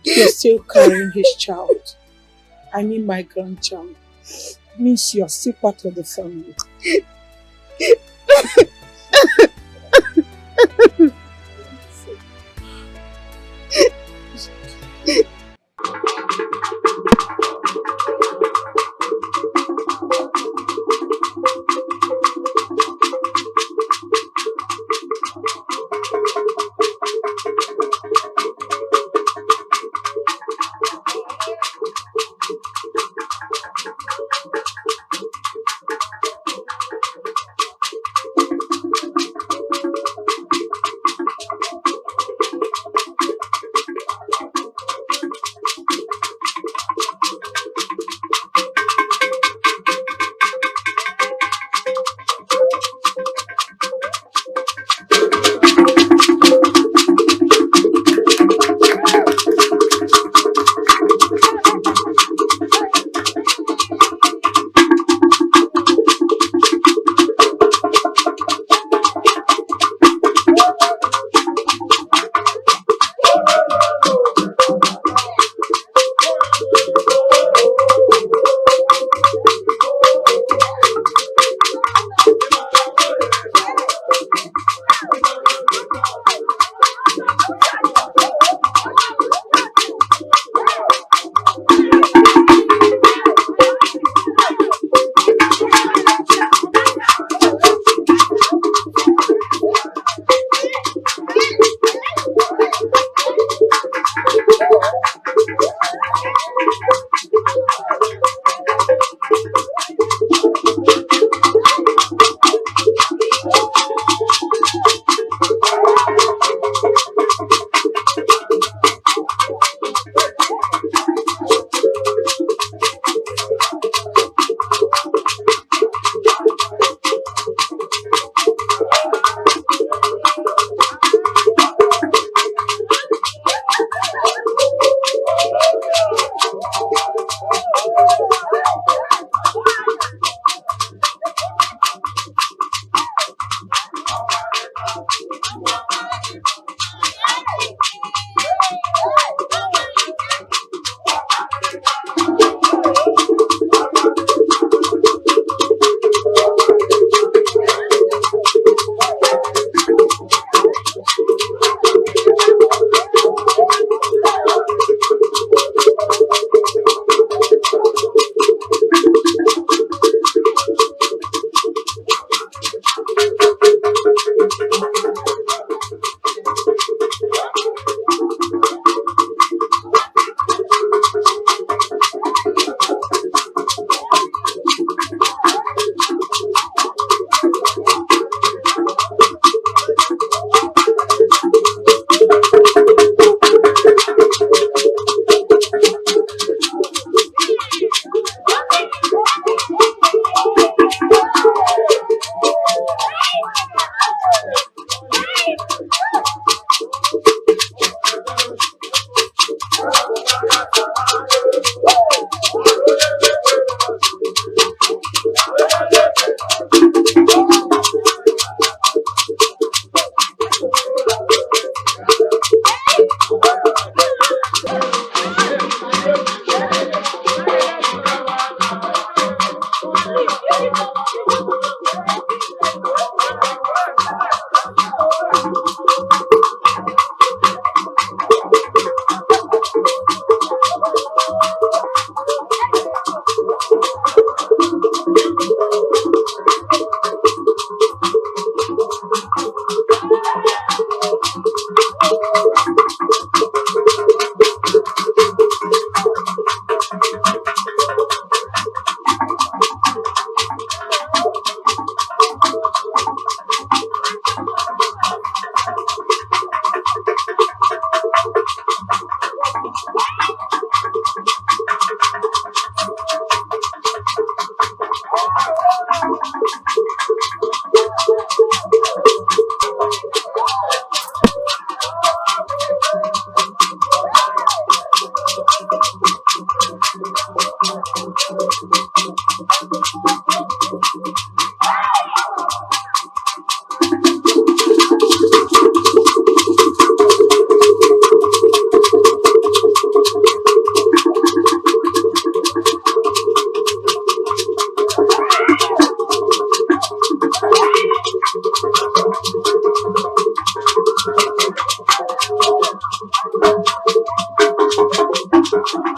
S10: You're still carrying his child. I mean my grandchild. Means you're still part of the family.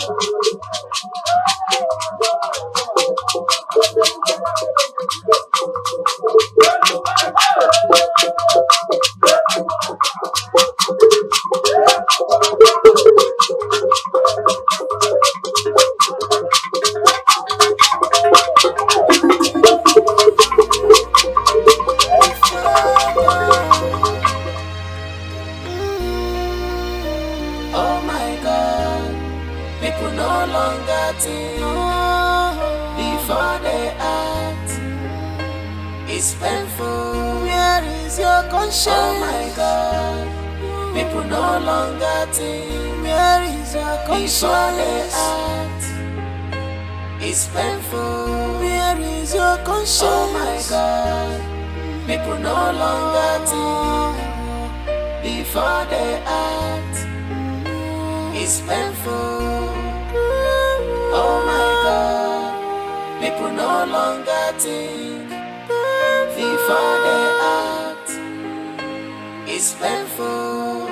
S8: Oh my God, people no longer think before they act. It's painful. Where is your conscience? Oh my God, people no longer think. Where is your conscience? Before they act. It's painful. Where is your conscience? Oh my God, people no longer think before they act. It's painful. Oh my God, people no longer think before they act. It's painful.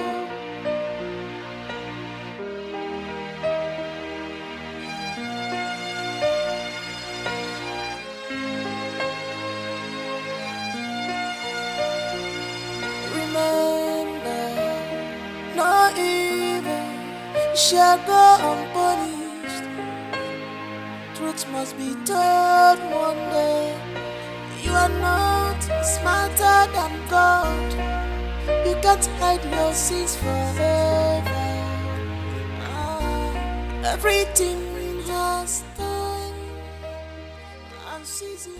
S8: Remember, no evil shall go unpunished. Truth must be told one day. You are not smarter than God. You can't hide your sins forever. Everything has time and season.